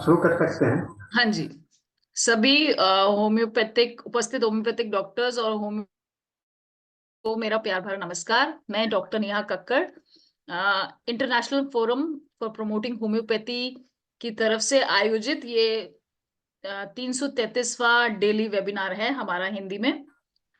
शुरू कर सकते हैं। हाँ जी, सभी होम्योपैथिक उपस्थित होम्योपैथिक डॉक्टर्स और होम्यो को मेरा प्यार भरा नमस्कार। मैं doctor Neha Kakkar international forum for promoting homeopathy की तरफ से आयोजित ये 333वां डेली वेबिनार है हमारा हिंदी में।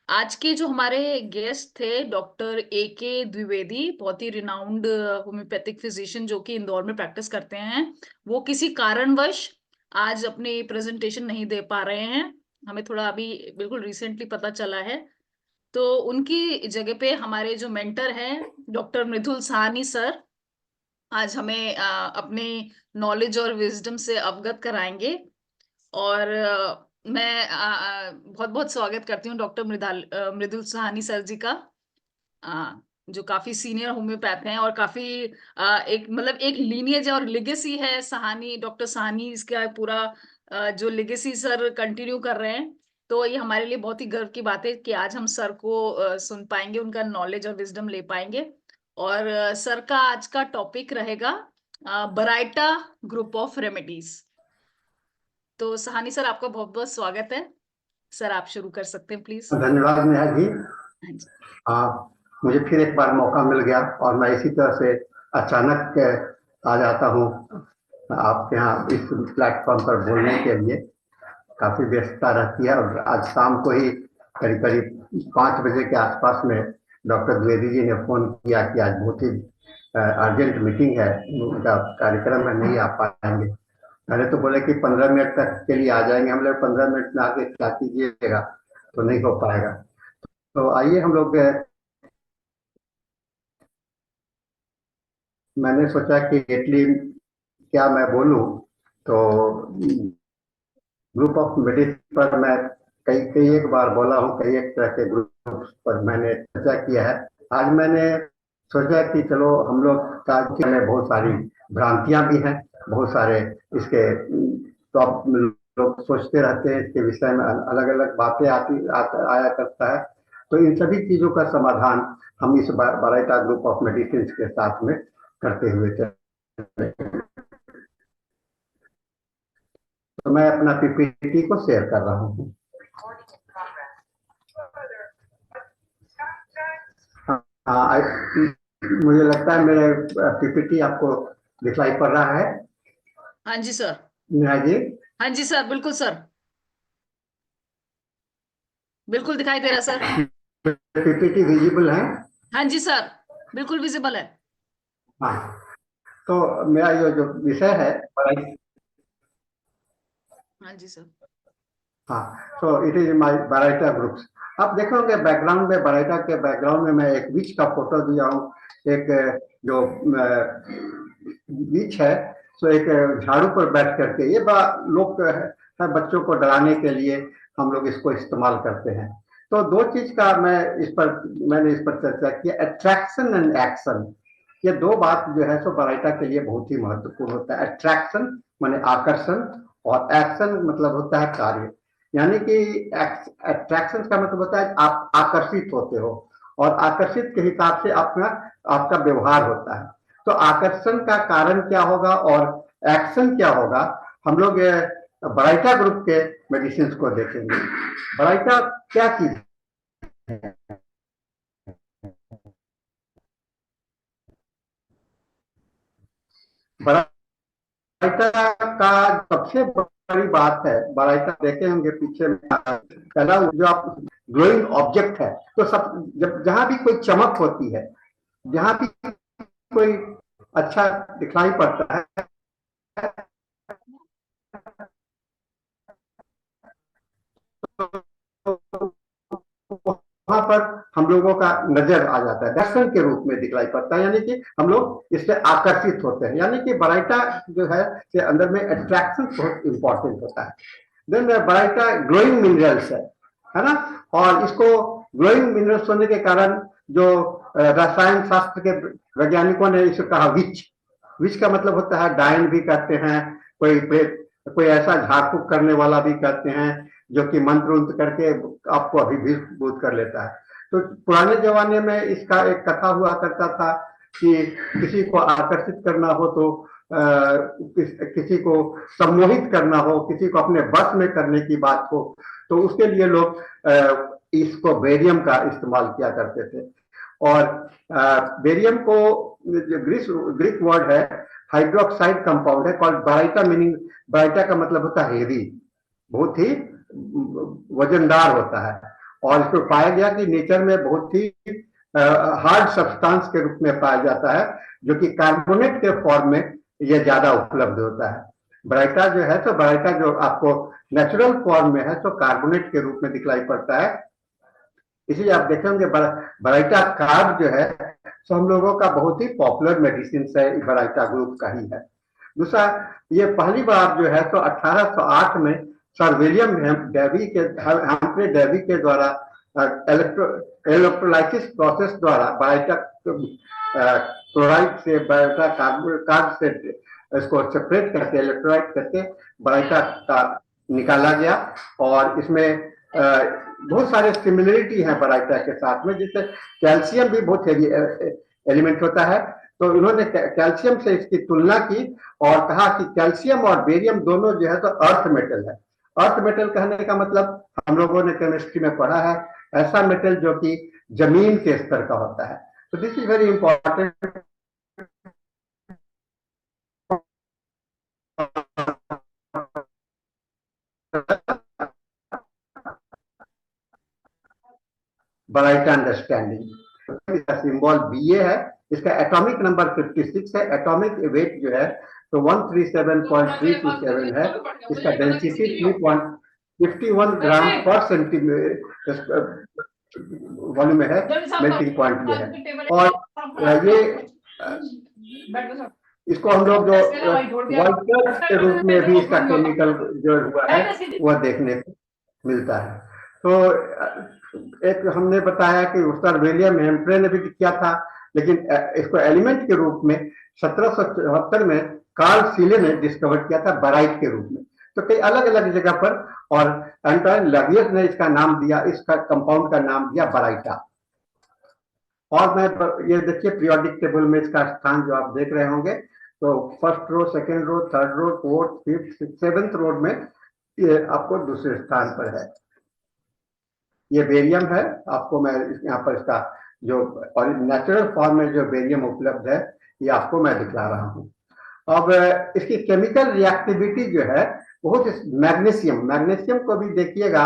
आज के जो हमारे गेस्ट थे डॉक्टर A.K. द्विवेदी, बहुत ही रिनाउंड होम्योपैथिक फिजिशियन जो कि इंदौर में प्रैक्टिस करते हैं। वो किसी कारणवश आज अपनी प्रेजेंटेशन नहीं दे पा रहे हैं, हमें थोड़ा अभी बिल्कुल रिसेंटली पता चला है। तो उनकी जगह पे हमारे जो मेंटर हैं डॉक्टर मृदुल साहनी सर आज हमें अपने नॉलेज और विजडम से अवगत कराएंगे। और मैं बहुत बहुत स्वागत करती हूँ डॉक्टर मृदुल साहनी सर जी का, जो काफी सीनियर होम्योपैथ हैं और काफी एक मतलब एक लीनियज और लेगेसी है सहानी, डॉक्टर साहनी इसका पूरा जो लेगेसी सर कंटिन्यू कर रहे हैं। तो ये हमारे लिए बहुत ही गर्व की बात है कि आज हम सर को सुन पाएंगे, उनका नॉलेज और विजडम ले पाएंगे। और सर का आज का टॉपिक रहेगा बराइटा ग्रुप ऑफ रेमेडीज। तो सहानी सर आपका बहुत बहुत स्वागत है। सर आप शुरू कर सकते हैं प्लीज। धन्यवाद नेहा जी। हाँ जी। मुझे फिर एक बार मौका मिल गया और मैं इसी तरह से अचानक आ जाता हूँ आपके यहाँ इस प्लेटफॉर्म पर बोलने के लिए। काफी व्यस्तता रहती है और आज शाम को ही करीब करीब 5 बजे के आसपास में डॉक्टर द्विवेदी जी ने फोन किया कि आज बहुत ही अर्जेंट मीटिंग है, उनका कार्यक्रम है, नहीं आ पाएंगे। मैंने तो बोले कि 15 मिनट तक के लिए आ जाएंगे। हम लोग 15 मिनट में आगे क्या कीजिएगा, तो नहीं हो पाएगा। तो आइए हम लोग, मैंने सोचा कि इटली क्या मैं बोलूं, तो ग्रुप ऑफ मेडिसिन पर मैं कई कई एक बार बोला हूँ, कई एक तरह के ग्रुप पर मैंने चर्चा किया है। आज मैंने सोचा कि चलो हम लोग का में बहुत सारी भ्रांतियां भी हैं, बहुत सारे इसके लोग सोचते रहते हैं, इसके विषय में अलग अलग बातें आया करता है। तो इन सभी चीजों का समाधान हम इस बराइटा ग्रुप ऑफ मेडिसिन के साथ में करते हुए चले। तो मैं अपना पीपीटी को शेयर कर रहा हूँ। मुझे लगता है मेरे पीपीटी आपको दिखलाई पड़ रहा है। हाँ जी सर। नेहा जी। हाँ जी सर, बिल्कुल सर, बिल्कुल दिखाई दे रहा सर। पीपीटी विजिबल है? हाँ जी सर, बिल्कुल विजिबल है। हाँ, तो मेरा ये जो विषय है, हाँ जी सर। हाँ, तो it is my Baryta groups. आप देखोगे बैकग्राउंड में, बराइटा के बैकग्राउंड में मैं एक विच का फोटो दिया हूँ। एक जो विच है, सो एक झाड़ू पर बैठ करके, ये लोग है बच्चों को डराने के लिए हम लोग इसको इस्तेमाल करते हैं। तो दो चीज का मैंने इस पर चर्चा की, अट्रैक्शन एंड एक्शन। ये दो बात जो है सो बराइटा के लिए बहुत ही महत्वपूर्ण होता है। अट्रैक्शन माने आकर्षण, और एक्शन मतलब होता है कार्य। यानी कि अट्रैक्शन का मतलब होता है आप आकर्षित होते हो, और आकर्षित के हिसाब से आपका व्यवहार होता है। तो आकर्षण का कारण क्या होगा और एक्शन क्या होगा, हम लोग बराइटा ग्रुप के मेडिसिन को देखेंगे। बराइटा क्या चीज है? बराइटा का सबसे बड़ी बात है, बराइटा देखे होंगे पीछे में, पहला जो आप ग्लोइंग ऑब्जेक्ट है, तो सब जब जहां भी कोई चमक होती है, जहां भी कोई अच्छा दिखलाई पड़ता है, तो वहां पर हम लोगों का नजर आ जाता है, दर्शन के रूप में दिखलाई पड़ता है। यानी कि हम लोग इससे आकर्षित होते हैं। यानी कि बराइटा जो है के अंदर में अट्रैक्शन बहुत इंपॉर्टेंट होता है। देन बराइटा ग्लोइंग मिनरल्स है ना, और इसको ग्लोइंग मिनरल्स होने के कारण जो रसायन शास्त्र के वैज्ञानिकों ने इसे कहा विच। विच का मतलब होता है डायन भी कहते हैं, कोई ऐसा झाड़ फूक करने वाला भी कहते हैं जो कि मंत्र उंत्र करके आपको अभिभूत कर लेता है। तो पुराने जमाने में इसका एक कथा हुआ करता था कि किसी को आकर्षित करना हो तो किसी को सम्मोहित करना हो, किसी को अपने बस में करने की बात हो, तो उसके लिए लोग इसको बेरियम का इस्तेमाल किया करते थे। और बेरियम को जो ग्रीक वर्ड है हाइड्रोक्साइड कंपाउंड है कॉल्ड बाराइटा, मीनिंग बाराइटा का मतलब होता है हेवी, बहुत ही वजनदार होता है। और इसको पाया गया कि नेचर में बहुत ही हार्ड सब्सटेंस के रूप में पाया जाता है, जो कि कार्बोनेट के फॉर्म में यह ज्यादा उपलब्ध होता है। बाराइटा जो है, तो बाराइटा जो आपको नेचुरल फॉर्म में है तो कार्बोनेट के रूप में दिखलाई पड़ता है। इसलिए आप देखेंगे बाराइटा कार्ब जो है तो हम लोगों का बहुत ही पॉपुलर मेडिसिन है, बाराइटा ग्रुप का ही है। दूसरा, ये पहली बार जो है तो 1808 में सर विलियम हम्फ्रे डेवी के द्वारा इलेक्ट्रोलाइसिस प्रोसेस द्वारा बाराइटा क्लोराइड से बाराइटा कार्ब से इसको सेपरेट करके इलेक्ट्रोलाइट करके बाराइटा का निकाला गया। और इसमें बहुत सारे सिमिलरिटी हैं बाराइटा के साथ में, जिससे कैल्शियम भी बहुत हेवी एलिमेंट होता है। तो इन्होंने कैल्शियम से इसकी तुलना की और कहा कि कैल्शियम और बेरियम दोनों जो है तो अर्थ मेटल है। अर्थ मेटल कहने का मतलब हम लोगों ने केमिस्ट्री में पढ़ा है, ऐसा मेटल जो कि जमीन के स्तर का होता है। तो this is very important. Baryta understanding का सिंबल BA है, इसका एटॉमिक नंबर 56 है, एटॉमिक वेट जो है तो 137.327 है, इसका डेंसिटी 3.51 ग्राम पर सेंटीमीटर वॉल्यूम में है, मेल्टिंग पॉइंट ये है। और ये इसको हम लोग जो वाइट के रूप में भी इसका केमिकल जो हुआ है वह देखने को मिलता है। तो एक हमने बताया कि सर विलियम हेम्फ्रे ने भी किया था, लेकिन इसको एलिमेंट के रूप में 1774 में कार्ल सीले ने डिस्कवर किया था बाराइट के रूप में। तो कई अलग अलग जगह पर, और एंटोइन लवियस ने इसका नाम दिया, इसका कंपाउंड का नाम दिया बाराइटा। और मैं ये देखिए पीरियोडिक टेबल में इसका स्थान जो आप देख रहे होंगे, तो first row, second row, third row, fourth, fifth, seventh row में ये आपको दूसरे स्थान पर है। ये बेरियम है, आपको मैं यहाँ पर इसका जो नेचुरल फॉर्म में जो बेरियम उपलब्ध है ये आपको मैं दिखला रहा हूँ। अब इसकी केमिकल रिएक्टिविटी जो है बहुत, मैग्नीशियम को भी देखिएगा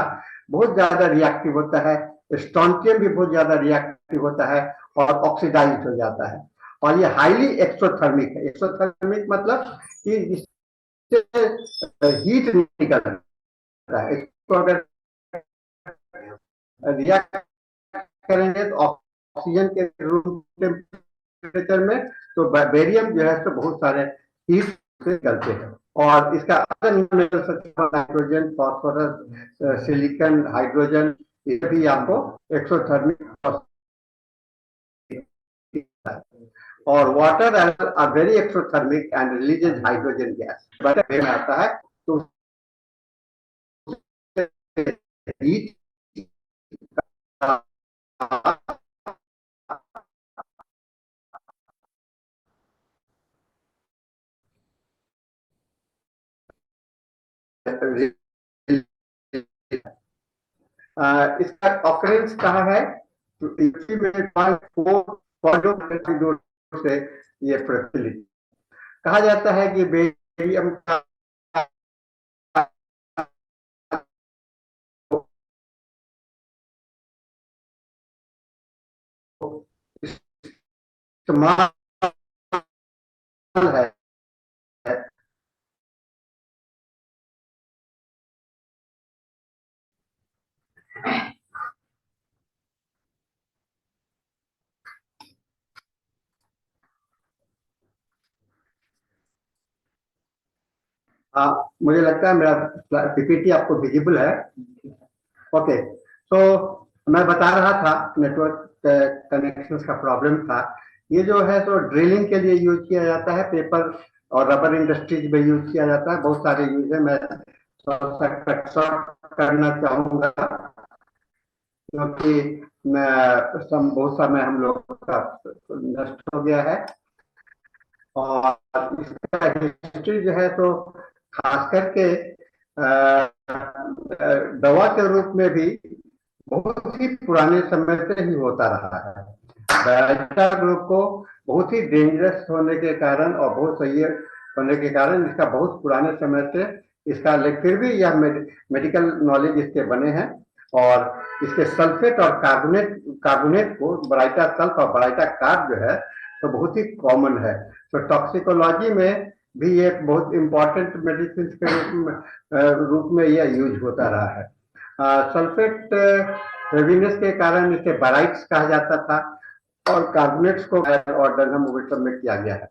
बहुत ज्यादा रिएक्टिव होता है, स्ट्रोंटियम भी बहुत ज्यादा रिएक्टिव होता है और ऑक्सीडाइज हो जाता है। और ये हाईली एक्सोथर्मिक है। एक्सोथर्मिक मतलब कि इससे हीट निकलता है। इसको अगर रिएक्ट करेंगे तो ऑक्सीजन के रूम टेम्परेचर में, तो बेरियम जो है तो बहुत सारे हीट से निकलते हैं। और इसका नाइट्रोजन, फॉस्फोरस, सिलिकॉन, हाइड्रोजन, ये भी आपको एक्सोथर्मिक। और water are very exothermic and releases hydrogen gas में आता है, तो हीट इसका ऑकरेंस कहाँ है, तो से ये प्रचलित कहा जाता है कि बेरियम का इस्तेमाल है मुझे लगता है मेरा पीपीटी आपको विजिबल है। ओके, तो मैं बता रहा था नेटवर्क कनेक्शंस का प्रॉब्लम था। ये जो है तो ड्रिलिंग के लिए यूज किया जाता है, पेपर और रबर इंडस्ट्रीज में यूज किया जाता है, बहुत सारे यूज है। मैं करना चाहूंगा क्योंकि बहुत समय हम लोग का नष्ट हो गया है। और इसका हिस्ट्री जो है तो खास करके दवा के रूप में भी बहुत ही पुराने समय से ही होता रहा है। बैरिटा ग्रुप को बहुत ही डेंजरस होने के कारण और बहुत सही होने के कारण इसका बहुत पुराने समय से इसका, लेकिन फिर भी यह मेडिकल नॉलेज इसके बने हैं। और इसके सल्फेट और कार्बोनेट को बराइटा सल्फ और बराइटा कार्ब जो है तो बहुत ही कॉमन है। तो टॉक्सिकोलॉजी में भी एक बहुत इंपॉर्टेंट मेडिसिन के रूप में यह यूज होता रहा है। सल्फेट हेवीनेस के कारण इसे बाराइट्स कहा जाता था और कार्बोनेट्स को और डर्नम में किया गया है।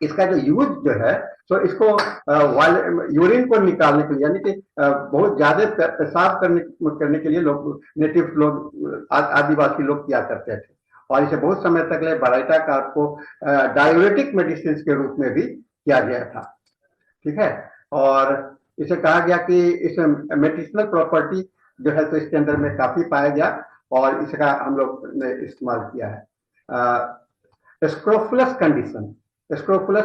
इसका जो यूज जो है तो इसको यूरिन को निकालने के लिए, यानी कि बहुत ज्यादा पेशाब करने के लिए लोग, नेटिव लोग, आदिवासी लोग किया करते थे। और इसे बहुत समय तक ले बराइटा कार्ब को डाययूरेटिक मेडिसिन के रूप में भी किया गया था। ठीक है, और इसे कहा गया कि इस मेडिसिनल प्रॉपर्टी जो है तो इसके अंदर में काफी पाया गया और इसका हम लोग ने इस्तेमाल किया है। स्क्रोफुलस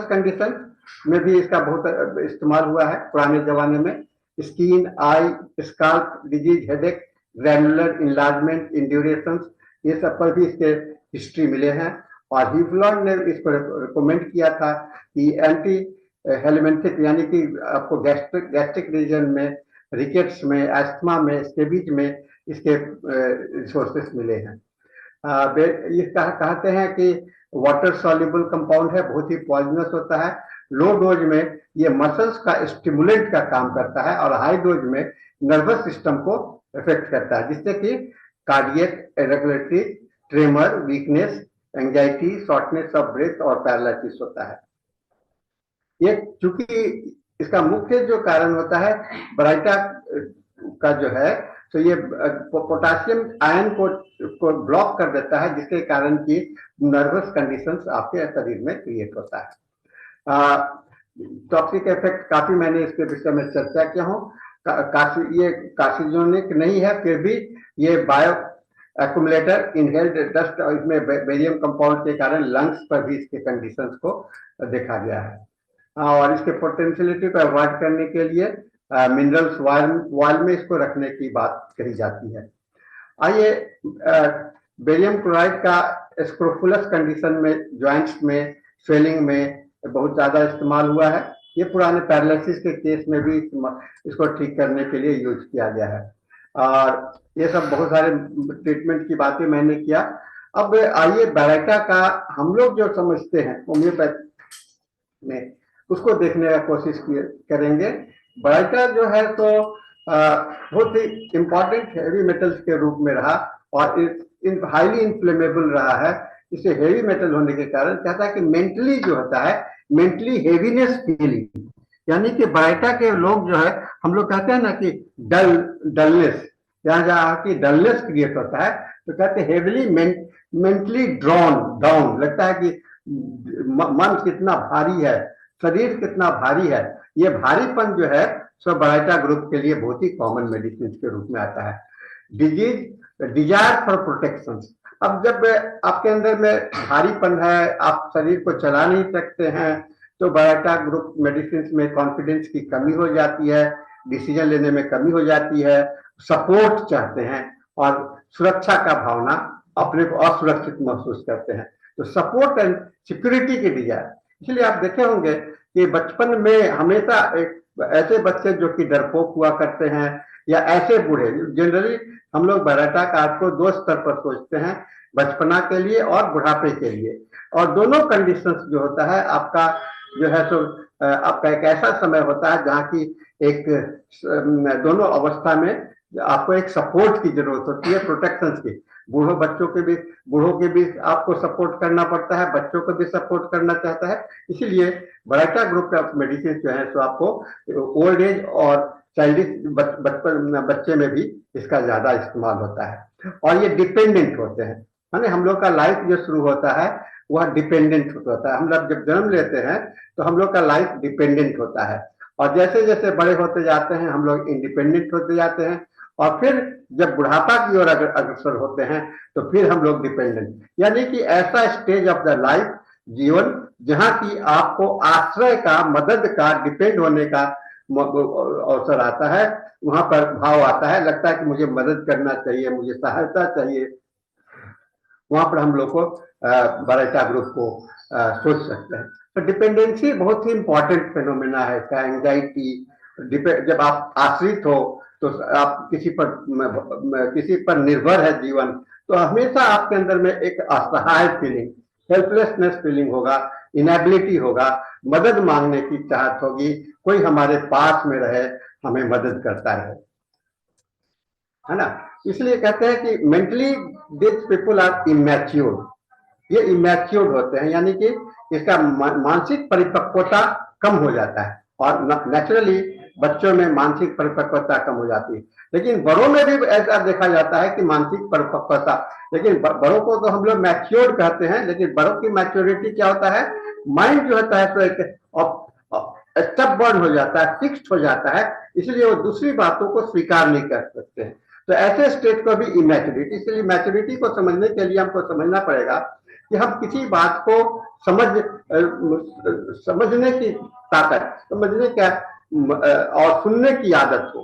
कंडीशन में भी इसका बहुत इस्तेमाल हुआ है पुराने जमाने में। Skin, eye, scalp disease, headache, granular enlargement, induration, ये सब पर भी इसके हिस्ट्री मिले हैं। और हिवलॉन ने इसको रिकमेंड किया था कि एंटी हेलमेंथिक, यानी कि आपको गैस्ट्रिक रीजन में, रिकेट्स में, एस्थमा में, स्केबीज में इसके रिसोर्सेस मिले हैं। ये कहते हैं कि वाटर सॉल्युबल कंपाउंड है, बहुत ही पॉइजनस होता है। लो डोज में ये मसल्स का स्टिमुलेंट का काम करता है और हाई डोज में नर्वस सिस्टम को इफेक्ट करता है, जिससे कि cardiac irregularity, tremor, weakness, anxiety, shortness of breath और पैरालिसिस होता है। ये चूंकि इसका मुख्य जो कारण होता है बराइटा का जो है तो ये पोटासियम आयन को ब्लॉक कर देता है, जिसके कारण की नर्वस कंडीशंस आपके शरीर में क्रिएट होता है। टॉक्सिक इफेक्ट काफी मैंने इसके विषय में चर्चा किया हूँ। ये कार्सिनोजेनिक नहीं है, फिर भी ये बायो एक्यूमुलेटर, इनहेल्ड डस्ट और इसमें बेरियम कंपाउंड के कारण लंग्स पर भी इसके कंडीशंस को देखा गया है। और इसके पोटेंशियलिटी को अवॉइड करने के लिए मिनरल्स वाल में इसको रखने की बात कही जाती है। आइए, बेरियम क्लोराइड का स्क्रोफुलस कंडीशन में, जॉइंट्स में, स्वेलिंग में बहुत ज्यादा इस्तेमाल हुआ है। ये पुराने पैरालिसिस के केस में भी इसको ठीक करने के लिए यूज किया गया है। और ये सब बहुत सारे ट्रीटमेंट की बातें मैंने किया। अब आइए बराइटा का हम लोग जो समझते हैं होम्योपैथी में, उसको देखने का कोशिश करेंगे। बराइटा जो है तो बहुत ही इंपॉर्टेंट हेवी मेटल्स के रूप में रहा और हाईली इन्फ्लेमेबल रहा है। इसे हेवी मेटल होने के कारण कहता है कि मेंटली जो होता है, मेंटली हेवीनेस फीलिंग, यानी कि बराइटा के लोग जो है, हम लोग कहते हैं ना कि डलनेस, जहाँ की डलनेस क्रिएट होता है तो कहते हैं हेवीली मेंटली ड्रॉन डाउन, लगता है कि मन कितना भारी है, शरीर कितना भारी है। ये भारीपन जो है सो बराइटा ग्रुप के लिए बहुत ही कॉमन मेडिसिन के रूप में आता है। डिजायर फॉर प्रोटेक्शन, अब जब आपके अंदर में भारीपन है, आप शरीर को चला नहीं सकते हैं, तो बराइटा ग्रुप मेडिसिन में कॉन्फिडेंस की कमी हो जाती है, डिसीजन लेने में कमी हो जाती है, सपोर्ट चाहते हैं और सुरक्षा का भावना, अपने को असुरक्षित महसूस करते हैं, तो सपोर्ट एंड सिक्योरिटी की डिजायर। इसलिए आप देखे होंगे कि बचपन में हमेशा एक ऐसे बच्चे जो कि डरपोक हुआ करते हैं या ऐसे बूढ़े, जनरली हम लोग बराइटा कार्ब को दो स्तर पर सोचते हैं, बचपना के लिए और बुढ़ापे के लिए। और दोनों कंडीशंस जो होता है आपका जो है तो आपका एक ऐसा समय होता है जहाँ की एक दोनों अवस्था में आपको एक सपोर्ट की जरूरत होती है, प्रोटेक्शन की। बूढ़ों के भी आपको सपोर्ट करना पड़ता है, बच्चों को भी सपोर्ट करना चाहता है। इसीलिए बराइटा ग्रुप का मेडिसिन जो है तो आपको ओल्ड एज और चाइल्डिश बच्चे में भी इसका ज्यादा इस्तेमाल होता है। और ये डिपेंडेंट होते हैं, यानी हम लोग का लाइफ जो शुरू होता है वह डिपेंडेंट होता है। हम लोग जब जन्म लेते हैं तो हम लोग का लाइफ डिपेंडेंट होता है और जैसे जैसे बड़े होते जाते हैं हम लोग इंडिपेंडेंट होते जाते हैं और फिर जब बुढ़ापा की ओर अग्रसर होते हैं तो फिर हम लोग डिपेंडेंट, यानी कि ऐसा स्टेज ऑफ द लाइफ, जीवन जहां की आपको आश्रय का, मदद का, डिपेंड होने का अवसर आता है, वहां पर भाव आता है, लगता है कि मुझे मदद करना चाहिए, मुझे सहायता चाहिए, वहां पर हम लोग को बारैटा ग्रुप को सोच सकते हैं। तो डिपेंडेंसी बहुत ही इंपॉर्टेंट फेनोमेना है इसका। एंजाइटी, जब आप आश्रित हो तो आप किसी पर निर्भर है जीवन, तो हमेशा आपके अंदर में एक असहाय फीलिंग, हेल्पलेसनेस फीलिंग होगा, इनएबिलिटी होगा, मदद मांगने की चाहत होगी, कोई हमारे पास में रहे, हमें मदद करता रहे, है ना। इसलिए कहते हैं कि mentally this people are immature, ये इमैच्योर होते हैं, यानी कि इसका मानसिक परिपक्वता कम हो जाता है, और नेचुरली बच्चों में मानसिक परिपक्वता कम हो जाती है। लेकिन बड़ों में भी ऐसा देखा जाता है कि मानसिक परिपक्वता, लेकिन बड़ों को तो हम लोग मैच्योर्ड कहते हैं, लेकिन बड़ों की मैच्योरिटी क्या होता है, माइंड जो होता है तो एक स्टबबर्न हो जाता है, फिक्स्ड हो जाता है, इसलिए वो दूसरी बातों को स्वीकार नहीं कर सकते हैं। तो ऐसे स्टेट को भी इमैच्योरिटी, इसलिए मैच्योरिटी को समझने के लिए हमको समझना पड़ेगा कि हम किसी बात को समझने की ताकत, समझने क्या और सुनने की आदत हो,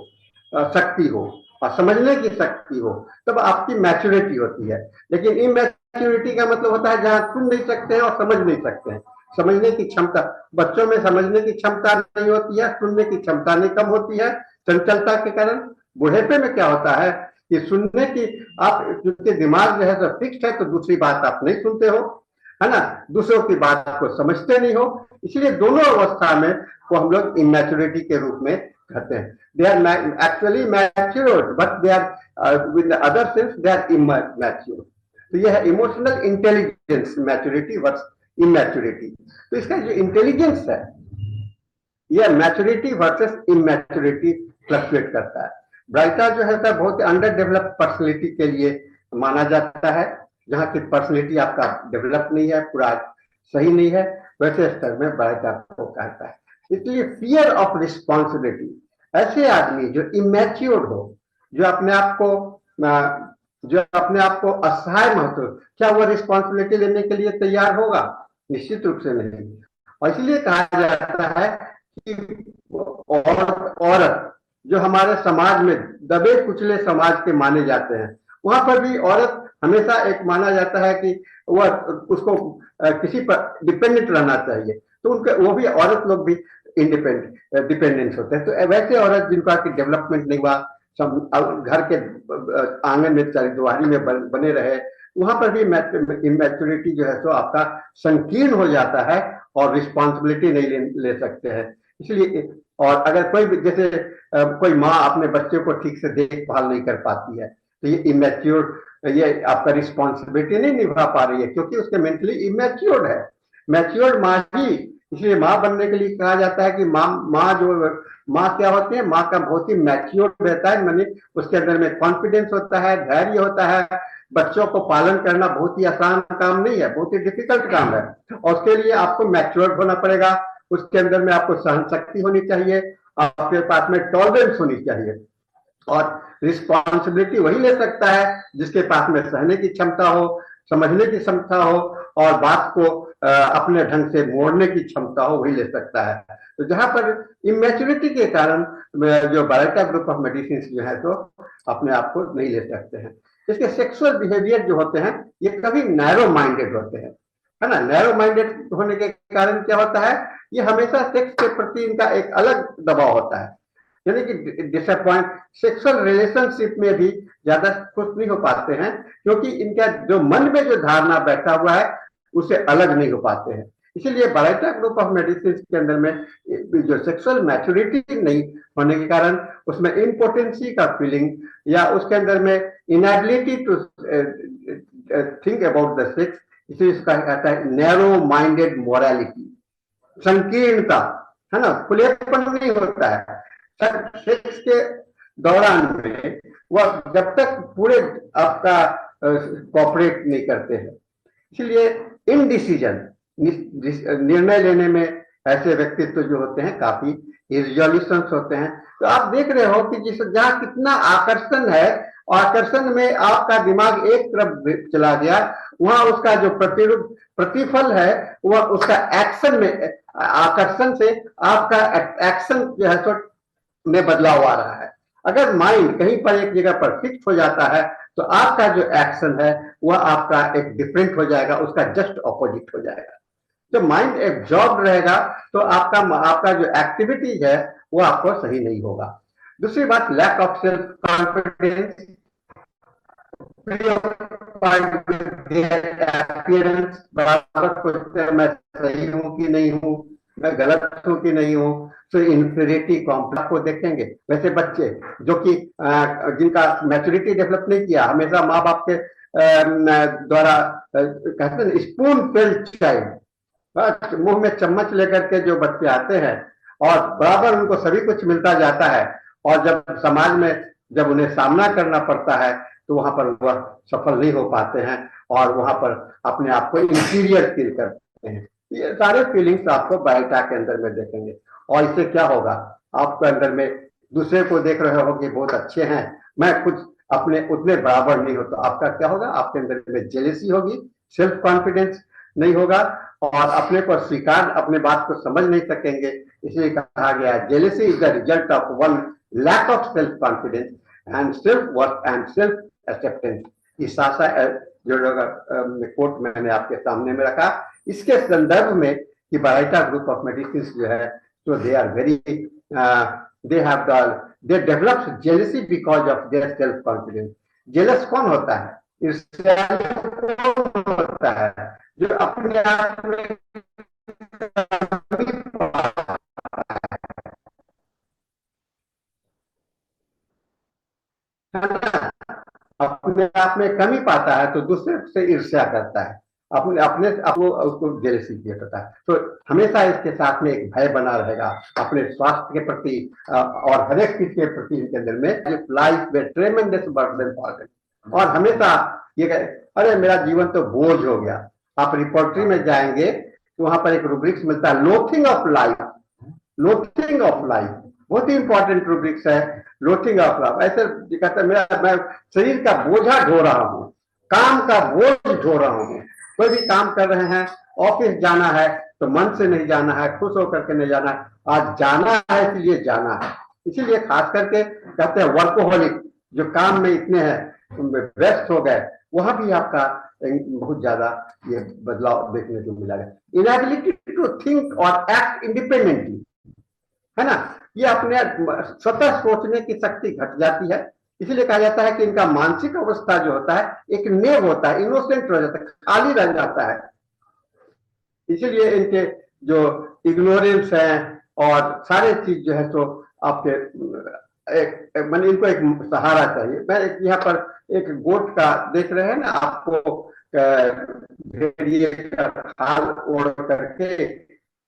शक्ति हो, और समझने की शक्ति हो, तब आपकी मैच्योरिटी होती है। लेकिन इमैच्योरिटी का मतलब होता है जहां सुन नहीं सकते हैं और समझ नहीं सकते हैं। समझने की क्षमता, बच्चों में समझने की क्षमता नहीं होती है, सुनने की क्षमता नहीं कम होती है चंचलता के कारण। बुढ़ेपे में क्या होता है कि सुनने की, आप क्योंकि दिमाग जो है तो फिक्स्ड है, तो दूसरी बात आप नहीं सुनते हो, है ना, दूसरों की बात को समझते नहीं हो, इसलिए दोनों अवस्था में को हम लोग इमैच्योरिटी के रूप में कहते हैं। They are actually matured, but they are with other sense they are immature. तो यह है emotional intelligence, maturity versus immaturity. तो इसका जो इंटेलिजेंस है, यह मैच्योरिटी वर्सेस इमैच्योरिटी फ्लक्चुएट करता है। ब्राइटा जो है सर बहुत अंडर डेवलप्ड पर्सनैलिटी के लिए माना जाता है, जहां की पर्सनैलिटी आपका डेवलप नहीं है, पूरा सही नहीं है, वैसे स्तर में ब्राइटा को कहता है। इसलिए फियर ऑफ रिस्पॉन्सिबिलिटी, ऐसे आदमी जो इमैच्योर्ड हो, जो अपने आप को असहाय महसूस, क्या वो रिस्पॉन्सिबिलिटी लेने के लिए तैयार होगा? निश्चित रूप से नहीं। और इसलिए कहा जाता है कि औरत जो हमारे समाज में दबे कुचले समाज के माने जाते हैं, वहां पर भी औरत हमेशा एक माना जाता है कि वह उसको किसी पर डिपेंडेंट रहना चाहिए, तो उनके वो भी औरत लोग भी डिपेंडेंट होते हैं। तो वैसे औरत जिनका कि डेवलपमेंट नहीं हुआ, घर के आंगन में चारदीवारी में बने रहे, वहां पर भी इमैच्योरिटी जो है तो आपका संकीर्ण हो जाता है और रिस्पॉन्सिबिलिटी नहीं ले सकते हैं। इसलिए, और अगर कोई जैसे कोई माँ अपने बच्चे को ठीक से देखभाल नहीं कर पाती है, तो ये इमैच्योर, ये आपका रिस्पॉन्सिबिलिटी नहीं निभा पा रही है, क्योंकि उसके मेंटली इमैच्योर्ड है। मैच्योर्ड माँ ही, इसलिए माँ बनने के लिए कहा जाता है कि माँ क्या होती है, माँ का बहुत ही मैच्योर्ड रहता है, माने उसके अंदर में कॉन्फिडेंस होता है, धैर्य होता है। बच्चों को पालन करना बहुत ही आसान काम नहीं है, बहुत ही डिफिकल्ट काम है, और उसके लिए आपको मैच्योर्ड होना पड़ेगा। उसके अंदर में आपको सहन शक्ति होनी चाहिए, आपके पास में टॉलरेंस होनी चाहिए, और रिस्पॉन्सिबिलिटी वही ले सकता है जिसके पास में सहने की क्षमता हो, समझने की क्षमता हो, और बात को अपने ढंग से मोड़ने की क्षमता हो, वही ले सकता है। तो जहां पर इमैच्योरिटी के कारण जो बारैटा ग्रुप ऑफ मेडिसिन जो है तो अपने आप को नहीं ले सकते हैं। इसके सेक्सुअल बिहेवियर जो होते हैं, ये कभी नैरो माइंडेड होते हैं, है ना। नैरो माइंडेड होने के कारण क्या होता है, ये हमेशा सेक्स के प्रति इनका एक अलग दबाव होता है, यानी कि डिसअपॉइंट, सेक्सुअल रिलेशनशिप में भी ज्यादा खुश नहीं हो पाते हैं, क्योंकि इनका जो मन में जो धारणा बैठा हुआ है उससे अलग नहीं हो पाते हैं। इसीलिए बारैटा ग्रुप ऑफ मेडिसिन के अंदर में जो सेक्सुअल मैच्योरिटी नहीं होने के कारण उसमें इम्पोर्टेंसी का फीलिंग, या उसके अंदर में inability to think about the sex, इसलिए इसका कहता है नैरो माइंडेड मोरालिटी, संकीर्णता, है ना, खुलेपन नहीं होता है सेक्स के दौरान में, वह जब तक पूरे आपका कोऑपरेट नहीं करते हैं। इसलिए इनडिसीजन, निर्णय लेने में ऐसे व्यक्तित्व जो होते हैं काफी इरिजोल्यूशंस होते हैं। तो आप देख रहे हो कि जहां कितना आकर्षण है, आकर्षण में आपका दिमाग एक तरफ चला गया, वहां उसका जो प्रतिरूप प्रतिफल है वह उसका एक्शन में, आकर्षण से आपका एक्शन जो है तो में बदलाव आ रहा है। अगर माइंड कहीं पर एक जगह पर फिक्स हो जाता है तो आपका जो एक्शन है वह आपका एक डिफरेंट हो जाएगा, उसका जस्ट ऑपोजिट हो जाएगा। जब माइंड एब्जॉर्ब रहेगा तो आपका आपका जो एक्टिविटी है वो आपको सही नहीं होगा। दूसरी बात, lack of self confidence, appearance, बराबर सोचते हैं मैं सही हूं कि नहीं हूं, मैं गलत हूं कि नहीं हूं, तो इन्फीरियरिटी कॉम्प्लेक्स को देखेंगे। वैसे बच्चे जो कि जिनका मैच्योरिटी डेवलप नहीं किया, हमेशा माँ बाप के द्वारा कहते हैं स्पून फेड चाइल्ड, मुंह में चम्मच लेकर के जो बच्चे आते हैं और बराबर उनको सभी कुछ मिलता जाता है, और जब समाज में जब उन्हें सामना करना पड़ता है तो वहां पर वह सफल नहीं हो पाते हैं और वहां पर अपने आप को इंटीरियर फील करते हैं। ये सारे फीलिंग्स आपको बायोटा के अंदर में देखेंगे। और इससे क्या होगा, आपके अंदर में दूसरे को देख रहे हो कि बहुत अच्छे हैं, मैं कुछ अपने उतने बराबर नहीं हो, तो आपका क्या होगा, आपके अंदर में जेलेसी होगी, सेल्फ कॉन्फिडेंस नहीं होगा और अपने को स्वीकार, अपने बात को समझ नहीं सकेंगे। इसलिए कहा गया jealousy is the result of one lack of self confidence and self worth and self acceptance. ये सासा जो कोट मैंने आपके सामने में रखा, इसके संदर्भ में कि बायटा ग्रुप ऑफ मेडिसिन जो है, तो they are very they develop jealousy because of their self confidence. Jealous कौन होता है, कौन होता है जो अपने आप में अपने आप में कमी पाता है तो दूसरे से ईर्ष्या करता है, अपने अपने आपको उसको जेलसी किया जाता है। तो हमेशा इसके साथ में एक भय बना रहेगा अपने स्वास्थ्य के प्रति और हर एक चीज के प्रति इनके अंदर में लाइफ में ट्रेमेंडस बर्डन फॉर देम। और हमेशा ये अरे मेरा जीवन तो बोझ हो गया। आप रिपोर्टरी में जाएंगे तो वहां पर एक रूब्रिक्स मिलता है, loathing of life, loathing of life, बहुत ही इंपॉर्टेंट रूब्रिक्स है, लोथिंग ऑफ लाइफ। ऐसे कहते हैं मेरा मैं शरीर का बोझा ढो रहा हूँ, काम का बोझ ढो रहा हूँ। कोई भी काम कर रहे हैं, ऑफिस जाना है तो मन से नहीं जाना है, खुश होकर के नहीं जाना है, आज जाना है इसलिए जाना है। इसीलिए खास करके कहते हैं वर्कोहॉलिक, जो काम में इतने हैं व्यस्त हो गए, वहां भी आपका बहुत ज्यादा ये बदलाव देखने को मिलेगा। इनएबिलिटी टू थिंक और एक्ट इंडिपेंडेंटली, है ना, ये अपने स्वतः सोचने की शक्ति घट जाती है। इसीलिए कहा जाता है कि इनका मानसिक अवस्था जो होता है एक नेव होता है, इनोसेंट हो जाता है, खाली रह जाता है। इसीलिए इनके जो इग्नोरेंस है और सारे चीज जो है तो आपके मैंने इनको एक सहारा चाहिए। मैं यहाँ पर एक गोट का देख रहे हैं ना, आपको भेड़िए का खाल ओढ़ करके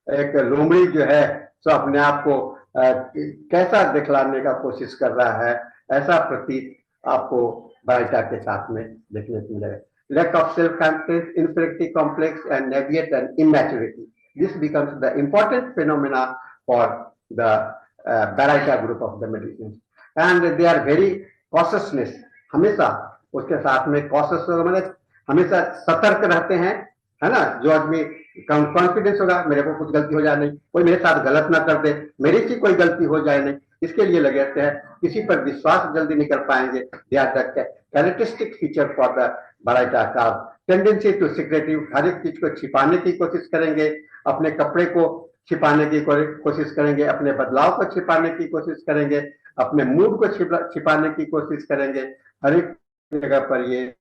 एक लोमड़ी जो है तो अपने आप को कैसा दिखलाने का कोशिश कर रहा है, ऐसा प्रतीत आपको बायोटा के साथ में देखने को मिलेगा। Lack of self-confidence, inferiority complex, and naivete and immaturity. This becomes the important phenomena for the BARYTA group of the medicines. And they are very cautiousness. हमेशा उसके साथ में cautious मतलब हमेशा सतर्क रहते हैं, है ना। जो आदमी कॉन्फिडेंस होगा, मेरे को कुछ गलती हो जाए नहीं, कोई मेरे साथ गलत ना कर दे, मेरी से कोई गलती हो जाए नहीं, इसके लिए लगे रहते हैं। किसी पर विश्वास जल्दी नहीं कर पाएंगे। They are the characteristic feature for the baryta का टेंडेंसी टू सीक्रेटिव, हर एक चीज को छिपाने की कोशिश करेंगे, अपने कपड़े को छिपाने की कोशिश करेंगे, अपने बदलाव को छिपाने की कोशिश करेंगे, अपने मूड को छिपाने की कोशिश करेंगे। हर एक जगह पर ये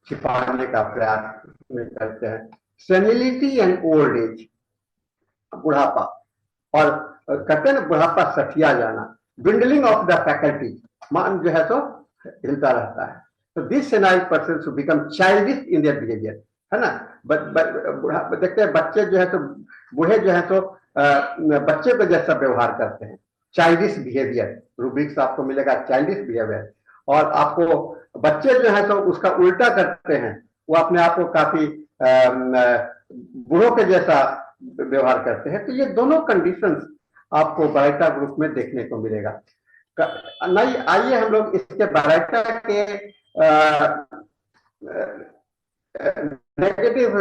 छिपाने का प्रयास करते हैं। सेनिलिटी एंड ओल्ड एज, बुढ़ापा, और कहते हैं ना बुढ़ापा सठिया जाना, dwindling ऑफ द फैकल्टी, मान जो है तो हिलता रहता है। तो this senile person who become childish in their behaviour, है ना। देखते हैं बच्चे जो है तो बूढ़े जो है तो बच्चे को जैसा व्यवहार करते हैं, चाइल्डिश बिहेवियर, रूब्रिक्स आपको मिलेगा चाइल्डिश बिहेवियर। और आपको बच्चे जो है तो उसका उल्टा करते हैं, वो अपने आप को काफी बूढ़ों के जैसा व्यवहार करते हैं। तो ये दोनों कंडीशंस आपको बायोटा ग्रुप में देखने को मिलेगा। नहीं, आइए हम लोग इसके बायोटा के नेगेटिव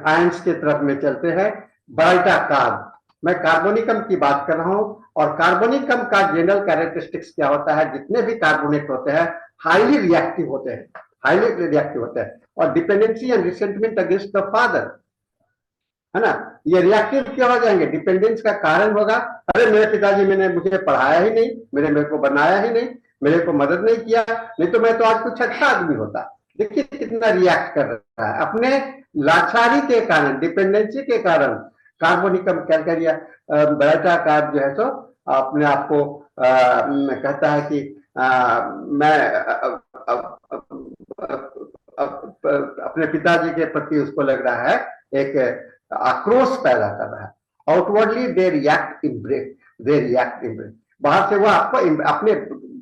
आयंस की तरफ में चलते हैं। बारिटा कार्ब, मैं कार्बोनिकम की बात कर रहा हूं, और कार्बोनिकम का जनरल कैरेक्टरिस्टिक्स क्या होता है, जितने भी कार्बोनेट होते हैं हाईली रिएक्टिव होते हैं, हाईली रिएक्टिव होते हैं, और dependency and resentment against the father, है ना। ये रिएक्टिव क्यों हो जाएंगे, डिपेंडेंस का कारण होगा, अरे मेरे पिताजी मैंने मुझे पढ़ाया ही नहीं, मेरे को बनाया ही नहीं, मेरे को मदद नहीं किया, नहीं तो मैं तो आज कुछ अच्छा आदमी होता। देखिए कितना रिएक्ट कर रहा है अपने लाचारी के कारण, डिपेंडेंसी के कारण। कार्बोनिकम कैलकरिया बारिटा कार्ब जो है तो अपने आप को कहता है कि मैं अपने पिताजी के प्रति उसको लग रहा है एक आक्रोश पैदा कर रहा है। आउटवर्डली दे रिएक्ट इम्ब्रेक, बाहर से वह आपको अपने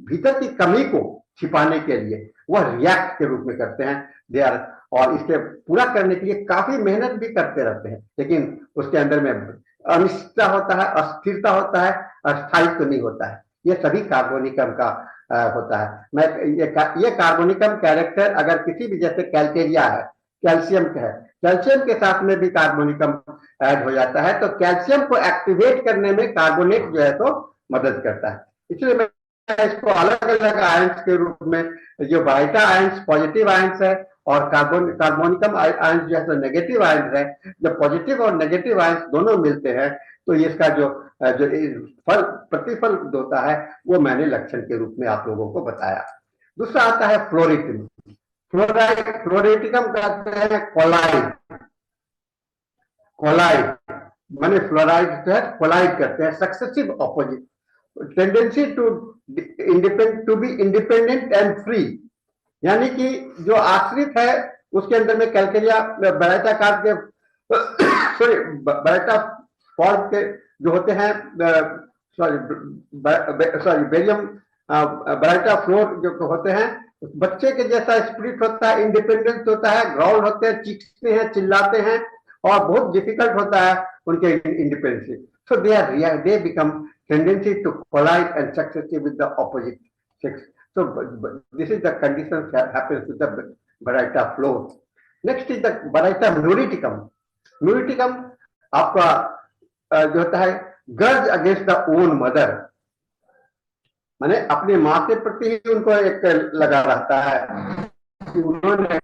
भीतर की कमी को छिपाने के लिए वह रिएक्ट के रूप में करते हैं। दे आर, और इसे पूरा करने के लिए काफी मेहनत भी करते रहते हैं, लेकिन उसके अंदर में अनिश्चितता होता है, अस्थिरता होता है, अस्थायित्व नहीं होता है। ये सभी कार्बोनिकम का होता है। मैं ये कार्बोनिकम कैरेक्टर अगर किसी भी, जैसे कैल्केरिया है, कैल्शियम का है, कैल्शियम के साथ में भी कार्बोनिकम ऐड हो जाता है, तो कैल्शियम को एक्टिवेट करने में कार्बोनेट जो है तो मदद करता है। इसलिए मैं इसको अलग अलग आयंस के रूप में, जो बारिटा आयंस पॉजिटिव आयंस है और कार्बोनिकम आयंस जो है तो नेगेटिव आयंस है। जब पॉजिटिव और नेगेटिव आयंस दोनों मिलते हैं तो इसका जो फल प्रतिफल होता है वो मैंने लक्षण के रूप में आप लोगों को बताया। दूसरा आता है फ्लोरिटिन। फ्लोरिटिकम कहते हैं कोलाइड, माने फ्लोराइड जो है कोलाइड करते हैं, successive opposite, tendency to be independent and free, यानी कि जो आश्रित है उसके अंदर में कैलकेरिया बारिटा कार्ब के सॉरी बारिटा फॉर्म के जो होते हैं, सॉरी बेरियम बारिटा फ्लोर जो होते हैं, बच्चे के जैसा स्पिरिट होता है, इंडिपेंडेंस होता है, ग्राउल होते हैं, चीखते हैं, चिल्लाते हैं, और बहुत डिफिकल्ट होता है उनके independence. So they become tendency to collide and successive with the opposite sex. So this is the condition that happens with the baryta flow. Next is the baryta muriticum. Muriticum आपका जो होता है grudge against the own mother, माने अपनी माँ के प्रति ही उनको एक लगा रहता है कि उन्होंने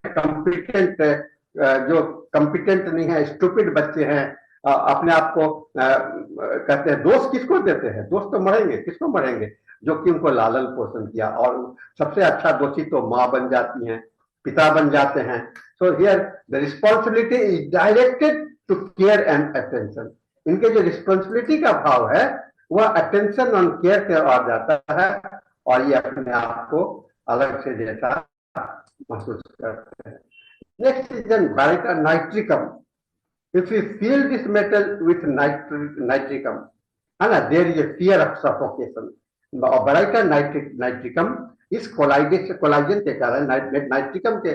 जो कॉम्पिटेंट नहीं है, स्टूपिड बच्चे हैं, अपने आप को कहते हैं। दोस्त किसको देते हैं, दोस्त तो मरेंगे, किसको मरेंगे, जो कि उनको लालन पोषण किया, और सबसे अच्छा दोषी तो माँ बन जाती हैं, पिता बन जाते हैं। So here the responsibility is directed to care and attention. इनके जो रिस्पॉन्सिबिलिटी का भाव है वह अटेंशन और केयर से आ जाता है, और ये अपने आप को अलग से जैसा महसूस करते हैं। Next is baryta nitricum. If we fill this metal with nitricum, there is a fear of suffocation. Baryta nitricum इस कोलाइजन के कारण, नाइट्रिकम के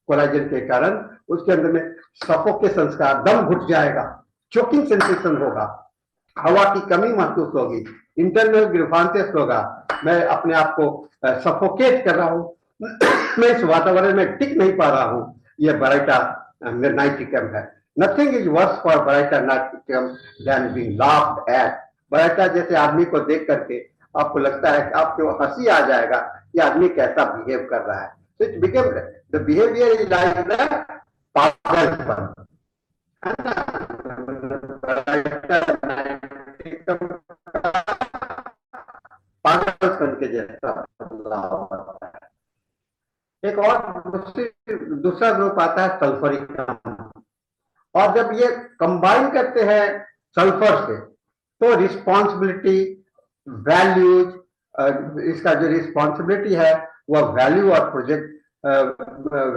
कोलाइजन के कारण उसके अंदर में सफोकेशन का, दम घुट जाएगा, चोकिंग सेंसेशन होगा, हवा की कमी महसूस होगी, इंटरनल ग्रिफांसेस होगा, मैं अपने आप को सफोकेट कर रहा हूं, मैं इस वातावरण में टिक नहीं पा रहा हूं। यह बारिटा नाइट्रिकम है। Nothing is worse for baryta natrium than being laughed at. बारिटा जैसे आदमी को देख करके आपको लगता है कि आपको हंसी आ जाएगा, ये आदमी कैसा बिहेव कर रहा है। So it became the behavior is like the पागलपन, है ना, पागलपन के जैसा बदलाव होता है। एक और दूसरा ग्रुप आता है सल्फरिक, और जब ये कंबाइन करते हैं सल्फर से तो रिस्पॉन्सिबिलिटी, वैल्यूज, इसका जो रिस्पॉन्सिबिलिटी है वह वैल्यू और प्रोजेक्ट,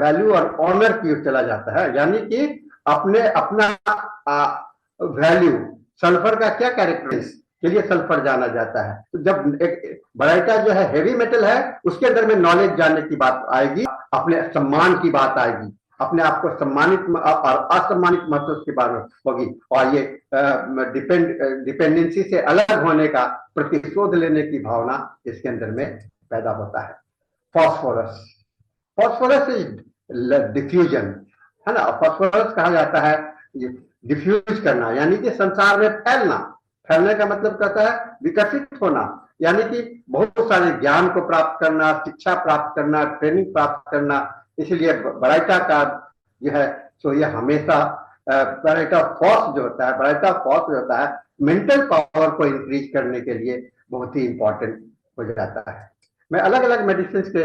वैल्यू और ऑनर की ओर चला जाता है। यानी कि अपना वैल्यू, सल्फर का क्या कैरेक्टरिस्टिक्स के लिए सल्फर जाना जाता है। तो जब एक बारिटा जो है हेवी मेटल है, उसके अंदर में नॉलेज जानने की बात आएगी, अपने सम्मान की बात आएगी, अपने आप को सम्मानित और असम्मानित महसूस की बात होगी, और ये डिपेंडेंसी से अलग होने का, प्रतिशोध लेने की भावना इसके अंदर में पैदा होता है। फॉस्फोरस इज डिफ्यूजन, है ना। फॉस्फोरस कहा जाता है डिफ्यूज करना, यानी कि संसार में फैलना। फैलने का मतलब कहता है विकसित होना, यानी कि बहुत सारे ज्ञान को प्राप्त करना, शिक्षा प्राप्त करना, ट्रेनिंग प्राप्त करना। इसलिए बराइटा का जो है सो ये हमेशा बराइटा फॉस जो होता है, बराइटा फॉस जो होता है मेंटल पावर को इंक्रीज करने के लिए बहुत ही इंपॉर्टेंट हो जाता है। मैं अलग अलग मेडिसिन के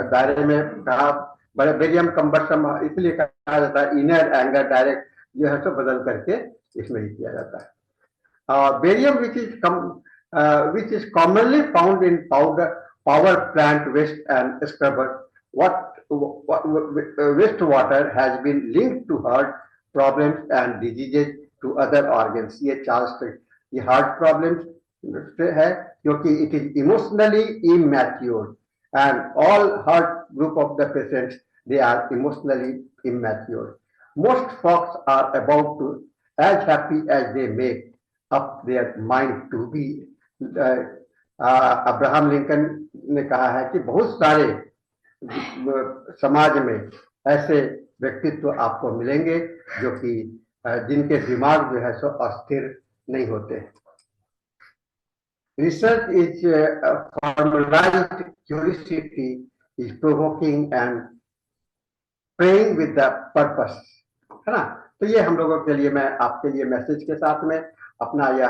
दायरे में कहा, बेरियम कम्बर्सम इसलिए कहा जाता है, इनर एंगर डायरेक्ट जो है सो बदल करके इसमें ही किया जाता है। Barium, which is commonly found in power plant waste and scrubber. Wastewater has been linked to heart problems and diseases to other organs. ये चार्ज ये हार्ट प्रॉब्लम्स है क्योंकि it is emotionally immature and all heart group of the patients they are emotionally immature. Most folks are about to as happy as they make up their mind to be. Abraham Lincoln ने कहा है कि बहुत सारे समाज में ऐसे व्यक्तित्व आपको मिलेंगे जो कि जिनके दिमाग जो है सो अस्थिर नहीं होते। Research is formalised curiosity is provoking and praying with the purpose, है ना। तो ये हम लोगों के लिए, मैं आपके लिए मैसेज के साथ में अपना यह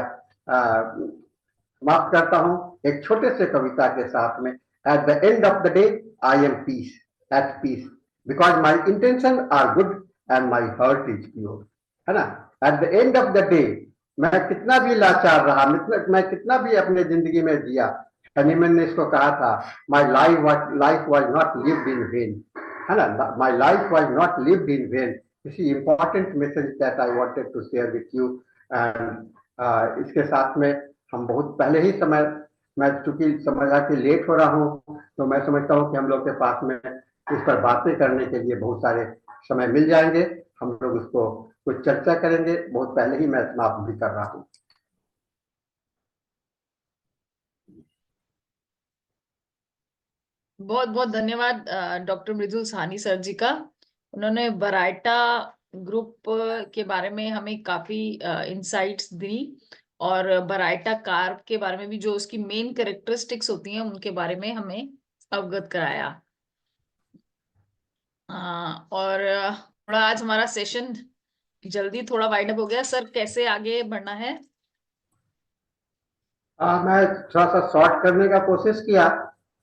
समाप्त करता हूं एक छोटे से कविता के साथ में। At the end of the day I am peace at peace because my intention are good and my heart is pure, है ना। At the end of the day मैं कितना भी लाचार रहा, मैं कितना भी अपने जिंदगी में जिया, हनीमैन ने इसको कहा था, my life was not lived in when, है ना। My life was not lived in when. This is important message that I wanted to share with you and इसके साथ में हम बहुत पहले ही समय, मैं चूंकि समझा कि लेट हो रहा हूँ तो मैं समझता हूँ कि हम लोग के पास में इस पर बातें करने के लिए बहुत सारे समय मिल जाएंगे, हम लोग उसको कुछ चर्चा करेंगे। बहुत पहले ही मैं समाप्त भी कर रहा हूँ। बहुत बहुत धन्यवाद डॉक्टर मृदुल साहनी सर जी का। उन्होंने बराइटा ग्रुप के बारे में हमें काफी इंसाइट्स दी और बराइटा कार्ब के बारे में भी, जो उसकी मेन कैरेक्टरिस्टिक्स होती हैं उनके बारे में हमें अवगत कराया। और थोड़ा आज हमारा सेशन जल्दी थोड़ा वाइड अप हो गया। सर कैसे आगे बढ़ना है? मैं थोड़ा सा शॉर्ट करने का कोशिश किया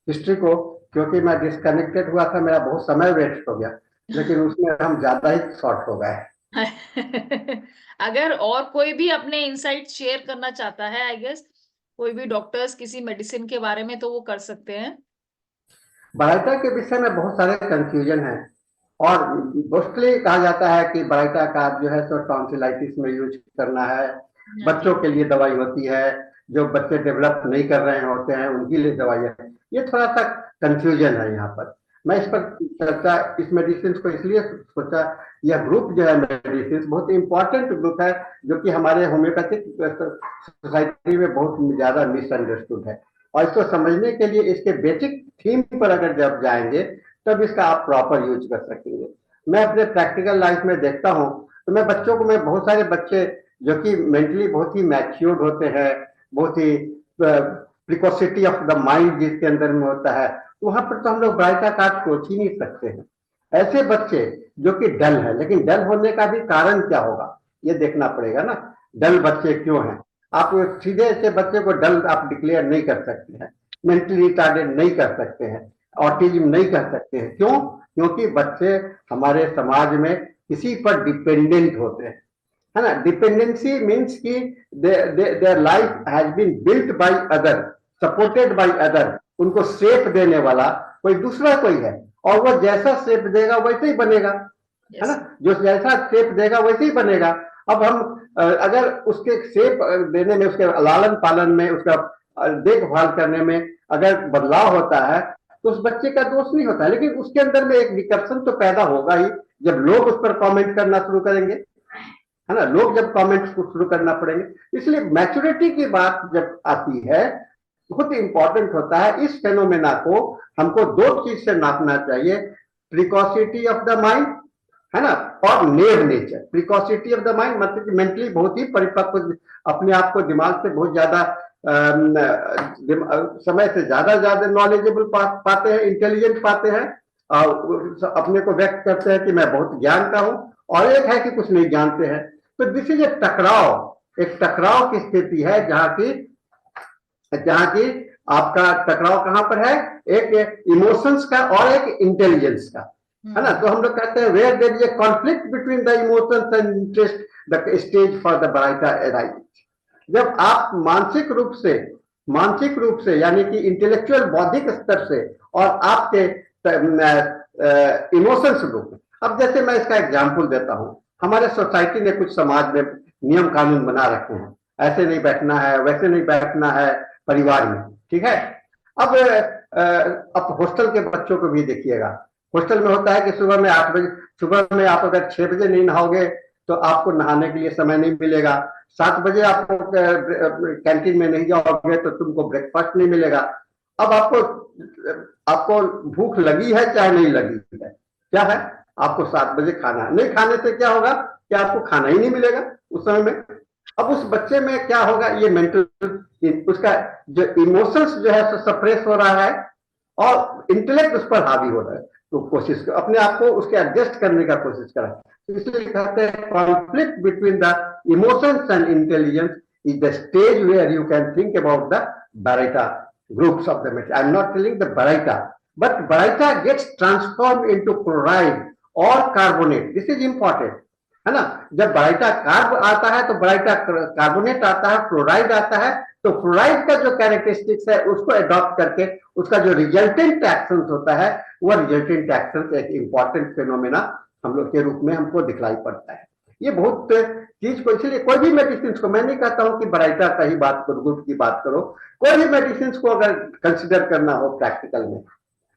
हिस्ट्री को, क्योंकि मैं डिस्कनेक्टेड हुआ था, मेरा बहुत समय वेस्ट हो गया, लेकिन उसमें हम ज्यादा ही शॉर्ट हो गए। अगर और कोई भी अपने इंसाइट शेयर करना चाहता है, आई गेस कोई भी डॉक्टर्स किसी मेडिसिन के बारे में, तो वो कर सकते हैं। बराइटा के विषय में बहुत सारे कंफ्यूजन है और मोस्टली कहा जाता है कि बराइटा का जो है सो टॉन्सिलाइटिस में यूज करना है, बच्चों के लिए दवाई होती है, जो बच्चे डेवलप नहीं कर रहे होते हैं उनके लिए दवाई है। ये थोड़ा सा कंफ्यूजन है यहाँ पर। मैं इस पर चर्चा, इस मेडिसिन को इसलिए सोचा, यह ग्रुप जो है मेडिसिन बहुत इंपॉर्टेंट ग्रुप है जो कि हमारे होम्योपैथिक सोसाइटी में बहुत ज्यादा मिसअंडरस्टूड है, और इसको समझने के लिए इसके बेसिक थीम पर अगर जब जाएंगे तब इसका आप प्रॉपर यूज कर सकेंगे। मैं अपने प्रैक्टिकल लाइफ में देखता हूँ तो मैं बच्चों को, मैं बहुत सारे बच्चे जो कि मेंटली बहुत ही मैच्योर्ड होते हैं, बहुत ही प्रिकॉसिटी ऑफ द माइंड जिसके अंदर में होता है, वहां पर तो हम लोग बराइटा कार्ड सोच ही नहीं सकते हैं। ऐसे बच्चे जो कि डल है, लेकिन डल होने का भी कारण क्या होगा ये देखना पड़ेगा ना, डल बच्चे क्यों हैं। आप सीधे ऐसे बच्चे को डल आप डिक्लेयर नहीं कर सकते हैं, मेंटली रिटार्डेड नहीं कर सकते हैं, ऑटिज्म नहीं कर सकते हैं। क्यों? क्योंकि बच्चे हमारे समाज में किसी पर डिपेंडेंट होते हैं, है ना। डिपेंडेंसी मीन्स कि their life has been built by other, supported by other. उनको शेप देने वाला कोई दूसरा कोई है और वो जैसा शेप देगा वैसे ही बनेगा, है ना। जो जैसा शेप देगा वैसे ही बनेगा। अब हम अगर उसके शेप देने में, उसके लालन पालन में, उसका देखभाल करने में अगर बदलाव होता है तो उस बच्चे का दोष नहीं होता है, लेकिन उसके अंदर में एक विकर्षण तो पैदा होगा ही जब लोग उस पर कमेंट करना शुरू करेंगे, है ना। लोग जब कमेंट शुरू करना पड़ेंगे। इसलिए मैच्योरिटी की बात जब आती है बहुत इंपॉर्टेंट होता है। इस फेनोमेना को हमको दो चीज से नापना चाहिए, प्रिकॉसिटी ऑफ द माइंड, है ना। और नेव नेचर, प्रिकॉसिटी ऑफ द माइंड, मतलब कि मेंटली बहुत ही परिपक्व, अपने आप को दिमाग से बहुत ज्यादा समय से ज्यादा नॉलेजेबल पाते हैं, इंटेलिजेंट पाते हैं, और अपने को व्यक्त करते हैं कि मैं बहुत ज्ञान का हूं, और एक है कि कुछ नहीं जानते हैं। तो दिस इज एक टकराव की स्थिति है, जहां की आपका टकराव कहां पर है, एक इमोशंस का और एक इंटेलिजेंस का, है ना। तो हम लोग कहते हैं where there is a conflict between the emotions and interest, the stage for the baryta arise. जब आप मानसिक रूप से यानी कि इंटेलेक्चुअल बौद्धिक स्तर से और आपके इमोशंस रूप, अब जैसे मैं इसका एग्जांपल देता हूं, हमारे सोसाइटी ने कुछ समाज में नियम कानून बना रखे हैं, ऐसे नहीं बैठना है, वैसे नहीं बैठना है परिवार में, ठीक है। अब हॉस्टल के बच्चों को भी देखिएगा, हॉस्टल में होता है कि सुबह में 8 बजे, सुबह में आप अगर 6 बजे नहीं नहाओगे तो आपको नहाने के लिए समय नहीं मिलेगा, 7 बजे आप कैंटीन में नहीं जाओगे तो तुमको ब्रेकफास्ट नहीं मिलेगा। अब आपको भूख लगी है चाहे नहीं लगी है, क्या है, आपको 7 बजे खाना, नहीं खाने से क्या होगा कि आपको खाना ही नहीं मिलेगा उस समय में। अब उस बच्चे में क्या होगा, ये मेंटल, उसका जो इमोशंस जो है सप्रेस हो रहा है और इंटेलेक्ट उस पर हावी हो रहा है, तो कोशिश अपने आप को उसके एडजस्ट करने का कोशिश करा। इसलिए कहते हैं conflict between the emotions and intelligence is the stage where you can think about the baryta groups of the material. I am not telling the baryta, but baryta gets transformed into chloride or carbonate. This is important, है ना। जब बारैटा carb आता है तो बारैटा carbonate आता है, fluoride आता है, तो फ्लोराइड का जो कैरेक्टरिस्टिक्स है उसको अडॉप्ट करके उसका जो रिजल्टेंट एक्शन होता है, वह रिजल्टेंट एक्शन एक इंपॉर्टेंट फिनोमेना हम लोग के रूप में हमको दिखलाई पड़ता है। ये बहुत चीज को, इसलिए कोई भी मेडिसिन को, मैं नहीं कहता हूं कि बारैटा का ही बात करो, ग्रुप की बात करो, कोई भी मेडिसिन को अगर कंसिडर करना हो प्रैक्टिकल में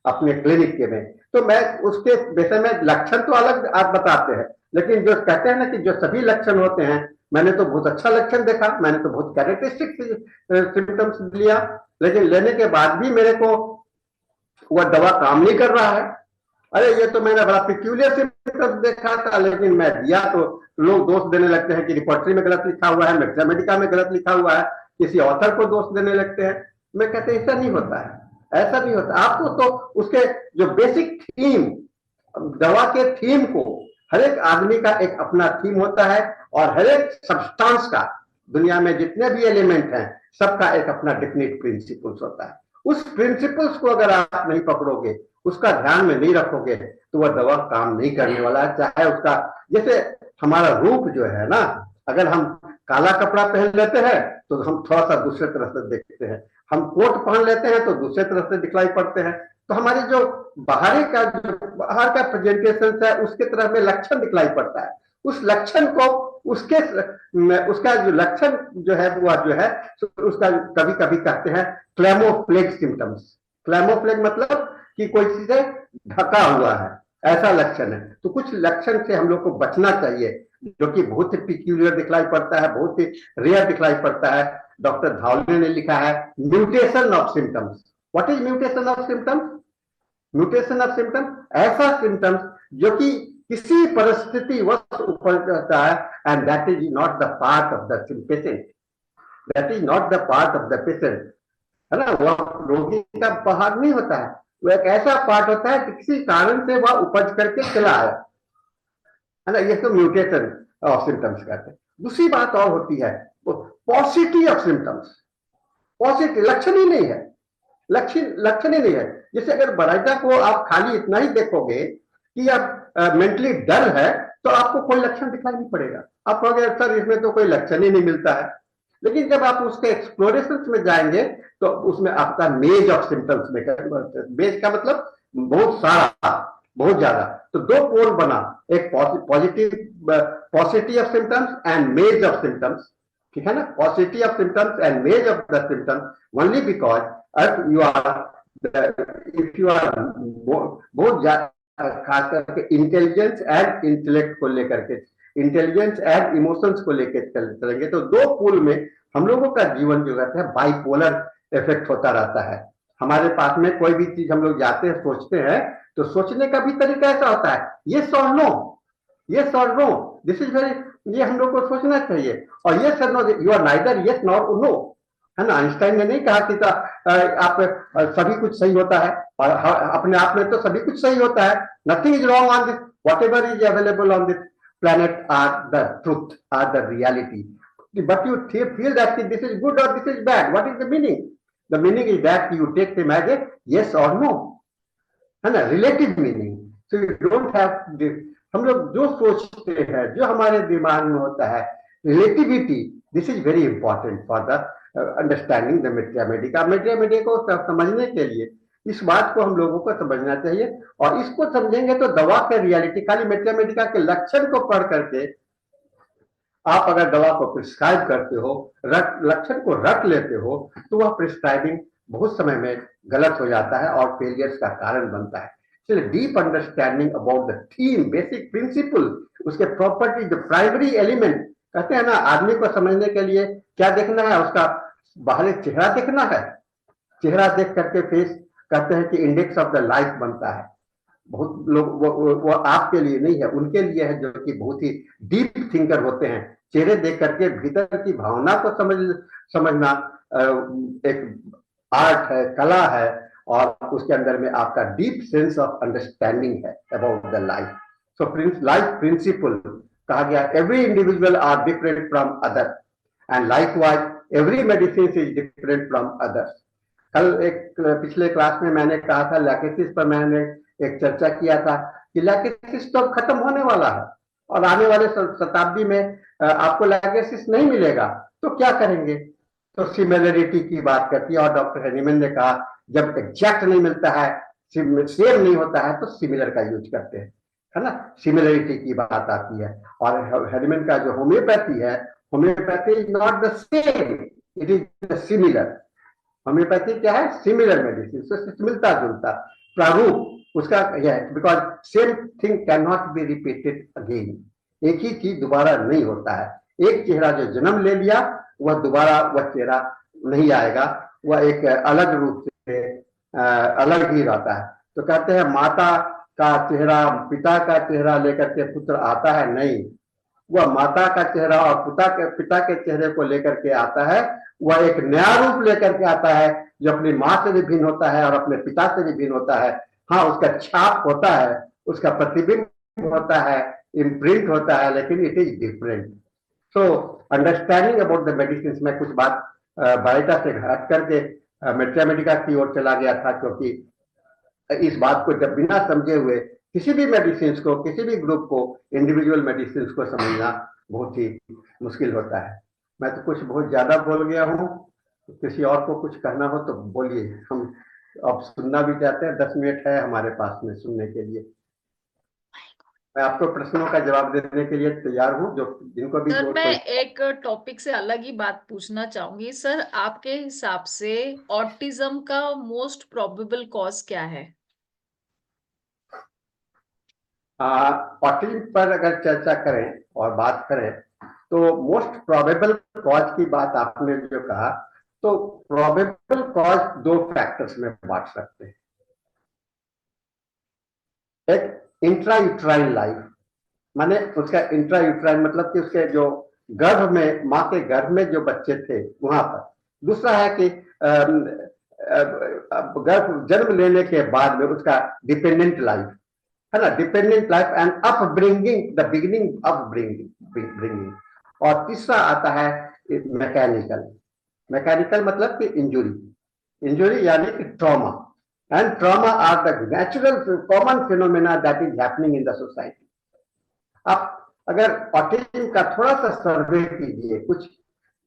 अपने क्लिनिक के में, तो मैं उसके विषय में लक्षण तो अलग आप बताते हैं, लेकिन जो कहते हैं ना कि जो सभी लक्षण होते हैं, मैंने तो बहुत अच्छा लक्षण देखा, मैंने तो बहुत कैरेक्टरिस्टिक सिम्टम्स लिया, लेकिन लेने के बाद भी मेरे को वह दवा काम नहीं कर रहा है। अरे ये तो मैंने बड़ा पिक्यूलियर सिम्टम्स देखा था, लेकिन मैं दिया तो लोग दोष देने लगते हैं कि रिपोर्टरी में गलत लिखा हुआ है, मैथमेटिका में गलत लिखा हुआ है, किसी ऑथर को दोष देने लगते हैं। मैं कहते हैं ऐसा नहीं होता है, ऐसा नहीं होता। आपको तो उसके जो बेसिक थीम, दवा के थीम को, हर एक आदमी का एक अपना थीम होता है, और हर एक सब्सटेंस का, दुनिया में जितने भी एलिमेंट हैं सबका एक अपना डेफिनेट प्रिंसिपल्स होता है। उस प्रिंसिपल्स को अगर आप नहीं पकड़ोगे, उसका ध्यान में नहीं रखोगे, तो वह दवा काम नहीं करने वाला है। चाहे उसका, जैसे हमारा रूप जो है ना, अगर हम काला कपड़ा पहन लेते हैं तो हम थोड़ा सा दूसरे तरह से देखते हैं, हम कोट पहन लेते हैं तो दूसरे तरह से दिखलाई पड़ते हैं। तो हमारी जो बाहर का प्रेजेंटेशन है उसके तरह में लक्षण दिखलाई पड़ता है। उस लक्षण को उसका जो लक्षण जो है वो जो है उसका कभी कभी कहते हैं क्लेमोफ्लेग सिम्टम्स। क्लेमोफ्लेग मतलब कि कोई चीजें ढका हुआ है, ऐसा लक्षण है। तो कुछ लक्षण से हम लोग को बचना चाहिए, जो कि बहुत ही पिक्यूलियर दिखलाई पड़ता है, बहुत ही रेयर दिखलाई पड़ता है। डॉक्टर धावले ने लिखा है mutation of symptoms. What is mutation of symptoms? Mutation of symptoms ऐसा सिम्टम्स जो कि किसी परिस्थिति वश उपज जाता है, and that is not the part of the patient, that is not the part of the patient, है ना। वह रोगी का बाहर नहीं होता है, वो एक ऐसा पार्ट होता है कि किसी कारण से वह उपज करके चला आया, है ना। ये तो म्यूटेशन ऑफ सिम्टम्स कहते हैं। दूसरी बात और होती है पॉजिटिव ऑफ सिम्टम्स। पॉजिटिव लक्षण ही नहीं है, लक्षण ही नहीं है। जैसे अगर बारैटा को आप खाली इतना ही देखोगे कि आप मेंटली डर है, तो आपको कोई लक्षण दिखाई नहीं पड़ेगा। आप कहोगे सर इसमें तो कोई लक्षण ही नहीं मिलता है। लेकिन जब आप उसके एक्सप्लोरेशन में जाएंगे तो उसमें आपका मेज ऑफ सिम्टम्स में, मेज का मतलब बहुत सारा, बहुत ज्यादा। तो दो पोल बना, एक positive of symptoms and maze of symptoms, ठीक है ना। Positive of symptoms and maze of the symptoms only because if you are बहुत ज्यादा, खास करके इंटेलिजेंस एंड इंटेलेक्ट को लेकर के, इंटेलिजेंस एंड इमोशंस को लेकर चलेंगे तो दो पोल में हम लोगों का जीवन जो रहता है बाइपोलर इफेक्ट होता रहता है। हमारे पास में कोई भी चीज हम लोग जाते हैं, सोचते हैं, तो सोचने का भी तरीका ऐसा होता है ये और नो, यस और नो, दिस इज वेरी, ये हम लोग को सोचना चाहिए। और यस और no, you are neither yes nor no, है ना। आइंस्टाइन ने नहीं कहा कि आप सभी कुछ सही होता है, और अपने आप में तो सभी कुछ सही होता है, nothing is wrong on this, what ever is available on this planet are the truth, are the reality. But you feel that this is good or this is bad. What is the meaning? The meaning is that you take them as a yes or no, है ना, relative meaning. So you don't have, हम लोग जो सोचते हैं, जो हमारे दिमाग में होता है, relativity, this is very important for the understanding the Mathematica. Mathematica को समझने के लिए इस बात को हम लोगों को समझना चाहिए, और इसको समझेंगे तो दवा का रियलिटी, खाली मैथमेटिका के लक्षण को पढ़ करके आप अगर दवा को प्रिस्क्राइब करते हो, लक्षण को रख लेते हो, तो वह प्रिस्क्राइबिंग बहुत समय में गलत हो जाता है और फेलियर्स का कारण बनता है। इसलिए deep understanding about the theme, basic principle, उसके प्रॉपर्टी, जो प्राइमरी एलिमेंट, कहते हैं ना, आदमी को समझने के लिए क्या देखना है, उसका बाहरी चेहरा देखना है। चेहरा देख करके फेस, कहते हैं कि इंडेक्स ऑफ द लाइफ बनता है। बहुत लोग वो आपके लिए नहीं है, उनके लिए है जो कि बहुत ही डीप थिंकर होते हैं। चेहरे देख करके भीतर की भावना को समझना एक आर्ट है, कला है, और उसके अंदर में आपका डीप सेंस ऑफ अंडरस्टैंडिंग है about the life. So life principle कहा गया, every individual are different from other, and likewise every medicine is different from others. कल एक पिछले क्लास में मैंने कहा था लैकेसिस पर, मैंने एक चर्चा किया था कि लैकेसिस तो खत्म होने वाला है, और आने वाले शताब्दी में आपको लैकेसिस नहीं मिलेगा, तो क्या करेंगे? तो सिमिलरिटी की बात करती है, और डॉक्टर हेनीमैन ने कहा जब एग्जैक्ट नहीं मिलता है, सेम नहीं होता है, तो सिमिलर का यूज करते हैं, है ना। सिमिलरिटी की बात आती है। और हेनीमैन का जो होम्योपैथी है, homeopathy is not the same, it is similar. Homeopathy क्या है? सिमिलर मेडिसिन, मिलता जुलता प्रारूप उसका यह है, because same thing can not be repeated again. एक ही चीज दोबारा नहीं होता है। एक चेहरा जो जन्म ले लिया, वह दोबारा वह चेहरा नहीं आएगा, वह एक अलग रूप से अलग ही रहता है। तो कहते हैं माता का चेहरा, पिता का चेहरा लेकर के पुत्र आता है, नहीं, वह माता का चेहरा और पिता के चेहरे को लेकर के आता है। वह एक नया रूप लेकर के आता है जो अपनी माँ से भी भिन्न होता है और अपने पिता से भी भिन्न होता है। हाँ, उसका छाप होता है, उसका प्रतिबिंब होता है, इम्प्रिंट होता है, लेकिन it is different. So understanding about the medicine में कुछ बात बारिटा से हट करके मैथमेटिका की ओर चला गया था, क्योंकि इस बात को जब बिना समझे हुए किसी भी मेडिसिन को, किसी भी ग्रुप को, इंडिविजुअल मेडिसिन को समझना बहुत ही मुश्किल होता है। मैं तो कुछ बहुत ज्यादा बोल गया हूँ, किसी और को कुछ कहना हो तो बोलिए, हम अब सुनना भी चाहते हैं। 10 मिनट है हमारे पास में सुनने के लिए। मैं आपको प्रश्नों का जवाब देने के लिए तैयार हूँ, जो जिनको भी। सर, मैं एक टॉपिक से अलग ही बात पूछना चाहूंगी। सर, आपके हिसाब से ऑटिज्म का मोस्ट प्रोबेबल कॉज क्या है? ऑटिज्म पर अगर चर्चा करें और बात करें, तो मोस्ट प्रोबेबल कॉज की बात आपने जो कहा, तो प्रोबेबल कॉज 2 फैक्टर्स में बांट सकते हैं। एक इंट्रायूट्राइन लाइफ, माने उसका इंट्रायूट्राइन मतलब कि उसके जो गर्भ में, माँ के गर्भ में जो बच्चे थे वहां पर। दूसरा है कि गर्भ जन्म लेने के बाद में उसका डिपेंडेंट लाइफ, है ना, dependent life and upbringing, the beginning of bringing. और तीसरा आता है मैकेनिकल। मैकेनिकल मतलब कि इंजुरी यानी कि trauma, and trauma are the natural common phenomena that is happening in the society. आप अगर ऑटिज्म का थोड़ा सा सर्वे कीजिए, कुछ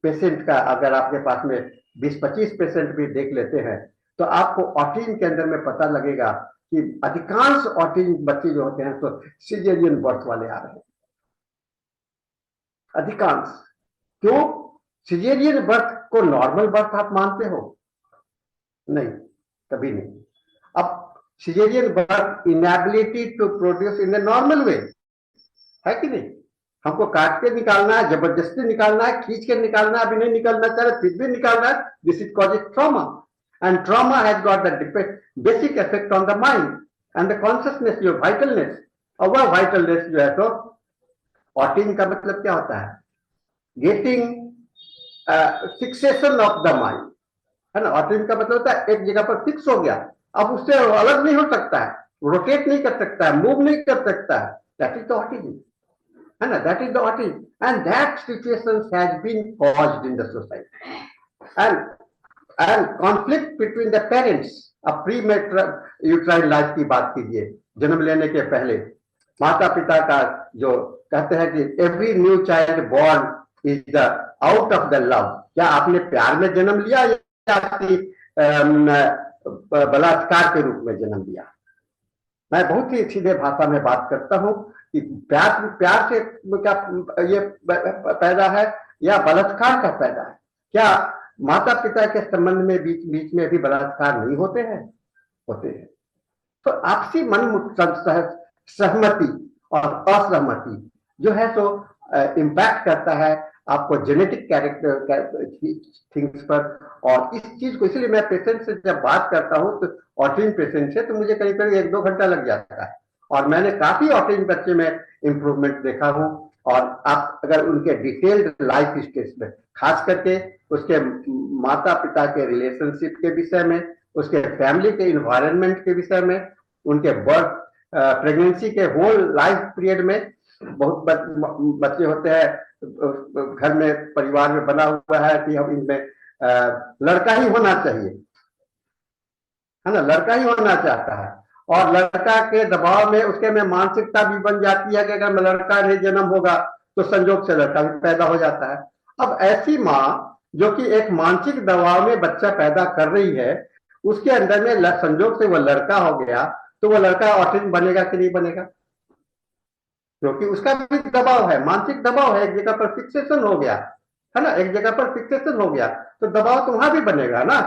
पेशेंट का, अगर आपके पास में 20-25 पेशेंट भी देख लेते हैं, तो आपको ऑटिज्म के अंदर में पता लगेगा कि अधिकांश ऑटिज्म बच्चे जो होते हैं तो सिजेरियन बर्थ वाले आ रहे हैं, अधिकांश। क्यों? सिजेरियन बर्थ को नॉर्मल बर्थ आप मानते हो? नहीं, कभी नहीं। अब caesarean birth inability to produce in a normal way, है कि नहीं? हमको काट के निकालना है, जबरदस्ती निकालना है, खींच के निकालना है, अभी नहीं निकालना चाहे फिर भी निकालना है। This is called trauma, and trauma has got the basic effect on the mind and the consciousness, your vitalness. और वह वाइटलनेस जो है तो ऑटिज्म का मतलब क्या होता है? Getting fixation of the mind, है ना। ऑटिज्म का मतलब होता है एक जगह पर फिक्स हो गया, अब उससे अलग नहीं हो सकता है, रोटेट नहीं कर सकता है, मूव नहीं कर सकता है। दैट इज द ऑटिज्म, है ना। That is the autism and that situation has been caused in the society and conflict between the parents. अब प्री यूट्राइन लाइफ की बात कीजिए, जन्म लेने के पहले माता पिता का जो कहते हैं कि every new child born is the out of the love. क्या आपने प्यार में जन्म लिया या आपकी बलात्कार के रूप में जन्म लिया? मैं बहुत ही सीधे भाषा में बात करता हूं कि प्यार से क्या ये पैदा है या बलात्कार का पैदा है? क्या माता पिता के संबंध में बीच बीच में भी बलात्कार नहीं होते हैं? होते हैं। तो आपसी मन सहमति और असहमति जो है तो इम्पैक्ट करता है आपको जेनेटिक कैरेक्टर थिंग्स पर। और इस चीज को इसलिए मैं पेशेंट से जब बात करता हूं तो ऑटिज्म पेशेंट से, तो मुझे करीब करीब 1-2 घंटा लग जाता है और मैंने काफी ऑटिज्म बच्चे में इंप्रूवमेंट देखा हूं। और आप अगर उनके डिटेल्ड लाइफ स्टेज में, खास करके उसके माता पिता के रिलेशनशिप के विषय में, उसके फैमिली के इन्वायरमेंट के विषय में, उनके बर्थ प्रेगनेंसी के होल लाइफ पीरियड में, बहुत बच्चे होते हैं घर में परिवार में बना हुआ है कि हम इनमें लड़का ही होना चाहिए, है ना, लड़का ही होना चाहता है और लड़का के दबाव में उसके में मानसिकता भी बन जाती है कि अगर लड़का नहीं जन्म होगा तो संजोग से लड़का भी पैदा हो जाता है। अब ऐसी माँ जो कि एक मानसिक दबाव में बच्चा पैदा कर रही है, उसके अंदर में संजोग से वो लड़का हो गया, तो वो लड़का ऑटिज्म बनेगा कि नहीं बनेगा? क्योंकि उसका भी दबाव है, मानसिक दबाव है, एक जगह पर फिक्सेशन हो गया, है ना, एक जगह पर फिक्सेशन हो गया तो दबाव तो वहां भी बनेगा ना।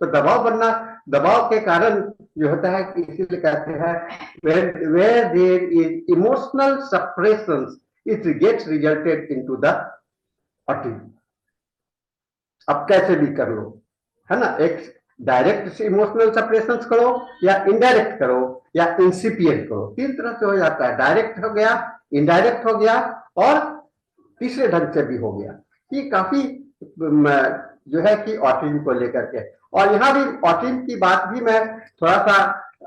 तो दबाव बनना, दबाव के कारण जो होता है, इसीलिए कहते हैं where there is emotional suppression it gets resulted into the autism। अब कैसे भी कर लो, है ना, एक डायरेक्ट इमोशनल सप्रेशन करो या इनडायरेक्ट करो या इंसिपिएंट करो, 3 तरह से हो जाता है। डायरेक्ट हो गया, इनडायरेक्ट हो गया और तीसरे ढंग से भी हो गया। ये काफी जो है कि ऑटिज्म को लेकर के, और यहाँ भी ऑटिज्म की बात भी मैं थोड़ा सा,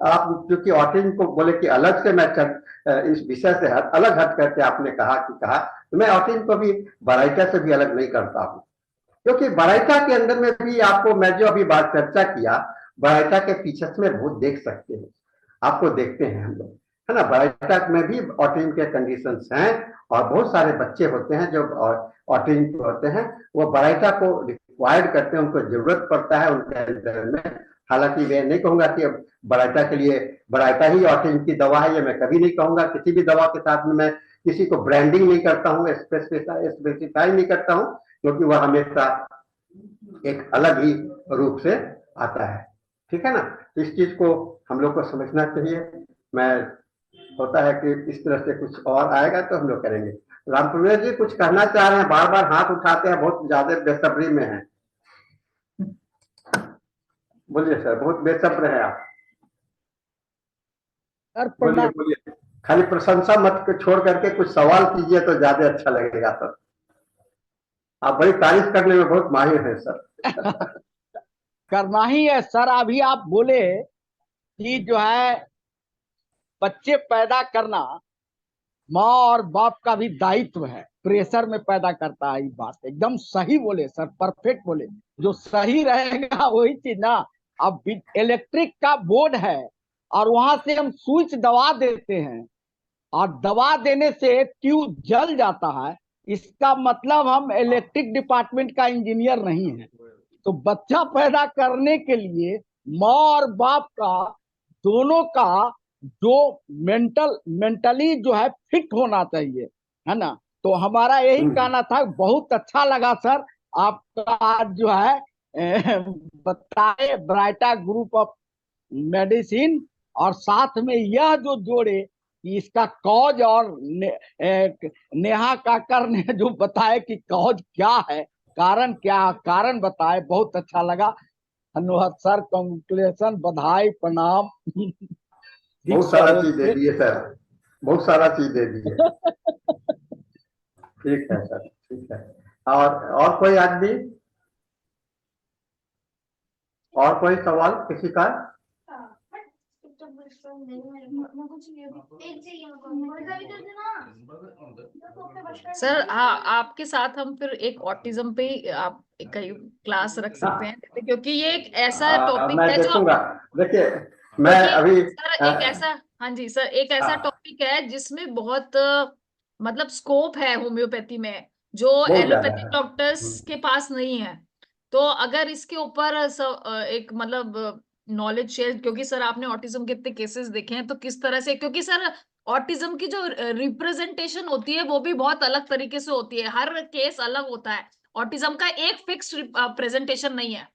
आप क्योंकि ऑटिज्म को बोले कि अलग से मैं इस विषय से अलग हट करके आपने कहा तो मैं ऑटिज्म को भी बाराइटा से भी अलग नहीं करता हूँ, क्योंकि बाराइटा के अंदर में भी आपको, मैं जो अभी बात चर्चा किया, बाराइटा के पीछे में बहुत देख सकते हैं, आपको देखते हैं हम लोग, है ना। बाराइटा में भी ऑटिज्म के कंडीशंस हैं और बहुत सारे बच्चे होते हैं जो ऑटिज्म होते हैं, वो बाराइटा को रिक्वायर्ड करते हैं, उनको जरूरत पड़ता है उनके अंदर में। हालांकि मैं नहीं कहूंगा कि बाराइटा के लिए बाराइटा ही ऑटिज्म की दवा है, ये मैं कभी नहीं कहूंगा। किसी भी दवा के साथ में मैं किसी को ब्रांडिंग नहीं करता हूँ, स्पेसिफाई नहीं करता हूँ, क्योंकि वह हमेशा एक अलग ही रूप से आता है, ठीक है ना। इस चीज को हम लोग को समझना चाहिए। मैं होता है कि इस तरह से कुछ और आएगा तो हम लोग करेंगे। रामपुर जी कुछ कहना चाह रहे हैं, बार बार हाथ उठाते हैं, बहुत ज्यादा बेसब्री में हैं। बोलिए सर, बहुत बेसब्र है आप, बोलिए बोलिए, खाली प्रशंसा मत छोड़ करके कुछ सवाल कीजिए तो ज्यादा अच्छा लगेगा सर। आप बड़ी तारीफ करने में बहुत माहिर हैं सर। करना ही है सर। अभी आप बोले कि जो है बच्चे पैदा करना माँ और बाप का भी दायित्व है, प्रेशर में पैदा करता है। ये बात एकदम सही बोले सर, परफेक्ट बोले। जो सही रहेगा वही चीज ना। अब इलेक्ट्रिक का बोर्ड है और वहां से हम स्विच दबा देते हैं और दबा देने से ट्यूब जल जाता है, इसका मतलब हम इलेक्ट्रिक डिपार्टमेंट का इंजीनियर नहीं है। तो बच्चा पैदा करने के लिए माँ और बाप का, दोनों का जो मेंटली जो है फिट होना चाहिए, है ना। तो हमारा यही कहना था। बहुत अच्छा लगा सर आपका जो है बताए बारैटा ग्रुप ऑफ मेडिसिन, और साथ में यह जो जोड़े कि इसका कॉज, और नेहा काकर ने जो बताया कि कॉज क्या है, कारण क्या, कारण बताए, बहुत अच्छा लगा। धन्यवाद सर, कांग्रेचुलेशन, बधाई, प्रणाम। बहुत सारा चीज दे दिए सर, बहुत सारा चीज दे दिए। ठीक है सर, ठीक है। और कोई आदमी, और कोई सवाल किसी का? सर हाँ, आपके साथ हम फिर एक ऑटिज्म पे आप कई क्लास रख सकते हैं, क्योंकि ये एक ऐसा टॉपिक मैं है जो, देखूंगा। देखिए मैं क्योंकि अभी सर एक ऐसा, हाँ जी सर, एक ऐसा टॉपिक है जिसमें बहुत मतलब स्कोप है होम्योपैथी में, जो बहुत ज्यादा एलोपैथिक है। डॉक्टर्स के पास नहीं है। तो अगर इसके ऊपर एक मतलब नॉलेज शेयर, क्योंकि सर आपने ऑटिज्म के इतने केसेस देखे हैं, तो किस तरह से, क्योंकि सर ऑटिज्म की जो रिप्रेजेंटेशन होती है वो भी बहुत अलग तरीके से होती है, हर केस अलग होता है। ऑटिज्म का एक फिक्स प्रेजेंटेशन नहीं है।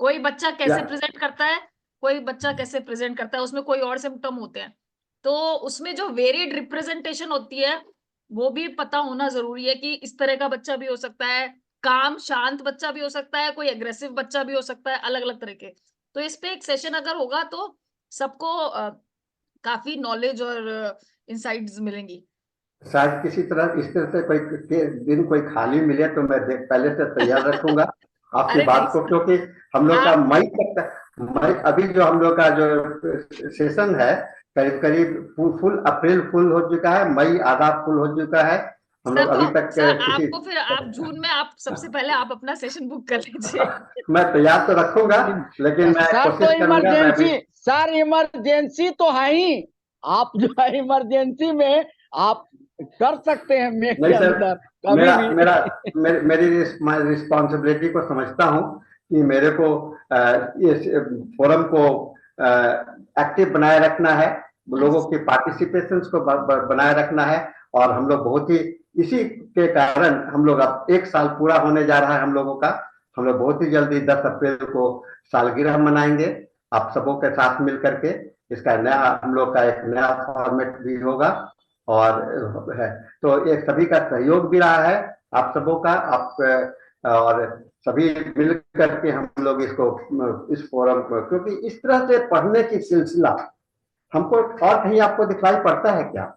कोई बच्चा या कैसे प्रेजेंट करता है, कोई बच्चा कैसे प्रेजेंट करता है, उसमें कोई और सिम्टम होते हैं। तो उसमें जो वेरिएड रिप्रेजेंटेशन होती है वो भी पता होना जरूरी है, कि इस तरह का बच्चा भी हो सकता है, काम शांत बच्चा भी हो सकता है, कोई एग्रेसिव बच्चा भी हो सकता है, अलग अलग तरह के। तो इस पे एक सेशन अगर होगा तो सबको काफी नॉलेज और इंसाइट्स मिलेंगी। शायद किसी तरह इस तरह से कोई दिन कोई खाली मिले तो मैं पहले से तैयार रखूंगा आपकी अरे नहीं बात को, क्योंकि हम लोग का आप, मई तक, मई अभी जो हम लोग का जो सेशन है करीब करीब फुल अप्रैल फुल हो चुका है, मई आधा फुल हो चुका है। हम सर लोग तो अभी तक सर किसी आपको फिर आप जून में, आप सबसे पहले आप अपना सेशन बुक कर लीजिए। मैं तैयार तो रखूंगा, लेकिन मैं सर तो कोशिश करूंगा मैं भी। इमरजेंसी, सर इमरजेंसी तो है ही, आप जो है इमरजेंसी में आप कर सकते हैं मे के नहीं सर, अंदर कभी मेरा भी। मेरा मेरी रिस्पॉन्सिबिलिटी को समझता हूँ कि मेरे को इस फोरम को एक्टिव बनाए रखना है, लोगों की पार्टिसिपेशन को बनाए रखना है। और हम लोग बहुत ही, इसी के कारण हम लोग अब 1 साल पूरा होने जा रहा है हम लोगों का। हम लोग बहुत ही जल्दी 10 अप्रैल को सालगिरह मनाएंगे आप सबों के साथ मिल करके। इसका नया, हम लोग का एक नया फॉर्मेट भी होगा और है। तो ये सभी का सहयोग भी रहा है, आप सबों का, आप और सभी मिल करके हम लोग इसको, इस फोरम को, क्योंकि इस तरह से पढ़ने की सिलसिला हमको और कहीं आपको दिखलाई पड़ता है क्या?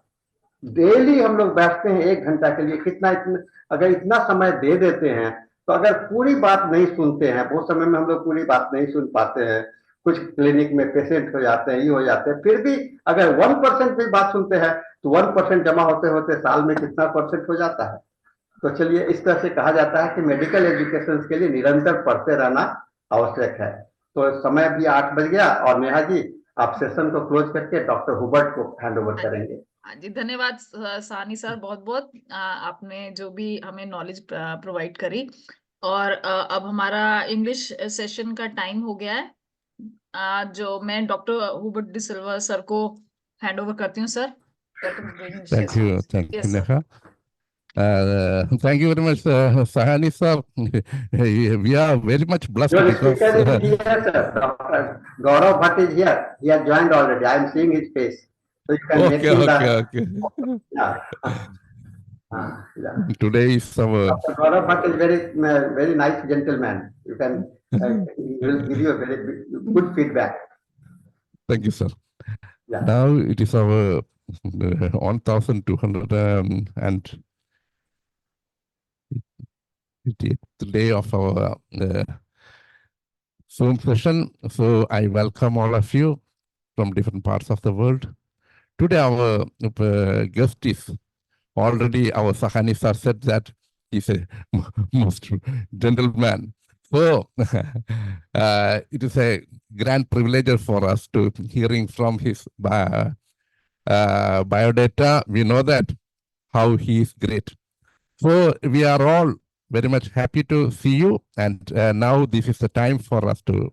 डेली हम लोग बैठते हैं 1 घंटा के लिए, इतना अगर इतना समय दे देते हैं तो अगर पूरी बात नहीं सुनते हैं, वो समय में हम लोग पूरी बात नहीं सुन पाते हैं, कुछ क्लिनिक में पेशेंट हो जाते हैं, ये हो जाते हैं, फिर भी अगर 1% भी बात सुनते हैं तो 1% जमा होते होते साल में कितना परसेंट हो जाता है। तो चलिए, इस तरह से कहा जाता है कि मेडिकल एजुकेशन के लिए निरंतर पढ़ते रहना आवश्यक है। तो समय भी 8 बज गया और नेहा जी आप सेशन को क्लोज करके डॉक्टर हुबर्ट को हैंड ओवर करेंगे। हाँ जी, धन्यवाद सानी सर, बहुत बहुत आपने जो भी हमें नॉलेज प्रोवाइड करी। और अब हमारा इंग्लिश सेशन का टाइम हो गया है, जो मैं डॉक्टर हुबर्ट डिसिल्वा सर को हैंड ओवर करती हूँ। Sir, Thank you, yes sir. Neha. Thank you very much, Sahani sir. We are very much blessed Your because speaker is here, sir. Dr. GAURAV Bhatt is here. He has joined already. I am seeing his face. So you can make okay, him okay, the. okay. Yeah. Yeah. Today is our Dr. GAURAV Bhatt is very nice gentleman. You can, he will give you a very good feedback. thank you, sir. Yeah. Now it is our 1200 and the day of our Zoom session. So I welcome all of you from different parts of the world. Today our guest is already, our Sahani sir said that he's a most gentleman. So it is a grand privilege for us to hearing from his biodata. We know that how he is great. So we are all very much happy to see you. And now this is the time for us to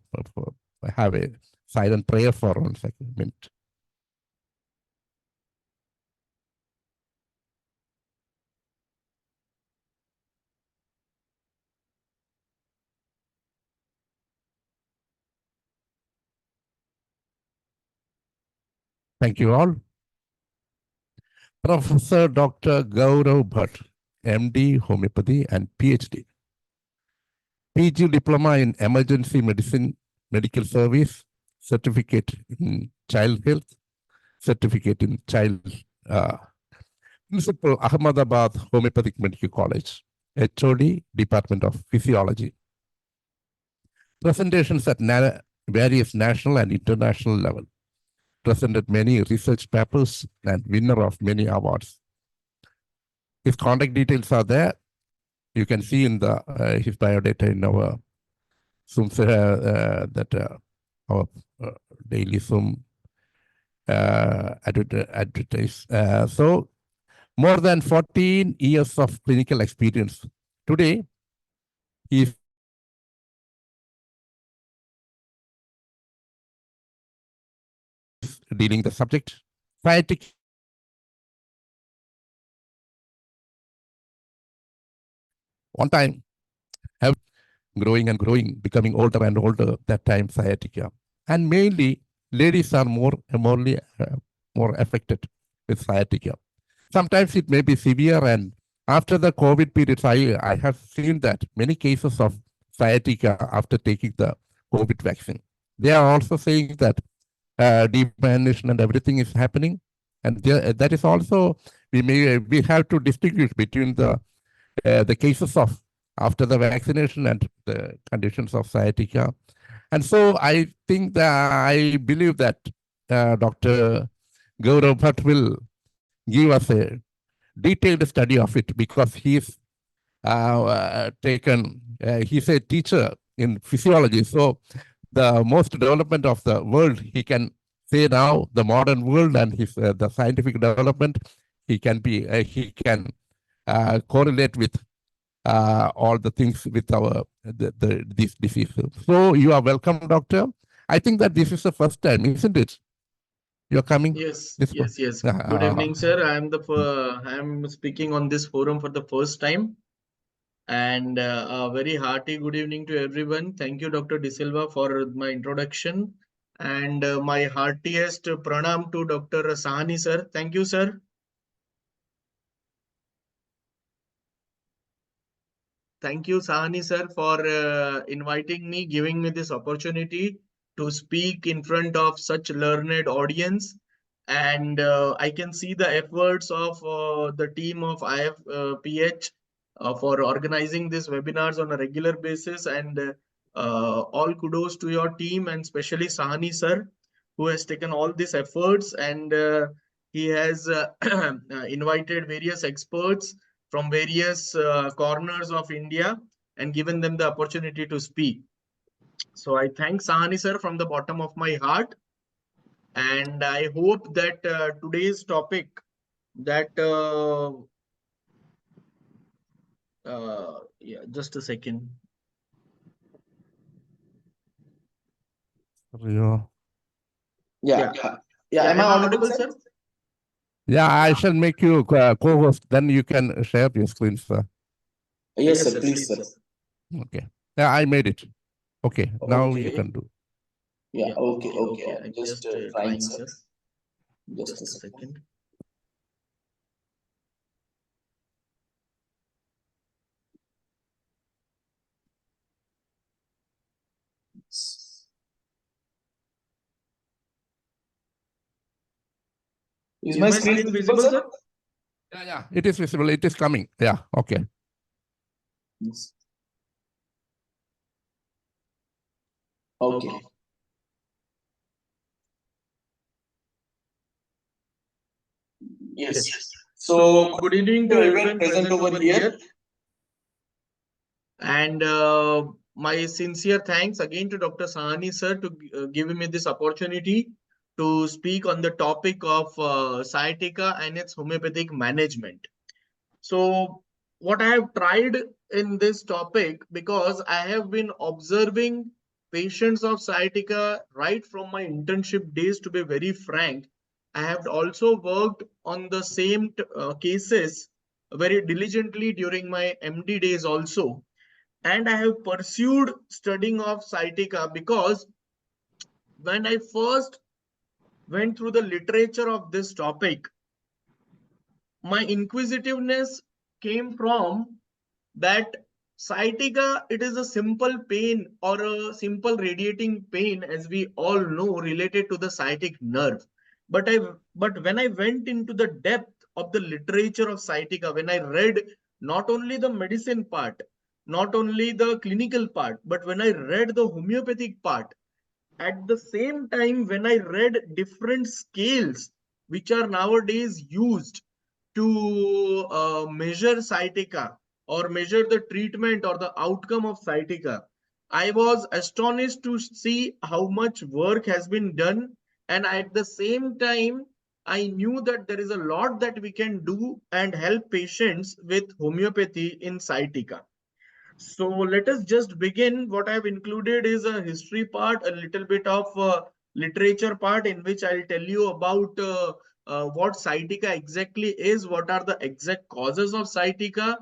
have a silent prayer for 1 minute. Thank you all. Professor Dr. GAURAV BHATT, MD, Homeopathy and PhD. PG Diploma in Emergency Medicine, Medical Service, Certificate in Child Health, Certificate in Child Principal, Ahmedabad Homeopathic Medical College, HOD, Department of Physiology. Presentations at various national and international level. Presented many research papers and winner of many awards. His contact details are there. You can see in the his biodata in our Zoom our daily Zoom advertise. So more than 14 years of clinical experience. Today, he is dealing the subject. Sciatic one time have growing and growing, becoming older and older, that time sciatica. And mainly ladies are more affected with sciatica. Sometimes it may be severe, and after the COVID periods, I have seen that many cases of sciatica after taking the COVID vaccine. They are also saying that diminution and everything is happening. And that is also, we have to distinguish between the cases of after the vaccination and the conditions of sciatica. And so I think that I believe that Dr. GAURAV Bhatt will give us a detailed study of it, because he's he's a teacher in physiology. So the most development of the world, he can say now, the modern world and his the scientific development, he can correlate with all the things with our these diseases. So you are welcome, doctor. I think that this is the first time, isn't it? You're coming? Yes. Good evening, sir. I'm speaking on this forum for the first time. And a very hearty good evening to everyone. Thank you, Dr. De Silva, for my introduction. And my heartiest pranam to Dr. Sahani, sir. Thank you, sir. Thank you, Sahani, sir, for inviting me, giving me this opportunity to speak in front of such learned audience. And I can see the efforts of the team of Ifph for organizing these webinars on a regular basis. And all kudos to your team, and especially Sahani, sir, who has taken all these efforts, and he has invited various experts from various corners of India and given them the opportunity to speak. So I thank Sahani, sir, from the bottom of my heart. And I hope that today's topic that just a second. Yeah. Am I audible, sir? Yeah, I shall make you co-host. Then you can share your screen, sir. Yes, sir. Please, sir. Okay. Yeah, I made it. Okay. Now you can do. Yeah. Okay. I'm just trying, sir. Just a second. Is my screen visible, sir? Yeah. It is visible. It is coming. Yeah. Okay. Yes. Okay. Yes. So good evening to everyone present over here. And my sincere thanks again to Dr. Sahani, sir, to giving me this opportunity to speak on the topic of sciatica and its homeopathic management. So what I have tried in this topic, because I have been observing patients of sciatica right from my internship days, to be very frank. I have also worked on the same cases very diligently during my MD days also. And I have pursued studying of sciatica because when I first went through the literature of this topic, my inquisitiveness came from that sciatica, it is a simple pain or a simple radiating pain, as we all know, related to the sciatic nerve. But when I went into the depth of the literature of sciatica, when I read not only the medicine part, not only the clinical part, but when I read the homeopathic part, at the same time, when I read different scales which are nowadays used to measure sciatica or measure the treatment or the outcome of sciatica, I was astonished to see how much work has been done. And at the same time, I knew that there is a lot that we can do and help patients with homeopathy in sciatica. So let us just begin. What I have included is a history part, a little bit of literature part, in which I'll tell you about what sciatica exactly is, what are the exact causes of sciatica.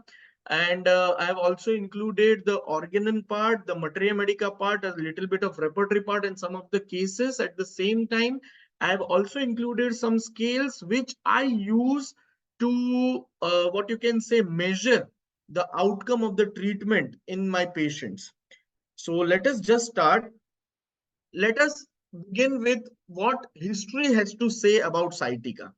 And I have also included the organon part, the materia medica part, a little bit of repertory part in some of the cases. At the same time, I have also included some scales which I use to what you can say measure the outcome of the treatment in my patients. So let us just start. Let us begin with what history has to say about sciatica.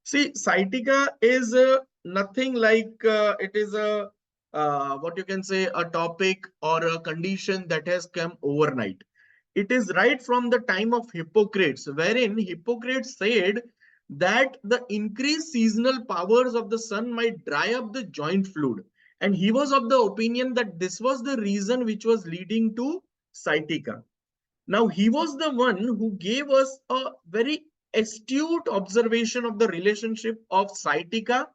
See, sciatica is nothing like it is a what you can say a topic or a condition that has come overnight. It is right from the time of Hippocrates, wherein Hippocrates said that the increased seasonal powers of the sun might dry up the joint fluid. And he was of the opinion that this was the reason which was leading to sciatica. Now, he was the one who gave us a very astute observation of the relationship of sciatica,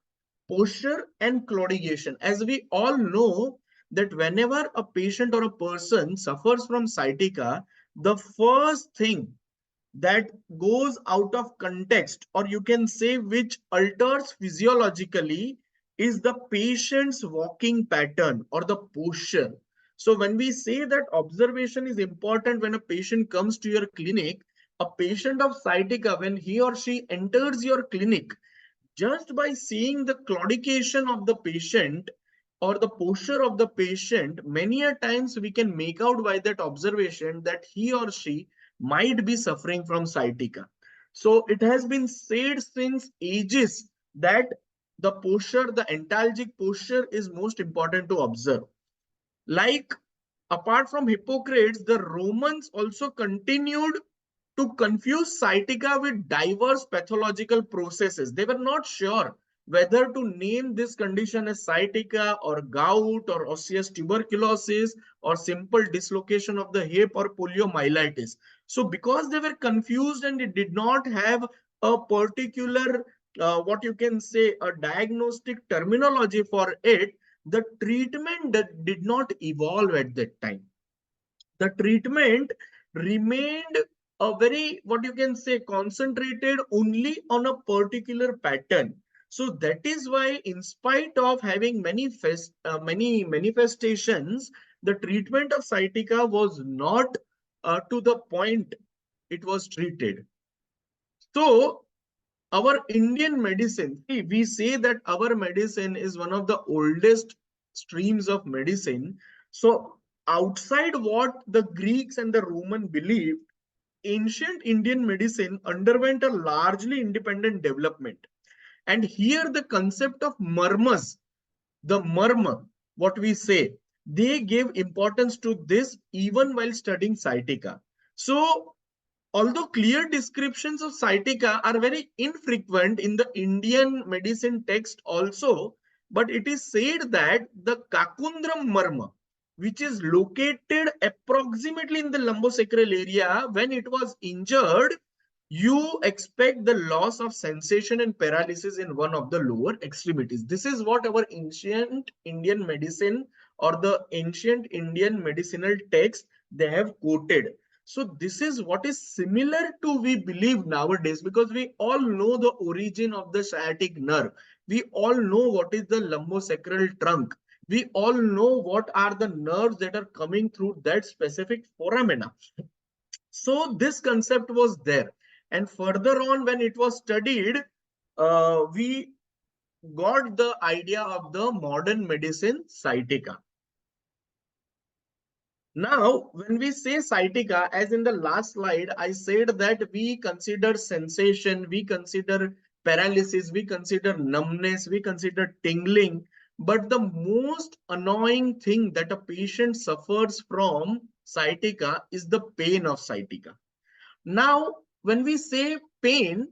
posture, and claudication. As we all know that whenever a patient or a person suffers from sciatica, the first thing that goes out of context, or you can say which alters physiologically, is the patient's walking pattern or the posture. So when we say that observation is important when a patient comes to your clinic, a patient of sciatica, when he or she enters your clinic, just by seeing the claudication of the patient or the posture of the patient, many a times we can make out by that observation that he or she might be suffering from sciatica. So it has been said since ages that the posture, the antalgic posture, is most important to observe. Like, apart from Hippocrates, the Romans also continued to confuse sciatica with diverse pathological processes. They were not sure whether to name this condition as sciatica or gout or osseous tuberculosis or simple dislocation of the hip or poliomyelitis. So because they were confused and they did not have a particular what you can say a diagnostic terminology for it, the treatment that did not evolve at that time. The treatment remained a very, what you can say, concentrated only on a particular pattern. So that is why, in spite of having many manifestations, the treatment of sciatica was not to the point it was treated. So our Indian medicine, see, we say that our medicine is one of the oldest streams of medicine. So outside what the Greeks and the Roman believed, ancient Indian medicine underwent a largely independent development. And here the concept of murmurs, the murmur, what we say, they gave importance to this even while studying sciatica. So although clear descriptions of sciatica are very infrequent in the Indian medicine text also, but it is said that the Kakundram murmur, which is located approximately in the lumbosacral area, when it was injured, you expect the loss of sensation and paralysis in one of the lower extremities. This is what our ancient Indian medicine or the ancient Indian medicinal text they have quoted. So this is what is similar to we believe nowadays, because we all know the origin of the sciatic nerve. We all know what is the lumbosacral trunk. We all know what are the nerves that are coming through that specific foramina. So this concept was there. And further on, when it was studied, we got the idea of the modern medicine sciatica. Now, when we say sciatica, as in the last slide, I said that we consider sensation, we consider paralysis, we consider numbness, we consider tingling. But the most annoying thing that a patient suffers from sciatica is the pain of sciatica. Now, when we say pain,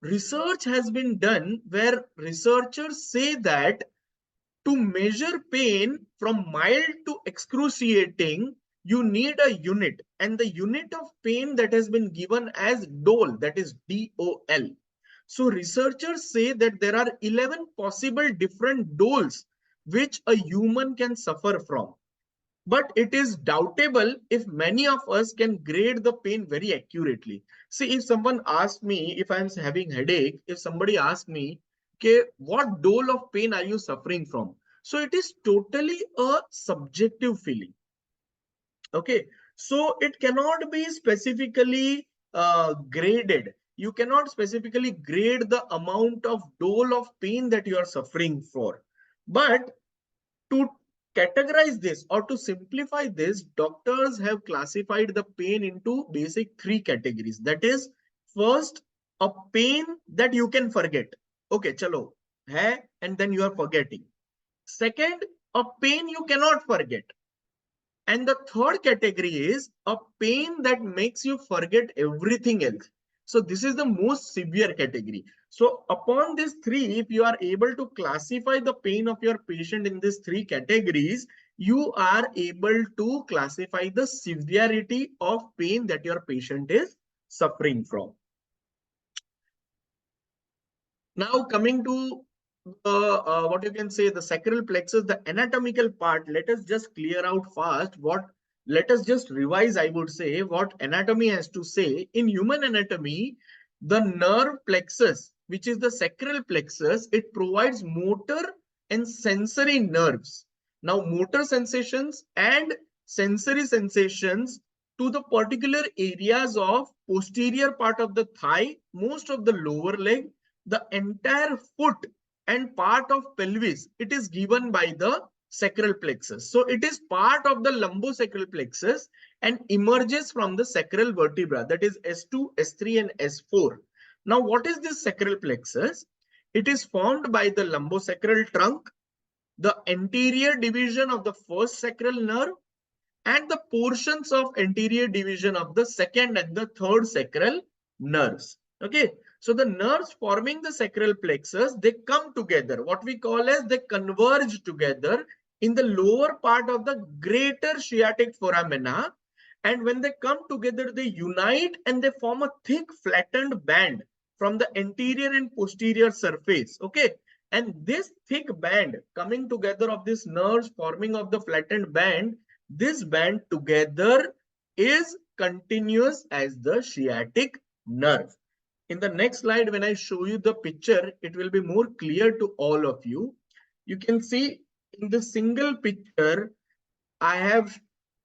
research has been done where researchers say that to measure pain from mild to excruciating, you need a unit, and the unit of pain that has been given as DOL, that is DOL. So researchers say that there are 11 possible different DOLs which a human can suffer from. But it is doubtable if many of us can grade the pain very accurately. See, if someone asks me, if I'm having headache, if somebody asks me, okay, what dole of pain are you suffering from? So it is totally a subjective feeling. Okay, so it cannot be specifically graded. You cannot specifically grade the amount of dole of pain that you are suffering for. But to categorize this or to simplify this, doctors have classified the pain into basic 3 categories. That is, first, a pain that you can forget. Okay, chalo, hai, and then you are forgetting. Second, a pain you cannot forget. And the third category is a pain that makes you forget everything else. So this is the most severe category. So upon these 3, if you are able to classify the pain of your patient in these 3 categories, you are able to classify the severity of pain that your patient is suffering from. Now coming to what you can say, the sacral plexus, the anatomical part, let us just clear out fast let us just revise, I would say, what anatomy has to say. In human anatomy, the nerve plexus, which is the sacral plexus, it provides motor and sensory nerves. Now, motor sensations and sensory sensations to the particular areas of posterior part of the thigh, most of the lower leg, the entire foot, and part of pelvis, it is given by the sacral plexus. So it is part of the lumbosacral plexus and emerges from the sacral vertebra, that is S2, S3 and S4. Now what is this sacral plexus? It is formed by the lumbosacral trunk, the anterior division of the first sacral nerve, and the portions of anterior division of the second and the third sacral nerves. Okay, so the nerves forming the sacral plexus, they come together, what we call as they converge together in the lower part of the greater sciatic foramina. And when they come together, they unite and they form a thick flattened band from the anterior and posterior surface. Okay, and this thick band coming together of these nerves forming of the flattened band, this band together is continuous as the sciatic nerve. In the next slide, when I show you the picture, it will be more clear to all of you. You can see in the single picture, I have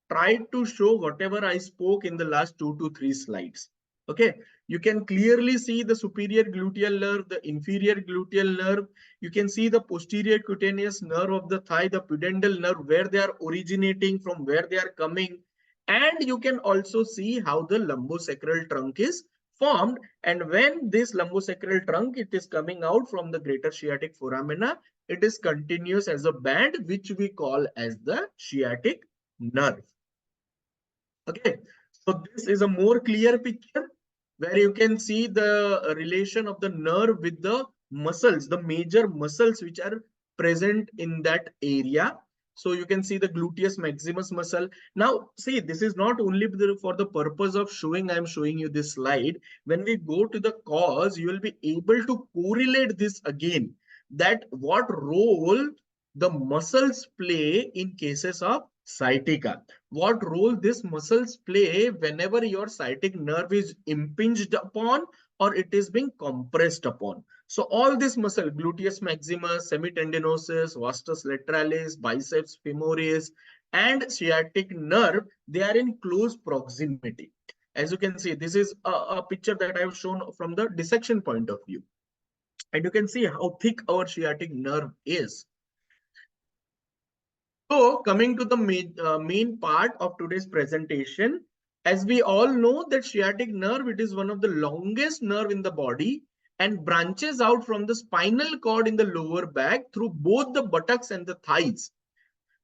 tried to show whatever I spoke in the last 2 to 3 slides. Okay, you can clearly see the superior gluteal nerve, the inferior gluteal nerve. You can see the posterior cutaneous nerve of the thigh, the pudendal nerve, where they are originating, from where they are coming. And you can also see how the lumbosacral trunk is formed. And when this lumbosacral trunk, it is coming out from the greater sciatic foramina, it is continuous as a band, which we call as the sciatic nerve. Okay, so this is a more clear picture where you can see the relation of the nerve with the muscles, the major muscles which are present in that area. So you can see the gluteus maximus muscle. Now, see, this is not only for the purpose of showing, I am showing you this slide. When we go to the cause, you will be able to correlate this again, that what role the muscles play in cases of sciatica. What role these muscles play whenever your sciatic nerve is impinged upon or it is being compressed upon. So all this muscle, gluteus maximus, semitendinosus, vastus lateralis, biceps femoris, and sciatic nerve, they are in close proximity. As you can see, this is a picture that I have shown from the dissection point of view. And you can see how thick our sciatic nerve is. So coming to the main part of today's presentation, as we all know that sciatic nerve, it is one of the longest nerve in the body, and branches out from the spinal cord in the lower back through both the buttocks and the thighs.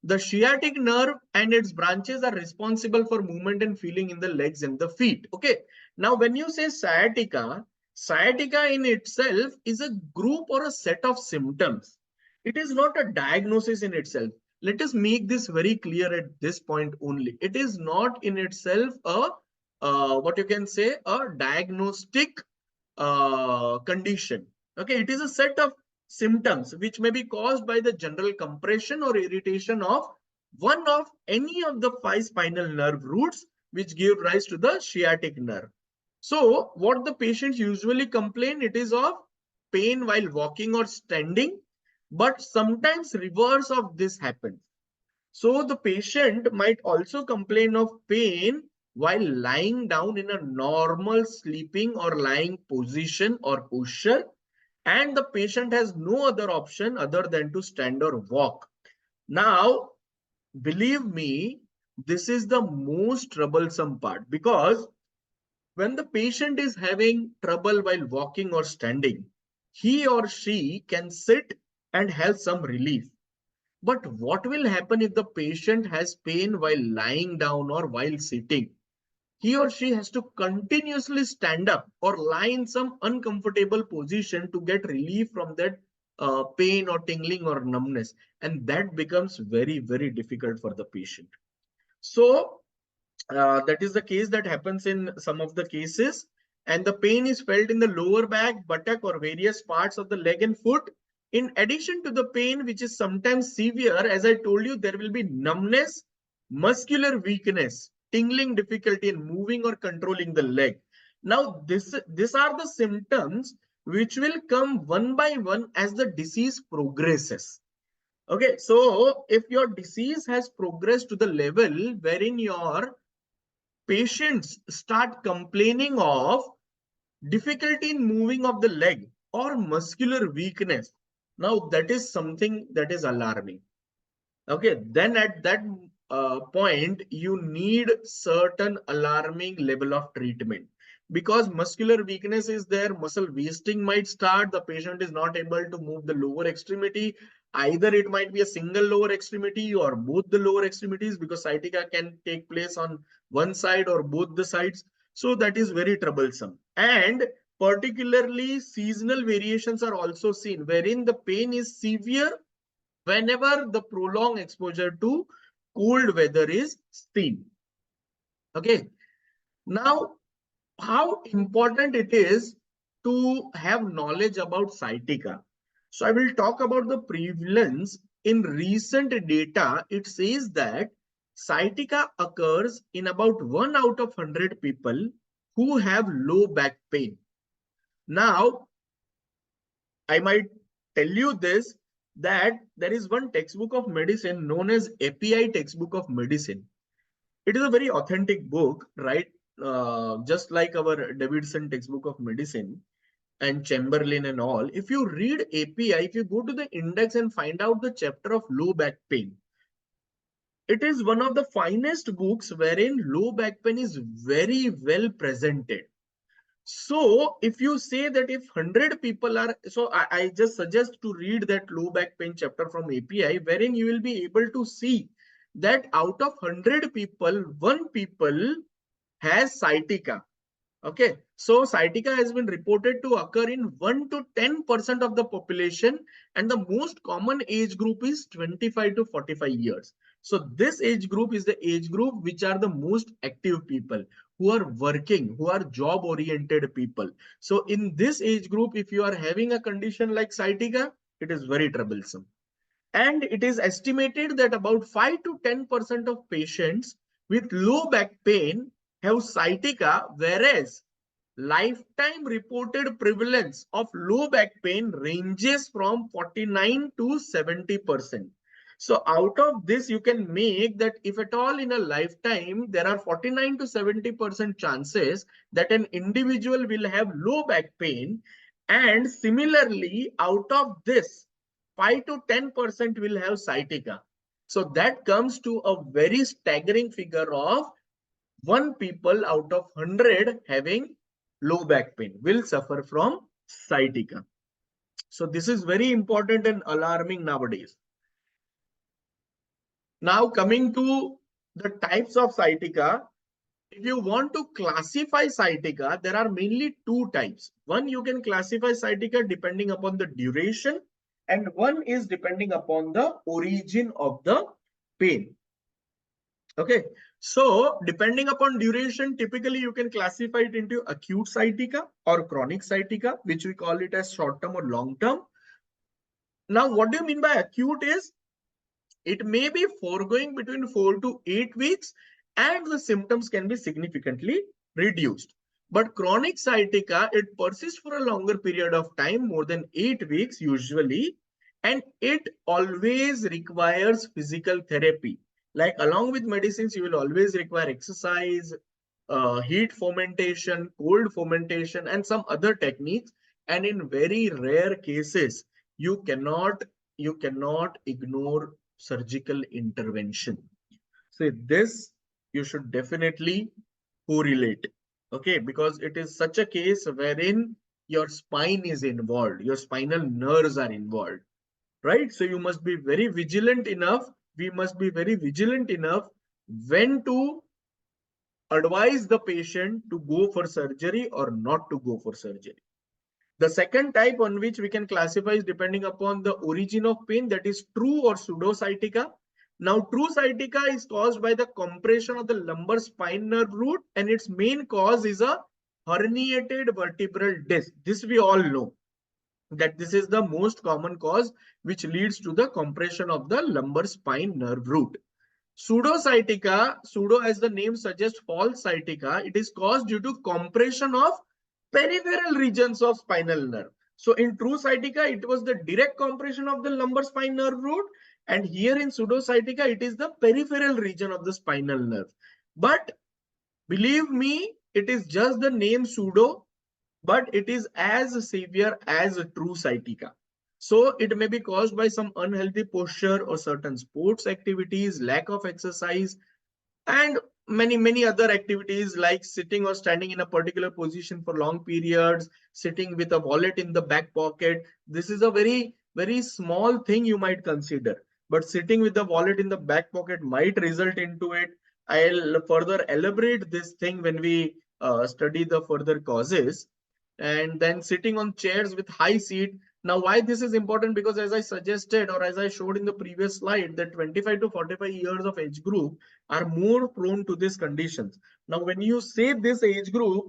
The sciatic nerve and its branches are responsible for movement and feeling in the legs and the feet. Okay. Now, when you say sciatica, sciatica in itself is a group or a set of symptoms. It is not a diagnosis in itself. Let us make this very clear at this point only. It is not in itself a what you can say a diagnostic condition. Okay, it is a set of symptoms which may be caused by the general compression or irritation of one of any of the 5 spinal nerve roots which give rise to the sciatic nerve. So what the patients usually complain, it is of pain while walking or standing, but sometimes reverse of this happens. So the patient might also complain of pain while lying down in a normal sleeping or lying position or posture, and the patient has no other option other than to stand or walk. Now, believe me, this is the most troublesome part, because when the patient is having trouble while walking or standing, he or she can sit and have some relief. But what will happen if the patient has pain while lying down or while sitting? He or she has to continuously stand up or lie in some uncomfortable position to get relief from that pain or tingling or numbness. And that becomes very, very difficult for the patient. So that is the case that happens in some of the cases. And the pain is felt in the lower back, buttock, or various parts of the leg and foot. In addition to the pain, which is sometimes severe, as I told you, there will be numbness, muscular weakness, tingling difficulty in moving or controlling the leg. Now, these are the symptoms which will come one by one as the disease progresses. Okay, so if your disease has progressed to the level wherein your patients start complaining of difficulty in moving of the leg or muscular weakness, now that is something that is alarming. Okay, then at that point, you need certain alarming level of treatment, because muscular weakness is there, muscle wasting might start, the patient is not able to move the lower extremity. Either it might be a single lower extremity or both the lower extremities, because sciatica can take place on one side or both the sides. So that is very troublesome. And particularly seasonal variations are also seen, wherein the pain is severe whenever the prolonged exposure to cold weather is seen. Okay. Now, how important it is to have knowledge about sciatica. So I will talk about the prevalence. In recent data, it says that sciatica occurs in about 1 out of 100 people who have low back pain. Now, I might tell you this, that there is one textbook of medicine known as API textbook of medicine. It is a very authentic book, right? Just like our Davidson textbook of medicine and Chamberlain and all. If you read API, if you go to the index and find out the chapter of low back pain, it is one of the finest books wherein low back pain is very well presented. So if you say that if 100 people are, so I just suggest to read that low back pain chapter from API, wherein you will be able to see that out of 100 people, 1 people has sciatica. Okay, so sciatica has been reported to occur in 1 to 10% of the population, and the most common age group is 25 to 45 years. So this age group is the age group which are the most active people, who are working, who are job oriented people. So in this age group, if you are having a condition like sciatica, it is very troublesome. And it is estimated that about 5 to 10% of patients with low back pain have sciatica, whereas lifetime reported prevalence of low back pain ranges from 49 to 70%. So out of this, you can make that if at all in a lifetime, there are 49 to 70% chances that an individual will have low back pain. And similarly, out of this, 5 to 10% will have sciatica. So that comes to a very staggering figure of 1 people out of 100 having low back pain will suffer from sciatica. So this is very important and alarming nowadays. Now coming to the types of sciatica, if you want to classify sciatica, there are mainly two types. One, you can classify sciatica depending upon the duration, and one is depending upon the origin of the pain. Okay, so depending upon duration, typically you can classify it into acute sciatica or chronic sciatica, which we call it as short-term or long-term. Now, what do you mean by acute is, it may be foregoing between 4 to 8 weeks and the symptoms can be significantly reduced. But chronic sciatica, it persists for a longer period of time, more than 8 weeks usually, and it always requires physical therapy. Like along with medicines, you will always require exercise, heat fomentation, cold fomentation, and some other techniques. And in very rare cases, you cannot ignore surgical intervention. So this you should definitely correlate, okay, because it is such a case wherein your spine is involved, your spinal nerves are involved, right? So you must be very vigilant enough. We must be very vigilant enough when to advise the patient to go for surgery or not to go for surgery. The second type on which we can classify is depending upon the origin of pain, that is true or pseudo sciatica. Now, true sciatica is caused by the compression of the lumbar spine nerve root, and its main cause is a herniated vertebral disc. This we all know, that this is the most common cause which leads to the compression of the lumbar spine nerve root. Pseudo sciatica, pseudo as the name suggests, false sciatica, it is caused due to compression of peripheral regions of spinal nerve. So in true sciatica, it was the direct compression of the lumbar spine nerve root, and here in pseudo sciatica, it is the peripheral region of the spinal nerve. But believe me, it is just the name pseudo, but it is as severe as a true sciatica. So it may be caused by some unhealthy posture or certain sports activities, lack of exercise, and many other activities like sitting or standing in a particular position for long periods, sitting with a wallet in the back pocket. This is a very small thing you might consider, but sitting with the wallet in the back pocket might result into it. I'll further elaborate this thing when we study the further causes. And then sitting on chairs with high seat. Now, why this is important? Because as I suggested, or as I showed in the previous slide, that 25 to 45 years of age group are more prone to these conditions. Now, when you say this age group,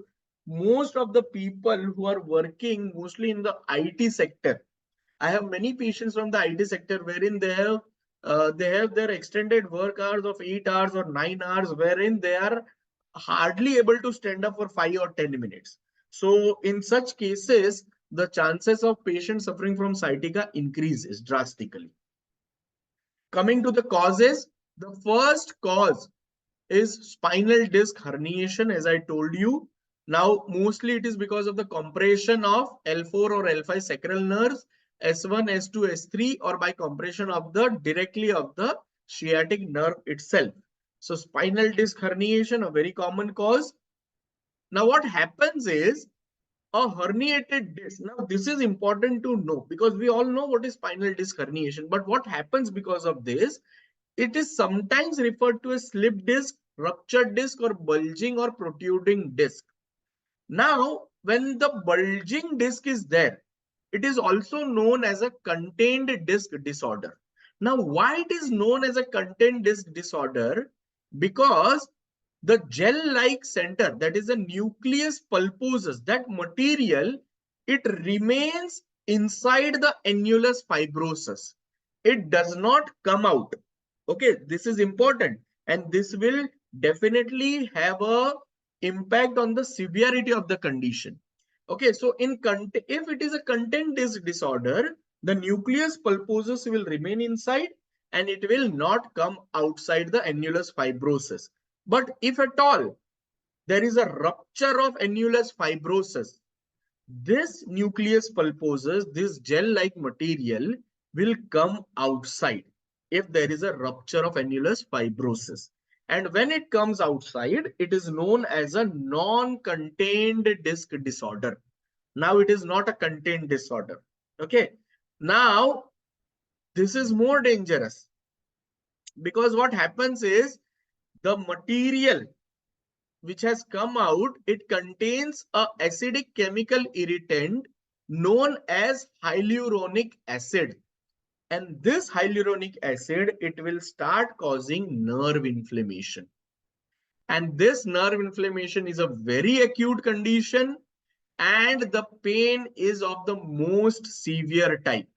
most of the people who are working mostly in the IT sector, I have many patients from the IT sector wherein they have their extended work hours of 8 hours or 9 hours, wherein they are hardly able to stand up for 5 or 10 minutes. So in such cases, the chances of patients suffering from sciatica increases drastically. Coming to the causes, the first cause is spinal disc herniation, as I told you. Now, mostly it is because of the compression of L4 or L5 sacral nerves, S1, S2, S3, or by compression of the directly of the sciatic nerve itself. So spinal disc herniation, a very common cause. Now, what happens is a herniated disc. Now, this is important to know because we all know what is spinal disc herniation. But what happens because of this? It is sometimes referred to as slip disc, ruptured disc, or bulging or protruding disc. Now, when the bulging disc is there, it is also known as a contained disc disorder. Now, why it is known as a contained disc disorder? Because the gel-like center, that is the nucleus pulposus, that material, it remains inside the annulus fibrosus. It does not come out. Okay, this is important, and this will definitely have a impact on the severity of the condition. Okay, so if it is a contained disc disorder, the nucleus pulposus will remain inside and it will not come outside the annulus fibrosus. But if at all there is a rupture of annulus fibrosus, this nucleus pulposus, this gel-like material, will come outside if there is a rupture of annulus fibrosis. And when it comes outside, it is known as a non-contained disc disorder. Now it is not a content disorder. Okay. Now this is more dangerous, because what happens is the material which has come out, it contains a acidic chemical irritant known as hyaluronic acid. And this hyaluronic acid, it will start causing nerve inflammation. And this nerve inflammation is a very acute condition, and the pain is of the most severe type.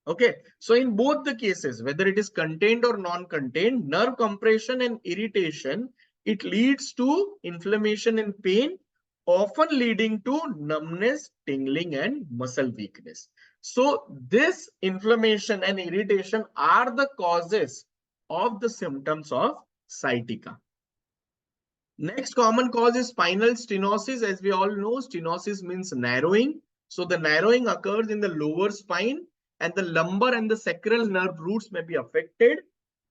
Okay, so in both the cases, whether it is contained or non-contained, nerve compression and irritation, it leads to inflammation and pain, often leading to numbness, tingling, and muscle weakness. So this inflammation and irritation are the causes of the symptoms of sciatica. Next common cause is spinal stenosis. As we all know, stenosis means narrowing. So the narrowing occurs in the lower spine, and the lumbar and the sacral nerve roots may be affected.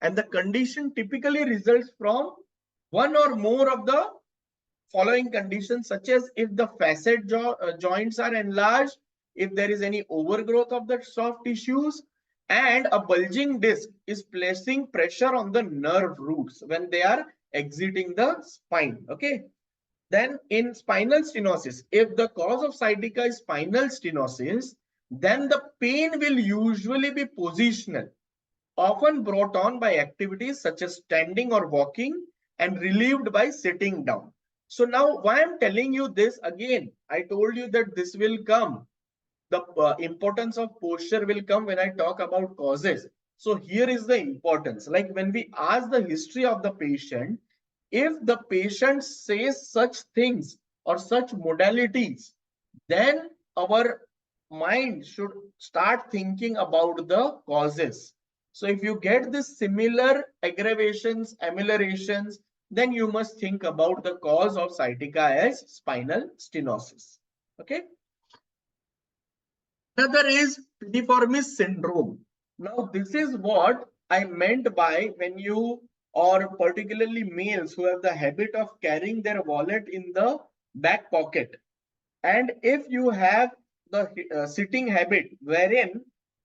And the condition typically results from one or more of the following conditions, such as if the facet joints are enlarged, if there is any overgrowth of the soft tissues, and a bulging disc is placing pressure on the nerve roots when they are exiting the spine. Okay. Then in spinal stenosis, if the cause of sciatica is spinal stenosis, then the pain will usually be positional, often brought on by activities such as standing or walking, and relieved by sitting down. So now why I'm telling you this again, I told you that this will come. The importance of posture will come when I talk about causes. So here is the importance. Like when we ask the history of the patient, if the patient says such things or such modalities, then our mind should start thinking about the causes. So if you get this similar aggravations, ameliorations, then you must think about the cause of sciatica as spinal stenosis. Okay. Another is piriformis syndrome. Now this is what I meant by when you, or particularly males who have the habit of carrying their wallet in the back pocket. And if you have the sitting habit wherein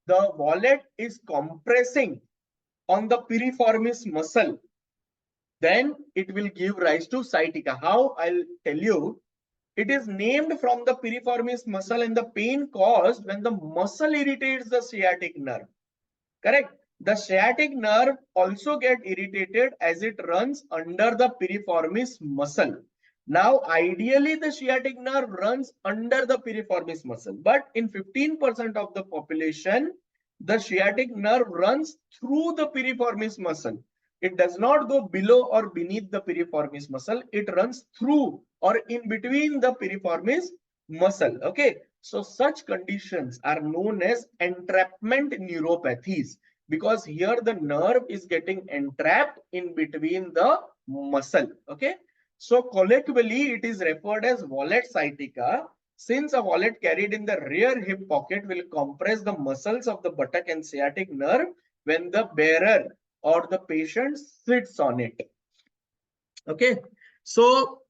the wallet is compressing on the piriformis muscle, then it will give rise to sciatica. How? I'll tell you. It is named from the piriformis muscle and the pain caused when the muscle irritates the sciatic nerve. Correct? The sciatic nerve also gets irritated as it runs under the piriformis muscle. Now, ideally, the sciatic nerve runs under the piriformis muscle, but in 15% of the population, the sciatic nerve runs through the piriformis muscle. It does not go below or beneath the piriformis muscle. It runs through or in between the piriformis muscle. Okay. So such conditions are known as entrapment neuropathies, because here the nerve is getting entrapped in between the muscle. Okay. So colloquially, it is referred as wallet sciatica, since a wallet carried in the rear hip pocket will compress the muscles of the buttock and sciatic nerve when the bearer or the patient sits on it. Okay. So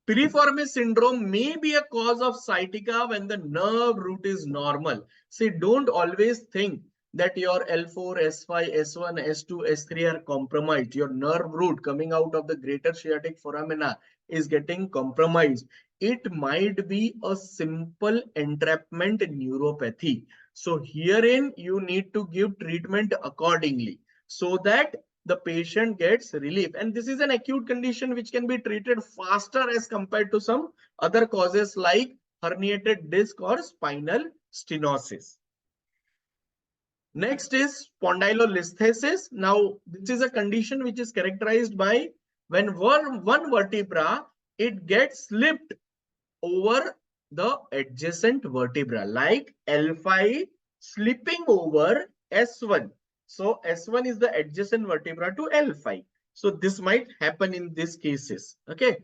piriformis syndrome may be a cause of sciatica when the nerve root is normal. See, don't always think that your L4, S5, S1, S2, S3 are compromised. Your nerve root coming out of the greater sciatic foramina is getting compromised. It might be a simple entrapment neuropathy. So herein you need to give treatment accordingly so that the patient gets relief. And this is an acute condition which can be treated faster as compared to some other causes like herniated disc or spinal stenosis. Next is spondylolisthesis. Now, this is a condition which is characterized by when one vertebra, it gets slipped over the adjacent vertebra, like L5 slipping over S1. So S1 is the adjacent vertebra to L5. So this might happen in these cases. Okay.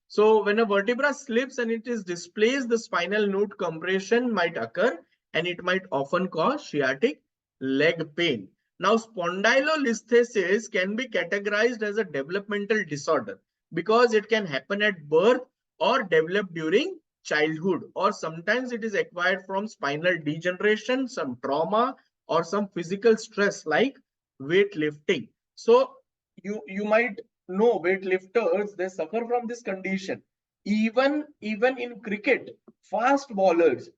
So when a vertebra slips and it is displaced, the spinal node compression might occur, and it might often cause sciatic leg pain. Now, spondylolisthesis can be categorized as a developmental disorder because it can happen at birth or develop during childhood, or sometimes it is acquired from spinal degeneration, some trauma, or some physical stress like weightlifting. So you might know weightlifters, they suffer from this condition. Even in cricket, fast bowlers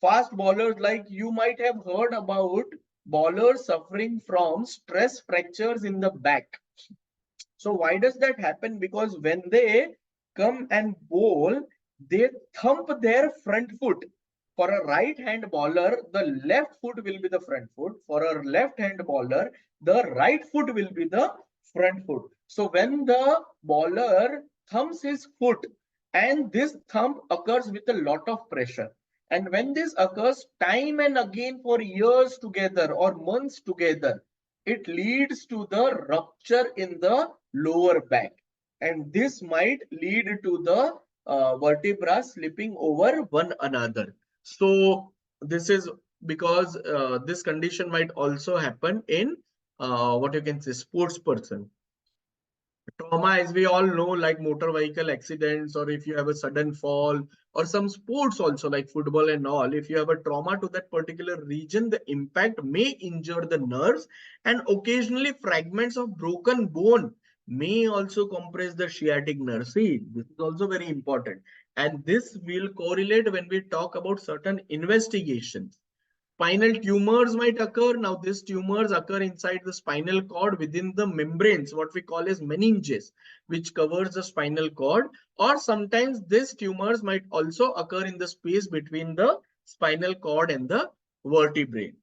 like, you might have heard about bowlers suffering from stress fractures in the back. So why does that happen? Because when they come and bowl, they thump their front foot. For a right hand bowler, the left foot will be the front foot. For a left hand bowler, the right foot will be the front foot. So when the bowler thumps his foot, and this thump occurs with a lot of pressure, and when this occurs time and again for years together or months together, it leads to the rupture in the lower back, and this might lead to the vertebra slipping over one another. So this is because this condition might also happen in what you can say sports person. Trauma, as we all know, like motor vehicle accidents, or if you have a sudden fall, or some sports also like football and all, if you have a trauma to that particular region, the impact may injure the nerves, and occasionally fragments of broken bone may also compress the sciatic nerve. See, this is also very important, and this will correlate when we talk about certain investigations. Spinal tumors might occur. Now, these tumors occur inside the spinal cord within the membranes, what we call as meninges, which covers the spinal cord. Or sometimes these tumors might also occur in the space between the spinal cord and the vertebrae.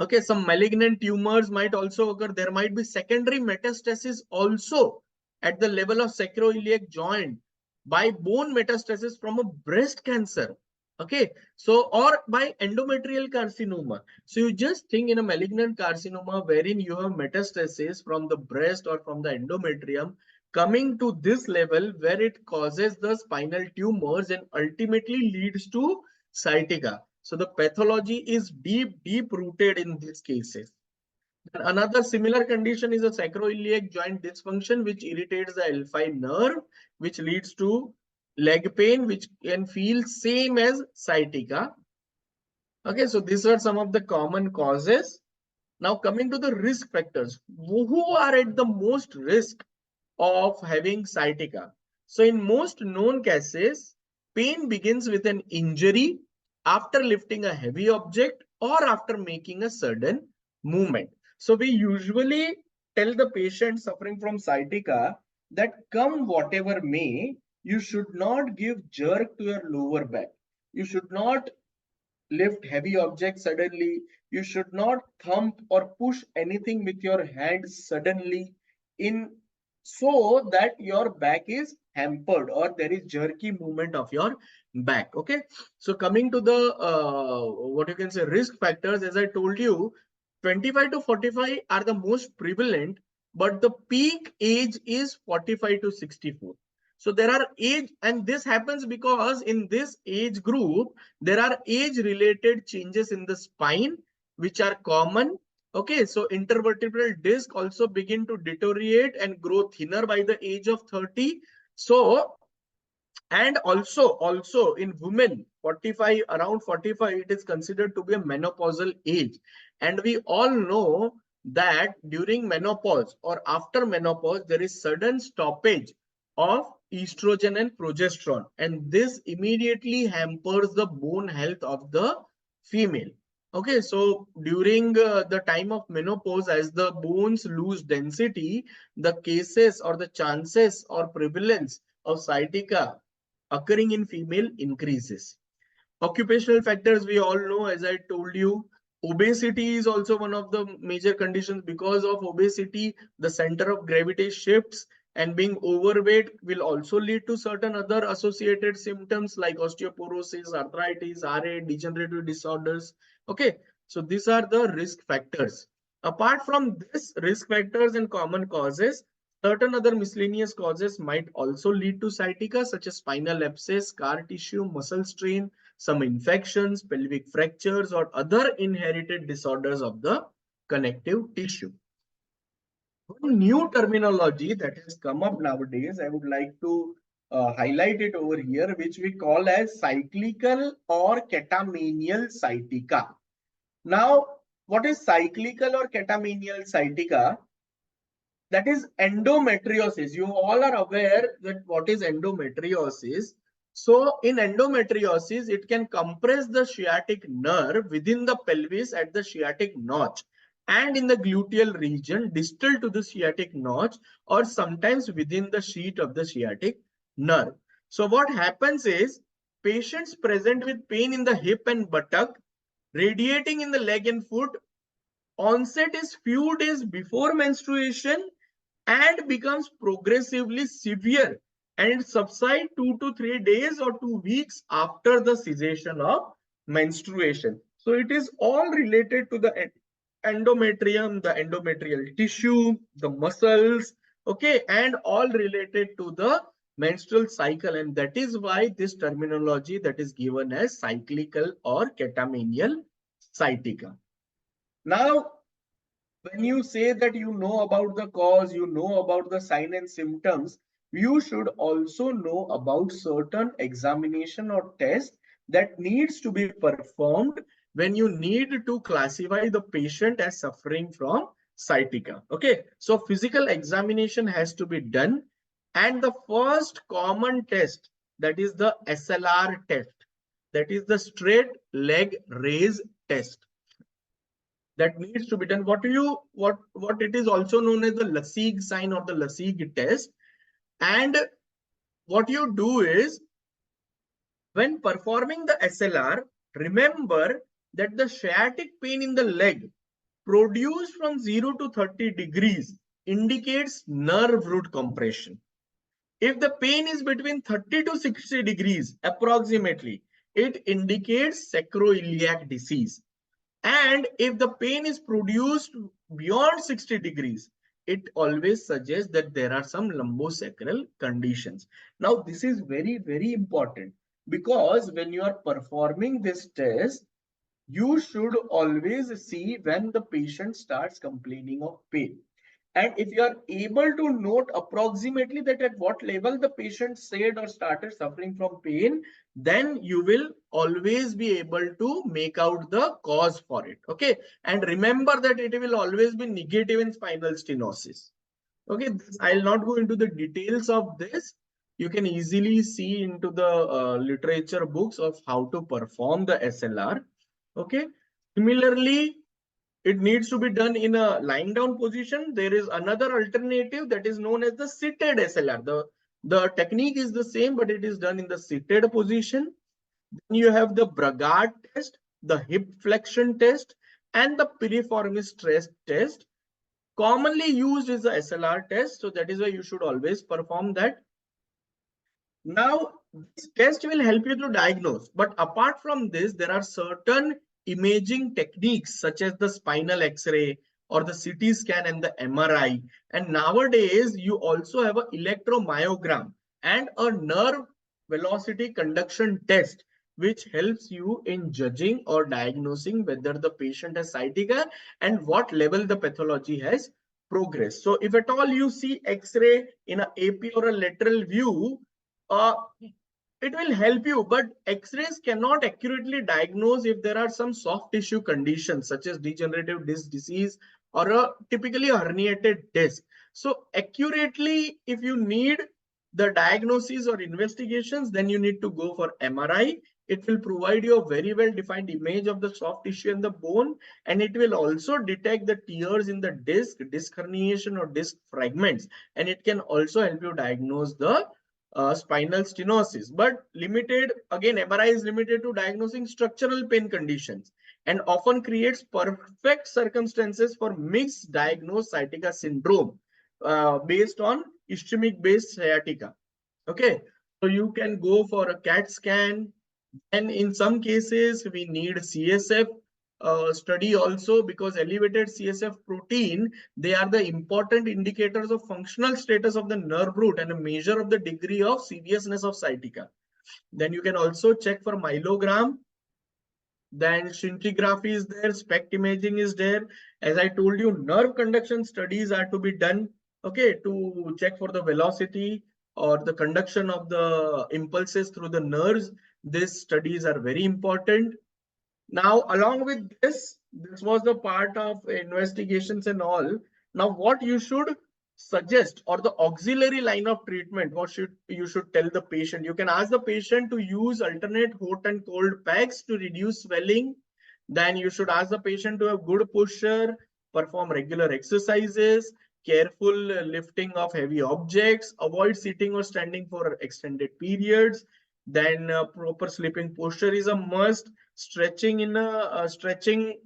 Okay, some malignant tumors might also occur. There might be secondary metastasis also at the level of sacroiliac joint by bone metastasis from a breast cancer. Okay, so or by endometrial carcinoma. So you just think in a malignant carcinoma wherein you have metastasis from the breast or from the endometrium coming to this level where it causes the spinal tumors and ultimately leads to sciatica. So the pathology is deep rooted in these cases. And another similar condition is a sacroiliac joint dysfunction, which irritates the L5 nerve, which leads to leg pain, which can feel same as sciatica. Okay, so these are some of the common causes. Now coming to the risk factors, who are at the most risk of having sciatica? So in most known cases, pain begins with an injury after lifting a heavy object or after making a sudden movement. So we usually tell the patient suffering from sciatica that come whatever may, you should not give jerk to your lower back. You should not lift heavy objects suddenly. You should not thump or push anything with your hands suddenly in so that your back is hampered or there is jerky movement of your back. Okay, so coming to the what you can say risk factors, as I told you, 25 to 45 are the most prevalent, but the peak age is 45 to 64. So there are age, and this happens because in this age group there are age related changes in the spine which are common. Okay, so intervertebral disc also begin to deteriorate and grow thinner by the age of 30. So, and also in women, 45, around 45, it is considered to be a menopausal age. And we all know that during menopause or after menopause, there is sudden stoppage of estrogen and progesterone. And this immediately hampers the bone health of the female. Okay, so during the time of menopause, as the bones lose density, the cases or the chances or prevalence of sciatica occurring in female increases. Occupational factors, we all know, as I told you, obesity is also one of the major conditions. Because of obesity, the center of gravity shifts, and being overweight will also lead to certain other associated symptoms like osteoporosis, arthritis, RA, degenerative disorders. Okay, so these are the risk factors. Apart from this risk factors and common causes, certain other miscellaneous causes might also lead to sciatica, such as spinal abscess, scar tissue, muscle strain, some infections, pelvic fractures, or other inherited disorders of the connective tissue. One new terminology that has come up nowadays, I would like to highlight it over here, which we call as cyclical or catamenial sciatica. Now, what is cyclical or catamenial sciatica? That is endometriosis. You all are aware that what is endometriosis. So in endometriosis, it can compress the sciatic nerve within the pelvis at the sciatic notch and in the gluteal region distal to the sciatic notch, or sometimes within the sheath of the sciatic nerve. So what happens is, patients present with pain in the hip and buttock, radiating in the leg and foot, onset is few days before menstruation and becomes progressively severe, and it subsides 2 to 3 days or 2 weeks after the cessation of menstruation. So it is all related to the endometrium, the endometrial tissue, the muscles, okay, and all related to the menstrual cycle, and that is why this terminology that is given as cyclical or catamenial sciatica. Now, when you say that you know about the cause, you know about the sign and symptoms, you should also know about certain examination or test that needs to be performed when you need to classify the patient as suffering from sciatica. Okay, so physical examination has to be done, and the first common test, that is the SLR test, that is the straight leg raise test, that needs to be done. What it is also known as the Lasig sign or the Lasig test. And what you do is, when performing the SLR, remember that the sciatic pain in the leg produced from 0 to 30 degrees indicates nerve root compression. If the pain is between 30 to 60 degrees approximately, it indicates sacroiliac disease. And if the pain is produced beyond 60 degrees, it always suggests that there are some lumbosacral conditions. Now, this is very, very important, because when you are performing this test, you should always see when the patient starts complaining of pain. And if you are able to note approximately that at what level the patient said or started suffering from pain, then you will always be able to make out the cause for it. Okay. And remember that it will always be negative in spinal stenosis. Okay. I'll not go into the details of this. You can easily see into the literature books of how to perform the SLR. Okay. Similarly, it needs to be done in a lying down position. There is another alternative that is known as the seated SLR. The technique is the same, but it is done in the seated position. Then you have the Bragard test, the hip flexion test, and the piriformis stress test. Commonly used is the SLR test. So that is why you should always perform that. Now, this test will help you to diagnose. But apart from this, there are certain imaging techniques such as the spinal X-ray or the CT scan and the MRI. And nowadays, you also have an electromyogram and a nerve velocity conduction test, which helps you in judging or diagnosing whether the patient has sciatica and what level the pathology has progressed. So if at all you see X-ray in an AP or a lateral view, it will help you, but X-rays cannot accurately diagnose if there are some soft tissue conditions such as degenerative disc disease or typically a herniated disc. So accurately, if you need the diagnosis or investigations, then you need to go for MRI. It will provide you a very well defined image of the soft tissue and the bone, and it will also detect the tears in the disc herniation or disc fragments, and it can also help you diagnose the spinal stenosis. But limited, again, MRI is limited to diagnosing structural pain conditions and often creates perfect circumstances for mixed diagnosed sciatica syndrome based on ischemic based sciatica. Okay, so you can go for a CAT scan, and in some cases we need CSF study also, because elevated CSF protein, they are the important indicators of functional status of the nerve root and a measure of the degree of seriousness of sciatica. Then you can also check for myelogram. Then scintigraphy is there, SPECT imaging is there. As I told you, nerve conduction studies are to be done, okay, to check for the velocity or the conduction of the impulses through the nerves. These studies are very important. Now, along with this was the part of investigations and all. Now, what you should suggest, or the auxiliary line of treatment, what you should tell the patient? You can ask the patient to use alternate hot and cold packs to reduce swelling. Then you should ask the patient to have good posture, perform regular exercises, careful lifting of heavy objects, avoid sitting or standing for extended periods. Then proper sleeping posture is a must. Stretching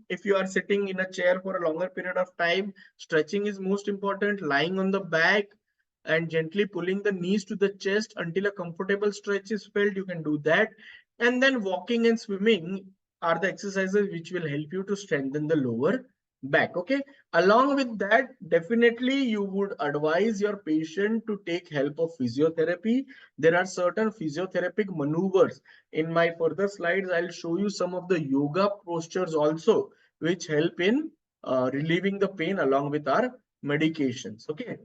if you are sitting in a chair for a longer period of time, stretching is most important. Lying on the back and gently pulling the knees to the chest until a comfortable stretch is felt, you can do that. And then walking and swimming are the exercises which will help you to strengthen the lower back. Okay, along with that, definitely you would advise your patient to take help of physiotherapy. There are certain physiotherapeutic maneuvers. In my further slides, I'll show you some of the yoga postures also, which help in relieving the pain along with our medications. Okay,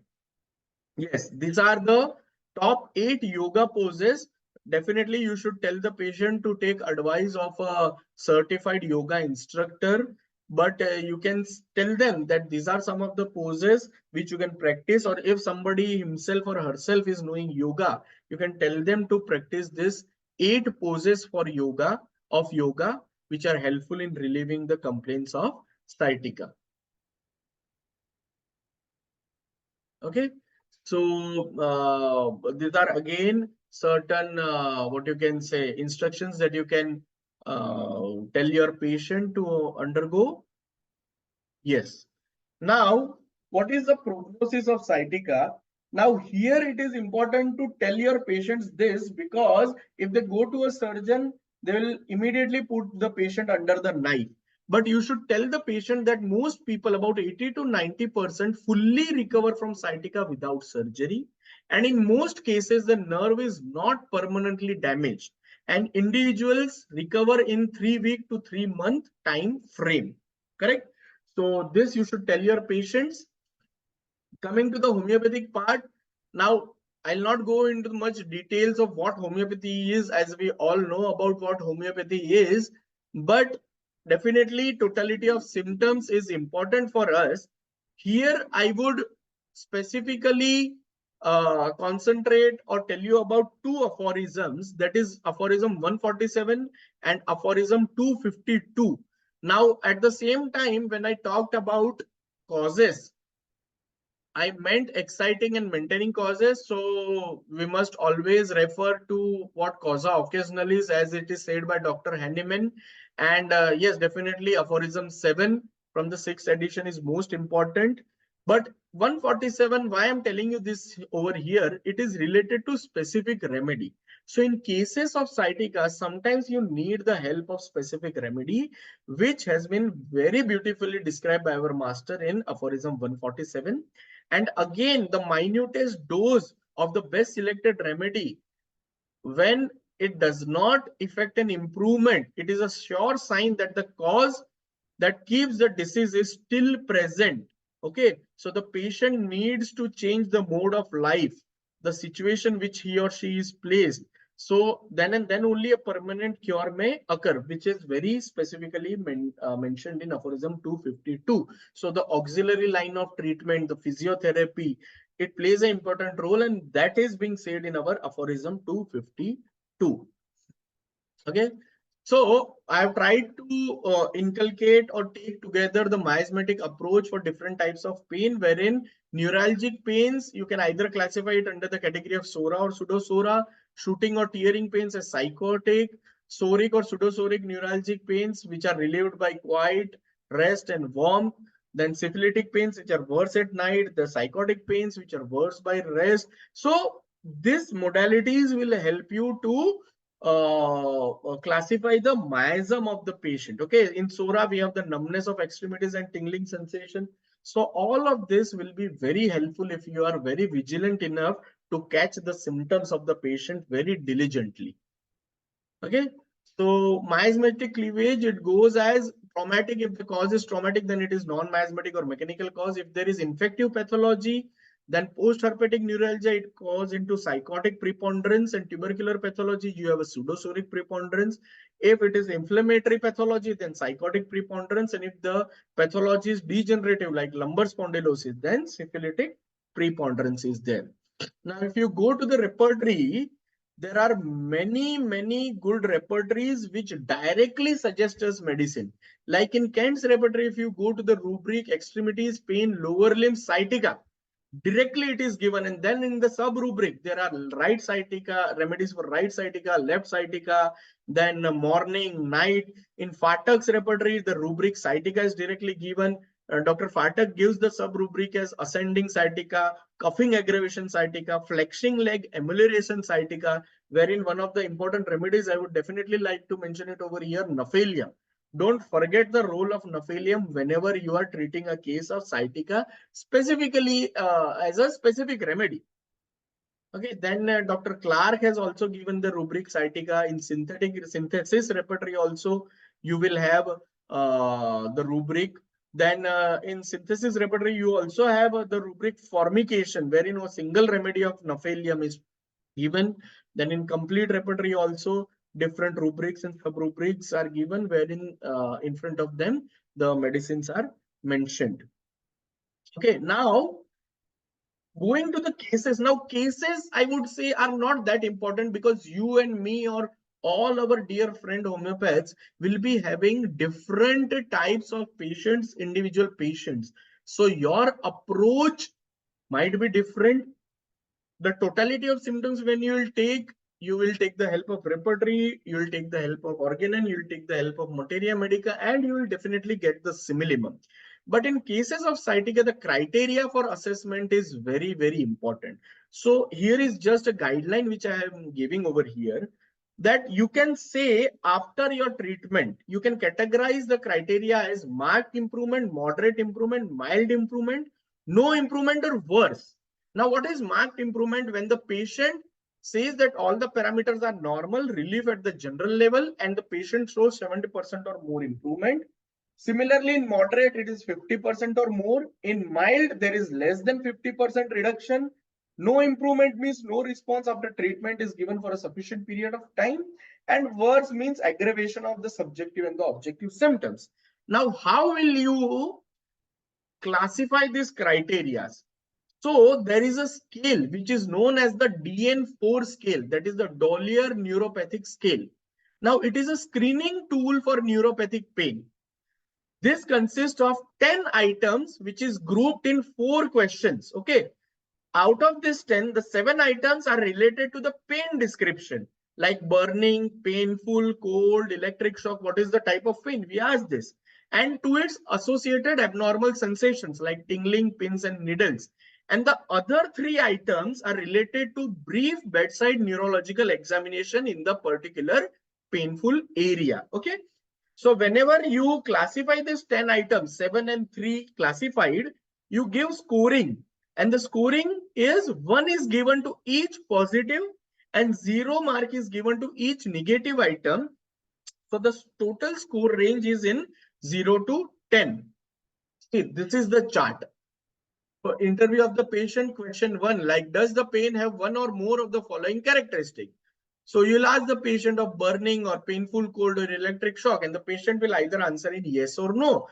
yes, these are the top 8 yoga poses. Definitely you should tell the patient to take advice of a certified yoga instructor, but you can tell them that these are some of the poses which you can practice, or if somebody himself or herself is knowing yoga, you can tell them to practice this 8 poses for yoga, which are helpful in relieving the complaints of sciatica. Okay, so these are again certain what you can say instructions that you can tell your patient to undergo. Yes. Now, what is the prognosis of sciatica? Now, here it is important to tell your patients this, because if they go to a surgeon, they will immediately put the patient under the knife. But you should tell the patient that most people, about 80 to 90%, fully recover from sciatica without surgery. And in most cases, the nerve is not permanently damaged. And individuals recover in 3-week to 3-month time frame. Correct? So this you should tell your patients. Coming to the homeopathic part, now I'll not go into much details of what homeopathy is, as we all know about what homeopathy is, but definitely totality of symptoms is important for us. Here I would specifically concentrate or tell you about 2 aphorisms, that is aphorism 147 and aphorism 252. Now, at the same time, when I talked about causes, I meant exciting and maintaining causes. So we must always refer to what causa occasional is, as it is said by Dr. Hanneman. And yes, definitely aphorism 7 from the 6th edition is most important. But 147, why I'm telling you this over here, it is related to specific remedy. So in cases of sciatica, sometimes you need the help of specific remedy, which has been very beautifully described by our master in aphorism 147. And again, the minutest dose of the best selected remedy, when it does not effect an improvement, it is a sure sign that the cause that keeps the disease is still present. Okay, so the patient needs to change the mode of life, the situation which he or she is placed. So then and then only a permanent cure may occur, which is very specifically mentioned in aphorism 252. So the auxiliary line of treatment, the physiotherapy, it plays an important role, and that is being said in our aphorism 252. Okay, so I have tried to inculcate or take together the miasmatic approach for different types of pain, wherein neuralgic pains, you can either classify it under the category of psora or pseudosora, shooting or tearing pains as psychotic, psoric or pseudosoric neuralgic pains, which are relieved by quiet, rest and warmth, then syphilitic pains, which are worse at night, the psychotic pains, which are worse by rest. So these modalities will help you to classify the miasm of the patient. Okay, in psora we have the numbness of extremities and tingling sensation. So all of this will be very helpful if you are very vigilant enough to catch the symptoms of the patient very diligently. Okay, so miasmatic cleavage, it goes as traumatic. If the cause is traumatic, then it is non-miasmatic or mechanical cause. If there is infective pathology, Then post-herpetic neuralgia, it goes into psychotic preponderance, and tubercular pathology, you have a pseudosoric preponderance. If it is inflammatory pathology, then psychotic preponderance. And if the pathology is degenerative, like lumbar spondylosis, then syphilitic preponderance is there. Now, if you go to the repertory, there are many good repertories which directly suggest us medicine. Like in Kent's repertory, if you go to the rubric extremities, pain, lower limb, sciatica, directly it is given. And then in the sub rubric, there are right sciatica, remedies for right sciatica, left sciatica, then morning, night. In Phatak's repertory, the rubric sciatica is directly given. Dr. Phatak gives the sub rubric as ascending sciatica, cuffing aggravation sciatica, flexing leg amelioration sciatica, wherein one of the important remedies I would definitely like to mention it over here, Nephelium. Don't forget the role of Nephelium whenever you are treating a case of sciatica, specifically as a specific remedy. Okay, then Dr. Clark has also given the rubric sciatica. In synthesis repertory also, you will have the rubric. Then in synthesis repertory, you also have the rubric formication, wherein a single remedy of Nephelium is given. Then in complete repertory also, different rubrics and sub-rubrics are given, wherein in front of them, the medicines are mentioned. Okay, now going to the cases. Now, cases, I would say, are not that important because you and me or all our dear friend homeopaths will be having different types of patients, individual patients. So your approach might be different. The totality of symptoms when you will take the help of repertory, you will take the help of organon, you will take the help of materia medica, and you will definitely get the simillimum. But in cases of sciatica, the criteria for assessment is very important. So here is just a guideline which I am giving over here, that you can say after your treatment, you can categorize the criteria as marked improvement, moderate improvement, mild improvement, no improvement, or worse. Now, what is marked improvement? When the patient says that all the parameters are normal, relief at the general level, and the patient shows 70% or more improvement. Similarly, in moderate, it is 50% or more. In mild, there is less than 50% reduction. No improvement means no response after treatment is given for a sufficient period of time. And worse means aggravation of the subjective and the objective symptoms. Now, how will you classify these criteria? So there is a scale which is known as the DN4 scale, that is the Dollier Neuropathic Scale. Now it is a screening tool for neuropathic pain. This consists of 10 items which is grouped in 4 questions. Okay. Out of this 10, the 7 items are related to the pain description, like burning, painful, cold, electric shock. What is the type of pain? We asked this. And to its associated abnormal sensations like tingling, pins, and needles. And the other 3 items are related to brief bedside neurological examination in the particular painful area. Okay. So whenever you classify this 10 items, 7 and 3 classified, you give scoring. And the scoring is 1 is given to each positive and 0 mark is given to each negative item. So the total score range is in 0 to 10. See, this is the chart. For interview of the patient, question 1, like, does the pain have one or more of the following characteristic? So you'll ask the patient of burning or painful cold or electric shock, and the patient will either answer in yes or no.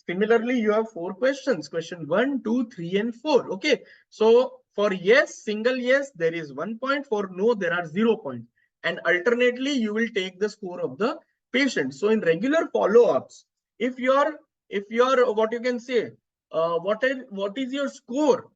Similarly, you have 4 questions, question 1, 2, 3, and 4. Okay. So for yes, single yes, there is 1 point. For no, there are 0 points. And alternately, you will take the score of the patient. So in regular follow-ups, if you're what you can say, what is your score?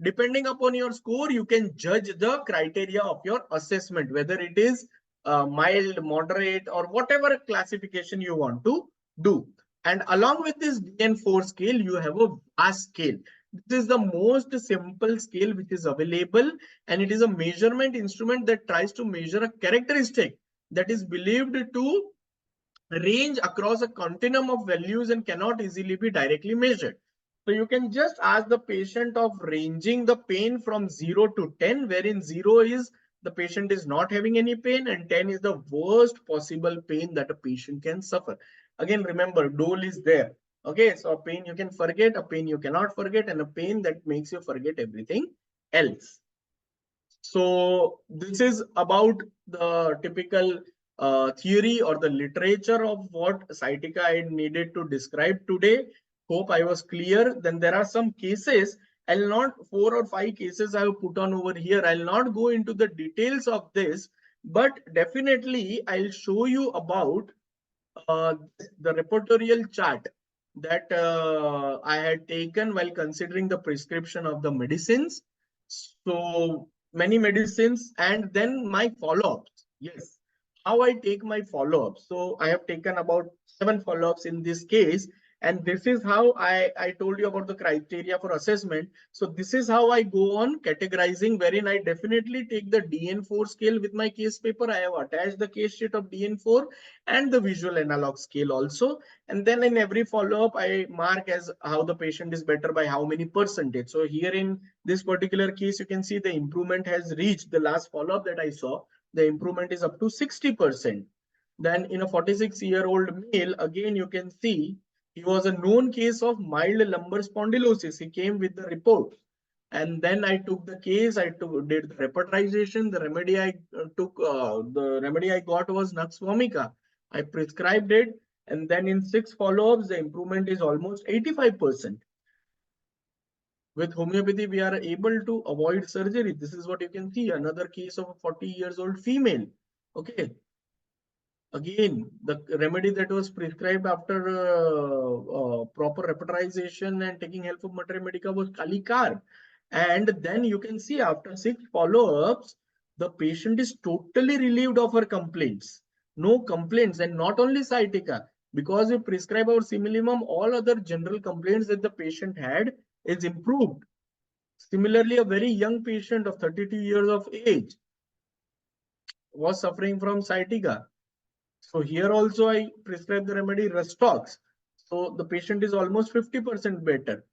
Depending upon your score, you can judge the criteria of your assessment, whether it is mild, moderate, or whatever classification you want to do. And along with this DN4 scale, you have a VAS scale. This is the most simple scale which is available, and it is a measurement instrument that tries to measure a characteristic that is believed to range across a continuum of values and cannot easily be directly measured. So you can just ask the patient of ranging the pain from 0 to 10, wherein 0 is the patient is not having any pain and 10 is the worst possible pain that a patient can suffer. Again, remember, dole is there. Okay, so a pain you can forget, a pain you cannot forget, and a pain that makes you forget everything else. So this is about the typical theory or the literature of what sciatica I needed to describe today. Hope I was clear. Then there are some cases. I'll not, 4 or 5 cases I have put on over here. I'll not go into the details of this, but definitely I'll show you about the repertorial chart that I had taken while considering the prescription of the medicines. So many medicines, and then my follow-ups. Yes, how I take my follow-ups. So I have taken about 7 follow-ups in this case, and this is how I told you about the criteria for assessment. So this is how I go on categorizing, wherein I definitely take the DN4 scale with my case paper. I have attached the case sheet of DN4 and the visual analog scale also. And then in every follow-up, I mark as how the patient is better by how many percentage. So here in this particular case, you can see the improvement has reached the last follow-up that I saw. The improvement is up to 60%. Then in a 46-year-old male, again, you can see he was a known case of mild lumbar spondylosis. He came with the report. And then I took the case, did the repertorization. The remedy I got was Nux vomica. I prescribed it, and then in 6 follow-ups, the improvement is almost 85%. With homeopathy, we are able to avoid surgery. This is what you can see. Another case of a 40-year-old female. Okay. Again, the remedy that was prescribed after proper repertorization and taking help of Mater Medica was Kalicar. And then you can see after 6 follow-ups, the patient is totally relieved of her complaints. No complaints, and not only sciatica. Because we prescribe our similimum, all other general complaints that the patient had is improved. Similarly, a very young patient of 32 years of age was suffering from sciatica. So here also I prescribe the remedy Restox. So the patient is almost 50% better.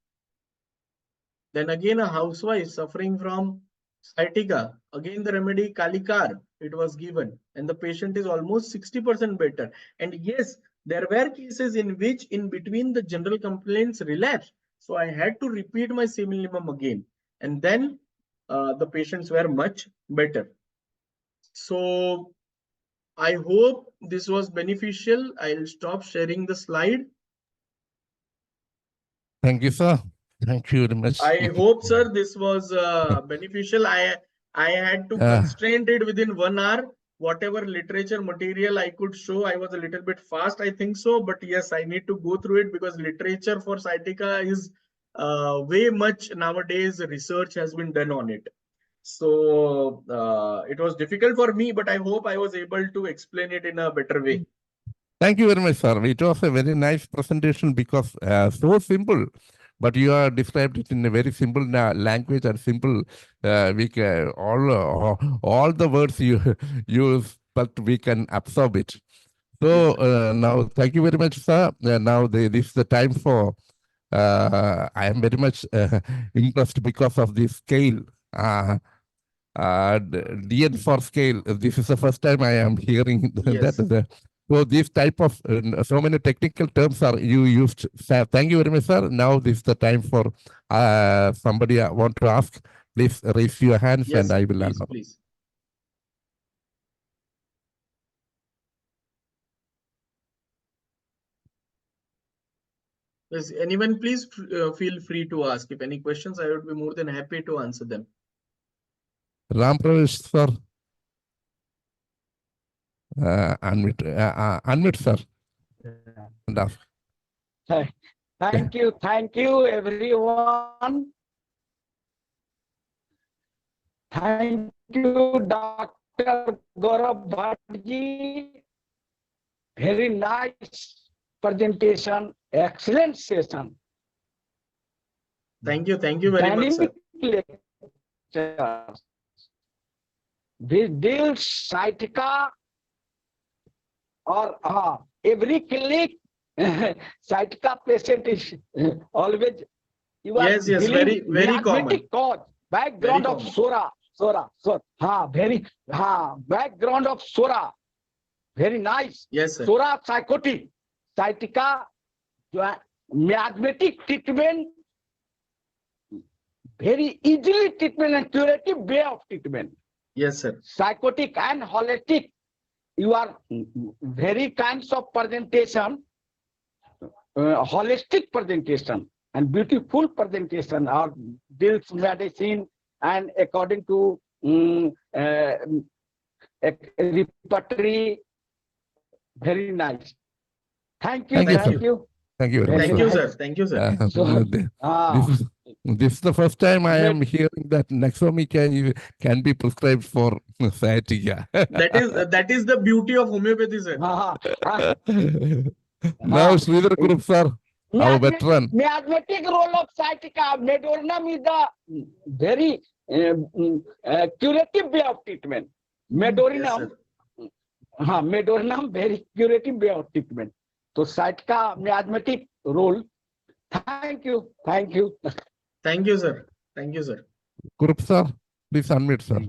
Then again a housewife suffering from sciatica. Again the remedy Kalicar, it was given, and the patient is almost 60% better. And yes, there were cases in which in between the general complaints relapsed. So I had to repeat my similimum again. And then the patients were much better. So I hope this was beneficial. I'll stop sharing the slide. Thank you, sir. Thank you very much. I hope, sir, this was beneficial. I had to constrain it within 1 hour. Whatever literature material I could show, I was a little bit fast, I think so. But yes, I need to go through it because literature for sciatica is way much nowadays. Research has been done on it. So it was difficult for me, but I hope I was able to explain it in a better way. Thank you very much, sir. It was a very nice presentation because so simple, but you are described it in a very simple language and simple. We can, all the words you use, but we can absorb it. So now, thank you very much, sir. Now this is the time for. I am very much impressed because of the scale. DN4 scale. This is the first time I am hearing that. So this type of so many technical terms are you used. Thank you very much, sir. Now this is the time for somebody want to ask. Please raise your hands, and I will allow. Please. Yes, anyone, please feel free to ask. If any questions, I would be more than happy to answer them. Ram Pravesh, sir. Unmute, sir. And ask. Thank you, everyone. Thank you, Dr. GAURAV Bhatt. Very nice presentation, excellent session. Thank you very much, sir. This deals sciatica or every clinic sciatica patient is always yes, very common cause, background of sora background of sora, very nice. Yes, sir. Sora psychotic, sciatica, miasmatic treatment, very easily treatment and curative way of treatment. Yes, sir. Psychotic and holistic. You are very kinds of presentation, holistic presentation and beautiful presentation are deals medicine and according to repertory. Very nice. Thank you. Thank you, Thank sir. you. Thank you very much. Thank Very you, nice. sir. Thank you, sir. So, This is the first time I am hearing that Nexomi can be prescribed for sciatica. That is the beauty of homeopathy, sir. Now, Sridhar Kurup sir, our veteran. Miasmatic role of sciatica. Medornum is the very curative way of treatment. Medornum, Medornum very curative way of treatment. So sciatica miasmatic role. Thank you. Thank you. Thank you, sir. Thank you, sir. Kurup sir, please unmute, sir.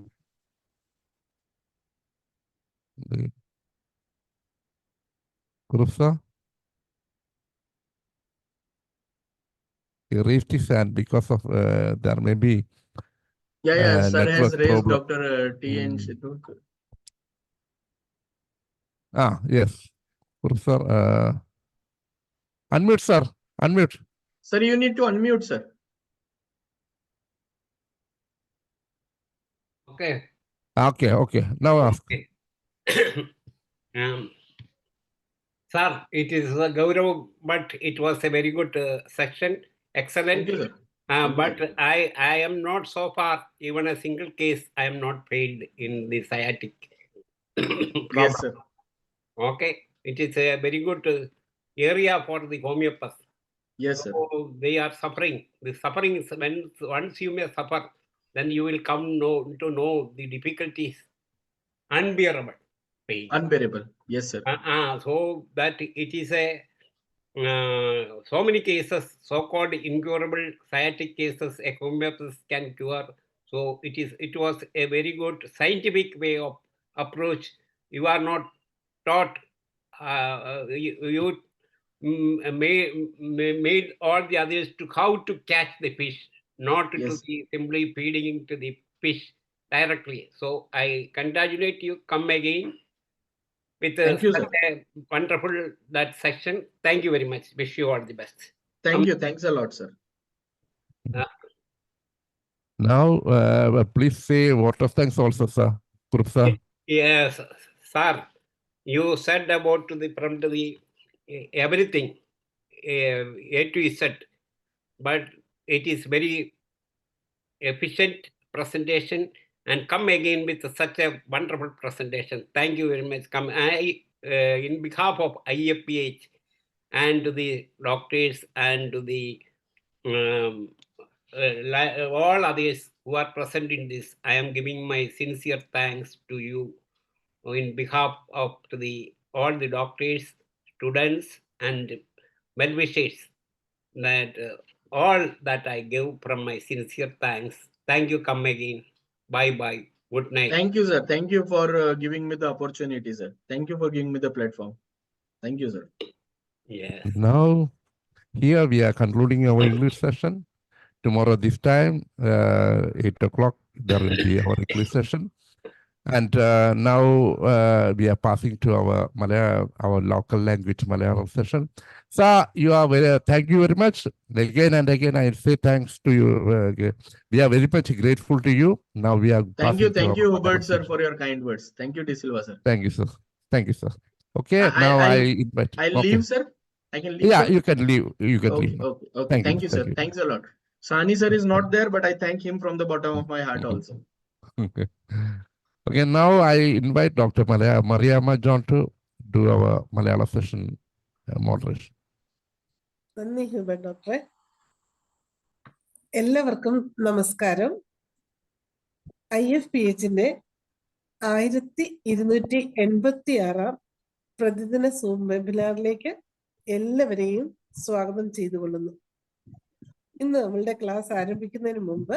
Kurup sir. He raised his hand because of there may be Sir has network raised problem. Dr. T and Shiduk. Yes. Kurup sir, unmute, sir. Unmute. Sir, you need to unmute, sir. Okay. Okay. Now ask. Okay. Sir, it is GAURAV, but it was a very good section. Excellent. Thank you, sir. But I am not so far, even a single case, I am not failed in the sciatic problem. Yes, sir. Okay. It is a very good area for the homeopath. Yes, sir. So they are suffering. The suffering is when once you may suffer, then you will come to know the difficulties, unbearable pain. Unbearable. Yes, sir. So that it is a so many cases, so-called incurable sciatic cases, a homeopath can cure. So it was a very good scientific way of approach. You are not taught. You made all the others to how to catch the fish, not to be simply feeding to the fish directly. So I congratulate you. Come again with Thank you, such sir. a wonderful that section. Thank you very much. Wish you all the best. Thank you. Thanks a lot, sir. Now, please say word of thanks also, sir. Kurup sir. Yes, sir. You said about from the everything A to Z, but it is very efficient presentation and come again with such a wonderful presentation. Thank you very much. Come, in behalf of Ifph and to the doctors and to the all others who are present in this, I am giving my sincere thanks to you in behalf of all the doctors, students, and well-wishers. That all that I give from my sincere thanks. Thank you. Come again. Bye. Good night. Thank you, sir. Thank you for giving me the opportunity, sir. Thank you for giving me the platform. Thank you, sir. Yes. Now, here we are concluding our English session. Tomorrow this time, 8 o'clock, there will be our English session. And now we are passing to our local language Malayalam session. So you are thank you very much. Again and again, I say thanks to you. We are very much grateful to you. Now we are Thank you, Hubert sir, for your kind words. Thank you, De Silva, sir. Thank you, sir. Thank you, sir. Okay, now I invite. I'll leave, sir. I can leave. Yeah, sir? you can leave. You can leave. Okay. Thank you, sir. Thanks a lot. Sahani sir is not there, but I thank him from the bottom of my heart also. Okay, now I invite Dr. Mariamma John to do our Malayalam session moderation. നന്ദി Hubert ഡോക്ടറെ. എല്ലാവർക്കും നമസ്കാരം. IFPHന്റെ 1286 പ്രതിദിന zoom വെബിനാറിലേക്ക് എല്ലാവരെയും സ്വാഗതം ചെയ്തുകൊള്ളുന്നു. ഇന്ന് നമ്മളുടെ class ആരംഭിക്കുന്നതിന് മുമ്പ്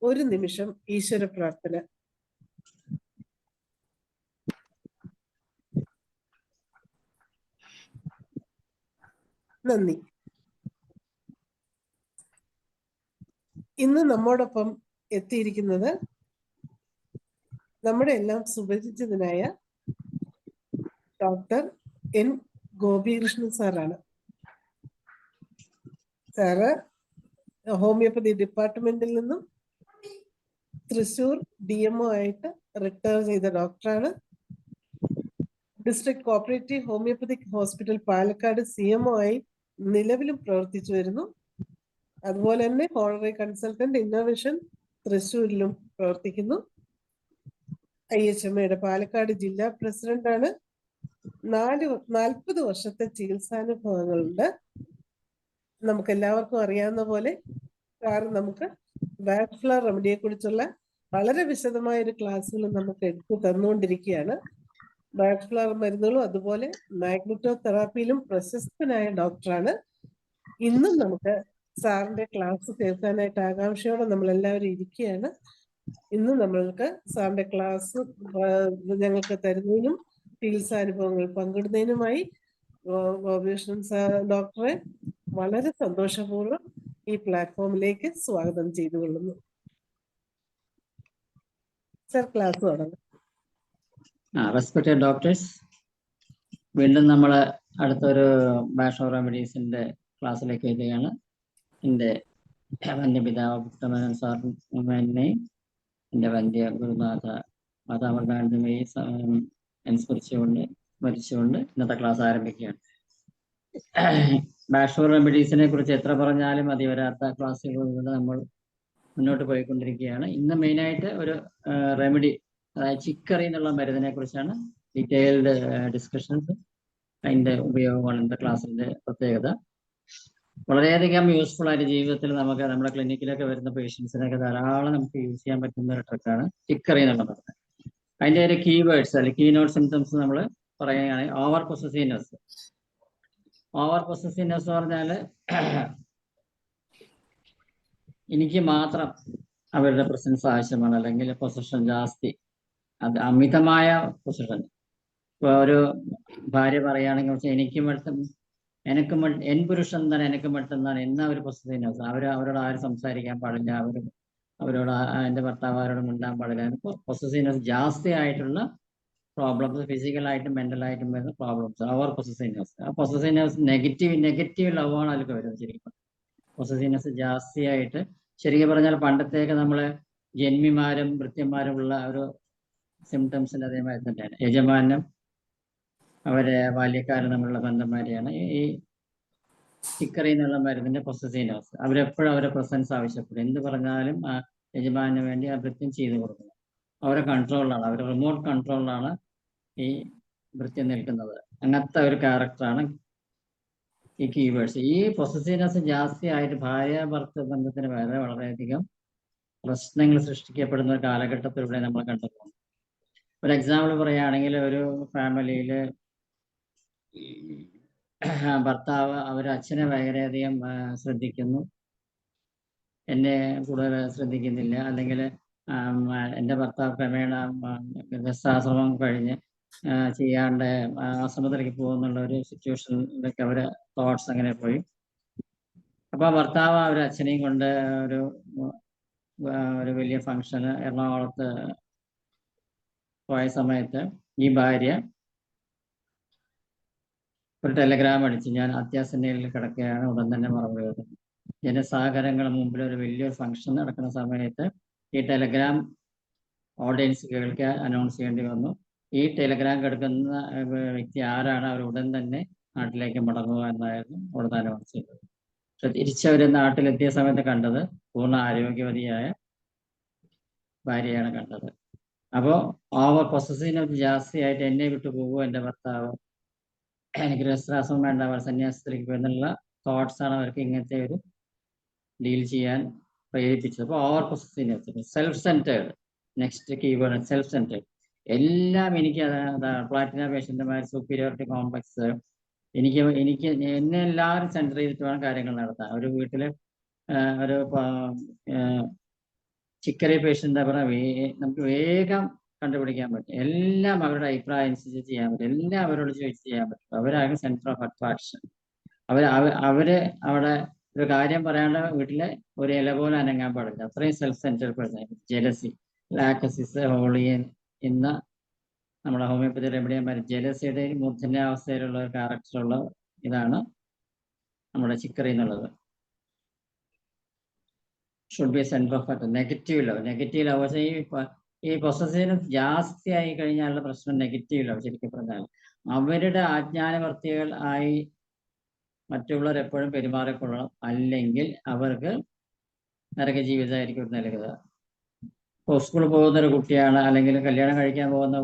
ഒരു നിമിഷം ഈശ്വര പ്രാർത്ഥന. നന്ദി. ഇന്ന് നമ്മോടൊപ്പം എത്തിയിരിക്കുന്നത് നമ്മുടെ എല്ലാം സുപരിചിതനായ ഡോക്ടർ എൻ ഗോപികൃഷ്ണൻ സാറാണ്. സാറ് ഹോമിയോപ്പതി ഡിപ്പാർട്ട്മെന്റിൽ നിന്നും തൃശൂർ DMO ആയിട്ട് റിട്ടയർ ചെയ്ത ഡോക്ടറാണ്. District cooperative homoeopathic hospital Palakkad CMO ആയി നിലവിലും പ്രവർത്തിച്ചു വരുന്നു. അതുപോലെ തന്നെ ഹോണററി കൺസൾട്ടന്റ് ഇന്നോവേഷൻ തൃശ്ശൂരിലും പ്രവർത്തിക്കുന്നു. IHMAയുടെ പാലക്കാട് ജില്ലാ പ്രസിഡന്റാണ്. 40 വർഷത്തെ ചികിത്സാനുഭവങ്ങളുണ്ട്. നമുക്ക് എല്ലാവർക്കും അറിയാവുന്ന പോലെ സാർ നമുക്ക് ബാറ്റ് ഫ്ലവർ റെമഡിയെ കുറിച്ചുള്ള വളരെ വിശദമായ ഒരു ക്ലാസ്സുകൾ നമുക്ക് എടുത്തു തന്നുകൊണ്ടിരിക്കുകയാണ്. ബാറ്റ് ഫ്ലവർ മരുന്നുകളും അതുപോലെ മാഗ്നറ്റോ തെറാപ്പിയിലും പ്രശസ്തനായ ഡോക്ടറാണ്. ഇന്നും നമുക്ക് സാറിന്റെ ക്ലാസ് കേൾക്കാനായിട്ട് ആകാംക്ഷയോടെ നമ്മളെല്ലാവരും ഇരിക്കുകയാണ്. ഇന്ന് നമ്മൾക്ക് സാറിന്റെ ക്ലാസ് ഞങ്ങൾക്ക് തരുന്നതിനും ചികിത്സാനുഭവങ്ങൾ പങ്കിടുന്നതിനുമായി ഗോപികൃഷ്ണൻ ഡോക്ടറെ വളരെ സന്തോഷപൂർവ്വം ഈ പ്ലാറ്റ്ഫോമിലേക്ക് സ്വാഗതം ചെയ്തുകൊള്ളുന്നു. സർ, ക്ലാസ് തുടങ്ങാം. റെസ്പെക്റ്റഡ് ഡോക്ടേഴ്സ്, വീണ്ടും നമ്മൾ അടുത്തൊരു ബാഷോ റെമഡീസിന്റെ ക്ലാസ്സിലേക്ക് എത്തുകയാണ്. എൻ്റെ വന്യപിതാവ് പുത്രമേനോൻ സാറിനെയും എൻ്റെ വന്യ ഗുരുനാഥ മാതാമൃതാനന്ദമയെ സ്മരിച്ചുകൊണ്ട് ഇന്നത്തെ ക്ലാസ് ആരംഭിക്കുകയാണ്. ബാഷോ റെമഡീസിനെ കുറിച്ച് എത്ര പറഞ്ഞാലും മതി വരാത്ത ക്ലാസ്സുകളിലൂടെ നമ്മൾ മുന്നോട്ട് പോയിക്കൊണ്ടിരിക്കുകയാണ്. ഇന്ന് മെയിനായിട്ട് ഒരു റെമഡി, അതായത് ചിക്കറി എന്നുള്ള മരുന്നിനെ കുറിച്ചാണ് ഡീറ്റെയിൽഡ് ഡിസ്കഷൻസ്. അതിൻ്റെ ഉപയോഗമാണ് ഇന്നത്തെ ക്ലാസ്സിൻ്റെ പ്രത്യേകത. വളരെയധികം യൂസ്ഫുൾ ആയിട്ട് ജീവിതത്തിൽ നമുക്ക് നമ്മുടെ ക്ലിനിക്കിലൊക്കെ വരുന്ന പേഷ്യൻസിനൊക്കെ ധാരാളം നമുക്ക് യൂസ് ചെയ്യാൻ പറ്റുന്ന ഒരു ട്രിക്കാണ് ചിക്കറി എന്നുള്ള മരുന്ന്. അതിൻ്റെ ഒരു കീവേഡ്സ് അല്ലെങ്കിൽ കീനോട്ട് സിംറ്റംസ് നമ്മൾ പറയുകയാണെങ്കിൽ ഓവർ പൊസസീവ്നെസ്. ഓവർ പൊസസീവ്നെസ് എന്ന് പറഞ്ഞാൽ എനിക്ക് മാത്രം അവരുടെ പ്രസൻസ് ആവശ്യമാണ്, അല്ലെങ്കിൽ പൊസഷൻ ജാസ്തി, അത് അമിതമായ പൊസഷൻ. ഇപ്പോൾ ഒരു ഭാര്യ പറയുകയാണെങ്കിൽ എനിക്ക് എൻ പുരുഷൻ തന്നെ എനിക്ക് മറ്റുന്നതാണ് എന്ന ഒരു പൊസസീവ്നെസ്. അവരോട് ആരും സംസാരിക്കാൻ പാടില്ല, അവരോട് എൻ്റെ ഭർത്താവ് അവരോട് മിണ്ടാൻ പാടില്ല. പൊസസീവ്നെസ് ജാസ്തി ആയിട്ടുള്ള പ്രോബ്ലംസ്, ഫിസിക്കലായിട്ടും മെന്റലായിട്ടും വരുന്ന പ്രോബ്ലംസ് ഓവർ പൊസസീവ്നെസ്. ആ പൊസസീവ്നെസ് നെഗറ്റീവ് ലവാണ് അതിലൊക്കെ വരുന്നത്. ശരിക്കും പൊസസീവ്നെസ് ജാസ്തിയായിട്ട്, ശരിക്കും പറഞ്ഞാൽ പണ്ടത്തേക്ക് നമ്മള് ജന്മിമാരും ഭൃത്യന്മാരും ഉള്ള ഒരു സിംറ്റംസിന്റെ അതേമാതിരി തന്നെയാണ്. യജമാനം അവരെ ബാല്യക്കാരും തമ്മിലുള്ള ബന്ധന്മാരെയാണ് ഈ ചിക്കറി എന്നുള്ള മരുന്നിന്റെ പൊസസീവ്നെസ്. അവരെപ്പോഴും അവരെ പ്രസൻസ് ആവശ്യപ്പെടും. എന്ത് പറഞ്ഞാലും ആ യജമാനു വേണ്ടി ആ ഭൃത്യം ചെയ്തു കൊടുക്കണം. അവരെ കൺട്രോളിലാണ്, അവരുടെ റിമോട്ട് കൺട്രോളിലാണ് ഈ ഭൃത്യം നിൽക്കുന്നത്. അങ്ങനത്തെ ഒരു ക്യാരക്ടറാണ് ഈ കീവേഡ്സ്. ഈ പൊസസീവ്നെസ് ജാസ്തി ആയിട്ട് ഭാര്യ ഭർത്തൃ ബന്ധത്തിന് വരെ വളരെയധികം പ്രശ്നങ്ങൾ സൃഷ്ടിക്കപ്പെടുന്ന ഒരു കാലഘട്ടത്തിലൂടെ നമ്മൾ കണ്ടെത്തുന്നു. ഒരു എക്സാമ്പിൾ പറയുകയാണെങ്കിൽ, ഒരു ഫാമിലിയിൽ ഭർത്താവ് അവരുടെ അച്ഛനെ വളരെയധികം ശ്രദ്ധിക്കുന്നു, എന്നെ കൂടുതൽ ശ്രദ്ധിക്കുന്നില്ല, അല്ലെങ്കിൽ എൻ്റെ ഭർത്താവ് ക്രമേണ ഗൃഹസ്ഥാശ്രമം കഴിഞ്ഞ് ചെയ്യാണ്ട് ആശ്രമത്തിലേക്ക് പോകുന്നുള്ള ഒരു സിറ്റുവേഷനിലൊക്കെ അവരെ തോട്ട്സ് അങ്ങനെ പോയി. അപ്പോൾ ഭർത്താവ് അവരുടെ അച്ഛനെയും കൊണ്ട് ഒരു വലിയ ഫംഗ്ഷന് എറണാകുളത്ത് പോയ സമയത്ത് ഈ ഭാര്യ ഒരു ടെലഗ്രാം അടിച്ചു, ഞാൻ അത്യാസന്നയിൽ കിടക്കുകയാണ്, ഉടൻ തന്നെ മറവ് വരുന്നു. ജനസാഗരങ്ങളുടെ മുമ്പിൽ ഒരു വലിയൊരു ഫംഗ്ഷൻ നടക്കുന്ന സമയത്ത് ഈ ടെലഗ്രാം ഓഡിയൻസ് കേൾക്കാൻ അനൗൺസ് ചെയ്യേണ്ടി വന്നു. ഈ ടെലഗ്രാം കിടക്കുന്ന വ്യക്തി ആരാണ്, അവർ ഉടൻ തന്നെ നാട്ടിലേക്ക് മടങ്ങുക എന്നായിരുന്നു ഉടൻ അനൗൺസ് ചെയ്തത്. പക്ഷെ തിരിച്ചവർ നാട്ടിലെത്തിയ സമയത്ത് കണ്ടത് പൂർണ്ണ ആരോഗ്യവതിയായ ഭാര്യയാണ് കണ്ടത്. അപ്പോൾ ഓവർ പൊസസീവ്നെസ് ജാസ്തിയായിട്ട് എന്നെ വിട്ടു പോകുമോ എൻ്റെ ഭർത്താവ്, എനിക്ക് ഗൃഹസ്ഥാശ്രമം വേണ്ട, അവർ സന്യാസത്തിലേക്ക് പോകുന്നുള്ള തോട്ട്സാണ് അവർക്ക് ഇങ്ങനത്തെ ഒരു ഡീൽ ചെയ്യാൻ പ്രേരിപ്പിച്ചത്. അപ്പോൾ over possessiveness, self centred. Next keyword self centred. എല്ലാം എനിക്ക് പ്ലാറ്റിന പേഷ്യന്റുമാർ, സുപ്പീരിയോറിറ്റി കോംപ്ലക്സ്, എനിക്ക് എന്നെ എല്ലാവരും സെൻറ്റർ ചെയ്തിട്ട് വേണം കാര്യങ്ങൾ നടത്താൻ. ഒരു വീട്ടിൽ ഒരു ചിക്കറി പേഷ്യൻ്റ് പറഞ്ഞാൽ നമുക്ക് വേഗം കണ്ടുപിടിക്കാൻ പറ്റും. എല്ലാം അവരുടെ അഭിപ്രായം അനുസരിച്ച് ചെയ്യാൻ പറ്റും, എല്ലാം അവരോട് ചോദിച്ച് ചെയ്യാൻ പറ്റും. അവരാണ് സെൻറ്റർ ഓഫ് അട്രാക്ഷൻ. അവര് അവിടെ ഒരു കാര്യം പറയാണ്ട് വീട്ടിലെ ഒരു ഇല പോലെ അനങ്ങാൻ പാടില്ല. അത്രയും self centered person. ജെലസി, Lachesis, Houllier എന്ന നമ്മുടെ ഹോമിയോപ്പതി റെമഡിയന്മാർ ജെലസിയുടെ മൂർധന്യാവസ്ഥയിലുള്ള ഒരു ക്യാരക്ടറുള്ള ഇതാണ് നമ്മുടെ ചിക്കറി എന്നുള്ളത്. Should be centre of at. Negative love പക്ഷേ ഈ പൊസസീവ് ജാസ്തി ആയി കഴിഞ്ഞാലുള്ള പ്രശ്നം നെഗറ്റീവ് ലവ്. ശരിക്കും പറഞ്ഞാൽ അവരുടെ ആജ്ഞാനവർത്തികൾ ആയി മറ്റുള്ളവർ എപ്പോഴും പെരുമാറിക്കൊള്ളണം, അല്ലെങ്കിൽ അവർക്ക് നരക ജീവിതമായിരിക്കും നൽകുക. ഇപ്പോൾ സ്കൂളിൽ പോകുന്ന ഒരു കുട്ടിയാണ്, അല്ലെങ്കിൽ കല്യാണം കഴിക്കാൻ പോകുന്ന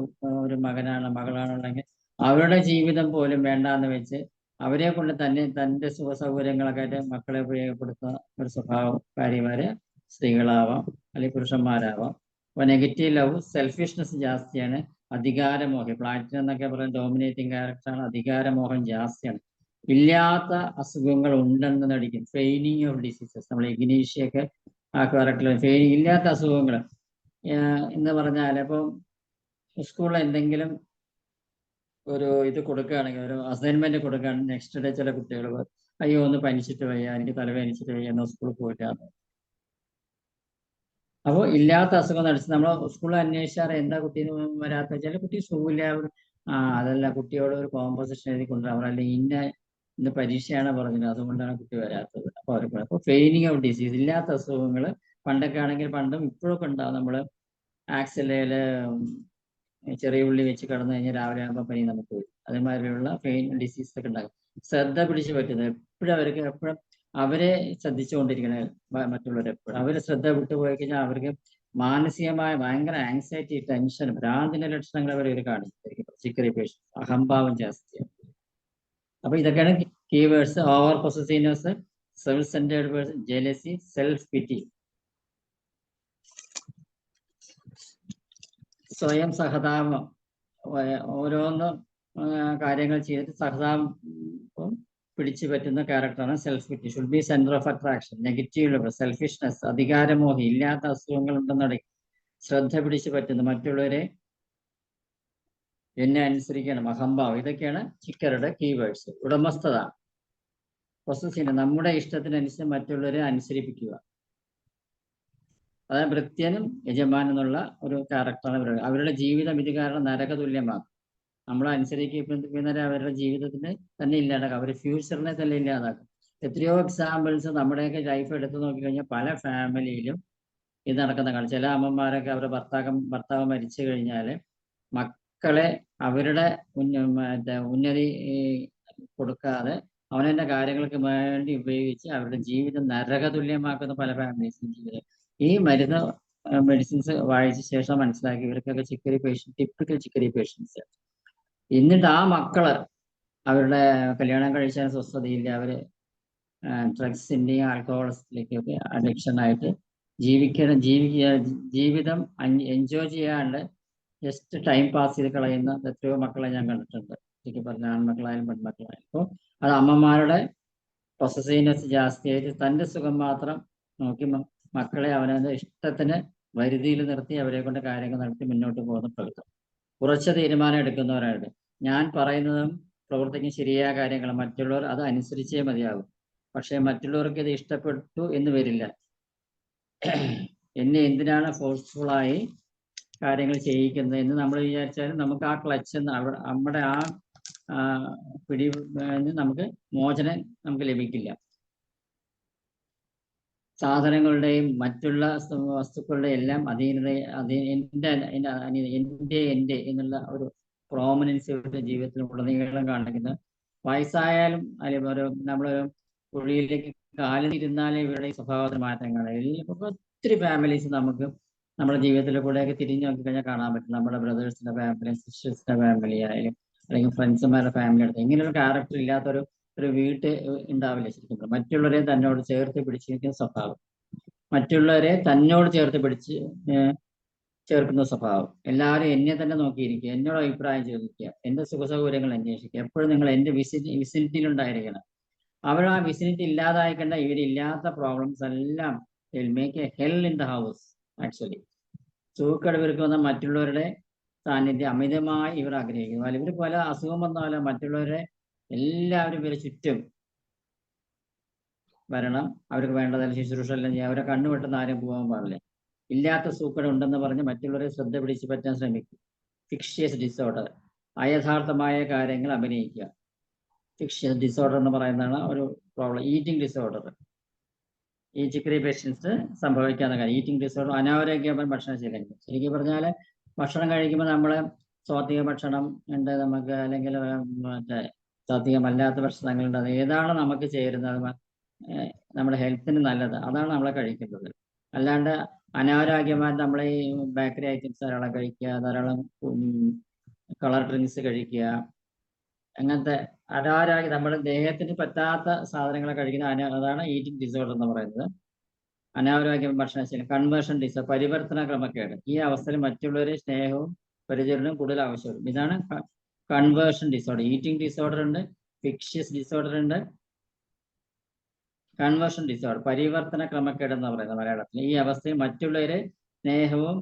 ഒരു മകളാണുണ്ടെങ്കിൽ അവരുടെ ജീവിതം പോലും വേണ്ടാന്ന് വെച്ച് അവരെ കൊണ്ട് തൻ്റെ സുഖ സൗകര്യങ്ങളൊക്കെ ആയിട്ട് മക്കളെ ഉപയോഗപ്പെടുത്തുന്ന ഒരു സ്വഭാവക്കാരിമാര് സ്ത്രീകളാവാം അല്ലെങ്കിൽ പുരുഷന്മാരാവാം. അപ്പോൾ നെഗറ്റീവ് ലവ്, സെൽഫിഷ്നെസ് ജാസ്തിയാണ്, അധികാരമോഹം. പ്ലാറ്റിനം എന്നൊക്കെ പറയുന്ന ഡോമിനേറ്റിംഗ് ക്യാരക്ടറാണ്. അധികാരമോഹം ജാസ്തിയാണ്. ഇല്ലാത്ത അസുഖങ്ങൾ ഉണ്ടെന്ന് നടിക്കും. ഫെയിനിങ് ഓഫ് ഡിസീസസ്. നമ്മൾ ഇഗ്നീഷ്യയൊക്കെ ആ ക്യാരക്ടറിൽ ഫെയിനിങ് ഇല്ലാത്ത അസുഖങ്ങൾ എന്ന് പറഞ്ഞാൽ ഇപ്പം സ്കൂളിൽ എന്തെങ്കിലും ഒരു ഇത് കൊടുക്കുകയാണെങ്കിൽ, ഒരു അസൈൻമെന്റ് കൊടുക്കുകയാണെങ്കിൽ നെക്സ്റ്റ് ഡേ ചില കുട്ടികൾ അയ്യോ ഒന്ന് പനിച്ചിട്ട് വയ്യ, എനിക്ക് തലവേദനിച്ചിട്ട് വയ്യ എന്ന് സ്കൂളിൽ പോയിട്ടാണ്. അപ്പോൾ ഇല്ലാത്ത അസുഖം നടിച്ച് നമ്മൾ സ്കൂളിൽ അന്വേഷിച്ചാൽ എന്താ കുട്ടീന് വരാത്ത വെച്ചാൽ കുട്ടി സുഖമില്ല, അതല്ല കുട്ടിയോട് ഒരു കോമ്പോസിഷൻ എഴുതി കൊണ്ടുവരാം, അല്ലെങ്കിൽ ഇന്ന് പരീക്ഷയാണ് പറഞ്ഞത് അതുകൊണ്ടാണ് കുട്ടി വരാത്തത്. അപ്പോൾ അവർ അപ്പോൾ ഫെയിലിംഗ് ഓഫ് ഡിസീസ്, ഇല്ലാത്ത അസുഖങ്ങൾ പണ്ടൊക്കെ ആണെങ്കിൽ പണ്ടും ഇപ്പോഴൊക്കെ ഉണ്ടാവും. നമ്മൾ ആക്സിലയില് ചെറിയ ഉള്ളി വെച്ച് കിടന്നു കഴിഞ്ഞാൽ രാവിലെ ആകുമ്പോൾ പനി നമുക്ക് വരും. അതേമാതിരിയുള്ള ഡിസീസ് ഒക്കെ ഉണ്ടാകും. ശ്രദ്ധ പിടിച്ച് പറ്റുന്നത് എപ്പോഴും അവരെ ശ്രദ്ധിച്ചുകൊണ്ടിരിക്കണം. മറ്റുള്ളവരെ എപ്പോഴും അവര് ശ്രദ്ധ വിട്ടുപോയി കഴിഞ്ഞാൽ അവർക്ക് മാനസികമായ ഭയങ്കര ആങ്സൈറ്റി, ടെൻഷൻ, ഭ്രാന്തിന്റെ ലക്ഷണങ്ങൾ അവർ കാണിച്ചിരിക്കും. ചിക്കറി പേഷ്യൻസ് അഹംഭാവം ജാസ്തിയാണ്. അപ്പൊ ഇതൊക്കെയാണ് keywords. Over possessiveness, self centred person, jealousy, self pity. സ്വയം സഹതാപം, ഓരോന്ന് കാര്യങ്ങൾ ചെയ്തിട്ട് സഹതാപം പിടിച്ചു പറ്റുന്ന ക്യാരക്ടറാണ് self pity. Should be centre of attraction. Negative selfishness, അധികാരമോഹി, ഇല്ലാത്ത അസുഖങ്ങൾ ഉണ്ടെന്നടക്കി ശ്രദ്ധ പിടിച്ചു പറ്റുന്നു, മറ്റുള്ളവരെ എന്നെ അനുസരിക്കണം, അഹംഭാവം. ഇതൊക്കെയാണ് ചിക്കറുടെ കീവേഡ്സ്. ഉടമസ്ഥത, പൊസസീവ്, നമ്മുടെ ഇഷ്ടത്തിനനുസരിച്ച് മറ്റുള്ളവരെ അനുസരിപ്പിക്കുക. അതായത് ഭൃത്യനും യജമാനും എന്നുള്ള ഒരു ക്യാരക്ടറാണ് അവരുടെ ജീവിതം ഇത് കാരണം നരകതുല്യമാകും. നമ്മളെ അനുസരിക്കുന്നവരെ അവരുടെ ജീവിതത്തിന് തന്നെ ഇല്ലാതാക്കും, അവരുടെ ഫ്യൂച്ചറിനെ തന്നെ ഇല്ലാതാക്കും. എത്രയോ എക്സാമ്പിൾസ് നമ്മുടെയൊക്കെ ലൈഫ് എടുത്തു നോക്കിക്കഴിഞ്ഞാൽ പല ഫാമിലിയിലും ഇത് നടക്കുന്ന കാണും. ചില അമ്മമാരൊക്കെ അവരുടെ ഭർത്താവ് മരിച്ചു കഴിഞ്ഞാൽ മക്കളെ അവരുടെ ഉന്നതി കൊടുക്കാതെ അവനവൻ്റെ കാര്യങ്ങൾക്ക് വേണ്ടി ഉപയോഗിച്ച് അവരുടെ ജീവിതം നരകതുല്യമാക്കുന്ന പല ഫാമിലീസും ജീവിതം. ഈ മെഡിസിൻസ് വായിച്ച ശേഷം മനസ്സിലാക്കി ഇവർക്കൊക്കെ chicory patients, typical chicory patients. എന്നിട്ട് ആ മക്കള് അവരുടെ കല്യാണം കഴിച്ചാൽ സ്വസ്ഥതയില്ല, അവര് ഡ്രഗ്സിന്റെയും ആൽക്കഹോളിലേക്കൊക്കെ അഡിക്ഷൻ ആയിട്ട് ജീവിതം എൻജോയ് ചെയ്യാണ്ട് ജസ്റ്റ് ടൈം പാസ് ചെയ്ത് കളയുന്ന എത്രയോ മക്കളെ ഞാൻ കണ്ടിട്ടുണ്ട്. ശരിക്കും പറഞ്ഞ ആൺമക്കളായാലും പെൺമക്കളായാലും. അപ്പോൾ അത് അമ്മമാരുടെ പൊസസീവ്നെസ് ജാസ്തിയായിട്ട് തൻ്റെ സുഖം മാത്രം നോക്കി മക്കളെ അവനവൻ്റെ ഇഷ്ടത്തിന് വരുതിയിൽ നിർത്തി അവരെ കൊണ്ട് കാര്യങ്ങൾ നടത്തി മുന്നോട്ട് പോകുന്ന പ്രകൃതം. ഉറച്ച തീരുമാനം എടുക്കുന്നവരായിട്ട് ഞാൻ പറയുന്നതും പ്രവർത്തിക്കുന്ന ശരിയായ കാര്യങ്ങൾ മറ്റുള്ളവർ അത് അനുസരിച്ചേ മതിയാകും. പക്ഷെ മറ്റുള്ളവർക്ക് ഇത് ഇഷ്ടപ്പെട്ടു എന്ന് വരില്ല. എന്നെ എന്തിനാണ് ഫോഴ്സ്ഫുള്ളായി കാര്യങ്ങൾ ചെയ്യിക്കുന്നത് എന്ന് നമ്മൾ വിചാരിച്ചാലും നമുക്ക് ആ ക്ലച്ച് നമ്മുടെ ആ പിടി നമുക്ക് മോചനം നമുക്ക് ലഭിക്കില്ല. സാധനങ്ങളുടെയും മറ്റുള്ള വസ്തുക്കളുടെ എല്ലാം എൻ്റെ എന്നുള്ള ഒരു പ്രോമിനൻസ് ജീവിതത്തിൽ ഉടനീളം കാണിക്കുന്നത്. വയസ്സായാലും അല്ലെങ്കിൽ നമ്മളൊരു കുഴിയിലേക്ക് കാലിരുന്നാലേ ഇവരുടെ സ്വഭാവത്തിന് മാറ്റം കാണും. ഒത്തിരി ഫാമിലീസ് നമുക്ക് നമ്മുടെ ജീവിതത്തിലെ കൂടെയൊക്കെ തിരിഞ്ഞു നോക്കിക്കഴിഞ്ഞാൽ കാണാൻ പറ്റും. നമ്മുടെ ബ്രദേഴ്സിന്റെ ഫാമിലി, സിസ്റ്റേഴ്സിന്റെ ഫാമിലി ആയാലും അല്ലെങ്കിൽ ഫ്രണ്ട്സുമാരുടെ ഫാമിലി ആയിട്ട് ഇങ്ങനെയൊരു ക്യാരക്ടർ ഇല്ലാത്തൊരു വീട്ട് ഉണ്ടാവില്ല. ശരിക്കും മറ്റുള്ളവരെ തന്നോട് ചേർത്ത് പിടിച്ചിരിക്കുന്ന സ്വഭാവം, മറ്റുള്ളവരെ തന്നോട് ചേർക്കുന്ന സ്വഭാവം, എല്ലാവരും എന്നെ തന്നെ നോക്കിയിരിക്കുക, എന്നോട് അഭിപ്രായം ചോദിക്കുക, എൻ്റെ സുഖസൗകര്യങ്ങൾ അന്വേഷിക്കുക, എപ്പോഴും നിങ്ങൾ എൻ്റെ വിസിനിറ്റിയിൽ ഉണ്ടായിരിക്കണം. അവർ ആ വിസിനിറ്റി ഇല്ലാതായിക്കണ്ട ഇവരില്ലാത്ത പ്രോബ്ലംസ് എല്ലാം make a hell in the house. Actually സൂക്കടവിർക്ക് വന്ന മറ്റുള്ളവരുടെ സാന്നിധ്യം അമിതമായി ഇവർ ആഗ്രഹിക്കുന്നു. അല്ല ഇവർ പല അസുഖം വന്നാലും മറ്റുള്ളവരെ എല്ലാവരും ഇവരെ ചുറ്റും വരണം, അവർക്ക് വേണ്ടതെല്ലാം ശുശ്രൂഷ എല്ലാം ചെയ്യാം, അവരെ കണ്ണു വെട്ടുന്ന ആരും പോകാൻ പാടില്ല. ഇല്ലാത്ത സൂക്കട് ഉണ്ടെന്ന് പറഞ്ഞ് മറ്റുള്ളവരെ ശ്രദ്ധ പിടിച്ച് പറ്റാൻ ശ്രമിക്കും. ഫിക്ഷ്യസ് ഡിസോർഡർ, അയഥാർത്ഥമായ കാര്യങ്ങൾ അഭിനയിക്കുക. ഫിക്ഷ്യസ് ഡിസോർഡർ എന്ന് പറയുന്നതാണ് ഒരു പ്രോബ്ലം. ഈറ്റിംഗ് ഡിസോർഡർ, ഈ ചിക്കറി പേഷ്യൻസ് സംഭവിക്കാവുന്ന കാര്യം. ഈറ്റിംഗ് ഡിസോർഡർ, അനാരോഗ്യമായ ഭക്ഷണശീലം. ശരിക്കും പറഞ്ഞാൽ ഭക്ഷണം കഴിക്കുമ്പോൾ നമ്മൾ സ്വാത്വിക ഭക്ഷണം ഉണ്ട് നമുക്ക്, അല്ലെങ്കിൽ മറ്റേ സാത്വികമല്ലാത്ത ഭക്ഷണങ്ങളുണ്ട്. അത് ഏതാണ് നമുക്ക് ചേരുന്നത്, നമ്മുടെ ഹെൽത്തിന് നല്ലത്, അതാണ് നമ്മൾ കഴിക്കേണ്ടത്. അല്ലാണ്ട് അനാരോഗ്യമായി നമ്മൾ ഈ ബേക്കറി ഐറ്റംസ് ധാരാളം കഴിക്കുക, ധാരാളം കളർ ഡ്രിങ്ക്സ് കഴിക്കുക, അങ്ങനത്തെ അനാരോഗ്യം നമ്മുടെ ദേഹത്തിന് പറ്റാത്ത സാധനങ്ങൾ കഴിക്കുന്ന അതാണ് ഈറ്റിംഗ് ഡിസോർഡർ എന്ന് പറയുന്നത്. അനാരോഗ്യം ഭക്ഷണശീലം, കൺവേർഷൻ ഡിസോർഡർ, പരിവർത്തന ക്രമക്കേട്. ഈ അവസ്ഥയിൽ മറ്റുള്ളവരെ സ്നേഹവും പരിചരണവും കൂടുതൽ ആവശ്യമുള്ളൂ. ഇതാണ് കൺവേർഷൻ ഡിസോർഡർ. ഈറ്റിംഗ് ഡിസോർഡർ ഉണ്ട്, ഫിക്ഷ്യസ് ഡിസോർഡർ ഉണ്ട്, കൺവേർഷൻ ഡിസോർഡർ, പരിവർത്തന ക്രമക്കേട് എന്ന് പറയുന്നത് മലയാളത്തിൽ. ഈ അവസ്ഥയിൽ മറ്റുള്ളവരെ സ്നേഹവും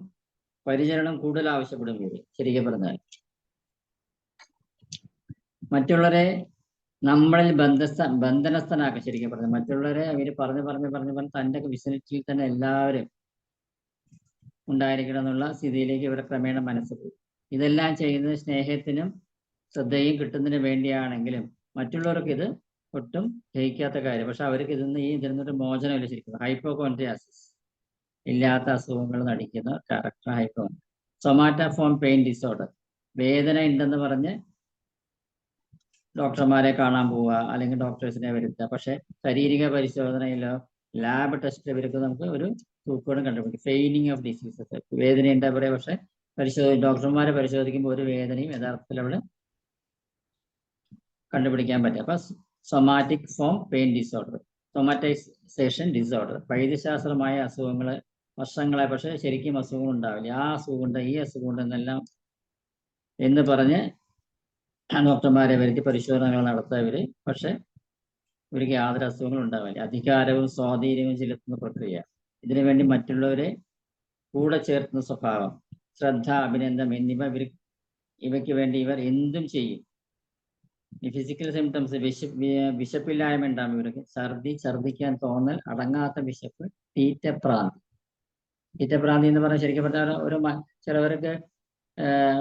പരിചരണവും കൂടുതൽ ആവശ്യപ്പെടും. ശരിക്കും പറഞ്ഞാൽ മറ്റുള്ളവരെ നമ്മളിൽ ബന്ധനസ്ഥനാക്കുക. ശരിക്കും പറഞ്ഞാൽ മറ്റുള്ളവരെ അവർ പറഞ്ഞ് തൻ്റെ വിസിനിറ്റിയിൽ തന്നെ എല്ലാവരും ഉണ്ടായിരിക്കണം എന്നുള്ള സ്ഥിതിയിലേക്ക് ഇവരെ ക്രമേണ മനസ്സ് പോകും. ഇതെല്ലാം ചെയ്യുന്നത് സ്നേഹത്തിനും ശ്രദ്ധയും കിട്ടുന്നതിന് വേണ്ടിയാണെങ്കിലും മറ്റുള്ളവർക്ക് ഇത് ഒട്ടും ദഹിക്കാത്ത കാര്യം. പക്ഷെ അവർക്ക് ഇതിന്നൊരു മോചനമില്ല. ശരിക്കും ഹൈപ്പോകോൺട്രിയാസിസ്, ഇല്ലാത്ത അസുഖങ്ങൾ നടിക്കുന്ന character hypo. Somatoform pain disorder, വേദന ഉണ്ടെന്ന് പറഞ്ഞ് ഡോക്ടർമാരെ കാണാൻ പോവുക, അല്ലെങ്കിൽ ഡോക്ടേഴ്സിനെ വരുത്തുക. പക്ഷെ ശാരീരിക പരിശോധനയിലോ ലാബ് ടെസ്റ്റിലോ ഇവർക്ക് നമുക്ക് ഒരു സൂക്കേടും കണ്ടുപിടിക്കും. ഫെയിനിങ് ഓഫ് ഡിസീസസ്, വേദന എന്താ പറയുക, പക്ഷെ ഡോക്ടർമാരെ പരിശോധിക്കുമ്പോൾ ഒരു വേദനയും യഥാർത്ഥത്തിൽ അവിടെ കണ്ടുപിടിക്കാൻ പറ്റും. അപ്പൊ somatic form pain disorder, somatisation disorder, വൈദ്യശാസ്ത്രമായ അസുഖങ്ങൾ വർഷങ്ങളെ പക്ഷെ ശരിക്കും അസുഖങ്ങൾ ഉണ്ടാവില്ല. ആ അസുഖമുണ്ട്, ഈ അസുഖമുണ്ട് എന്നെല്ലാം എന്ന് പറഞ്ഞ് ഡോക്ടർമാരെ വരുത്തി പരിശോധനകൾ നടത്തുക. പക്ഷെ ഇവർക്ക് യാതൊരു അസുഖങ്ങളും ഉണ്ടാവില്ല. അധികാരവും സ്വാധീനവും ചെലുത്തുന്ന പ്രക്രിയ, ഇതിനുവേണ്ടി മറ്റുള്ളവരെ കൂടെ ചേർത്തുന്ന സ്വഭാവം, ശ്രദ്ധ, അഭിനന്ദനം എന്നിവ ഇവയ്ക്ക് വേണ്ടി ഇവർ എന്തും ചെയ്യും. ഈ ഫിസിക്കൽ സിംറ്റംസ്, വിശപ്പില്ലായ്മ ഉണ്ടാകും ഇവർക്ക്, ഛർദിക്കാൻ തോന്നൽ, അടങ്ങാത്ത വിശപ്പ്, തീറ്റപ്രാന്തി എന്ന് പറഞ്ഞാൽ ശരിക്കും പറഞ്ഞാൽ ചിലവർക്ക്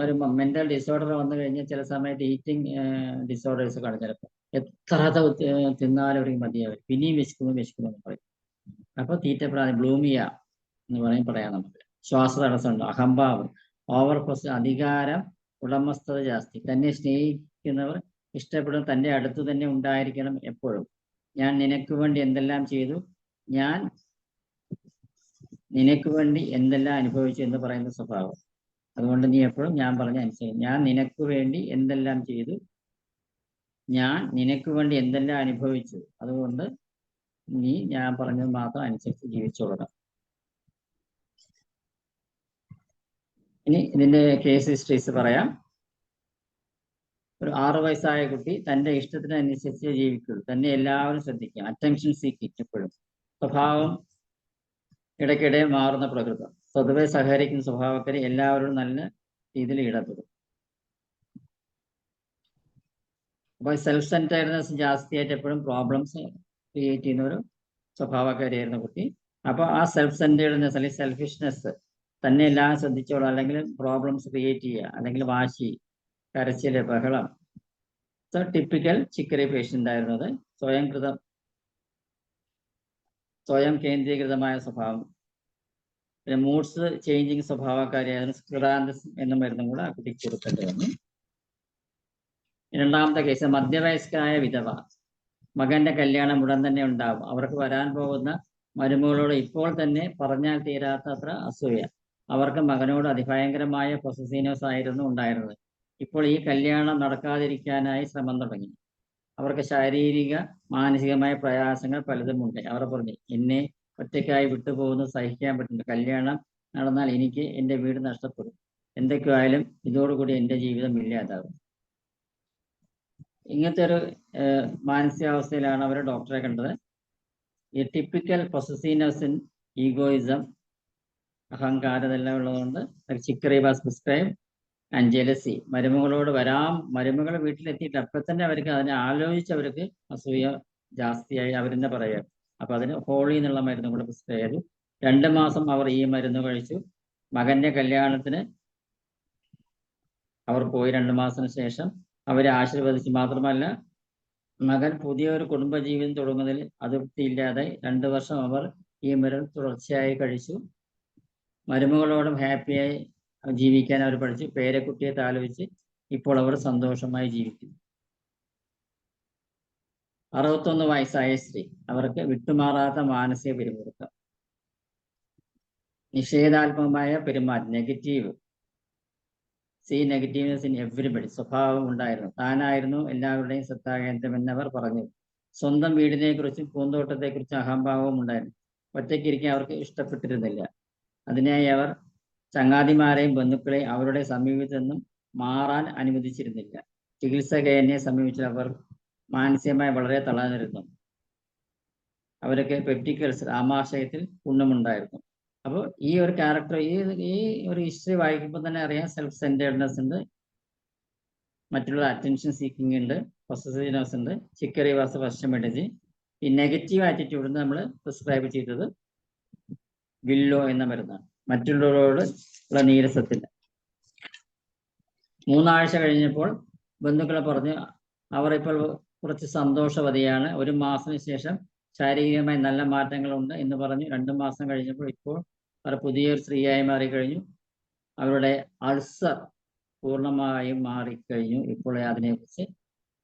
ഒരു മെന്റൽ ഡിസോർഡർ വന്നു കഴിഞ്ഞാൽ ചില സമയത്ത് ഈറ്റിംഗ് ഡിസോർഡേഴ്സ് കാണും. ചിലപ്പോൾ എത്ര തിന്നാലും അവർക്ക് മതിയാവും, പിന്നെയും വിശക്കുന്നു എന്ന് പറയും. അപ്പൊ തീറ്റപ്രാന്തി, ബ്ലൂമിയ എന്ന് പറയാം നമുക്ക്. ശ്വാസതടസ്സമുണ്ട്, അഹംഭാവം, ഓവർ അധികാരം, ഉടമസ്ഥത ജാസ്തി, തന്നെ സ്നേഹിക്കുന്നവർ ഇഷ്ടപ്പെടും, തൻ്റെ അടുത്ത് തന്നെ ഉണ്ടായിരിക്കണം എപ്പോഴും. ഞാൻ നിനക്ക് വേണ്ടി എന്തെല്ലാം ചെയ്തു, ഞാൻ നിനക്ക് വേണ്ടി എന്തെല്ലാം അനുഭവിച്ചു എന്ന് പറയുന്ന സ്വഭാവം. അതുകൊണ്ട് നീ എപ്പോഴും ഞാൻ പറഞ്ഞ അനുസരിച്ച്, ഞാൻ നിനക്ക് വേണ്ടി എന്തെല്ലാം ചെയ്തു, ഞാൻ നിനക്ക് വേണ്ടി എന്തെല്ലാം അനുഭവിച്ചു, അതുകൊണ്ട് നീ ഞാൻ പറഞ്ഞത് മാത്രം അനുസരിച്ച് ജീവിച്ചോളണം. ഇനി ഇതിന്റെ കേസ് ഹിസ്റ്ററീസ് പറയാം. ഒരു 6 വയസ്സായ കുട്ടി തൻ്റെ ഇഷ്ടത്തിനനുസരിച്ച് ജീവിക്കുള്ളൂ, തന്നെ എല്ലാവരും ശ്രദ്ധിക്കുക, അറ്റൻഷൻ സീക്കിങ് എപ്പോഴും, സ്വഭാവം ഇടയ്ക്കിടെ മാറുന്ന പ്രകൃതം, സ്വതവേ സഹകരിക്കുന്ന സ്വഭാവക്കാരെ എല്ലാവരോടും നല്ല രീതിയിൽ ഇടപെടും. അപ്പൊ സെൽഫ് സെൻറ്റേർഡ്നെസ് ജാസ്തിയായിട്ട് എപ്പോഴും പ്രോബ്ലംസ് ക്രിയേറ്റ് ചെയ്യുന്ന ഒരു സ്വഭാവക്കാരിയായിരുന്ന കുട്ടി. അപ്പൊ ആ സെൽഫ് സെൻറ്റേർഡ്നെസ് അല്ലെങ്കിൽ സെൽഫിഷ്നെസ്, തന്നെ എല്ലാം ശ്രദ്ധിച്ചോളാം, അല്ലെങ്കിൽ പ്രോബ്ലംസ് ക്രിയേറ്റ് ചെയ്യുക, അല്ലെങ്കിൽ വാശി, കരച്ചില്, ബഹളം. ടിപ്പിക്കൽ ചിക്കറി പേഷ്യൻ്റ് ആയിരുന്നത്. സ്വയം കേന്ദ്രീകൃതമായ സ്വഭാവം, പിന്നെ മൂഡ്സ് ചേഞ്ചിങ് സ്വഭാവക്കാരിയായിരുന്നു. സ്ക്ലിറാന്തസ് എന്ന മരുന്നും കൂടെ ആ കുട്ടിക്ക് കൊടുക്കേണ്ടി വന്നു. രണ്ടാമത്തെ കേസ്, മധ്യവയസ്കരായ വിധവ, മകന്റെ കല്യാണം ഉടൻ തന്നെ ഉണ്ടാവും, അവർക്ക് വരാൻ പോകുന്ന മരുമകളോട് ഇപ്പോൾ തന്നെ പറഞ്ഞാൽ തീരാത്തത്ര അസൂയ. അവർക്ക് മകനോട് അതിഭയങ്കരമായ പൊസസീവ്നെസ് ആയിരുന്നു ഉണ്ടായിരുന്നത്. ഇപ്പോൾ ഈ കല്യാണം നടക്കാതിരിക്കാനായി ശ്രമം തുടങ്ങി. അവർക്ക് ശാരീരിക മാനസികമായ പ്രയാസങ്ങൾ പലതും ഉണ്ട്. അവർ പറഞ്ഞു, എന്നെ ഒറ്റയ്ക്കായി വിട്ടുപോകുന്നത് സഹിക്കാൻ പറ്റുന്നു, കല്യാണം നടന്നാൽ എനിക്ക് എൻ്റെ വീട് നഷ്ടപ്പെടും, എന്തൊക്കെയായാലും ഇതോടുകൂടി എൻ്റെ ജീവിതം ഇല്ലാതാവും. ഇങ്ങനത്തെ ഒരു മാനസികാവസ്ഥയിലാണ് അവർ ഡോക്ടറെ കണ്ടത്. ഈ ടിപ്പിക്കൽ പൊസസീവ്നെസ്, ഈഗോയിസം, അഹങ്കാരം ഇതെല്ലാം ഉള്ളതുകൊണ്ട് ചിക്കറി വാസ് പ്രിസ്ക്രൈബ് ആൻഡ് ജെലസി. മരുമകളോട് മരുമകൾ വീട്ടിലെത്തിയിട്ട് അപ്പം തന്നെ അവർക്ക് അതിനെ ആലോചിച്ച് അവർക്ക് അസൂയ ജാസ്തിയായി അവരെന്നെ പറയാം. അപ്പൊ അതിന് ഹോളി എന്നുള്ള മരുന്ന് കൂടെ പ്രിസ്ക്രൈബ് ചെയ്തു. 2 മാസം അവർ ഈ മരുന്ന് കഴിച്ചു. മകന്റെ കല്യാണത്തിന് അവർ പോയി. 2 മാസത്തിന് ശേഷം അവരെ ആശീർവദിച്ചു. മാത്രമല്ല മകൻ പുതിയൊരു കുടുംബജീവിതം തുടങ്ങുന്നതിൽ അതൃപ്തിയില്ലാതെ 2 വർഷം അവർ ഈ മരുന്ന് തുടർച്ചയായി കഴിച്ചു. മരുമകളോടും ഹാപ്പിയായി ജീവിക്കാൻ അവർ പഠിച്ചു. പേരക്കുട്ടിയെ താലോചിച്ച് ഇപ്പോൾ അവർ സന്തോഷമായി ജീവിക്കുന്നു. 61 വയസ്സായ സ്ത്രീ, അവർക്ക് വിട്ടുമാറാത്ത മാനസിക പിരിമുറുക്കം, നിഷേധാത്മകമായ പെരുമാറ്റം, നെഗറ്റീവ്, നെഗറ്റീവ്നെസ് ഇൻ എവരിബഡി, സ്വഭാവം ഉണ്ടായിരുന്നു. താനായിരുന്നു എല്ലാവരുടെയും ശ്രദ്ധാകേന്ദ്രമെന്നവർ പറഞ്ഞു. സ്വന്തം വീടിനെ കുറിച്ചും പൂന്തോട്ടത്തെക്കുറിച്ചും അഹംഭാവവും ഉണ്ടായിരുന്നു. ഒറ്റയ്ക്കിരിക്കാൻ അവർക്ക് ഇഷ്ടപ്പെട്ടിരുന്നില്ല. അതിനായി അവർ ചങ്ങാതിമാരെയും ബന്ധുക്കളെയും അവരുടെ സമീപത്തു നിന്നും മാറാൻ അനുവദിച്ചിരുന്നില്ല. ചികിത്സകനെ സമീപിച്ച അവർ മാനസികമായി വളരെ തളർന്നിരുന്നു. അവരൊക്കെ പെപ്റ്റിക് അൾസർ, ആമാശയത്തിൽ പുണ്ണുമുണ്ടായിരുന്നു. അപ്പോൾ ഈ ഒരു ക്യാരക്ടർ, ഈ ഒരു ഹിസ്റ്ററി വായിക്കുമ്പോൾ തന്നെ അറിയാം, സെൽഫ് സെന്റേർഡ്നെസ് ഉണ്ട്, മറ്റുള്ള അറ്റൻഷൻ സീക്കിംഗ് ഉണ്ട്, പൊസസീവ്നെസ് ഉണ്ട്. Chicory was first medicine. ഈ നെഗറ്റീവ് ആറ്റിറ്റ്യൂഡിന് നമ്മൾ പ്രിസ്ക്രൈബ് ചെയ്തത് വില്ലോ എന്ന മരുന്നാണ്. മറ്റുള്ളവരോട് ഉള്ള നീരസത്തിന് 3 ആഴ്ച കഴിഞ്ഞപ്പോൾ ബന്ധുക്കളെ പറഞ്ഞു അവർ ഇപ്പോൾ കുറച്ച് സന്തോഷവതിയാണ്, 1 മാസത്തിന് ശേഷം ശാരീരികമായി നല്ല മാറ്റങ്ങളുണ്ട് എന്ന് പറഞ്ഞു. 2 മാസം കഴിഞ്ഞപ്പോൾ ഇപ്പോൾ അവർ പുതിയൊരു സ്ത്രീയായി മാറിക്കഴിഞ്ഞു. അവരുടെ അൾസർ പൂർണ്ണമായും മാറിക്കഴിഞ്ഞു. ഇപ്പോൾ അതിനെക്കുറിച്ച്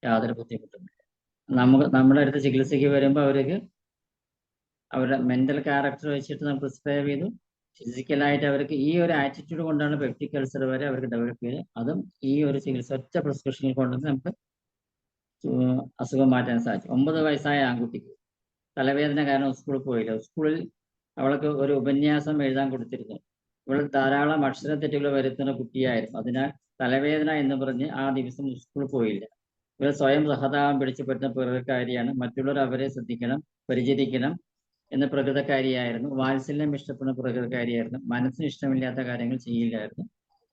യാതൊരു ബുദ്ധിമുട്ടുമില്ല. നമ്മുടെ അടുത്ത് ചികിത്സയ്ക്ക് വരുമ്പോൾ അവർക്ക് അവരുടെ മെന്റൽ ക്യാരക്ടർ വെച്ചിട്ട് നമ്മൾ പ്രിസ്ക്രൈബ് ചെയ്തു. ഫിസിക്കലായിട്ട് അവർക്ക് ഈ ഒരു ആറ്റിറ്റ്യൂഡ് കൊണ്ടാണ് പെപ്റ്റിക് അൾസർ വരെ അവർക്ക് ഡെവലപ്പ് ചെയ്തത്. അതും ഈ ഒരു ചികിത്സ ഒറ്റ പ്രിസ്ക്രിപ്ഷനിൽ കൊണ്ടുവന്ന് നമുക്ക് അസുഖം മാറ്റാൻ സാധിച്ചു. 9 വയസ്സായ ആൺകുട്ടിക്ക് തലവേദന കാരണം സ്കൂളിൽ പോയില്ല. സ്കൂളിൽ അവൾക്ക് ഒരു ഉപന്യാസം എഴുതാൻ കൊടുത്തിരുന്നു. ഇവൾ ധാരാളം അക്ഷരത്തെറ്റുകൾ വരുത്തുന്ന കുട്ടിയായിരുന്നു. അതിനാൽ തലവേദന എന്ന് പറഞ്ഞ് ആ ദിവസം സ്കൂളിൽ പോയില്ല. ഇവർ സ്വയം സഹതാപം പിടിച്ചുപറ്റുന്ന പ്രകൃതക്കാരിയാണ്. മറ്റുള്ളവർ അവരെ ശ്രദ്ധിക്കണം, പരിചരിക്കണം എന്ന പ്രകൃതക്കാരിയായിരുന്നു. വാത്സല്യം ഇഷ്ടപ്പെടുന്ന പ്രകൃതക്കാരിയായിരുന്നു. മനസ്സിന് ഇഷ്ടമില്ലാത്ത കാര്യങ്ങൾ ചെയ്യില്ലായിരുന്നു.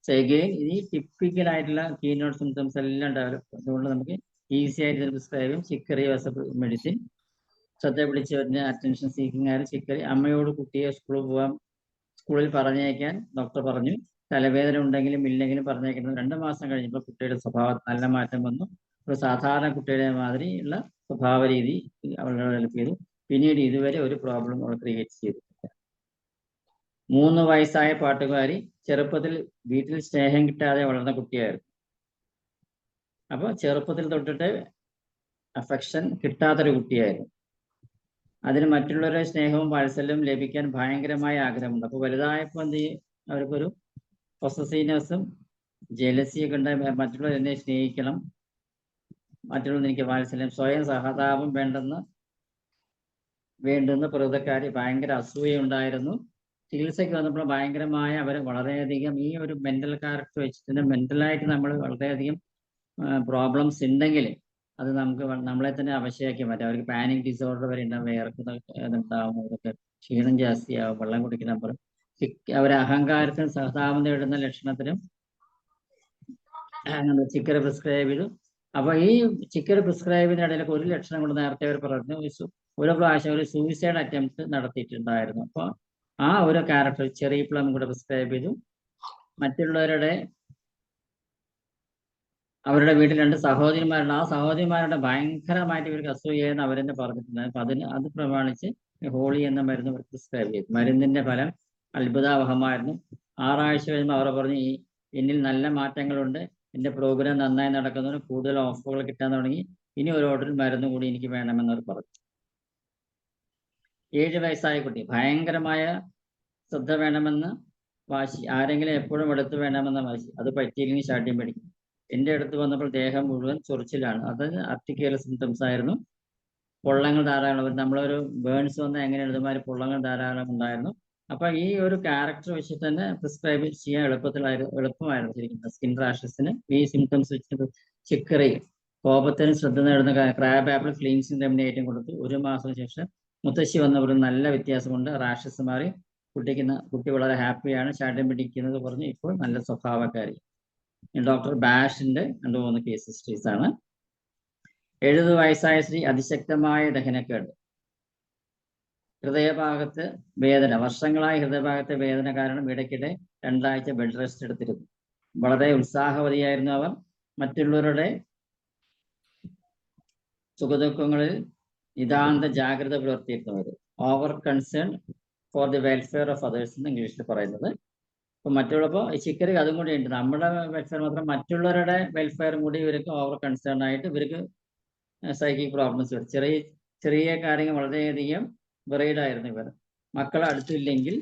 സെഗെയിൻ ഈ ടിപ്പിക്കലായിട്ടുള്ള കീനോട്ട് സിംറ്റംസ് എല്ലാം ഡെവലപ്പ്. അതുകൊണ്ട് നമുക്ക് ഈസി ആയിട്ട് പ്രിസ്ക്രൈബ് ചെയ്യും. Chicory was medicine. ശ്രദ്ധ പിടിച്ച് വരുന്ന അറ്റൻഷൻ സീക്കിംഗ് ആയിരുന്നു ചിക്കറി. അമ്മയോട് കുട്ടിയെ സ്കൂളിൽ പറഞ്ഞേക്കാൻ ഡോക്ടർ പറഞ്ഞു. തലവേദന ഉണ്ടെങ്കിലും ഇല്ലെങ്കിലും പറഞ്ഞേക്കുന്നത്. 2 മാസം കഴിഞ്ഞപ്പോൾ കുട്ടിയുടെ സ്വഭാവത്തിൽ നല്ല മാറ്റം വന്നു. ഒരു സാധാരണ കുട്ടിയുടെ മാതിരിയുള്ള സ്വഭാവ രീതി അവളുടെ ഡെവലപ്പ് ചെയ്തു. പിന്നീട് ഇതുവരെ ഒരു പ്രോബ്ലം അവൾ ക്രിയേറ്റ് ചെയ്തിട്ടില്ല. 3 വയസ്സായ പാട്ടുകാരി, ചെറുപ്പത്തിൽ വീട്ടിൽ സ്നേഹം കിട്ടാതെ വളർന്ന കുട്ടിയായിരുന്നു. അപ്പോൾ ചെറുപ്പത്തിൽ തൊട്ടിട്ട് അഫെക്ഷൻ കിട്ടാത്തൊരു കുട്ടിയായിരുന്നു. അതിന് മറ്റുള്ളവരുടെ സ്നേഹവും വാത്സല്യവും ലഭിക്കാൻ ഭയങ്കരമായ ആഗ്രഹമുണ്ട്. അപ്പോൾ വലുതായപ്പോൾ എന്ത് ചെയ്യും, അവർക്കൊരു പൊസസീവ്നെസ്സും ജലസിയൊക്കെ ഉണ്ട്. മറ്റുള്ളവർ എന്നെ സ്നേഹിക്കണം, മറ്റുള്ളവർ എനിക്ക് വാത്സല്യം, സ്വയം സഹതാപം വേണ്ടുന്ന പ്രകൃതക്കാരി, ഭയങ്കര അസൂയ ഉണ്ടായിരുന്നു. ചികിത്സയ്ക്ക് വന്നപ്പോൾ ഭയങ്കരമായ അവർ വളരെയധികം ഈ ഒരു മെന്റൽ ക്യാരക്ടർ വെച്ചിട്ട് മെന്റലായിട്ട് നമ്മൾ വളരെയധികം പ്രോബ്ലംസ് ഉണ്ടെങ്കിൽ അത് നമുക്ക് നമ്മളെ തന്നെ അവശയാക്കി മാറ്റാം. അവർക്ക് പാനിക് ഡിസോർഡർ വരെ ഉണ്ടാവും, വേർക്കുന്നുണ്ടാവും, ഇതൊക്കെ ക്ഷീണം ജാസ്തിയാവും, വെള്ളം കുടിക്കുന്ന അവർ അഹങ്കാരത്തിനും സഹതാപം നേടുന്ന ലക്ഷണത്തിനും ചിക്കറി പ്രിസ്ക്രൈബ് ചെയ്തു. അപ്പൊ ഈ ചിക്കറി പ്രിസ്ക്രൈബ് ചെയ്യുന്ന ഇടയിലൊക്കെ ഒരു ലക്ഷണം കൊണ്ട് നേരത്തെ അവർ പറഞ്ഞു, ഒരു പ്രാവശ്യം ഒരു സൂയിസൈഡ് അറ്റംപ്റ്റ് നടത്തിയിട്ടുണ്ടായിരുന്നു. അപ്പോൾ ആ ഒരു ക്യാരക്ടർ ചെറിയ പ്ലം കൂടെ പ്രിസ്ക്രൈബ് ചെയ്തു. മറ്റുള്ളവരുടെ അവരുടെ വീട്ടിൽ 2 സഹോദരിമാരുണ്ട്. ആ സഹോദരിമാരുടെ ഭയങ്കരമായിട്ട് ഇവർക്ക് അസൂയെന്ന് അവരെന്നെ പറഞ്ഞിട്ടുണ്ടായിരുന്നു. അപ്പൊ അത് പ്രമാണിച്ച് ഹോളി എന്ന മരുന്ന് പ്രിസ്ക്രൈബ് ചെയ്തു. മരുന്നിന്റെ ഫലം അത്ഭുതാവഹമായിരുന്നു. 6 ആഴ്ച കഴിയുമ്പോൾ അവർ പറഞ്ഞു, എന്നിൽ നല്ല മാറ്റങ്ങളുണ്ട്, എന്റെ പ്രോഗ്രാം നന്നായി നടക്കുന്നതിന് കൂടുതൽ ഓഫറുകൾ കിട്ടാൻ തുടങ്ങി, ഇനി ഒരു ഓർഡർ മരുന്ന് കൂടി എനിക്ക് വേണമെന്നവർ പറഞ്ഞു. 7 വയസ്സായ കുട്ടി, ഭയങ്കരമായ ശ്രദ്ധ വേണമെന്ന് വാശി, ആരെങ്കിലും എപ്പോഴും എടുത്ത് വേണമെന്ന വാശി, അത് പറ്റിയില്ലെങ്കിൽ ശാഠ്യം പിടിക്കും. എൻ്റെ അടുത്ത് വന്നപ്പോൾ ദേഹം മുഴുവൻ ചൊറിച്ചിലാണ്. അത് അർട്ടിക്കൽ സിംറ്റംസ് ആയിരുന്നു. പൊള്ളങ്ങൾ ധാരാളം, നമ്മളൊരു ബേൺസ് വന്നാൽ എങ്ങനെ എഴുതുമാതിരി പൊള്ളങ്ങൾ ധാരാളം ഉണ്ടായിരുന്നു. അപ്പൊ ഈ ഒരു ക്യാരക്ടർ വെച്ചിട്ട് തന്നെ പ്രിസ്ക്രൈബ് ചെയ്യാൻ എളുപ്പമായിരുന്നു ശരിക്കും. സ്കിൻ റാഷസിന് ഈ സിംറ്റംസ് വെച്ചിട്ട് ചിക്കറി, കോപത്തിന് ശ്രദ്ധ നേടുന്ന ക്രാബ് ആപ്പിൾ ക്ലീൻസിങ് റെമിഡിയേറ്റും കൊടുത്തു. 1 മാസത്തിന് ശേഷം മുത്തശ്ശി വന്നവരും നല്ല വ്യത്യാസമുണ്ട്. റാഷസ് മാറി, കുട്ടി വളരെ ഹാപ്പിയാണ്, ശാഠ്യം പിടിക്കുന്നത് പറഞ്ഞു, ഇപ്പോൾ നല്ല സ്വഭാവക്കാരി. ഡോക്ടർ ബാഷിന്റെ 2-3 കേസ് ഹിസ്റ്ററീസ് ആണ്. 70 വയസ്സായ സ്ത്രീ, അതിശക്തമായ ദഹനക്കേട്, ഹൃദയഭാഗത്ത് വേദന, വർഷങ്ങളായി ഹൃദയഭാഗത്തെ വേദന കാരണം ഇടയ്ക്കിടെ 2 ആഴ്ച ബെഡ് റെസ്റ്റ് എടുത്തിരുന്നു. വളരെ ഉത്സാഹവതിയായിരുന്നു അവർ. മറ്റുള്ളവരുടെ സുഖദുഃഖങ്ങളിൽ നിതാന്ത ജാഗ്രത പുലർത്തിയിരുന്നവർ. Over concern for the welfare of others എന്ന് ഇംഗ്ലീഷിൽ പറയുന്നത്. അപ്പൊ മറ്റുള്ളപ്പോൾ ചിക്കർക്ക് അതും കൂടി ഉണ്ട്. നമ്മുടെ വെൽഫെയർ മാത്രം, മറ്റുള്ളവരുടെ വെൽഫെയറും കൂടി ഇവർക്ക് ഓവർ കൺസേൺ ആയിട്ട് ഇവർക്ക് സൈക്കിക് പ്രോബ്ലംസ് വരും. ചെറിയ ചെറിയ കാര്യങ്ങൾ വളരെയധികം വെറൈഡായിരുന്നു ഇവർ. മക്കൾ അടുത്തില്ലെങ്കിൽ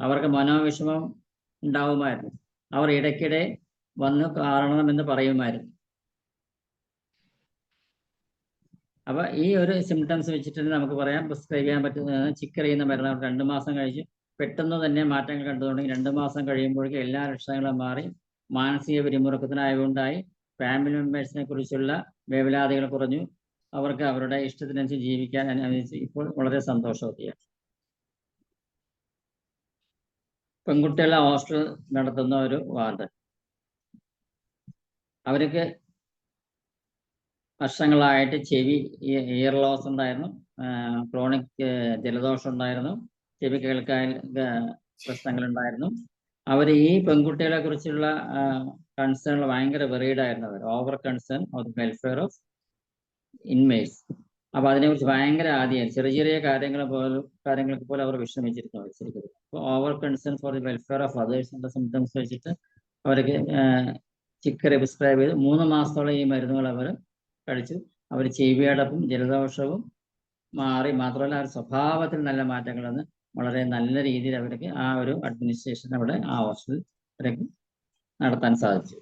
അവർക്ക് മനോവിഷമം ഉണ്ടാവുമായിരുന്നു. അവർ ഇടയ്ക്കിടെ വന്ന് കാണണമെന്ന് പറയുമായിരുന്നു. അപ്പൊ ഈ ഒരു സിംറ്റംസ് വെച്ചിട്ട് നമുക്ക് പറയാം പ്രിസ്ക്രൈബ് ചെയ്യാൻ പറ്റുന്നത് ചിക്കർ ചെയ്യുന്ന മരുന്ന് 2 മാസം കഴിച്ച് പെട്ടെന്ന് തന്നെ മാറ്റങ്ങൾ കണ്ടുകൊണ്ടെങ്കിൽ 2 മാസം കഴിയുമ്പോഴേക്കും എല്ലാ ലക്ഷണങ്ങളും മാറി മാനസിക പിരിമുറുക്കത്തിനായുണ്ടായി. ഫാമിലി മെമ്പേഴ്സിനെ കുറിച്ചുള്ള വേവലാതികൾ കുറഞ്ഞു. അവർക്ക് അവരുടെ ഇഷ്ടത്തിനനുസരിച്ച് ജീവിക്കാൻ അനുവദിച്ച് ഇപ്പോൾ വളരെ സന്തോഷവതിയാണ്. പെൺകുട്ടികളെ ഹോസ്റ്റൽ നടത്തുന്ന ഒരു വാർഡ്. അവർക്ക് വർഷങ്ങളായിട്ട് ചെവി ഇയർ ലോസ് ഉണ്ടായിരുന്നു, ക്രോണിക് ജലദോഷം ഉണ്ടായിരുന്നു, ചെവി കേൾക്കാൻ പ്രശ്നങ്ങൾ ഉണ്ടായിരുന്നു. അവർ ഈ പെൺകുട്ടികളെ കുറിച്ചുള്ള കൺസേൺ ഭയങ്കര വെറീഡായിരുന്നു. അവർ over concern of the welfare of inmates. അപ്പൊ അതിനെക്കുറിച്ച് ഭയങ്കര ആദ്യം ചെറിയ ചെറിയ കാര്യങ്ങൾക്ക് പോലും അവർ വിഷമിച്ചിരുന്നു. ശരിക്കും അപ്പോൾ over concern for the welfare of അതേഴ്സിന്റെ സിംറ്റംസ് വെച്ചിട്ട് അവർക്ക് ചിക്കറി പ്രിസ്ക്രൈബ് ചെയ്ത് 3 മാസത്തോളം ഈ മരുന്നുകൾ അവർ കഴിച്ചു. അവർ ചെവിയടപ്പും ജലദോഷവും മാറി. മാത്രമല്ല അവർ സ്വഭാവത്തിൽ നല്ല മാറ്റങ്ങൾ വന്ന് വളരെ നല്ല രീതിയിൽ അവർക്ക് ആ ഒരു അഡ്മിനിസ്ട്രേഷൻ അവിടെ ആ ഹോസ്പിറ്റലിൽ നടത്താൻ സാധിച്ചു.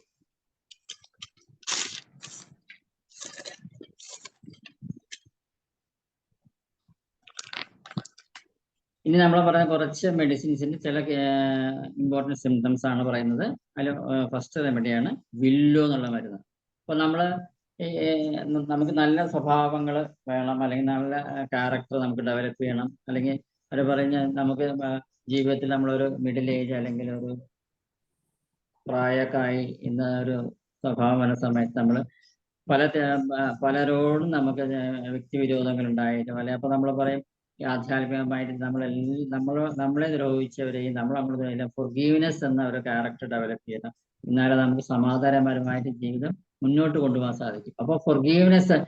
ഇനി നമ്മൾ പറയുന്ന കുറച്ച് മെഡിസിൻസിന്റെ ചില ഇമ്പോർട്ടൻറ്റ് സിംറ്റംസ് ആണ് പറയുന്നത്. അതിൽ ഫസ്റ്റ് റെമഡിയാണ് വില്ലോ എന്നുള്ള മരുന്ന്. അപ്പോൾ നമുക്ക് നല്ല സ്വഭാവങ്ങൾ വേണം, അല്ലെങ്കിൽ നല്ല ക്യാരക്ടർ നമുക്ക് ഡെവലപ്പ് ചെയ്യണം, അല്ലെങ്കിൽ അവർ പറഞ്ഞ നമുക്ക് ജീവിതത്തിൽ നമ്മളൊരു മിഡിൽ ഏജ് അല്ലെങ്കിൽ ഒരു പ്രായമൊക്കെ ആയി ഇന്ന ഒരു സ്വഭാവം വരുന്ന സമയത്ത് നമ്മൾ പലരോടും നമുക്ക് വ്യക്തിവിരോധങ്ങൾ ഉണ്ടായിട്ട് അപ്പോൾ നമ്മൾ പറയും ആധ്യാത്മികമായിട്ട് നമ്മളെ ദ്രോഹിച്ചവരെയും നമ്മളെ ഫൊർഗീവ്നെസ് എന്ന ഒരു ക്യാരക്ടർ ഡെവലപ്പ് ചെയ്യണം. എന്നാലേ നമുക്ക് സമാധാനപരമായിട്ട് ജീവിതം മുന്നോട്ട് കൊണ്ടുപോകാൻ സാധിക്കും. അപ്പോൾ ഫൊർഗീവ്നെസ്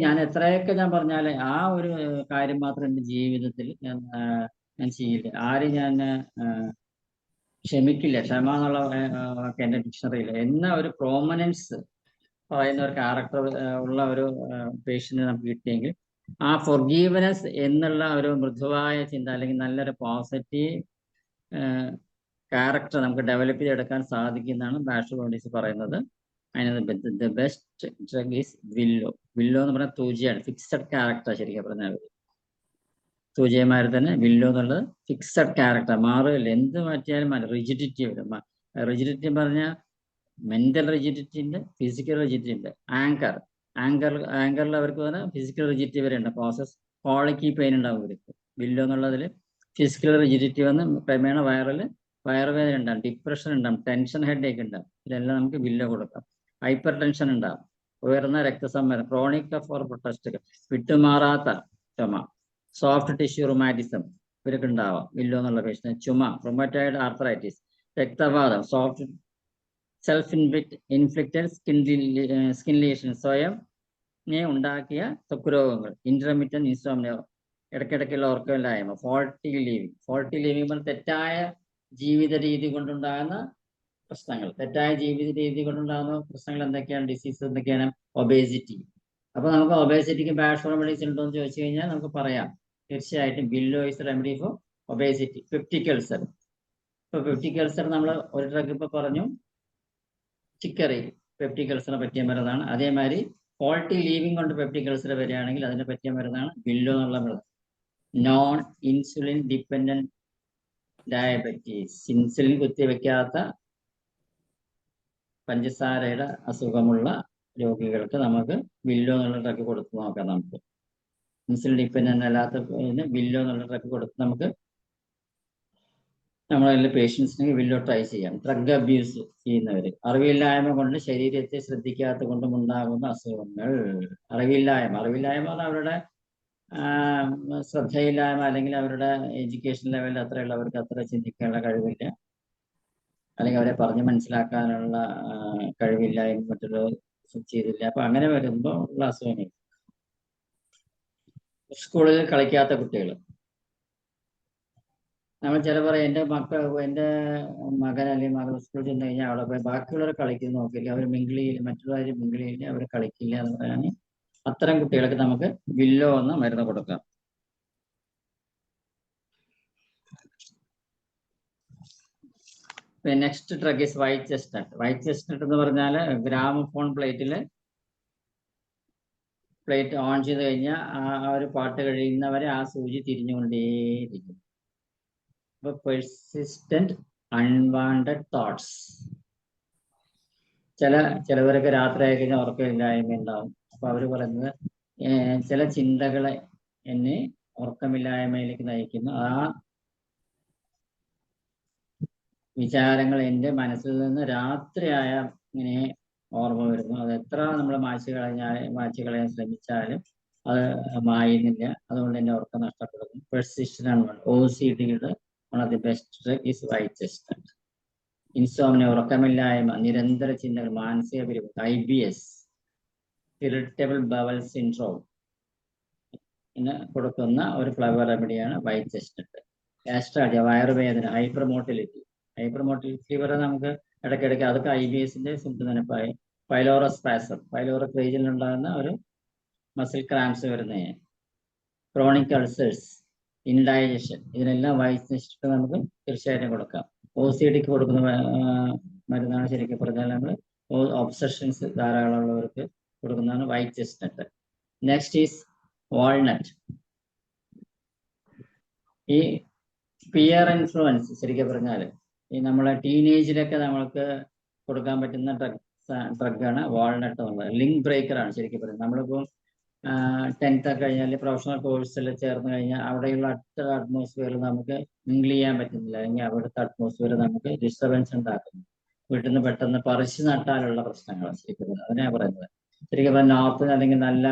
ഞാൻ എത്രയൊക്കെ ഞാൻ പറഞ്ഞാലേ ആ ഒരു കാര്യം മാത്രം എൻ്റെ ജീവിതത്തിൽ ഞാൻ ചെയ്യില്ല. ആരും ഞാൻ ക്ഷമിക്കില്ല. ക്ഷമ എന്നുള്ള വാക്ക് എൻ്റെ ഡിക്ഷണറിയിൽ എന്ന ഒരു പ്രോമനൻസ് പറയുന്ന ഒരു ക്യാരക്ടർ ഉള്ള ഒരു പേഷ്യന്റ് നമുക്ക് കിട്ടിയെങ്കിൽ ആ ഫൊർഗീവ്നെസ് എന്നുള്ള ഒരു മൃദുവായ ചിന്ത അല്ലെങ്കിൽ നല്ലൊരു പോസിറ്റീവ് ക്യാരക്ടർ നമുക്ക് ഡെവലപ്പ് ചെയ്തെടുക്കാൻ സാധിക്കുന്നതാണ് ബാഷോബോണ്ടീസ് പറയുന്നത്. അതിനകത്ത് the best drug is willow. Willow എന്ന് പറഞ്ഞാൽ തൂജയാണ്, ഫിക്സഡ് ക്യാരക്ടർ. ശരിക്കും പറഞ്ഞാൽ തൂജയമാർ തന്നെ വില്ലോ എന്നുള്ളത് ഫിക്സഡ് ക്യാരക്ടർ, മാറില്ല. എന്ത് മാറ്റിയാലും റിജിഡിറ്റി വരും. റിജിഡിറ്റി പറഞ്ഞാൽ മെന്റൽ റിജിഡിറ്റി ഉണ്ട്, ഫിസിക്കൽ റിജിഡിറ്റി ഉണ്ട്. ആങ്കറിൽ അവർക്ക് പറഞ്ഞാൽ ഫിസിക്കൽ റിജിഡിറ്റി വരെ ഉണ്ട്. പ്രോസസ് കോളിക്കി പെയിൻ ഉണ്ടാവും ഇവർക്ക്. വില്ലോ എന്നുള്ളതിൽ ഫിസിക്കൽ റിജിഡിറ്റി വന്ന് ക്രമേണ വയറുവേദന ഉണ്ടാകും, ഡിപ്രഷൻ ഉണ്ടാകും, ടെൻഷൻ ഹെഡേക്ക് ഉണ്ടാകും. ഇതെല്ലാം നമുക്ക് വില്ലോ കൊടുക്കാം. ഹൈപ്പർ ടെൻഷൻ ഉണ്ടാകും, ഉയർന്ന രക്തസമ്മർദ്ദം, ക്രോണിക് ഫോർ പ്രൊട്ടസ്റ്റ്, വിട്ടുമാറാത്ത ചുമ, സോഫ്റ്റ് ടിഷ്യൂ റുമാറ്റിസം ഇവർക്ക് ഉണ്ടാവാം വില്ലോ എന്നുള്ള പേഷ്യന്. ചുമ, റുമറ്റോയിഡ് ആർത്രൈറ്റിസ്, രക്തവാതം, soft self inflicted skin lesion, സ്വയം ഉണ്ടാക്കിയ ത്വക്ക് രോഗങ്ങൾ, ഇന്റർമിറ്റന്റ് ഇൻസോംനിയ, ഇടയ്ക്കിടയ്ക്കുള്ള ഉറക്കമില്ലായ്മ, ഫോൾട്ടി ലീവിംഗ് തെറ്റായ ജീവിത രീതി കൊണ്ടുണ്ടാകുന്ന പ്രശ്നങ്ങൾ. തെറ്റായ ജീവിത രീതി കൊണ്ടുണ്ടാകുന്ന പ്രശ്നങ്ങൾ എന്തൊക്കെയാണ്, ഡിസീസ് എന്തൊക്കെയാണ്? ഒബേസിറ്റി. അപ്പൊ നമുക്ക് ഒബേസിറ്റിക്ക് ബാഷ് റെമഡീസ് ഉണ്ടോ എന്ന് ചോദിച്ചു കഴിഞ്ഞാൽ നമുക്ക് പറയാം. തീർച്ചയായിട്ടും willow is remedy four obesity. Peptic ulcer. ഇപ്പൊ പെപ്റ്റിക് അൾസർ നമ്മൾ ഒരു ഡ്രഗ് ഇപ്പൊ പറഞ്ഞു, ചിക്കറി പെപ്റ്റിക് അൾസറിനെ പറ്റിയ മരുന്നാണ്. അതേമാതിരി ഫോൾട്ടി ലീവിംഗ് കൊണ്ട് പെപ്റ്റിക് അൾസർ വരികയാണെങ്കിൽ അതിനെ പറ്റിയ മരുന്നാണ് വില്ലോ എന്നുള്ള മരുന്ന്. Non insulin dependent diabetes, insulin കുത്തിവെക്കാത്ത പഞ്ചസാരയുടെ അസുഖമുള്ള രോഗികൾക്ക് നമുക്ക് വില്ലോ എന്നുള്ള ഡ്രഗ് കൊടുത്ത് നോക്കാം. നമുക്ക് ഇൻസുലിൻ ഡിപ്പെൻഡന്റ് അല്ലാത്ത വില്ലോ എന്നുള്ള ഡ്രഗ് കൊടുത്ത് നമുക്ക് നമ്മളെല്ലാം പേഷ്യൻസിന് വില്ലോ ട്രൈ ചെയ്യാം. ഡ്രഗ് അബ്യൂസ് ചെയ്യുന്നവര്, അറിവില്ലായ്മ കൊണ്ട് ശരീരത്തെ ശ്രദ്ധിക്കാത്ത കൊണ്ടും ഉണ്ടാകുന്ന അസുഖങ്ങൾ. അറിവില്ലായ്മ അവരുടെ ശ്രദ്ധയില്ലായ്മ അല്ലെങ്കിൽ അവരുടെ എഡ്യൂക്കേഷൻ ലെവലിൽ അത്രയുള്ളവർക്ക് അത്ര ചിന്തിക്കാനുള്ള കഴിവില്ല, അല്ലെങ്കിൽ അവരെ പറഞ്ഞ് മനസ്സിലാക്കാനുള്ള കഴിവില്ല എന്ന് മറ്റുള്ളവർ ചെയ്തില്ല. അപ്പൊ അങ്ങനെ വരുമ്പോൾ ഉള്ള അസുഖങ്ങൾ. സ്കൂളിൽ കളിക്കാത്ത കുട്ടികൾ, നമ്മൾ ചില പറയും എൻ്റെ മകൻ അല്ലെങ്കിൽ മകൾ സ്കൂളിൽ ചെന്ന് കഴിഞ്ഞാൽ അവിടെ പോയി ബാക്കിയുള്ളവർ കളിക്കുന്ന നോക്കില്ല, അവർ മിങ്കിളിയിൽ മറ്റുള്ളവർ മിങ്കിളിയിൽ അവർ കളിക്കില്ല എന്ന് പറയാൻ അത്തരം കുട്ടികൾക്ക് നമുക്ക് വില്ലോ എന്ന മരുന്ന് കൊടുക്കാം. Next drug is white chestnut. White chestnut എന്ന് പറഞ്ഞാൽ ഗ്രാമഫോൺ പ്ലേറ്റ് ഓൺ ചെയ്ത് കഴിഞ്ഞാൽ ആ ഒരു പാട്ട് കഴിയുന്നവരെ ആ സൂചി തിരിഞ്ഞുകൊണ്ടേയിരിക്കും. അപ്പൊ പെർസിസ്റ്റന്റ് അൺവാണ്ടഡ് തോട്ട്സ്. ചിലവരൊക്കെ രാത്രി ആയി കഴിഞ്ഞാൽ ഉറക്കമില്ലായ്മ ഉണ്ടാവും. അപ്പൊ അവര് പറയുന്നത് ചില ചിന്തകളെ എന്നെ ഉറക്കമില്ലായ്മയിലേക്ക് നയിക്കുന്നു, ആ വിചാരങ്ങൾ എൻ്റെ മനസ്സിൽ നിന്ന് രാത്രിയായ ഇങ്ങനെ ഓർമ്മ വരുന്നു. അത് എത്ര നമ്മൾ മായ്ച്ചു കളയാൻ ശ്രമിച്ചാലും അത് മായുന്നില്ല. അതുകൊണ്ട് എൻ്റെ ഉറക്കം നഷ്ടപ്പെടുന്നു. Persistent unwanted. OCDയുടെ one of the best drug is white chestnut. Insomnia, ഉറക്കമില്ലായ്മ, നിരന്തര ചിന്തകൾ, മാനസിക പിരിമുറുക്കം, IBS, ഇറിറ്റബിൾ ബവൽ സിൻഡ്രോം കൊടുക്കുന്ന ഒരു ഫ്ലവർ റെമഡിയാണ് വൈറ്റ് ചെസ്റ്റ്നട്ട്. ഗാസ്ട്രാൾജിയ, വയറുവേദന, ഹൈപ്പർ മോട്ടിലിറ്റി ഫീവർ നമുക്ക് ഇടയ്ക്കിടയ്ക്ക്, അതൊക്കെ IBSന്റെ സിംറ്റം തന്നെ. പൈലോറോസ്പാസം, പൈലോറിക് റീജിയനിൽ ഉണ്ടാകുന്ന ഒരു മസിൽ ക്രാംസ് വരുന്നതിന്. ക്രോണിക് അൾസേഴ്സ്, ഇൻഡൈജഷൻ, ഇതിനെല്ലാം വൈറ്റ് ചെസ്റ്റ്നട്ട് നമുക്ക് തീർച്ചയായിട്ടും കൊടുക്കാം. OCDക്ക് കൊടുക്കുന്ന മരുന്നാണ് ശരിക്കും പറഞ്ഞാൽ നമ്മൾ ഒബ്സഷൻസ് ധാരാളമുള്ളവർക്ക് കൊടുക്കുന്നതാണ് white chestnut. Next is walnut. ഈ പിയർ ഇൻഫ്ലുവൻസ് ശരിക്കും പറഞ്ഞാൽ ഈ നമ്മളെ ടീനേജിലൊക്കെ നമ്മൾക്ക് കൊടുക്കാൻ പറ്റുന്ന ഡ്രഗാണ് വാൾനട്ട് എന്നുള്ളത്. ലിങ്ക് ബ്രേക്കറാണ് ശരിക്കും പറയുന്നത്. നമ്മളിപ്പോൾ 10th ഒക്കെ കഴിഞ്ഞാൽ പ്രൊഫഷണൽ കോഴ്സിൽ ചേർന്ന് കഴിഞ്ഞാൽ അവിടെയുള്ള അടുത്ത അറ്റ്മോസ്ഫിയറിൽ നമുക്ക് മിങ്കിൾ ചെയ്യാൻ പറ്റുന്നില്ല, അല്ലെങ്കിൽ അവിടുത്തെ അറ്റ്മോസ്ഫിയർ നമുക്ക് ഡിസ്റ്റർബൻസ് ഉണ്ടാക്കുന്നു. വീട്ടിൽ നിന്ന് പെട്ടെന്ന് പറിച്ചു നട്ടാലുള്ള പ്രശ്നങ്ങൾ ശരിക്കും പറയുന്നത് അതിനാണ് പറയുന്നത്. ശരിക്കും പറഞ്ഞാൽ നോർത്തിൽ അല്ലെങ്കിൽ നല്ല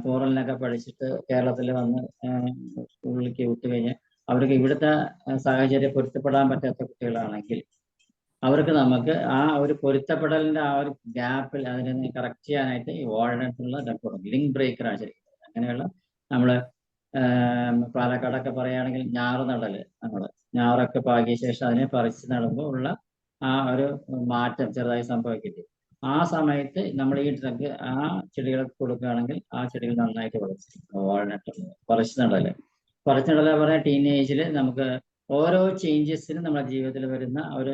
ഫോറിനിലൊക്കെ പഠിച്ചിട്ട് കേരളത്തിൽ വന്ന് സ്കൂളിലേക്ക് വിട്ടു കഴിഞ്ഞാൽ അവർക്ക് ഇവിടുത്തെ സാഹചര്യം പൊരുത്തപ്പെടാൻ പറ്റാത്ത കുട്ടികളാണെങ്കിൽ അവർക്ക് നമുക്ക് ആ ഒരു പൊരുത്തപ്പെടലിന്റെ ആ ഒരു ഗ്യാപ്പിൽ അതിനെ കറക്റ്റ് ചെയ്യാനായിട്ട് ഈ വാൾനട്ടുള്ള ഡ്രഗ് കൊടുക്കും. ലിങ്ക് ബ്രേക്കറാണ് ശരിക്കും. അങ്ങനെയുള്ള നമ്മള് പാലക്കാടൊക്കെ പറയുകയാണെങ്കിൽ ഞാറ് നടല്, ഞാറൊക്കെ പാകിയ ശേഷം അതിനെ പറിച്ച് നടുമ്പോൾ ഉള്ള ആ ഒരു മാറ്റം ചെറുതായി സംഭവിക്കില്ലേ, ആ സമയത്ത് നമ്മൾ ഈ ഡ്രഗ് ആ ചെടികൾക്ക് കൊടുക്കുകയാണെങ്കിൽ ആ ചെടികൾ നന്നായിട്ട് വളർച്ചിരിക്കും. വാൾനട്ട് പറിച്ച് നടല് പറഞ്ഞാൽ ടീനേജിൽ നമുക്ക് ഓരോ ചേഞ്ചസിനും നമ്മുടെ ജീവിതത്തിൽ വരുന്ന ഒരു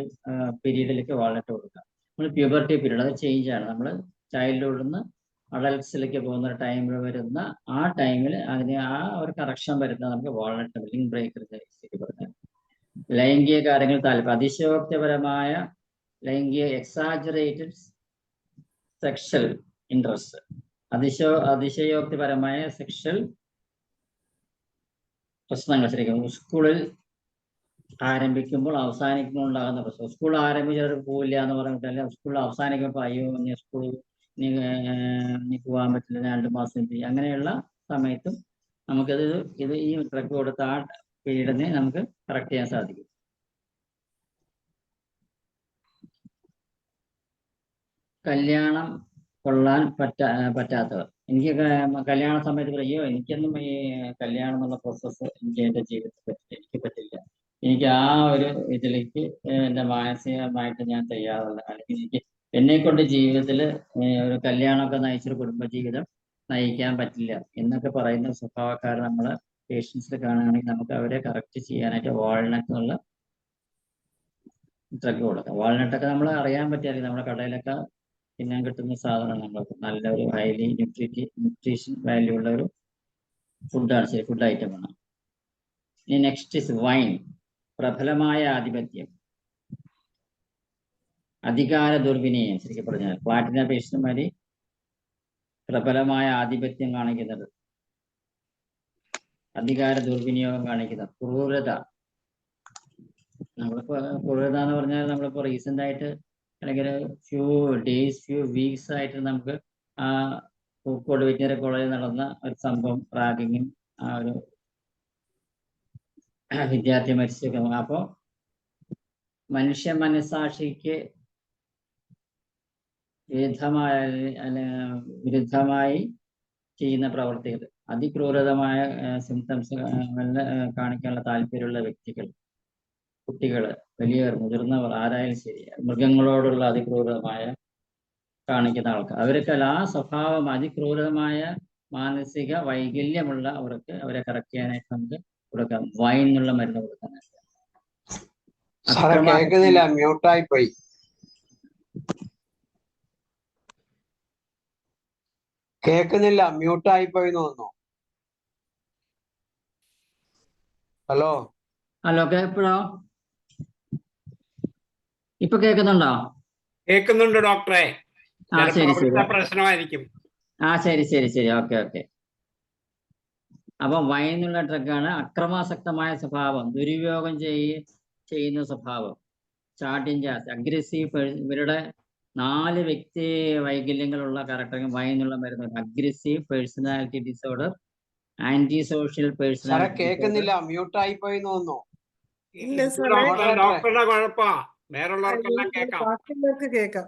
പീരീഡിലേക്ക് വാൾനട്ട് കൊടുക്കാം. നമ്മൾ പ്യൂബർട്ടി പീരീഡ്, അത് ചേഞ്ചാണ്. നമ്മൾ ചൈൽഡ്ഹുഡിൽ നിന്ന് അഡൽട്ട്സിലേക്ക് പോകുന്ന ടൈമിൽ വരുന്ന ആ ടൈമിൽ അതിന് ആ ഒരു കറക്ഷൻ വരുന്ന നമുക്ക് വാൾനട്ട് ലിങ്ക് ബ്രേക്കർ പറഞ്ഞാൽ. ലൈംഗിക കാര്യങ്ങൾ താല്പര്യം, അതിശയോക്തിപരമായ ലൈംഗിക എക്സാജറേറ്റഡ് സെക്ഷൽ ഇൻട്രസ്റ്റ്, അതിശയോക്തിപരമായ സെക്ഷൽ പ്രശ്നങ്ങൾ ശരിക്കും സ്കൂളിൽ ആരംഭിക്കുമ്പോൾ അവസാനിക്കുമ്പോൾ ഉണ്ടാകുന്ന പ്രശ്നം. സ്കൂൾ ആരംഭിച്ചവർക്ക് പോവില്ല എന്ന് പറഞ്ഞിട്ടല്ല, സ്കൂളിൽ അവസാനിക്കുമ്പോൾ അയ്യോ സ്കൂളിൽ നീ പോകാൻ പറ്റില്ല, 2 മാസം അങ്ങനെയുള്ള സമയത്തും നമുക്കത് ഈ ഡ്രഗ് കൊടുത്ത ആ പീരീഡിനെ നമുക്ക് കറക്റ്റ് ചെയ്യാൻ സാധിക്കും. കല്യാണം കൊള്ളാൻ പറ്റാത്തവർ, എനിക്കൊക്കെ കല്യാണ സമയത്ത് പറയോ എനിക്കൊന്നും ഈ കല്യാണം എന്നുള്ള പ്രോസസ്സ് എനിക്ക് എൻ്റെ ജീവിതത്തിൽ എനിക്ക് പറ്റില്ല, എനിക്ക് ആ ഒരു ഇതിലേക്ക് എൻ്റെ മാനസികമായിട്ട് ഞാൻ തയ്യാറല്ല, അല്ലെങ്കിൽ എനിക്ക് എന്നെക്കൊണ്ട് ജീവിതത്തിൽ ഒരു കല്യാണമൊക്കെ നയിച്ചൊരു കുടുംബജീവിതം നയിക്കാൻ പറ്റില്ല എന്നൊക്കെ പറയുന്ന സ്വഭാവക്കാർ നമ്മളെ പേഷ്യൻസിൽ കാണുകയാണെങ്കിൽ നമുക്ക് അവരെ കറക്റ്റ് ചെയ്യാനായിട്ട് വാൾനട്ട് എന്നുള്ള ഡ്രഗ് കൊടുക്കാം. വാൾനട്ടൊക്കെ നമ്മൾ അറിയാൻ പറ്റിയാൽ നമ്മുടെ കടയിലൊക്കെ തിന്നാൻ കിട്ടുന്ന സാധനം നമ്മൾക്ക് നല്ലൊരു ഹൈലി ന്യൂട്രീഷൻ വാല്യൂ ഉള്ള ഒരു ഫുഡാണ്, ശരി ഫുഡ് ഐറ്റമാണ്. ഇനി നെക്സ്റ്റ് ഇസ് വൈൻ. പ്രബലമായ ആധിപത്യം, അധികാര ദുർവിനിയോഗം ശരിക്കും പറഞ്ഞാൽ പ്ലാറ്റിന പേഷ്യന്മാര് പ്രബലമായ ആധിപത്യം കാണിക്കുന്നത്, അധികാര ദുർവിനിയോഗം കാണിക്കുന്നത്, ക്രൂരത. നമ്മളിപ്പോ ക്രൂരത എന്ന് പറഞ്ഞാൽ നമ്മളിപ്പോ റീസെന്റ് ആയിട്ട് അല്ലെങ്കിൽ ഫ്യൂ വീക്സ് ആയിട്ട് നമുക്ക് പൂക്കോട് വെറ്റിനറി കോളേജിൽ നടന്ന ഒരു സംഭവം, റാഗിങ്ങും ആ ഒരു വിദ്യാർത്ഥി മരിച്ചു. അപ്പോൾ മനുഷ്യ മനസാക്ഷിക്ക് വിരുദ്ധമായി ചെയ്യുന്ന പ്രവർത്തികൾ, അതിക്രൂരതമായ സിംറ്റംസ് കാണിക്കാനുള്ള താല്പര്യമുള്ള വ്യക്തികൾ, കുട്ടികൾ, വലിയവർ, മുതിർന്നവർ, ആരായാലും ശരി, മൃഗങ്ങളോടുള്ള അതിക്രൂരമായ കാണിക്കുന്ന ആൾക്കാർ, അവർക്കെല്ലാം ആ സ്വഭാവം, അതിക്രൂരമായ മാനസിക വൈകല്യമുള്ള അവർക്ക് അവരെ കറക്റ്റ് ചെയ്യാനായിട്ട് നമുക്ക് കൊടുക്കാം. വൈൻ എന്നുള്ള മരുന്ന് കൊടുക്കാനായിട്ട്. കേൾക്കുന്നില്ല, മ്യൂട്ടായി പോയി. കേൾക്കുന്നില്ല, മ്യൂട്ടായി പോയി തോന്നുന്നു. ഹലോ ഹലോ, എപ്പോഴോ ഇപ്പൊ കേൾക്കുന്നുണ്ടോ? കേൾക്കുന്നുണ്ട് ഡോക്ടറെ. ആ ശരി ശരി, പ്രശ്നമായിരിക്കും. ആ ശരി ശരി ശരി, ഓക്കെ ഓക്കെ. അപ്പൊ വൈൻ എന്നുള്ള ഡ്രഗാണ്. അക്രമാസക്തമായ സ്വഭാവം, ദുരുപയോഗം ചെയ്യുന്ന സ്വഭാവം, ചാട്ടിങ്, അഗ്രസീവ്, ഇവരുടെ 4 വ്യക്തി വൈകല്യങ്ങളുള്ള ക്യാരക്ടർ വൈൻ എന്നുള്ള മരുന്ന്. Aggressive personality disorder, anti social personality. കേൾക്കുന്നില്ല, മ്യൂട്ടായി പോയി തോന്നുന്നു. ഡോക്ടറുടെ കുഴപ്പാ, വേറുള്ളവർക്കെല്ലാം കേൾക്കാം.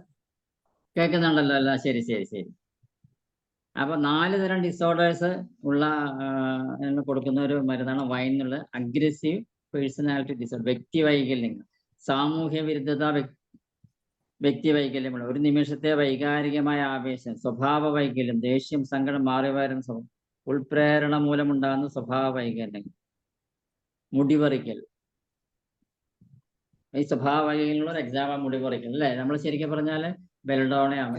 കേൾക്കുന്നുണ്ടല്ലോ അല്ല? ശരി ശരി ശരി. അപ്പൊ 4 തരം ഡിസോർഡേഴ്സ് ഉള്ള കൊടുക്കുന്ന ഒരു മരുന്നാണ് വൈൻ എന്നുള്ളത്. അഗ്രസീവ് പേഴ്സണാലിറ്റി ഡിസോർഡർ, വ്യക്തി വൈകല്യങ്ങൾ, സാമൂഹ്യ വിരുദ്ധത, വ്യക്തി വൈകല്യമുള്ള, ഒരു നിമിഷത്തെ വൈകാരികമായ ആവേശം, സ്വഭാവ വൈകല്യം, ദേഷ്യം, സങ്കടം, മാറിവരുന്ന ഉൾപ്രേരണ മൂലമുണ്ടാകുന്ന സ്വഭാവ വൈകല്യങ്ങൾ, മുടിപറിക്കൽ. ഈ സ്വഭാവ വൈകല്യങ്ങളുള്ള ഒരു എക്സാമ്പിൾ മുടിപറിക്കൽ അല്ലേ? നമ്മൾ ശരിക്കും പറഞ്ഞാല് ബെൽഡോണയാണ്.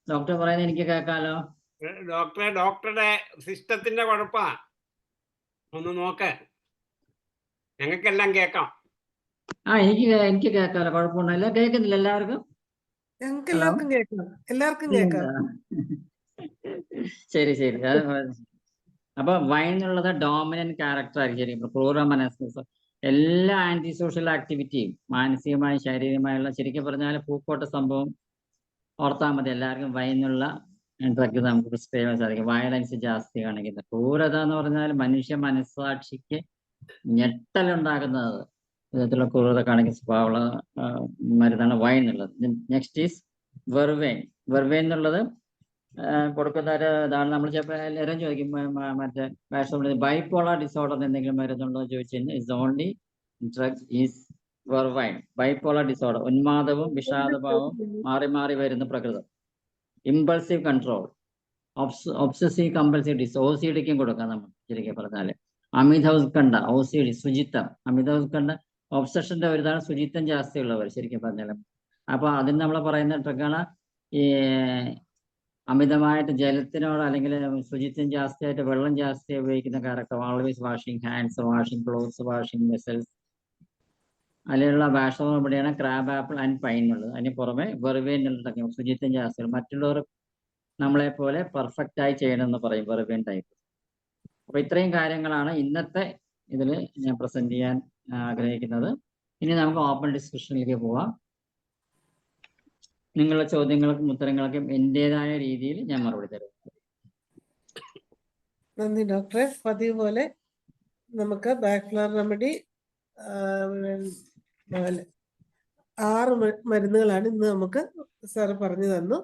ഡോക്ടർ പറയുന്നത് എനിക്ക് കേൾക്കാലോ. ഡോക്ടറുടെ സിസ്റ്റത്തിന്റെ കുഴപ്പാ, ഒന്ന് നോക്ക്. ഞങ്ങൾക്കെല്ലാം കേൾക്കാം. ആ എനിക്ക് കേൾക്കാലോ, കുഴപ്പമൊന്നുമില്ല. കേൾക്കുന്നില്ല എല്ലാവർക്കും? ശരി ശരി. അപ്പൊ വൈൻ എന്നുള്ളത് ഡോമിനന്റ് ക്യാരക്ടർ ആയിരിക്കും. ക്രൂര മനസ്സ്, എല്ലാ ആന്റി സോഷ്യൽ ആക്ടിവിറ്റിയും, മാനസികമായും ശാരീരികമായുള്ള, ശരിക്കും പറഞ്ഞാൽ പൂക്കോട്ട സംഭവം ഓർത്താൽ മതി. എല്ലാവർക്കും വൈൻ എന്നുള്ള ഡ്രഗ് നമുക്ക് പ്രിസ്ക്രൈബ് ചെയ്യാൻ സാധിക്കും. വയലൻസ് ജാസ്തി കാണിക്കുന്നത്, ക്രൂരത എന്ന് പറഞ്ഞാൽ മനുഷ്യ മനസ്സാക്ഷിക്ക് ഞെട്ടലുണ്ടാകുന്നത് വിധത്തിലുള്ള ക്രൂരത കാണിക്കുന്ന സ്വഭാവമുള്ള മരുന്നാണ് വൈൻ എന്നുള്ളത്. Next is വെർവൈൻ. വെർവൈൻ എന്നുള്ളത് കൊടുക്കുന്ന ഒരു ഇതാണ്. നമ്മൾ ചിലപ്പോൾ എല്ലാവരും ചോദിക്കും, മറ്റേ ബൈപ്പോളാർ ഡിസോർഡർ എന്തെങ്കിലും മരുന്നുണ്ടോ എന്ന് ചോദിച്ചു കഴിഞ്ഞാൽ is only drug is vervain. Bipolar disorder, ഉന്മാദവും വിഷാദഭാവവും മാറി മാറി വരുന്ന പ്രകൃതം. Impulsive control, obsessive compulsive dis, OCDക്കും കൊടുക്കാം നമ്മൾ ശരിക്കും പറഞ്ഞാൽ. അമിത ഉത്കണ്ഠ, OCD, ശുചിത്വം, അമിത ഉത്കണ്ഠ ഒബ്സഷന്റെ ഒരു ഇതാണ്. ശുചിത്വം ജാസ്തി ഉള്ളവർ ശരിക്കും പറഞ്ഞാൽ. അപ്പൊ അതിന് നമ്മൾ പറയുന്ന ട്രിക്കാണ് ഈ അമിതമായിട്ട് ജലത്തിനോട് അല്ലെങ്കിൽ ശുചിത്വം ജാസ്തിയായിട്ട് വെള്ളം ജാസ്തി ഉപയോഗിക്കുന്ന character. Always washing hands, washing clothes, washing vessels. അതിലുള്ള ഭാഷകൾ ഇവിടെയാണ് ക്രാബ് ആപ്പിൾ ആൻഡ് പൈൻ ഉള്ളത്. അതിന് പുറമെ വെർവൈൻ എന്നുള്ള ശുചിത്വം ജാസ്തി, മറ്റുള്ളവർ നമ്മളെ പോലെ പെർഫെക്റ്റ് ആയി ചെയ്യണമെന്ന് പറയും വെർവൈൻ ടൈപ്പ്. അപ്പൊ ഇത്രയും കാര്യങ്ങളാണ് ഇന്നത്തെ ഇതിൽ ഞാൻ പ്രസന്റ് ചെയ്യാൻ ആഗ്രഹിക്കുന്നത്. ഇനി നമുക്ക് ഓപ്പൺ ഡിസ്കഷനിലേക്ക് പോവാം. നിങ്ങളുടെ ചോദ്യങ്ങൾക്കും ഉത്തരങ്ങൾക്കും എന്റേതായ രീതിയിൽ ഞാൻ മറുപടി തരും. നന്ദി ഡോക്ടറെ. പതിവ് പോലെ നമുക്ക് ബാക്ക്ലർ റെമഡി 6 മരുന്നുകളാണ് ഇന്ന് നമുക്ക് സാറ് പറഞ്ഞു തന്നു.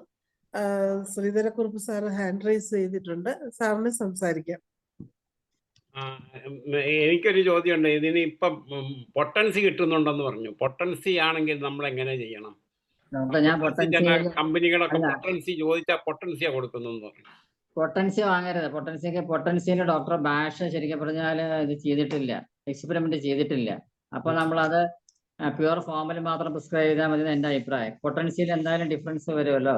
ശ്രീധരക്കുറുപ്പ് സാറ് ഹാൻഡ് റൈസ് ചെയ്തിട്ടുണ്ട്. സാറിന് സംസാരിക്കാം. എനിക്കൊരു ചോദ്യമുണ്ട്. ഇതിന് ഇപ്പൊ പൊട്ടൻസി കിട്ടുന്നുണ്ടെന്ന് പറഞ്ഞു. പൊട്ടൻസി ആണെങ്കിൽ നമ്മൾ എങ്ങനെ ചെയ്യണം? കമ്പനികളൊക്കെ പൊട്ടൻസി ചോദിച്ചാൽ പൊട്ടൻസിയാ കൊടുക്കുന്നു പറഞ്ഞു. പൊട്ടൻസി വാങ്ങരുത്. പൊട്ടൻസിയിൽ ഡോക്ടർ ഭാഷ ശരിക്കും പറഞ്ഞാൽ ഇത് ചെയ്തിട്ടില്ല, എക്സ്പെരിമെന്റ് ചെയ്തിട്ടില്ല. അപ്പൊ നമ്മളത് പ്യുവർ ഫോമിൽ മാത്രം പ്രിസ്ക്രൈബ് ചെയ്താൽ മതി എന്റെ അഭിപ്രായം. പൊട്ടൻസിയിൽ എന്തായാലും ഡിഫറൻസ് വരുമല്ലോ.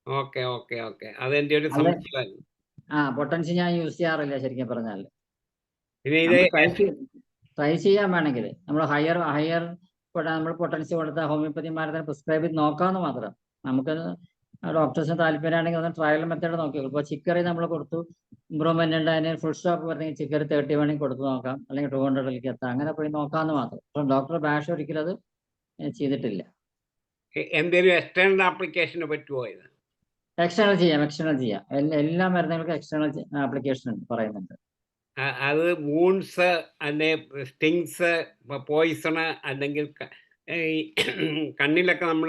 ഓക്കെ ഓക്കെ ഓക്കെ, അതെന്റെ ഒരു സംശയമായിരുന്നു. പൊട്ടൻസി ഞാൻ യൂസ് ചെയ്യാറില്ല ശരിക്കും പറഞ്ഞാൽ. ട്രൈ ചെയ്യാൻ വേണമെങ്കിൽ നമ്മൾ ഹയർ നമ്മൾ പൊട്ടൻസി കൊടുത്ത ഹോമിയോപ്പതി മരുന്നിന് പ്രിസ്ക്രൈബ് ചെയ്ത് നോക്കാമെന്ന് മാത്രം. നമുക്ക് ഡോക്ടേഴ്സിന് താല്പര്യമാണെങ്കിൽ ഒന്ന് ട്രയൽ മെത്തേഡ് നോക്കിയോ. ഇപ്പോൾ ചിക്കറി നമ്മൾ കൊടുത്തു, ഇമ്പ്രൂവ്മെന്റ് ഉണ്ട്, അതിന് ഫുൾ സ്റ്റോപ്പ് പറഞ്ഞെങ്കിൽ ചിക്കറി 30 വേണമെങ്കിൽ കൊടുത്ത് നോക്കാം, അല്ലെങ്കിൽ 200ലേക്ക് എത്താം. അങ്ങനെ പോയി നോക്കാമെന്ന് മാത്രം. അപ്പം ഡോക്ടർ ഭാഷ ഒരിക്കലും അത് ചെയ്തിട്ടില്ല. എന്തെങ്കിലും എക്സ്റ്റേണൽ ആപ്ലിക്കേഷന് പറ്റുമോ ഇത്? എക്സ്റ്റേണൽ ചെയ്യാം, എക്സ്റ്റേണൽ ചെയ്യാം. എല്ലാ മരുന്നുകൾക്കും എക്സ്റ്റേണൽ ആപ്ലിക്കേഷൻ പറയുന്നുണ്ട്. അത് വൂൺസ് അല്ലെ സ്റ്റിങ്സ് പോയിസണ് അല്ലെങ്കിൽ കണ്ണിലൊക്കെ നമ്മൾ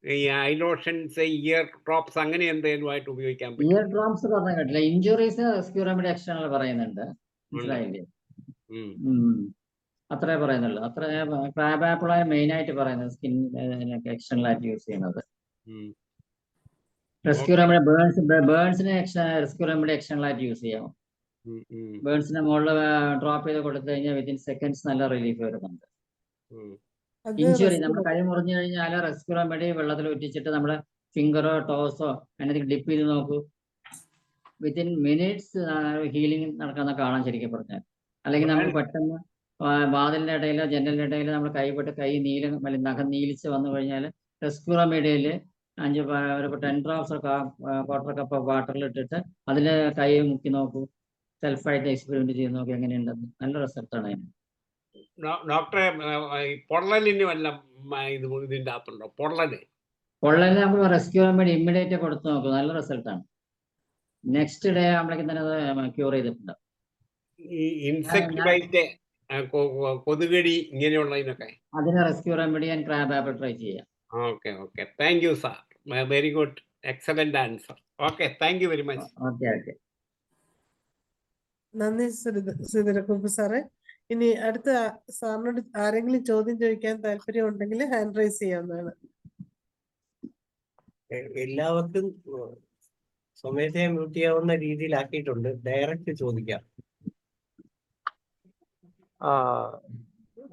ഈ ഐ ലോഷൻസ് ഇയർ ഡ്രോപ്സ് അങ്ങനെ എന്തെങ്കിലും ആയിട്ട് ഉപയോഗിക്കാൻ പറ്റും? ഇയർ ഡ്രോപ്സ് പറഞ്ഞ കേട്ടില്ല. ഇഞ്ചുറീസ് റെസ്ക്യൂ റെമഡി എക്സ്റ്റേണൽ പറയുന്നുണ്ട്. മനസ്സിലായില്ലേ? അത്രേ പറയുന്നുള്ളൂ. അത്ര ക്രാബ് ആപ്പിളാണ് മെയിൻ ആയിട്ട് പറയുന്നത് സ്കിൻ എക്സ്റ്റേണൽ ആയിട്ട് യൂസ് ചെയ്യുന്നത്. റെസ്ക്യൂ റെമഡി ബേൺസിന് റെസ്ക്യൂ റെമഡി എക്സ്റ്റേണൽ ആയിട്ട് യൂസ് ചെയ്യാം. ബേൺസിന്റെ മുകളിൽ ഡ്രോപ്പ് ചെയ്ത് കൊടുത്തു കഴിഞ്ഞാൽ വിത്തിൻ സെക്കൻഡ്സ് നല്ല റിലീഫ് വരുന്നുണ്ട്. ഇഞ്ചുറി നമ്മൾ കൈ മുറിഞ്ഞു കഴിഞ്ഞാൽ റെസ്ക്യൂ റെമഡി വെള്ളത്തിൽ ഒറ്റിച്ചിട്ട് നമ്മുടെ ഫിംഗറോ ടോസോ അതിനകത്ത് ഡിപ്പ് ചെയ്ത് നോക്കൂ, വിത്തിൻ മിനിറ്റ്സ് ഹീലിംഗ് നടക്കുന്ന കാണാൻ ശരിക്കും പറഞ്ഞാൽ. അല്ലെങ്കിൽ നമ്മൾ പെട്ടെന്ന് വാതിലിന്റെ ഇടയിലോ ജനലിന്റെ ഇടയിലോ നമ്മൾ കൈ നഖം നീലിച്ച് വന്നു കഴിഞ്ഞാൽ റെസ്ക്യൂ റെമഡിയിൽ ഒരു 10 ഡ്രോപ്സ് ക്വാർട്ടർ കപ്പ് വാട്ടറിൽ ഇട്ടിട്ട് അതിൽ കൈ മുക്കി നോക്കൂ, സെൽഫായിട്ട് എക്സ്പെരിമെന്റ് ചെയ്ത് നോക്കി എങ്ങനെയുണ്ടെന്ന്. നല്ല റിസൾട്ടാണ് അതിന്. ഡോക്ടറെ പൊള്ളലിന് വല്ല ഇതിന്റെ അകത്തുണ്ടോ? പൊള്ളലിന് നമ്മൾ റെസ്ക്യൂ റെമഡി ഇമ്മീഡിയറ്റ് കൊടുത്തു നോക്കും, നല്ല റിസൾട്ടാണ്. നെക്സ്റ്റ് ഡേ ആകുമ്പോഴേക്കും തന്നെ അത് ക്യൂർ ചെയ്തിട്ടുണ്ട്. ഇൻസെക്ട് ബൈറ്റ്, കൊതുകടി ഇങ്ങനെയുള്ളതിനൊക്കെ അതിന് rescue remedy and crab apple try ചെയ്യാം. Okay thank you sir, very good, excellent answer. Okay, thank you very much. Okay നന്ദി ശ്രീധരക്കുറുപ്പ് സാറേ. ഇനി അടുത്ത സാറിനോട് ആരെങ്കിലും ചോദ്യം ചോദിക്കാൻ താല്പര്യം ഉണ്ടെങ്കിൽ ഹാൻഡ് റൈസ് ചെയ്യാവുന്നതാണ്. എല്ലാവർക്കും സ്വമേധയാ മ്യൂട്ട് ചെയ്യാവുന്ന രീതിയിലാക്കിയിട്ടുണ്ട്. ഡയറക്റ്റ് ചോദിക്കാം.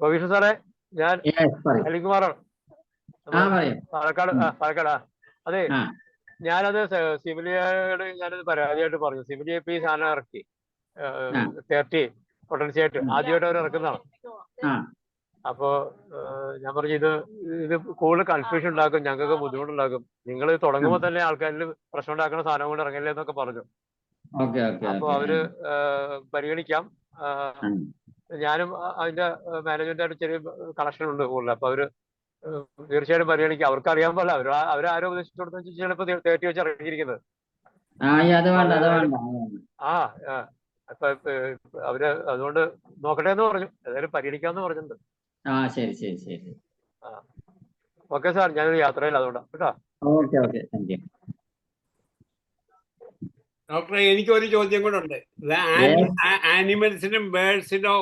ഗോപീഷ് സാറേ, ഞാൻ അലികുമാറാണ്, പാലക്കാട്. അതെ, ഞാനത് സിവിലിയോട് ഞാനത് പരാതിയായിട്ട് പറഞ്ഞു. സിവിലിയ ഇപ്പൊ ഈ സാധനം ഇറക്കി 30 പൊട്ടൻഷ്യായിട്ട് ആദ്യമായിട്ട് അവർ ഇറക്കുന്നതാണ്. അപ്പോ ഞാൻ പറഞ്ഞു ഇത് കൂടുതൽ കൺഫ്യൂഷൻ ഉണ്ടാക്കും, ഞങ്ങൾക്ക് ബുദ്ധിമുട്ടുണ്ടാക്കും, നിങ്ങൾ തുടങ്ങുമ്പോൾ തന്നെ ആൾക്കാരിൽ പ്രശ്നം ഉണ്ടാക്കുന്ന സാധനം കൊണ്ട് ഇറങ്ങില്ലേ എന്നൊക്കെ പറഞ്ഞു. അപ്പൊ അവര് പരിഗണിക്കാം. ഞാനും അതിന്റെ മാനേജ്മെന്റായിട്ട് ചെറിയ കണക്ഷൻ ഉണ്ട് കൂടുതൽ. അപ്പൊ അവര് തീർച്ചയായിട്ടും പരിഗണിക്കാം. അവർക്ക് അറിയാൻ പോലെ അവരാരോ ഉപദേശിച്ചു കൊടുത്ത ചിലപ്പോ 30 വെച്ച് ഇറങ്ങിയിരിക്കുന്നത്. അപ്പൊ അവര് അതുകൊണ്ട് നോക്കട്ടെ എന്ന് പറഞ്ഞു. ഏതായാലും പരിഗണിക്കാന്ന് പറഞ്ഞിട്ടുണ്ട്. ശരി. ഓക്കെ സാർ, ഞാനൊരു യാത്രയിൽ അതുകൊണ്ടാ കേട്ടോ. ഡോക്ടറെ, എനിക്കൊരു ചോദ്യം കൂടെ ഉണ്ട്. ആനിമൽസിനും ബേർഡ്സിനോ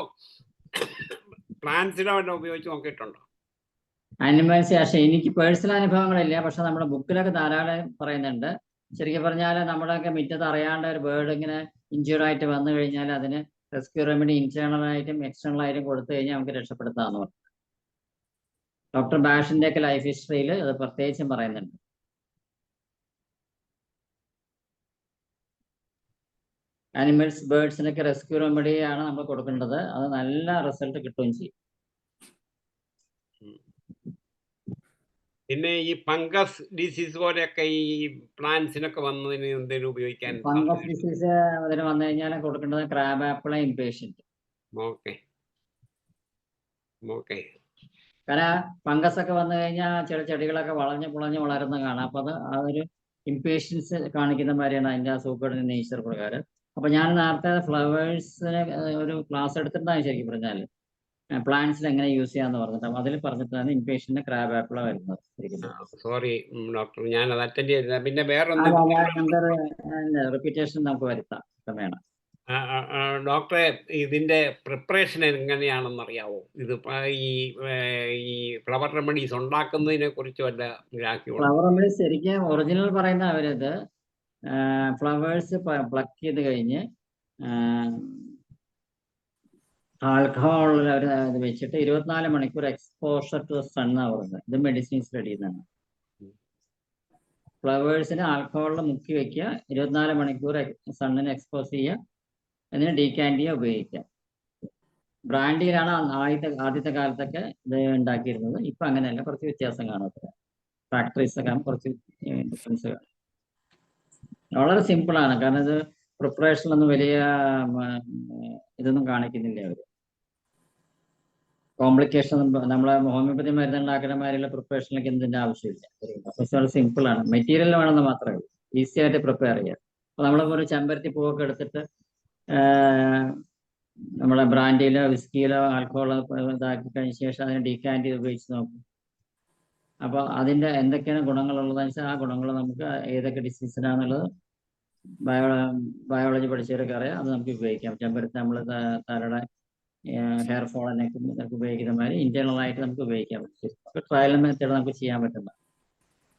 പ്ലാന്റ്സിനോ വല്ല ഉപയോഗിച്ച് നോക്കിയിട്ടുണ്ടോ? ആനിമൽസ് പക്ഷേ എനിക്ക് പേഴ്സണൽ അനുഭവങ്ങളില്ല. പക്ഷെ നമ്മുടെ ബുക്കിലൊക്കെ ധാരാളം പറയുന്നുണ്ട്. ശരിക്കും പറഞ്ഞാൽ നമ്മുടെയൊക്കെ മുറ്റത്ത് അറിയാണ്ട് ഒരു ബേർഡ് ഇങ്ങനെ ഇഞ്ചുറി ആയിട്ട് വന്നു കഴിഞ്ഞാൽ അതിന് റെസ്ക്യൂ റെമഡി ഇന്റേണൽ ആയിട്ടും എക്സ്റ്റേണൽ ആയിട്ടും കൊടുത്തു കഴിഞ്ഞാൽ നമുക്ക് രക്ഷപ്പെടുത്താമെന്ന് പറഞ്ഞു. ഡോക്ടർ ബാഷിന്റെ ഒക്കെ ലൈഫ് ഹിസ്റ്ററിയിൽ അത് പ്രത്യേകിച്ചും പറയുന്നുണ്ട്. ആനിമൽസ് ബേർഡ്സിനൊക്കെ റെസ്ക്യൂ റെമഡി ആണ് നമ്മൾ കൊടുക്കേണ്ടത്. അത് നല്ല റിസൾട്ട് കിട്ടുകയും ചെയ്യും. പിന്നെ ഈ ഫംഗസ് ഡിസീസ് പോലെയൊക്കെ ഈ പ്ലാന്റ്സിനൊക്കെ വന്നതിന് എന്തെങ്കിലും ഉപയോഗിക്കാൻ? ഫംഗസ് ഡിസീസ് അതിന് വന്നു കഴിഞ്ഞാൽ കൊടുക്കേണ്ടത് ക്രാബ് ആപ്പിൾ ഇംപേഷ്യന്റ്. കാരണം ഫംഗസ് ഒക്കെ വന്നു കഴിഞ്ഞാൽ ചില ചെടികളൊക്കെ വളഞ്ഞ് വളരുന്ന കാണാം. അപ്പൊ അതൊരു ഇംപേഷ്യൻസ് കാണിക്കുന്ന മാതിരിയാണ് അതിന്റെ സൂക്കേടിന്റെ നേച്ചർ പ്രകാരം. അപ്പൊ ഞാൻ നേരത്തെ ഫ്ലവേഴ്സിന് ഒരു ക്ലാസ് എടുത്തിട്ടുണ്ടായി ശരിക്കും പറഞ്ഞാൽ പ്ലാന്റ്സിൽ എങ്ങനെ യൂസ് ചെയ്യാന്ന് പറഞ്ഞിട്ട് അതിൽ പറഞ്ഞിട്ടാണ് ഇംപേഷ്യന്റ് ക്രാബ് ആപ്പിൾ വരുന്നത്. സോറി ഡോക്ടർ, ഞാൻ അത് അറ്റൻഡ് ചെയ്തില്ല. പിന്നെ വേറെ റിപ്പീറ്റേഷൻ നമുക്ക് വരുത്താം വേണം. ഡോക്ടറെ, ഇതിന്റെ പ്രിപ്പറേഷൻ എങ്ങനെയാണെന്ന് അറിയാവോ? ഇത് ഈ ഫ്ലവർ റെമഡീസ് ഉണ്ടാക്കുന്നതിനെ കുറിച്ച് വല്ല ഫ്ലവർ റെമഡീസ് ശരിക്കും ഒറിജിനൽ പറയുന്ന അവരത് ഫ്ലവേഴ്സ് പ്ലക്ക് ചെയ്ത് കഴിഞ്ഞ് ആൽക്കഹോൾ ഇത് വെച്ചിട്ട് 24 മണിക്കൂർ എക്സ്പോഷർ ടു സൺ എന്നാണ് പറയുന്നത്. ഇത് മെഡിസിൻ സ്റ്റഡി എന്നാണ്. ഫ്ലവേഴ്സിന് ആൽക്കഹോളിൽ മുക്കി വെക്കുക, 24 മണിക്കൂർ സണ്ണിന് എക്സ്പോസ് ചെയ്യുക, എന്നിട്ട് ഡീകാൻഡ് ചെയ്യുക, ഉപയോഗിക്കുക. ബ്രാൻഡിയിലാണ് ആദ്യത്തെ കാലത്തൊക്കെ ഇത് ഉണ്ടാക്കിയിരുന്നത്. ഇപ്പൊ അങ്ങനെയല്ല, കുറച്ച് വ്യത്യാസം കാണും. ഫാക്ടറീസ് ഒക്കെ കുറച്ച് ഡിഫറൻസ് കാണും. വളരെ സിമ്പിളാണ്. കാരണം ഇത് പ്രിപ്പറേഷനൊന്നും വലിയ ഇതൊന്നും കാണിക്കുന്നില്ല അവര്. കോംപ്ലിക്കേഷൻ നമ്മളെ ഹോമിയോപ്പതി മരുന്നുണ്ടാക്കുന്നമാരിലുള്ള പ്രിപ്പറേഷനിലേക്ക് എന്തിൻ്റെ ആവശ്യമില്ല. കുറച്ച് വളരെ സിമ്പിളാണ്. മെറ്റീരിയൽ വേണമെന്ന് മാത്രമേ ഉള്ളൂ, ഈസി ആയിട്ട് പ്രിപ്പയർ ചെയ്യാം. അപ്പോൾ നമ്മളിപ്പോൾ ഒരു ചെമ്പരത്തി പൂവൊക്കെ എടുത്തിട്ട് നമ്മളെ ബ്രാൻഡിയിലോ വിസ്കിയിലോ ആൽക്കഹോളോ ഇതാക്കി കഴിഞ്ഞ ശേഷം അതിനെ ഡീകാൻറ്റ് ചെയ്ത് ഉപയോഗിച്ച് നോക്കും. അപ്പോൾ അതിൻ്റെ എന്തൊക്കെയാണ് ഗുണങ്ങളുള്ളതെന്ന് വെച്ചാൽ ആ ഗുണങ്ങൾ നമുക്ക് ഏതൊക്കെ ഡിസീസിനാണെന്നുള്ളത് ബയോളജി പഠിച്ചവരൊക്കെ അറിയാം. അത് നമുക്ക് ഉപയോഗിക്കാം. ചെമ്പരത്തി നമ്മൾ തലയുടെ ഹെയർ ഫോളിനൊക്കെ ഉപയോഗിക്കുന്ന മാതിരി ഇന്റേണൽ ആയിട്ട് നമുക്ക് ഉപയോഗിക്കാൻ പറ്റും. അപ്പോൾ ട്രയൽ മെത്തേഡ് നമുക്ക് ചെയ്യാൻ പറ്റുന്ന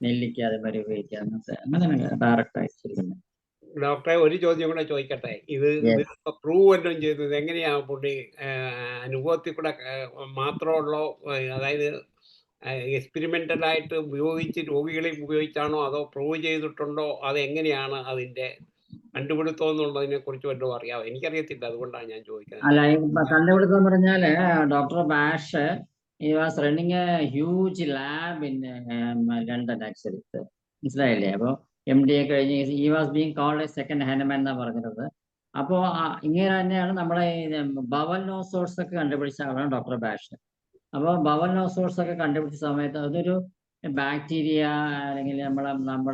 നെല്ലിക്ക അതേമാതിരി ഉപയോഗിക്കാം. അങ്ങനെ ഡയറക്റ്റ് ആയിട്ട് ചെയ്യുന്നത്. ഡോക്ടറെ ഒരു ചോദ്യം കൂടെ ചോദിക്കട്ടെ. ഇത് പ്രൂവ് വല്ലതും ചെയ്തത് എങ്ങനെയാ പുള്ളി അനുഭവത്തിൽ കൂടെ മാത്രമുള്ളോ, അതായത് എക്സ്പെരിമെന്റൽ ആയിട്ട് ഉപയോഗിച്ച് രോഗികളെ ഉപയോഗിച്ചാണോ അതോ പ്രൂവ് ചെയ്തിട്ടുണ്ടോ, അത് എങ്ങനെയാണ് അതിന്റെ കണ്ടുപിടുത്തം എന്നുള്ളതിനെ കുറിച്ച് വല്ലതും അറിയാമോ? എനിക്കറിയത്തില്ല, അതുകൊണ്ടാണ് ഞാൻ ചോദിക്കുന്നത്. അല്ല, കണ്ടുപിടുത്തം പറഞ്ഞാല് doctor bash he was running a huge lab in London actually. മനസ്സിലായില്ലേ? അപ്പോൾ MD കഴിഞ്ഞ് he was being called a second Hahnemann എന്നാ പറഞ്ഞിരുന്നത്. അപ്പോൾ ഇങ്ങനെ തന്നെയാണ് നമ്മളെ ബവൽ നോസോഴ്സ് ഒക്കെ കണ്ടുപിടിച്ച ആളാണ് ഡോക്ടർ ബാഷ്. അപ്പോൾ ബവൽ നോസോഴ്സ് ഒക്കെ കണ്ടുപിടിച്ച സമയത്ത് അതൊരു ബാക്ടീരിയ അല്ലെങ്കിൽ നമ്മുടെ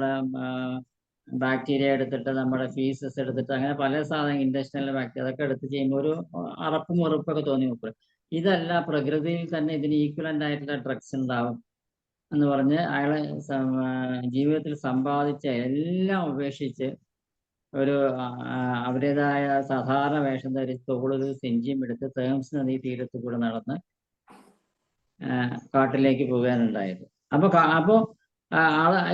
ബാക്ടീരിയ എടുത്തിട്ട് നമ്മുടെ ഫീസസ് എടുത്തിട്ട് അങ്ങനെ പല സാധനം ഇൻഡസ്ട്രിയൽ ബാക്ടീരിയ അതൊക്കെ എടുത്ത് ചെയ്യുമ്പോൾ ഒരു അറപ്പും ഉറപ്പൊക്കെ തോന്നി നോക്കുക. ഇതല്ല, പ്രകൃതിയിൽ തന്നെ ഇതിന് ഈക്വലൻ്റ് ആയിട്ടുള്ള ഡ്രഗ്സ് ഉണ്ടാവും എന്ന് പറഞ്ഞ് അയാളെ ജീവിതത്തിൽ സമ്പാദിച്ച എല്ലാം ഉപേക്ഷിച്ച് ഒരു അവരുടേതായ സാധാരണ വേഷം ധരിച്ച് തോളൊരു സെഞ്ചിയും എടുത്ത് തേംസ് നദി തീരത്ത് കൂടെ നടന്ന് കാട്ടിലേക്ക് പോകാനുണ്ടായത്. അപ്പോൾ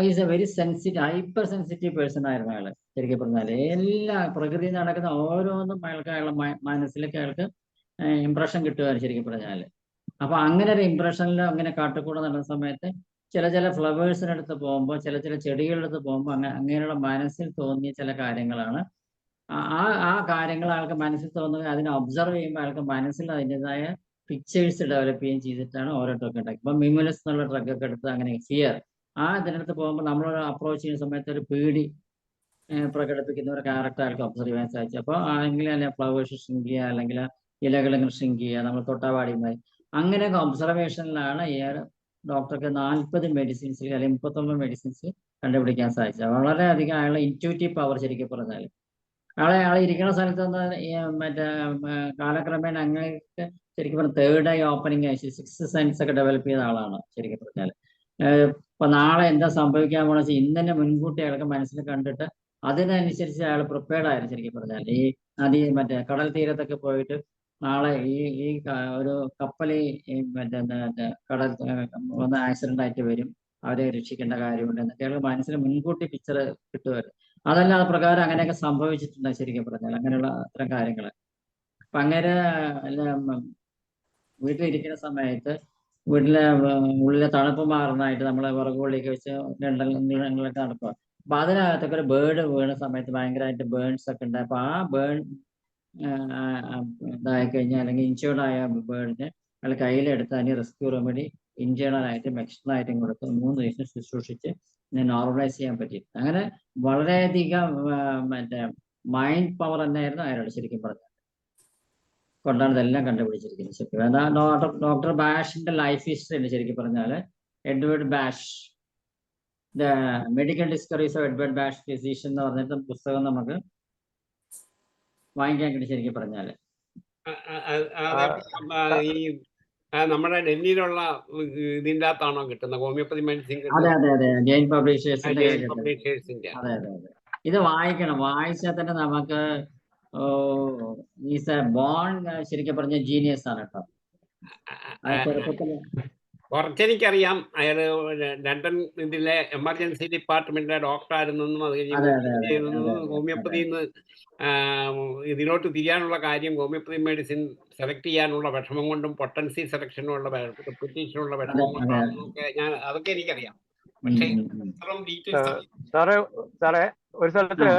is A very sensitive, hyper sensitive person ആയിരുന്നു അയാൾ. ശരിക്കും പറഞ്ഞാൽ എല്ലാ പ്രകൃതിയിൽ നടക്കുന്ന ഓരോന്നും അയാളുടെ മനസ്സിലേക്ക് അയാൾക്ക് ഇംപ്രഷൻ കിട്ടുമായിരുന്നു ശരിക്കും പറഞ്ഞാൽ. അപ്പൊ അങ്ങനെ ഒരു ഇംപ്രഷനിൽ അങ്ങനെ കാട്ടിക്കൂടെ നടന്ന സമയത്ത് ചില ഫ്ലവേഴ്സിനടുത്ത് പോകുമ്പോൾ ചില ചെടികളുടെ അടുത്ത് പോകുമ്പോൾ അങ്ങനെയുള്ള മനസ്സിൽ തോന്നിയ ചില കാര്യങ്ങളാണ്. ആ കാര്യങ്ങൾ അയാൾക്ക് മനസ്സിൽ തോന്നുക, അതിനെ ഒബ്സർവ് ചെയ്യുമ്പോൾ അയാൾക്ക് മനസ്സിൽ അതിൻ്റെതായ പിക്ചേഴ്സ് ഡെവലപ്പ് ചെയ്യുകയും ചെയ്തിട്ടാണ് ഓരോ ഡ്രഗ് ഉണ്ടാക്കി. ഇപ്പം മിമുലസ് എന്നുള്ള ഡ്രഗൊക്കെ എടുത്ത് അങ്ങനെ ഫിയർ ഇതിനടുത്ത് പോകുമ്പോൾ നമ്മൾ അപ്രോച്ച് ചെയ്യുന്ന സമയത്ത് ഒരു പേടി പ്രകടിപ്പിക്കുന്ന ഒരു ക്യാരക്ടർ അയാൾക്ക് ഒബ്സർവ് ചെയ്യാൻ സാധിച്ചു. അപ്പോൾ അല്ലെങ്കിൽ ഫ്ലവേഴ്സ് ഷ്രിങ്ക് ചെയ്യുക, അല്ലെങ്കിൽ ഇലകൾ ഷ്രിങ്ക് ചെയ്യുക, നമ്മൾ തൊട്ടാവാടിയുമായി അങ്ങനെയൊക്കെ ഒബ്സർവേഷനിലാണ് ഡോക്ടർക്ക് 40 മെഡിസിൻസിൽ അല്ലെങ്കിൽ 39 മെഡിസിൻസ് കണ്ടുപിടിക്കാൻ സാധിച്ചത്. വളരെയധികം അയാളുടെ ഇൻറ്റ്യൂട്ടീവ് പവർ ശരിക്കും പറഞ്ഞാൽ അയാൾ ഇരിക്കുന്ന സ്ഥലത്ത് മറ്റേ കാലക്രമേണ അങ്ങനെയൊക്കെ ശരിക്കും പറഞ്ഞാൽ തേർഡ് ഐ ഓപ്പണിംഗ് ആയി 6th സെൻസ് ഒക്കെ ഡെവലപ്പ് ചെയ്ത ആളാണ് ശരിക്കും പറഞ്ഞാൽ. ഇപ്പൊ നാളെ എന്താ സംഭവിക്കാൻ പോണെന്ന് വെച്ചാൽ ഇന്ന് തന്നെ മുൻകൂട്ടി അയാൾക്ക് മനസ്സിൽ കണ്ടിട്ട് അതിനനുസരിച്ച് അയാൾ പ്രിപ്പയർഡ് ആയിരുന്നു ശരിക്കും പറഞ്ഞാൽ. ഈ മറ്റേ കടൽ തീരത്തൊക്കെ പോയിട്ട് നാളെ ഈ ഒരു കപ്പൽ മറ്റേ കടൽ ഒന്ന് ആക്സിഡന്റ് ആയിട്ട് വരും, അവരെ രക്ഷിക്കേണ്ട കാര്യമുണ്ട് എന്നൊക്കെ അയാൾക്ക് മനസ്സിൽ മുൻകൂട്ടി പിക്ചർ കിട്ടുമായിരുന്നു. അതല്ല, അത് പ്രകാരം അങ്ങനെയൊക്കെ സംഭവിച്ചിട്ടുണ്ട് ശരിക്കും പറഞ്ഞാൽ, അങ്ങനെയുള്ള അത്തരം കാര്യങ്ങൾ. അപ്പൊ അങ്ങനെ വീട്ടിലിരിക്കുന്ന സമയത്ത് വീട്ടിലെ ഉള്ളിലെ തണുപ്പ് മാറുന്നതായിട്ട് നമ്മളെ വിറകുള്ളിലേക്ക് വെച്ച് രണ്ടങ്ങളൊക്കെ നടക്കുക. അപ്പൊ അതിനകത്തൊക്കെ ഒരു ബേർഡ് വീണ സമയത്ത് ഭയങ്കരമായിട്ട് ബേൺസ് ഒക്കെ ഉണ്ട്. അപ്പൊ ആ ബേൺ ഇതായി കഴിഞ്ഞാൽ അല്ലെങ്കിൽ ഇൻഷുർഡ് ആയ ബേർഡിനെ അയാൾ കയ്യിലെടുത്ത് അതിന് റെസ്ക്യൂ റെമഡി ഇൻറ്റേണലായിട്ടും എക്സ്റ്റേണലായിട്ടും കൊടുത്ത് 3 ദിവസം ശുശ്രൂഷിച്ച് നോർമലൈസ് ചെയ്യാൻ പറ്റി. അങ്ങനെ വളരെയധികം മറ്റേ മൈൻഡ് പവർ തന്നെയായിരുന്നു അയാളോട് ശരിക്കും പറഞ്ഞത്. കൊണ്ടാണ് ഇതെല്ലാം കണ്ടുപിടിച്ചിരിക്കുന്നത്. ശരിക്കും അതാ ഡോക്ടർ ബാഷിന്റെ ലൈഫ് ഹിസ്റ്ററി ഉണ്ട് ശരിക്കും പറഞ്ഞാൽ. Edward bash, the medical discoveries of Edward bash physician എന്ന് പറഞ്ഞിട്ട് പുസ്തകം നമുക്ക് വാങ്ങിക്കാൻ കിട്ടി ശരിക്കും പറഞ്ഞാല്. ഈ നമ്മുടെ ഡൽഹിയിലുള്ള ഇതിൻ്റെ അകത്താണോ കിട്ടുന്നത്? Homeopathy medicine? അതെ ജെയിൻ പബ്ലിഷേഴ്സിന്റെ. അതെ. ഇത് വായിക്കണം, വായിച്ചാൽ തന്നെ നമുക്ക് ഈസ് എ ബോൺ ശരിക്കും പറഞ്ഞ ജീനിയസ് ആണ് കേട്ടോ. കുറച്ചെനിക്കറിയാം, അയാള് ലണ്ടൻ ഇതിലെ എമർജൻസി ഡിപ്പാർട്ട്മെന്റിലെ ഡോക്ടറായിരുന്നെന്നും അത് കഴിഞ്ഞ് ഹോമിയോപ്പതിന്ന് ഇതിലോട്ട് തിരിയാനുള്ള കാര്യം ഹോമിയോപ്പതി മെഡിസിൻ സെലക്ട് ചെയ്യാനുള്ള വിഷമം കൊണ്ടും പൊട്ടൻസി സെലക്ഷനുള്ള റിപ്പറ്റീഷനുള്ള വിഷമം കൊണ്ടാണെന്നൊക്കെ അതൊക്കെ എനിക്കറിയാം. പക്ഷേ സാറേ ഒരു സ്ഥലത്ത്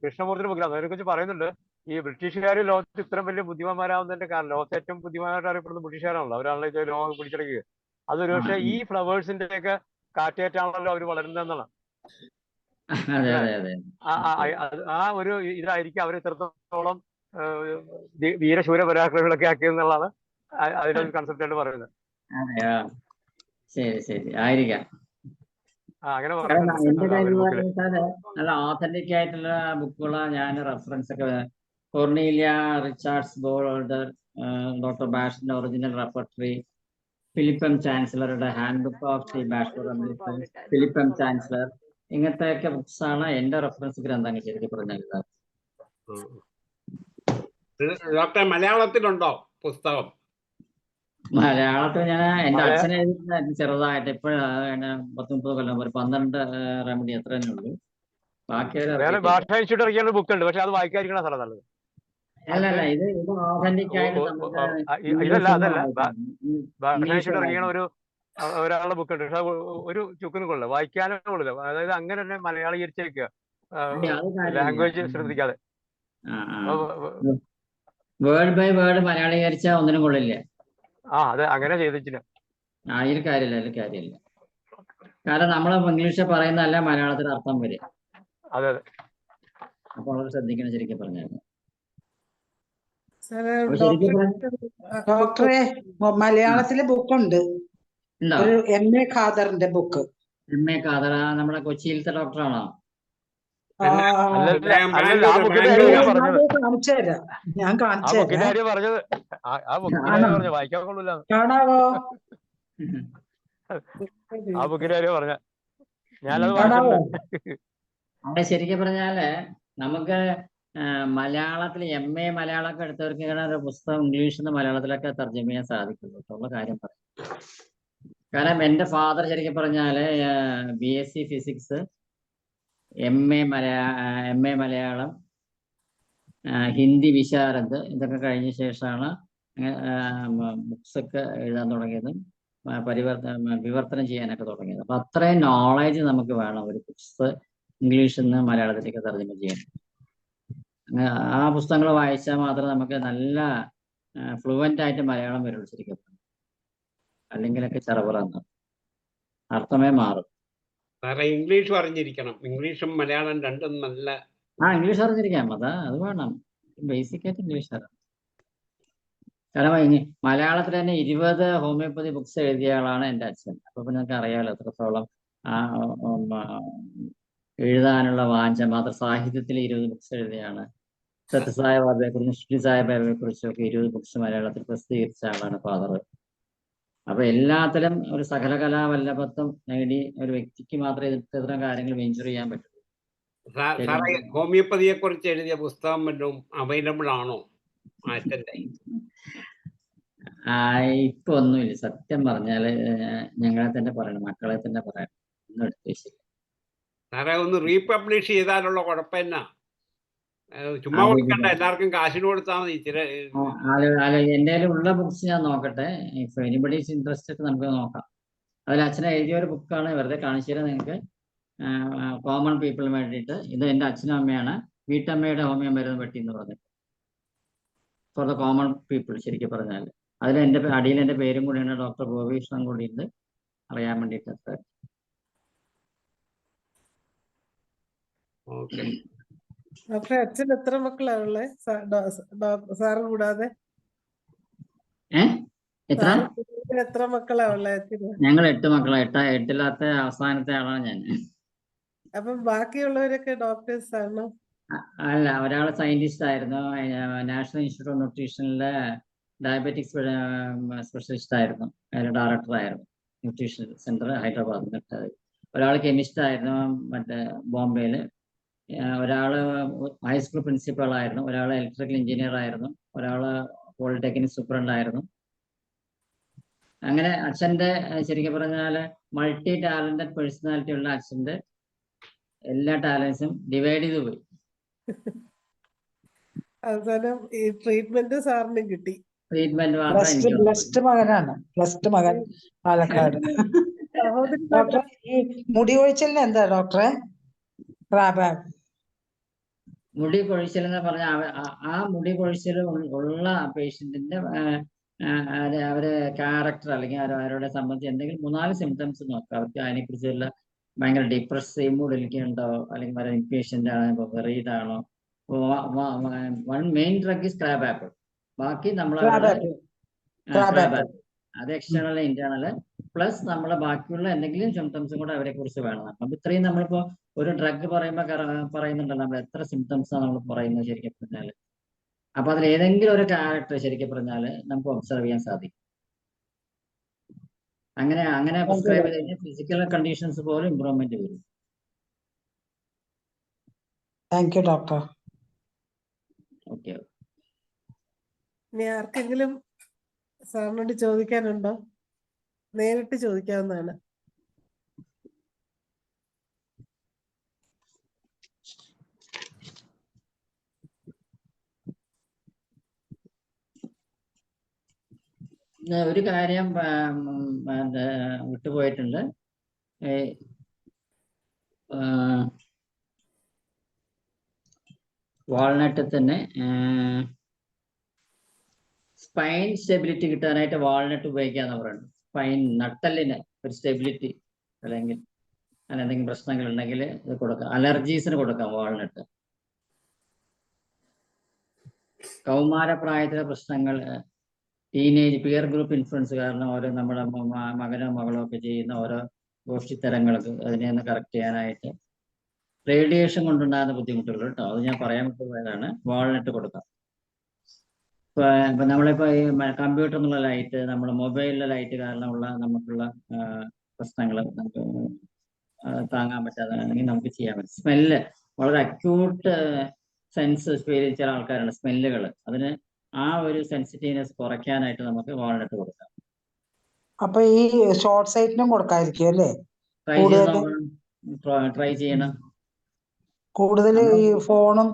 കൃഷ്ണമൂർത്തി ബുക്കിലാണ് അതിനെ കുറിച്ച് പറയുന്നുണ്ട്. ഈ ബ്രിട്ടീഷുകാർ ലോകത്ത് ഇത്രയും വലിയ ബുദ്ധിമാന്മാരാവുന്നതിന്റെ കാരണം ലോകത്ത് ഏറ്റവും ബുദ്ധിമാനായിട്ട് അറിയപ്പെടുന്ന ബ്രിട്ടീഷുകാരാണല്ലോ. അവരാണല്ലോ ഇത് ലോകം പിടിച്ചെടുക്കുക. അതൊരു പക്ഷേ ഈ ഫ്ലവേഴ്സിന്റെ ഒക്കെ കാറ്റേറ്റാണല്ലോ അവർ വളരുന്നതെന്നാണ്. ആ ഒരു ഇതായിരിക്കും അവർ ഇത്രത്തോളം വീരശൂര പരാക്രമികളൊക്കെ ആക്കിയെന്നുള്ളതാണ് അതിലൊരു കൺസെപ്റ്റ് ആയിട്ട് പറയുന്നത്. അതെയോ, ശരി ശരി, ആയിരിക്കാം. അങ്ങനെ എന്റെ കാര്യം വെച്ചാല് നല്ല ഓതന്റിക് ആയിട്ടുള്ള ബുക്കുകളാണ് ഞാൻ റെഫറൻസ് ഒക്കെ. കൊർണീലിയ റിച്ചാർഡ്സ് ബോൾഡർ, ഡോക്ടർ ബാഷിന്റെ ഒറിജിനൽ റെപ്പർട്ടറി, ഫിലിപ്പ് എം ചാൻസലറുടെ handbook of the Basher, Philip M Chancellor, ഇങ്ങനത്തെയൊക്കെ ബുക്സ് ആണ് എന്റെ റെഫറൻസ് ഗ്രന്ഥങ്ങൾ ശരിക്കും പറഞ്ഞാൽ. ഡോക്ടർ മലയാളത്തിലുണ്ടോ പുസ്തകം? മലയാളത്തിൽ ഞാൻ എന്റെ അച്ഛൻ എഴുതുന്ന ചെറുതായിട്ട് ഇപ്പോഴും 10-30 കൊല്ലം, ഒരു 12 റെമഡി അത്ര തന്നെ ഉള്ളൂ. ബാക്കി ഭാഷ ഇൻസ്റ്റിറ്റ്യൂട്ട് ഇറക്കിയ ബുക്ക് ഉണ്ട്, പക്ഷെ അത് വായിക്കാതിരിക്കണ സ്ഥലം നല്ലത്. അല്ലല്ല, ഇത് ഓതന്റിക് ആയിട്ട് ഇതല്ല, അതല്ല, ഭാഷ ഇൻസ്റ്റിറ്റ്യൂട്ട് ഇറങ്ങിയ ഒരാളുടെ ബുക്ക് ഉണ്ട്, പക്ഷെ ഒരു ചുക്കിനും കൊള്ളില്ല, വായിക്കാനും കൊള്ളില്ല. അതായത് അങ്ങനെ തന്നെ മലയാളീകരിച്ചേക്കുക, ലാംഗ്വേജ് ശ്രദ്ധിക്കാതെ. വേർഡ് ബൈ വേർഡ് മലയാളീകരിച്ചാൽ ഒന്നിനും കൊള്ളില്ല. അതെ, അങ്ങനെ ചെയ്തിട്ടില്ല. അതിൽ കാര്യമില്ല. കാരണം നമ്മൾ ഇംഗ്ലീഷ് പറയുന്നതല്ല മലയാളത്തിൽ അർത്ഥം വരും. അതെ അതെ, അപ്പൊ വളരെ ശ്രദ്ധിക്കണം ശരിക്കും പറഞ്ഞാൽ. ഡോക്ടറെ, മലയാളത്തിലെ ബുക്കുണ്ട്, ഒരു MA ഖാദറിന്റെ ബുക്ക്. MA ഖാദർ നമ്മുടെ കൊച്ചിയിലത്തെ ഡോക്ടറാണോ? കാണിച്ചു തരാം, ഞാൻ കാണിച്ചു തരാം. വായിക്കാൻ കൊള്ളൂല. കാണാവോ? ആ ബുക്കിന്റെ കാര്യം പറഞ്ഞ ഞാനത് വായിച്ചിട്ടുണ്ട്. അവിടെ ശരിക്കും പറഞ്ഞാല് നമുക്ക് മലയാളത്തിൽ MA മലയാളമൊക്കെ എടുത്തവർക്ക് ഒരു പുസ്തകം ഇംഗ്ലീഷിൽ നിന്ന് മലയാളത്തിലൊക്കെ തർജ്ജമ ചെയ്യാൻ സാധിക്കുള്ളൂ ഉള്ള കാര്യം പറയാം. കാരണം എൻ്റെ ഫാദർ ശരിക്കും പറഞ്ഞാല് BSc physics, MA Malayalam, Hindi Visharad, ഇതൊക്കെ കഴിഞ്ഞ ശേഷമാണ് ബുക്സ് ഒക്കെ എഴുതാൻ തുടങ്ങിയതും വിവർത്തനം ചെയ്യാനൊക്കെ തുടങ്ങിയത്. അപ്പൊ അത്രയും നോളേജ് നമുക്ക് വേണം ഒരു ബുക്സ് ഇംഗ്ലീഷിൽ നിന്ന് മലയാളത്തിലേക്ക് തർജ്ജമ ചെയ്യാൻ. ആ പുസ്തകങ്ങൾ വായിച്ചാൽ മാത്രമേ നമുക്ക് നല്ല ഫ്ലുവൻ്റ് ആയിട്ട് മലയാളം വരുള്ളൂ ശരിക്കും. അല്ലെങ്കിലൊക്കെ ചെറുപുറന്ന് അർത്ഥമേ മാറും. ഇംഗ്ലീഷ് അറിഞ്ഞിരിക്കണം, ഇംഗ്ലീഷും മലയാളം രണ്ടും നല്ല. ഇംഗ്ലീഷ് അറിഞ്ഞിരിക്കാം, അത് വേണം, ബേസിക് ആയിട്ട് ഇംഗ്ലീഷ് അറിയാം. കാരണം മലയാളത്തിൽ തന്നെ 20 ഹോമിയോപ്പതി ബുക്സ് എഴുതിയ ആളാണ് എൻ്റെ അച്ഛൻ. അപ്പൊ പിന്നെ നിങ്ങൾക്ക് അറിയാമല്ലോ എത്രത്തോളം എഴുതാനുള്ള വാഞ്ച. മാത്രം സാഹിത്യത്തിൽ 20 ബുക്സ് എഴുതിയാണ്. സത്യസായ ബാബയെ കുറിച്ചും ശ്രീസായ ബാബയെ കുറിച്ചും ഒക്കെ 20 ബുക്സ് മലയാളത്തിൽ പ്രസിദ്ധീകരിച്ച ആളാണ് ഫാദർ. അപ്പൊ എല്ലാത്തിലും ഒരു സകല കലാവല്ലഭത്വം നേടി ഒരു വ്യക്തിക്ക് മാത്രമേ ഇത്തരം കാര്യങ്ങൾ വെഞ്ചർ ചെയ്യാൻ പറ്റുള്ളൂ. ഹോമിയോപ്പതിയെ കുറിച്ച് എഴുതിയ പുസ്തകം വല്ലതും അവൈലബിൾ ആണോ? ഇപ്പൊ ഒന്നുമില്ല സത്യം പറഞ്ഞാല്. ഞങ്ങളെ തന്നെ പറയണം, മക്കളെ തന്നെ പറയണം, ഒന്നും എടുത്ത് വെച്ചില്ല. സാറേ, ഒന്ന് റീപബ്ലിഷ് ചെയ്താലുള്ള കുഴപ്പമെന്നാ? ചുമ്മാ കൊടുക്കണ്ട, എല്ലാവർക്കും കാശിന് കൊടുത്താൽ മതി. എൻ്റെ ഉള്ള ബുക്സ് ഞാൻ നോക്കട്ടെ. ഇഫ് എനിബഡി ഈസ് ഇൻട്രസ്റ്റഡ് നമുക്ക് നോക്കാം. അതിൽ അച്ഛനെ എഴുതിയ ഒരു ബുക്കാണ്, വെറുതെ കാണിച്ചു തരാം നിങ്ങൾക്ക്, കോമൺ പീപ്പിളിന് വേണ്ടിയിട്ട്. ഇത് എൻ്റെ അച്ഛനും അമ്മയാണ്, വീട്ടമ്മയുടെ ഹോമിയോ മരുന്ന് പെട്ടി എന്ന് പറഞ്ഞിട്ട്, ഫോർ ദ കോമൺ പീപ്പിൾ ശരിക്കും പറഞ്ഞാൽ. അതിൽ എൻ്റെ അടിയിൽ എൻ്റെ പേരും കൂടിയുണ്ട്, ഡോക്ടർ ഗോപീഷ്ണൻ കൂടിയുണ്ട്, അറിയാൻ വേണ്ടിയിട്ട്. ഡോക്ടറെ, അച്ഛൻ എത്ര മക്കളാ ഉള്ളത് സാറ് കൂടാതെ? എത്ര മക്കളാ ഉള്ളത്? ഞങ്ങൾ 8 മക്കളാ. 8ാമത്തെ അവസാനത്തെ ആളാണ് ഞാൻ. അപ്പം ബാക്കിയുള്ളവരൊക്കെ ഡോക്ടേഴ്സ് ആണോ? അല്ല, ഒരാൾ സയന്റിസ്റ്റ് ആയിരുന്നു, നാഷണൽ ഇൻസ്റ്റിറ്റ്യൂട്ട് ഓഫ് ന്യൂട്രീഷനിലെ ഡയബറ്റിക്സ് സ്പെഷ്യലിസ്റ്റ് ആയിരുന്നു, അതിന്റെ ഡയറക്ടർ ആയിരുന്നു, ന്യൂട്രീഷൻ സെന്റർ ഹൈദരാബാദിൽ. ഒരാൾ കെമിസ്റ്റ് ആയിരുന്നു മറ്റേ ബോംബെയില്, ഒരാള് ഹൈസ്കൂൾ പ്രിൻസിപ്പൾ ആയിരുന്നു, ഒരാൾ ഇലക്ട്രിക്കൽ എഞ്ചിനീയർ ആയിരുന്നു, ഒരാള് പോളിടെക്നിക് സൂപ്രണ്ട് ആയിരുന്നു. അങ്ങനെ അച്ഛൻ്റെ ശരിക്കും പറഞ്ഞാല് മൾട്ടി ടാലന്റഡ് പേഴ്സണാലിറ്റി ഉള്ള അച്ഛൻ്റെ എല്ലാ ടാലൻസും ഡിവൈഡ് ചെയ്ത് പോയി. അവസാനം ഈ ട്രീറ്റ്മെന്റ് സാറിനും കിട്ടി. ട്രീറ്റ്മെന്റ് പ്ലസ് മകനാണ്, പ്ലസ് മകൻ പാലക്കാട്. ഡോക്ടർ, ഈ മുടി കൊഴിച്ചലിന് എന്താ ഡോക്ടറെ? മുടി കൊഴിച്ചൽ എന്ന് പറഞ്ഞാൽ ആ മുടി കൊഴിച്ചൽ ഉള്ള പേഷ്യന്റിന്റെ അവരെ ക്യാരക്ടർ അല്ലെങ്കിൽ അവരുടെ സംബന്ധിച്ച് എന്തെങ്കിലും 3-4 സിംറ്റംസ് നോക്കുക. അവർക്ക് അതിനെക്കുറിച്ചുള്ള ഭയങ്കര ഡിപ്രസീവ് മൂഡിലേക്ക് ഉണ്ടോ, അല്ലെങ്കിൽ വളരെ ഇംപേഷ്യന്റ് ആണോ, വെറീഡ് ആണോ. One main drug is crab apple. ബാക്കി നമ്മൾ അത് എക്സ്റ്റേണൽ ഇന്റേണൽ പ്ലസ് നമ്മളെ ബാക്കിയുള്ള എന്തെങ്കിലും സിംറ്റംസും കൂടെ അവരെ കുറിച്ച് വേണം. അപ്പം ഇത്രയും നമ്മളിപ്പോ ഒരു ഡ്രഗ് പറയുന്നുണ്ടല്ലോ, നമ്മൾ എത്ര സിംറ്റംസ് ആണ് നമ്മൾ പറയുന്നത് ശരിക്കും പറഞ്ഞാൽ. അപ്പൊ അതിൽ ഏതെങ്കിലും ഒരു ക്യാരക്ടർ ശരിക്കും പറഞ്ഞാൽ നമുക്ക് ഒബ്സർവ് ചെയ്യാൻ സാധിക്കും. അങ്ങനെ പ്രിസ്ക്രൈബ് ചെയ്ത് കഴിഞ്ഞാൽ ഫിസിക്കൽ കണ്ടീഷൻസ് പോലും ഇമ്പ്രൂവ്മെന്റ് വരും. Thank you doctor. ഓക്കെ. ഇനി ആർക്കെങ്കിലും സാറിനോട് ചോദിക്കാനുണ്ടോ? നേരിട്ട് ചോദിക്കാവുന്നതാണ്. ഒരു കാര്യം വിട്ടുപോയിട്ടുണ്ട്. വാൾനട്ട് തന്നെ സ്പൈൻ സ്റ്റെബിലിറ്റി കിട്ടാനായിട്ട് വാൾനട്ട് ഉപയോഗിക്കാന്ന് പറയുന്നത്. സ്പൈൻ നട്ടലിന് ഒരു സ്റ്റെബിലിറ്റി അല്ലെങ്കിൽ അങ്ങനെ എന്തെങ്കിലും പ്രശ്നങ്ങൾ ഉണ്ടെങ്കിൽ ഇത് കൊടുക്കാം. അലർജീസിന് കൊടുക്കാം വാൾനട്ട്. കൗമാരപ്രായത്തിലെ പ്രശ്നങ്ങൾ, ടീനേജ് പിയർ ഗ്രൂപ്പ് ഇൻഫ്ലുവൻസ് കാരണം ഓരോ നമ്മുടെ മകനോ മകളോ ഒക്കെ ചെയ്യുന്ന ഓരോ ഗോഷ്ഠിത്തരങ്ങൾക്ക് അതിനെ ഒന്ന് കറക്റ്റ് ചെയ്യാനായിട്ട് റേഡിയേഷൻ കൊണ്ടുണ്ടാകുന്ന ബുദ്ധിമുട്ടുകൾ കേട്ടോ, അത് ഞാൻ പറയാൻ പറ്റുന്നതാണ്. വാൾനട്ട് കൊടുക്കാം. ഇപ്പൊ നമ്മളിപ്പോ ഈ കമ്പ്യൂട്ടർ എന്നുള്ള ലൈറ്റ്, നമ്മുടെ മൊബൈലിലെ ലൈറ്റ് കാരണമുള്ള നമുക്കുള്ള പ്രശ്നങ്ങൾ നമുക്ക് താങ്ങാൻ പറ്റാതാണെങ്കിൽ നമുക്ക് ചെയ്യാൻ പറ്റും. സ്മെല്ല് വളരെ അക്യൂട്ട് സെൻസ് ഫീൽ ചില ആൾക്കാരുണ്ട്, സ്മെല്ലുകൾ. അതിന് ആ ഒരു സെൻസിറ്റീവ്നെസ് കുറയ്ക്കാനായിട്ട് നമുക്ക് വാൾനട്ട് കൊടുക്കാം. അപ്പൊ ഈ ഷോർട്ട് സൈറ്റിനും കൊടുക്കാതിരിക്കും അല്ലേ? ട്രൈ ചെയ്യണം. കൂടുതൽ ഈ ഫോണും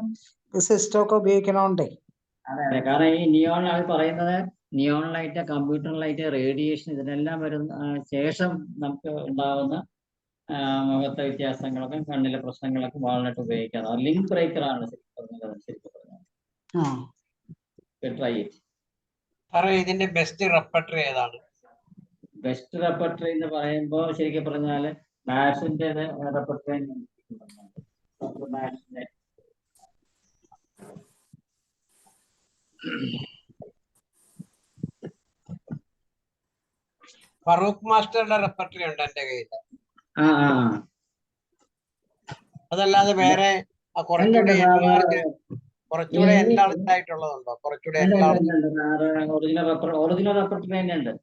സിസ്റ്റം ഒക്കെ ഉപയോഗിക്കണോണ്ടേ. അതെ, കാരണം ഈ നിയോൺ അത് പറയുന്നത് neon light, computer light, radiation ഇതിനെല്ലാം വരുന്ന ശേഷം നമുക്ക് ഉണ്ടാകുന്ന മുഖത്തെ വ്യത്യാസങ്ങളൊക്കെ കണ്ണിലെ പ്രശ്നങ്ങളൊക്കെ വാൾനട്ട് ഉപയോഗിക്കാം. ലിങ്ക് ബ്രേക്കർ ആണ് ശരിക്കും പറഞ്ഞാൽ. Try it. ഇതിന്റെ ബെസ്റ്റ് റെപ്പർട്ടറി ഏതാണ്? ബെസ്റ്റ് റെപ്പർട്ടറി എന്ന് പറയുമ്പോൾ ശരിക്കും പറഞ്ഞാൽ മാത്സിന്റെ റെപ്പർട്ടറി. ഫറൂഖ് മാസ്റ്ററുടെ റെപ്പർട്ടറി ഉണ്ട് എന്റെ കയ്യിൽ. അതല്ലാതെ വേറെ കുറച്ചുകൂടെ എൻലാർജ്ഡ് ആയിട്ടുള്ളതുണ്ടോ? കുറച്ചുകൂടെ ഒറിജിനൽ റെപ്പർട്ടറി തന്നെ ഉണ്ട്.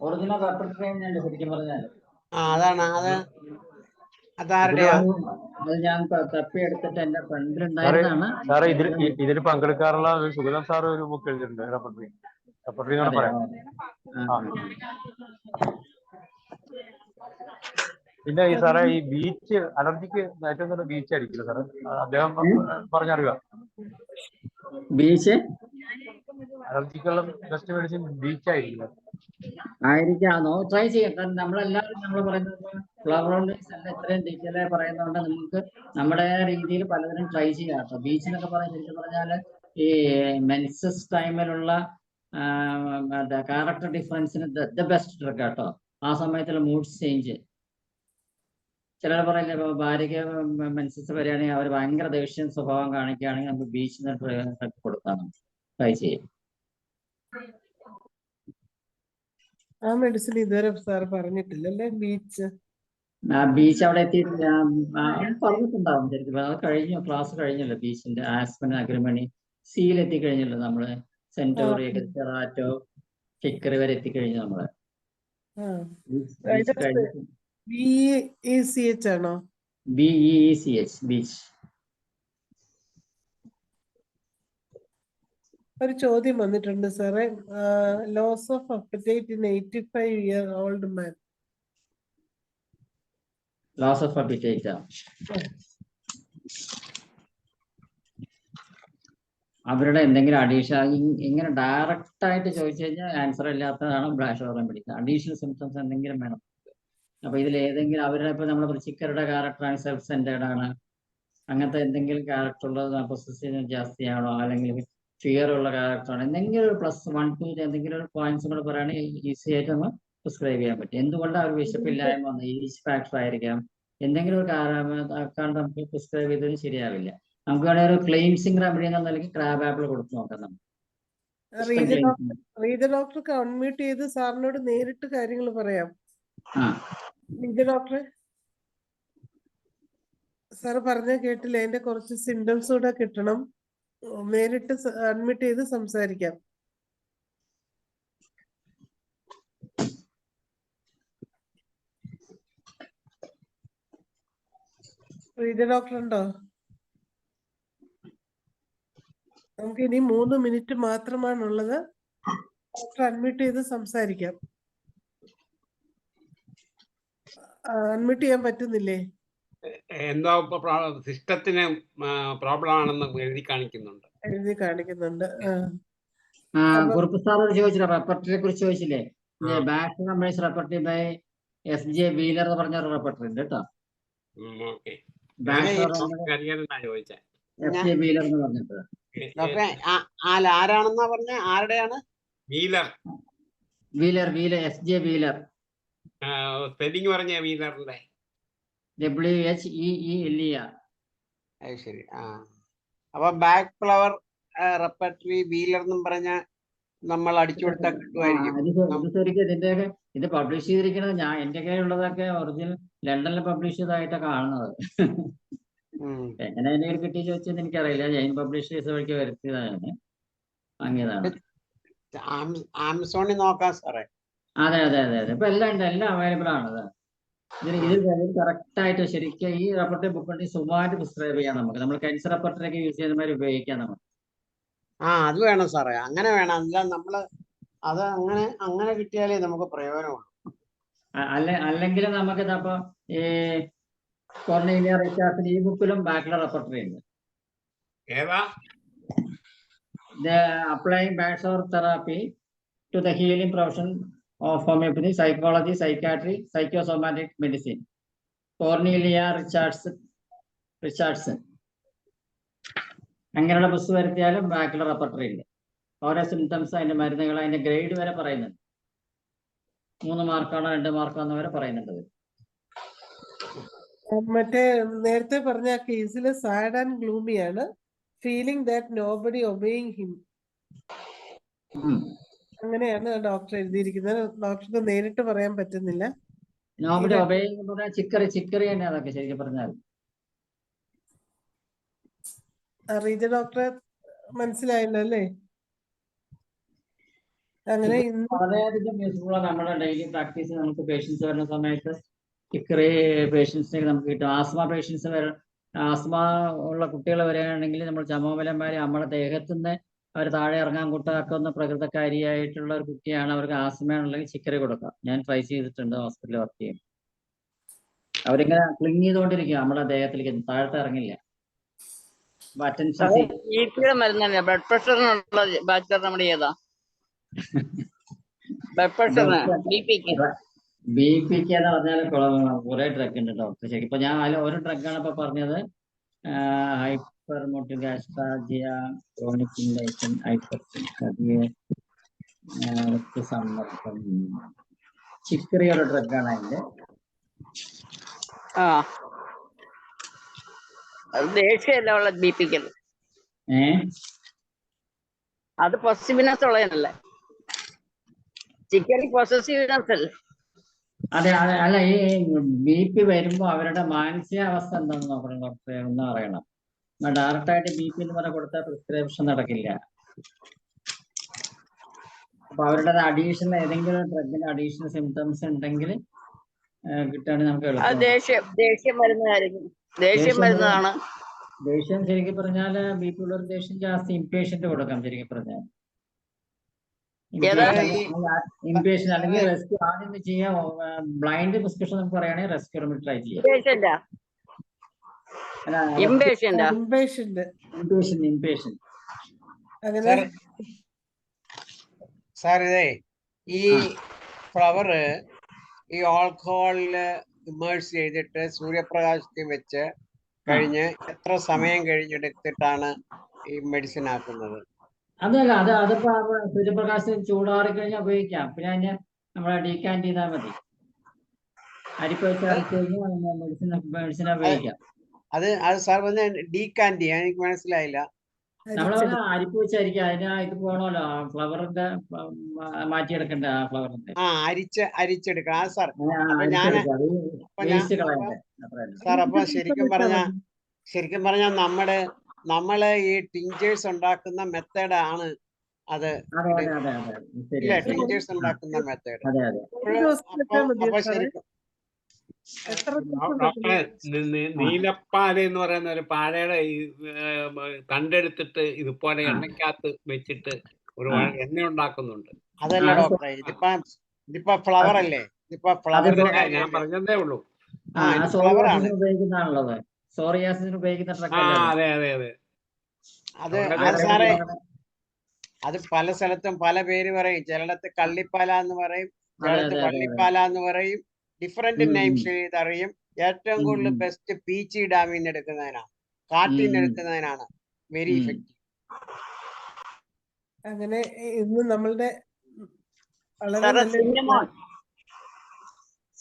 ഒറിജിനൽ റെപ്പർട്ടറി തന്നെ ഉണ്ട് ശരിക്കും പറഞ്ഞാൽ. അതാണ് അതാരുടെയാ? അത് ഞാൻ തപ്പിയെടുത്തിട്ട് എന്റെ ഫ്രണ്ടിലുണ്ടായിരുന്നാണ്. സാറേ ഇതിൽ പങ്കെടുക്കാറുള്ള സുഗതം സാർ ഒരു ബുക്ക് എഴുതിയിട്ടുണ്ട് റെപ്പർട്ടറി എന്ന് പറയാം. പിന്നെ ഈ സാറേ ഈ ബീച്ച് അലർജിക്ക് ഏറ്റവും നല്ല ബീച്ച് ആയിരിക്കില്ല സാറേ? അദ്ദേഹം പറഞ്ഞറിയുക. ബീച്ച് അലർജിക്കുള്ള ബെസ്റ്റ് മെഡിസിൻ ബീച്ച് ആയിരിക്കില്ല? ആയിരിക്കാന്നോ? ട്രൈ ചെയ്യാം. കാരണം നമ്മളെല്ലാവരും നമ്മൾ പറയുന്നത് ഫ്ലവറോൺസ് എല്ലാം ഇത്രയും ഡീറ്റെയിൽ ആയി പറയുന്നതുകൊണ്ട് നമുക്ക് നമ്മുടെ രീതിയിൽ പലതിനും ട്രൈ ചെയ്യാം. അപ്പൊ ബീച്ച് എന്നൊക്കെ പറയാൻ ശരിക്കും പറഞ്ഞാൽ ഈ മെൻസസ് ടൈമിലുള്ള ക്യാരക്ടർ ഡിഫറൻസിന് ദ ബെസ്റ്റ് ഡ്രഗ് കേട്ടോ. ആ സമയത്തുള്ള മൂഡ് ചേഞ്ച്. ചിലർ പറയില്ല, ഇപ്പൊ ഭാര്യയ്ക്ക് മെൻസസ് വരികയാണെങ്കിൽ അവർ ഭയങ്കര ദേഷ്യം സ്വഭാവം കാണിക്കുകയാണെങ്കിൽ നമുക്ക് ബീച്ചിന് ഡ്രഗ് കൊടുക്കാം. ട്രൈ ചെയ്യും. ആ മെഡിസിൻ ഇതുവരെ സാർ പറഞ്ഞിട്ടില്ലല്ലേ? ബീച്ച് അവിടെ എത്തിയിട്ടില്ല. പറഞ്ഞിട്ടുണ്ടാവും ശരിക്കും. അത് കഴിഞ്ഞു, ക്ലാസ് കഴിഞ്ഞല്ലോ. ബീച്ചിന്റെ ആസ്പൻ, അഗ്രിമണി, സിയിൽ എത്തിക്കഴിഞ്ഞല്ലോ നമ്മള്. സെന്റോറി, ചെറാറ്റോ, ഹിക്കറി വരെ എത്തിക്കഴിഞ്ഞു നമ്മള്. BECH ആണോ? BECH ബീച്ച്. ഒരു ചോദ്യം വന്നിട്ടുണ്ട് സാറേ. Loss of appetite in 85-year-old man. Loss of appetite അവരുടെ എന്തെങ്കിലും അഡീഷണൽ ഇങ്ങനെ ഡയറക്റ്റ് ആയിട്ട് ചോദിച്ചു കഴിഞ്ഞാൽ ആൻസർ ഇല്ലാത്തതാണ് ബ്ലാഷോറം പിടിക്കുക. അഡീഷണൽ സിംറ്റംസ് എന്തെങ്കിലും വേണം. അപ്പൊ ഇതിൽ ഏതെങ്കിലും അവരുടെ ഇപ്പൊ നമ്മുടെ ചിക്കറുടെ ക്യാരക്ടറാണ് സെൽഫ് സെന്റേർഡ് ആണ്, അങ്ങനത്തെ എന്തെങ്കിലും ക്യാരക്ടർ ഉള്ളത്, പൊസസീവ് ജാസ്തിയാണോ, അല്ലെങ്കിൽ ഫിയർ ഉള്ള ക്യാരക്ടറാണ്, എന്തെങ്കിലും ഒരു +1 2 എന്തെങ്കിലും ഒരു പോയിന്റ്സ് കൂടെ പറയുകയാണെങ്കിൽ ഈസി ആയിട്ട് നമ്മൾ പ്രിസ്ക്രൈബ് ചെയ്യാൻ പറ്റും. എന്തുകൊണ്ട് അവർ വിശപ്പില്ലായ്മ വന്നു, ഈച്ച് ഫാക്ടർ ആയിരിക്കാം, എന്തെങ്കിലും ഒരു കാരണം നമുക്ക് പ്രിസ്ക്രൈബ് ചെയ്തതിന് ശരിയാവില്ല. നമുക്ക് വേണമെങ്കിൽ ഒരു ക്ലെയിൻസിങ് റെമഡി എന്ന നിലയ്ക്ക് ക്രാബ് ആപ്പിൾ കൊടുത്തു നോക്കാം. നമുക്ക് റീജ ഡോക്ടർക്ക് അൺമ്യൂട്ട് ചെയ്ത് സാറിനോട് നേരിട്ട് കാര്യങ്ങൾ പറയാം. റീജ ഡോക്ടറെ, സാറ് പറഞ്ഞ കേട്ടില്ല, അതിന്റെ കുറച്ച് സിംറ്റംസ് കൂടെ കിട്ടണം. നേരിട്ട് അഡ്മിറ്റ് ചെയ്ത് സംസാരിക്കാം. റീജ ഡോക്ടർ ഉണ്ടോ? നമുക്ക് ഇനി 3 മിനിറ്റ് മാത്രമാണുള്ളത്. ഡോക്ടർ അഡ്മിറ്റ് ചെയ്ത് സംസാരിക്കാം. അഡ്മിറ്റ് ചെയ്യാൻ പറ്റുന്നില്ലേ? എന്തോ സിസ്റ്റത്തിന് പ്രോബ്ലം ആണെന്ന് എഴുതി കാണിക്കുന്നുണ്ട്. കുറുപ്പ് സാറോട് ചോദിച്ചില്ല, റെപ്പർട്ടറിയെ കുറിച്ച് ചോദിച്ചില്ലേ? Bach numbers repertory by SJ Wheeler എന്ന് പറഞ്ഞ ഒരു റെപ്പർട്ടറി ഉണ്ട് കേട്ടോ. SJ വീലർ എന്ന് പറഞ്ഞിട്ട്. ആരാണെന്നാ പറഞ്ഞ? ആരുടെയാണ്? Wheeler SJ Wheeler. സ്പെല്ലിംഗ് പറഞ്ഞ വീലറിന്റെ WHEELER. അത് ശരി. അപ്പൊ ബാക്ക് ഫ്ലവർ റെപ്പർട്ടറി വീലർ എന്നും പറഞ്ഞ നമ്മൾ അടിച്ചു കൊടുത്താൽ കിട്ടുമായിരിക്കും. ഇത് പബ്ലിഷ് ചെയ്തിരിക്കുന്നത് എന്റെ കയ്യിലുള്ളതൊക്കെ ഒറിജിനൽ ലണ്ടനിൽ പബ്ലിഷ് ചെയ്തതായിട്ടാണ് കാണുന്നത്. എങ്ങനെ എന്റെ കയ്യിൽ കിട്ടി ചോദിച്ചെന്ന് എനിക്കറിയില്ല. ജൈൻ പബ്ലിഷേഴ്സ് വഴിക്ക് വരുത്തിയതാണ്, വാങ്ങിയതാണ്. ആമസോണിൽ നോക്കാം സാറേ. അതെ ഇപ്പൊ എല്ലാം ഉണ്ട്, എല്ലാം അവൈലബിൾ ആണ്. ഇതിൽ കറക്റ്റ് ആയിട്ട് ശരിക്കും ഈ റെപ്പർട്ടറി ബുക്ക് ഉണ്ടെങ്കിൽ സുഖമായിട്ട് പ്രിസ്ക്രൈബ് ചെയ്യാം നമുക്ക്. നമ്മൾ ക്യാൻസർ റെപ്പർട്ടറി ഒക്കെ യൂസ് ചെയ്യുന്ന മാതിരി ഉപയോഗിക്കാം നമുക്ക്. അത് വേണം സാറേ, അങ്ങനെ വേണം. അല്ല നമ്മള് അത് അങ്ങനെ കിട്ടിയാലേ നമുക്ക് പ്രയോജനമുള്ളൂ. അല്ലെങ്കിൽ നമുക്ക് ഇതപ്പോ ഈ കോർണീലിയ റിച്ചാർഡ്സിന്റെ ഈ ബുക്കിലും ബാക്കിലെ റെപ്പർട്ടറി ഉണ്ട്. അപ്ലൈയിങ് ബാക്ക്സോർ therapy to the healing profession of homeopathy, psychology, psychiatry, psychosomatic medicine. Cornelia Richardson അങ്ങനെയുള്ള പുസ്തകം വരുത്തിയാലും ബാക്കിലെ റെപ്പർട്ടറി ഉണ്ട്. ഓരോ സിംറ്റംസ്, അതിന്റെ മരുന്നുകൾ, അതിന്റെ ഗ്രേഡ് വരെ പറയുന്നുണ്ട്. 3 മാർക്കാണോ 2 മാർക്കാണോ വരെ പറയുന്നുണ്ട്. മറ്റേ നേരത്തെ പറഞ്ഞ കേസിൽ സാഡ് ആൻഡ് ഗ്ലൂമിയാണ്. Feeling that nobody obeying him. അങ്ങനെയാണ് ഡോക്ടർ എഴുതിയിരിക്കുന്നത്. ഡോക്ടർക്ക് നേരിട്ട് പറയാൻ പറ്റുന്നില്ല. ശരിക്കും പറഞ്ഞാൽ റീജ ഡോക്ടറെ മനസ്സിലായല്ലോ അല്ലേ? അങ്ങനെ വളരെയധികം യൂസ്ഫുൾ ആണ്. നമ്മുടെ ഡെയിലി പ്രാക്ടീസ് നമുക്ക് പേഷ്യൻസ് വരുന്ന സമയത്ത് ചിക്കറി പേഷ്യൻസിനെ നമുക്ക് കിട്ടും. ആസ്മ ഉള്ള കുട്ടികൾ വരികയാണെങ്കിൽ നമ്മൾ ചമോമലന്മാരെ നമ്മുടെ ദേഹത്തുനിന്ന് അവർ താഴെ ഇറങ്ങാൻ കൂട്ടാക്കുന്ന പ്രകൃതക്കാരിയായിട്ടുള്ള ഒരു കുട്ടിയാണ്. അവർക്ക് ആസ്മയാണെങ്കിൽ ചിക്കറി കൊടുക്കാം. ഞാൻ ട്രൈ ചെയ്തിട്ടുണ്ട് ഹോസ്പിറ്റലിൽ വർക്ക് ചെയ്യും. അവരിങ്ങനെ ക്ലിങ് ചെയ്തുകൊണ്ടിരിക്കുക, നമ്മുടെ ദേഹത്തിലേക്ക് താഴത്തെ ഇറങ്ങില്ല. മരുന്നല്ലേ ബ്ലഡ് പ്രഷറിനുള്ള ബാക്ടീരിയ നമ്മുടെ ഏതാ? ബ്ലഡ് പ്രഷറിന് BP എന്ന് പറഞ്ഞാൽ കുറെ ഡ്രഗ് ഉണ്ട് ഡോക്ടർ. ശരി, ഇപ്പൊ ഞാൻ ഒരു ഡ്രഗാണ് ഇപ്പൊ പറഞ്ഞത്. ഹൈപ്പർമോട്ടിഗാസ്ട്രാജിയ, ക്രോണിക് ഇൻഫെക്ഷൻ, രക്തസമ്മർദ്ദം, ചിക്കറി ഒരു ഡ്രഗാണ് അതിന്റെ. ദേഷ്യമല്ല ഉള്ള BP. അത് പൊസസീവ്നെസ് ഉള്ളതല്ലേ? ചിക്കറി പൊസസീവ്നെസ് അല്ലേ? അതെ അല്ല, ഈ BP വരുമ്പോ അവരുടെ മാനസികാവസ്ഥ എന്താണെന്ന് നോക്കണം ഡോക്ടറെ, ഒന്നും അറിയണം. ഡയറക്റ്റ് ആയിട്ട് BP എന്ന് പറഞ്ഞാൽ കൊടുത്താൽ പ്രിസ്ക്രിപ്ഷൻ നടക്കില്ല. അപ്പൊ അവരുടെ അഡീഷണൽ ഏതെങ്കിലും ഡ്രഗിന് അഡീഷണൽ സിംറ്റംസ് ഉണ്ടെങ്കിൽ കിട്ടുകയാണെങ്കിൽ നമുക്ക് എളുപ്പം. ദേഷ്യം ശരിക്കും പറഞ്ഞാൽ BP ഉള്ളൊരു ദേഷ്യം ജാസ്തി ഇംപേഷ്യന്റ് കൊടുക്കാം. ശരിക്കും പറഞ്ഞാൽ ഇംപേഷ്യന്റ് അല്ലെങ്കിൽ റെസ്ക്യൂ ആദ്യം ചെയ്യാം. ബ്ലൈൻഡ് പ്രിസ്ക്രിപ്ഷൻ നമുക്ക് പറയുകയാണെങ്കിൽ റെസ്ക്യൂ ട്രൈ ചെയ്യാം. സാർ ഇതേ ഈ ഫ്ലവർ ഈ ആൽക്കഹോളില് ഇമേഴ്സ് ചെയ്തിട്ട് സൂര്യപ്രകാശത്തിൽ വെച്ച് കഴിഞ്ഞ് എത്ര സമയം കഴിഞ്ഞെടുത്തിട്ടാണ് ഈ മെഡിസിൻ ആക്കുന്നത്? അതല്ല, അതിപ്പോ സൂര്യപ്രകാശം ചൂടാറി കഴിഞ്ഞാൽ ഉപയോഗിക്കാം. പിന്നെ അതിന് നമ്മളെ ഡീകാൻറ്റ് ചെയ്താൽ മതി. അരിപ്പഴിച്ച് അരച്ച് കഴിഞ്ഞാൽ മെഡിസിൻ ഉപയോഗിക്കാം. അത് സാർ പറഞ്ഞ ഡീകാൻറ്റ് ചെയ്യാൻ എനിക്ക് മനസ്സിലായില്ല. നമ്മളത് അരിപ്പ് വെച്ചായിരിക്കും അതിന് ഇത് പോകണമല്ലോ, ഫ്ലവറിന്റെ മാറ്റിയെടുക്കണ്ട ആ ഫ്ലവറിന്റെ. അരിച്ചെടുക്കുക. ആ സാർ, അപ്പൊ ഞാന് സാർ, അപ്പൊ ശരിക്കും പറഞ്ഞാൽ നമ്മള് ഈ ടിഞ്ചേഴ്സ് ഉണ്ടാക്കുന്ന മെത്തേഡ് ആണ് അത്. ഇല്ലേ, ടിഞ്ചേഴ്സ് ഉണ്ടാക്കുന്ന മെത്തേഡ്. അപ്പൊ ശരിക്കും ഡോക്ടറെ, നീലപ്പാല എന്ന് പറയുന്ന ഒരു പാലയുടെ തണ്ടെടുത്തിട്ട് ഇതുപോലെ എണ്ണയ്ക്കകത്ത് വെച്ചിട്ട് ഒരു എണ്ണ ഉണ്ടാക്കുന്നുണ്ട്. അതല്ല ഡോക്ടറെ, ഇതിപ്പോ ഫ്ലവർ അല്ലേ? ഇതിപ്പോ ഫ്ലവറിന്റെ ഞാൻ പറഞ്ഞതേ ഉള്ളൂ. അത് പല സ്ഥലത്തും പല പേര് പറയും. ചിലടത്ത് കള്ളിപ്പാല എന്ന് പറയും, ചിലടത്ത് വള്ളിപ്പാല എന്ന് പറയും. ഡിഫറെന്റ് നെയിംസ് അറിയും. ഏറ്റവും കൂടുതൽ ബെസ്റ്റ് പീച്ചി ഡാമിൽ നിന്ന് എടുക്കുന്നതിനാണ്, കാട്ടിൽ നിന്ന് എടുക്കുന്നതിനാണ് വെരി ഇഫക്റ്റീവ്. അങ്ങനെ ഇന്ന് നമ്മളുടെ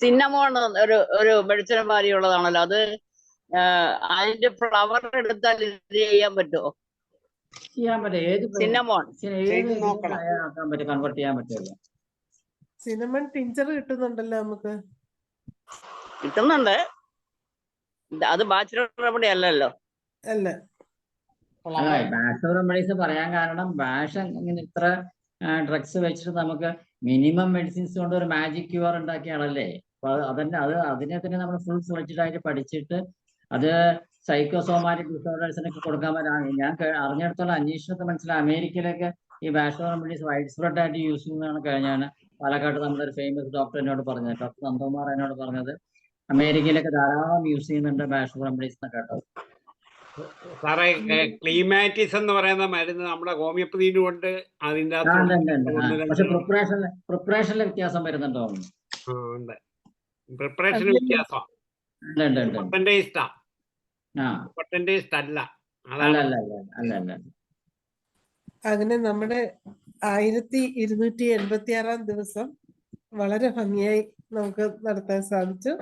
സിന്നമോൺ ഒരു മെഡിസിൻ മാതിരിയുള്ളതാണല്ലോ അത്. അതിന്റെ ഫ്ലവർ എടുത്താൽ ഇത് ചെയ്യാൻ പറ്റുമോ? ചെയ്യാൻ പറ്റും. സിന്നമോൺ കൺവേർട്ട് ചെയ്യാൻ പറ്റുമല്ലോ. സിനമൺ ടിഞ്ചർ കിട്ടുന്നുണ്ടല്ലോ നമുക്ക്. കിട്ടുന്നുണ്ട്. അത് ബാച്ചുലർ റെമഡി അല്ലല്ലോ. അല്ല, ബാച്ചുലർ റെമഡീസ് പറയാൻ കാരണം ബാഷ് ഇങ്ങനെ ഇത്ര ഡ്രഗ്സ് വെച്ചിട്ട് നമുക്ക് മിനിമം മെഡിസിൻസ് കൊണ്ട് ഒരു മാജിക് ക്യൂർ ഉണ്ടാക്കിയാണല്ലേ. അപ്പൊ അതിനെ തന്നെ നമ്മൾ ഫുൾ ഫ്ലെഡ്ജ്ഡ് ആയിട്ട് പഠിച്ചിട്ട് അത് സൈക്കോസോമാറ്റിക് ഡിസോർഡേഴ്സിനൊക്കെ കൊടുക്കാൻ പറ്റാണ്. ഞാൻ അറിഞ്ഞിടത്തോളം അന്വേഷണത്തിൽ മനസ്സിലായി, അമേരിക്കയിലൊക്കെ ഈ ബാച്ചുലർ റെമഡീസ് വൈഡ് സ്പ്രെഡ് ആയിട്ട് യൂസ് ചെയ്യുന്നതാണ്. കഴിഞ്ഞാണ് പാലക്കാട് നമ്മുടെ ഒരു ഫേമസ് ഡോക്ടർ എന്നോട് പറഞ്ഞത്, ഡോക്ടർ നന്ദകുമാർ എന്നോട് പറഞ്ഞത്, അമേരിക്കയിലൊക്കെ ധാരാളം യൂസ് ചെയ്യുന്നുണ്ട് ബാച്ചുലർ റെമഡീസ് എന്നൊക്കെ കേട്ടോ. സാറേ, ക്ലീമാറ്റിസ് എന്ന് പറയുന്ന മരുന്ന് നമ്മുടെ ഹോമിയോപ്പതിയിലും ഉണ്ട്. അതിന്റെ പക്ഷെ പ്രിപ്പറേഷനിലെ വ്യത്യാസം വരുന്നുണ്ടോ? പ്രിപ്പറേഷന് വ്യത്യാസം അല്ല. അങ്ങനെ നമ്മുടെ 1286 ദിവസം വളരെ ഭംഗിയായി നമുക്ക് നടത്താൻ സാധിച്ചു.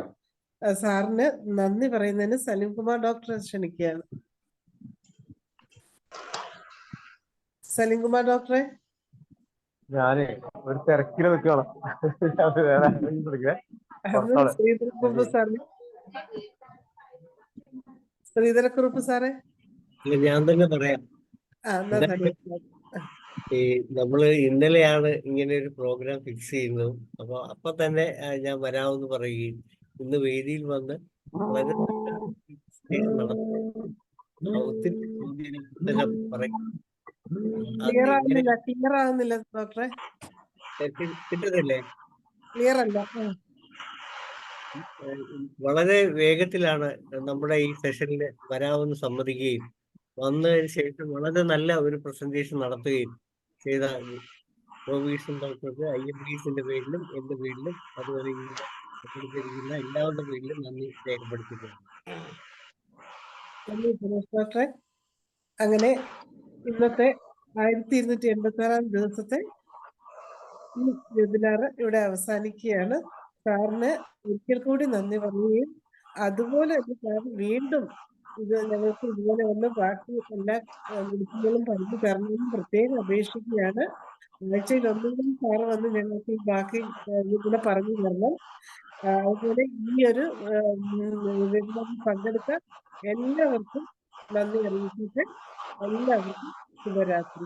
സാറിന് നന്ദി പറയുന്നതിന് സലീംകുമാർ ഡോക്ടറെ ക്ഷണിക്കുകയാണ്. സലീംകുമാർ ഡോക്ടറെ. ഞാനേ ഒരു തിരക്കില് നിൽക്കണം. ശ്രീധരക്കുറുപ്പ് സാറേ. ഞാൻ തന്നെ പറയാം. ഈ നമ്മള് ഇന്നലെയാണ് ഇങ്ങനെ ഒരു പ്രോഗ്രാം ഫിക്സ് ചെയ്യുന്നത്. അപ്പൊ തന്നെ ഞാൻ വരാമെന്ന് പറയുകയും ഇന്ന് വേദിയിൽ വന്ന് വളരെ ഒത്തിരി പറയും. കിട്ടുന്നില്ലേ? ക്ലിയർ അല്ല. വളരെ വേഗത്തിലാണ് നമ്മുടെ ഈ സെഷനിൽ വരാമെന്ന് സമ്മതിക്കുകയും വന്നതിന് ശേഷം വളരെ നല്ല ഒരു പ്രസന്റേഷൻ നടത്തുകയും ചെയ്ത പ്രൊവിഷൻ ഡോക്ടർക്ക് IMDസിന്റെ പേരിലും എന്റെ പേരിലും അതുപോലെ പങ്കെടുത്തിരിക്കുന്ന എല്ലാവരുടെ പേരിലും നന്ദി രേഖപ്പെടുത്തിയിട്ടുണ്ട്. ഡോക്ടറെ, അങ്ങനെ ഇന്നത്തെ 1286 ദിവസത്തെ ഈ വെബിനാർ ഇവിടെ അവസാനിക്കുകയാണ്. സാറിന് ഒരിക്കൽ കൂടി നന്ദി പറയുകയും അതുപോലെ സാർ വീണ്ടും ഞങ്ങൾക്ക് ഇതുപോലെ വന്ന് ബാക്കി എല്ലാ മെഡിസിനുകളും പറഞ്ഞു തരണമെന്നും പ്രത്യേകം അപേക്ഷിക്കുകയാണ്. ആഴ്ചയിൽ ഒന്നെങ്കിലും സാറ് വന്ന് ഞങ്ങൾക്ക് ഈ ബാക്കി ഇതിനെ പറഞ്ഞു തരണം. അതുപോലെ ഈ ഒരു വെബിനാറിൽ പങ്കെടുത്ത എല്ലാവർക്കും നന്ദി അറിയിച്ചിട്ട് എല്ലാവർക്കും ശുഭരാത്രി.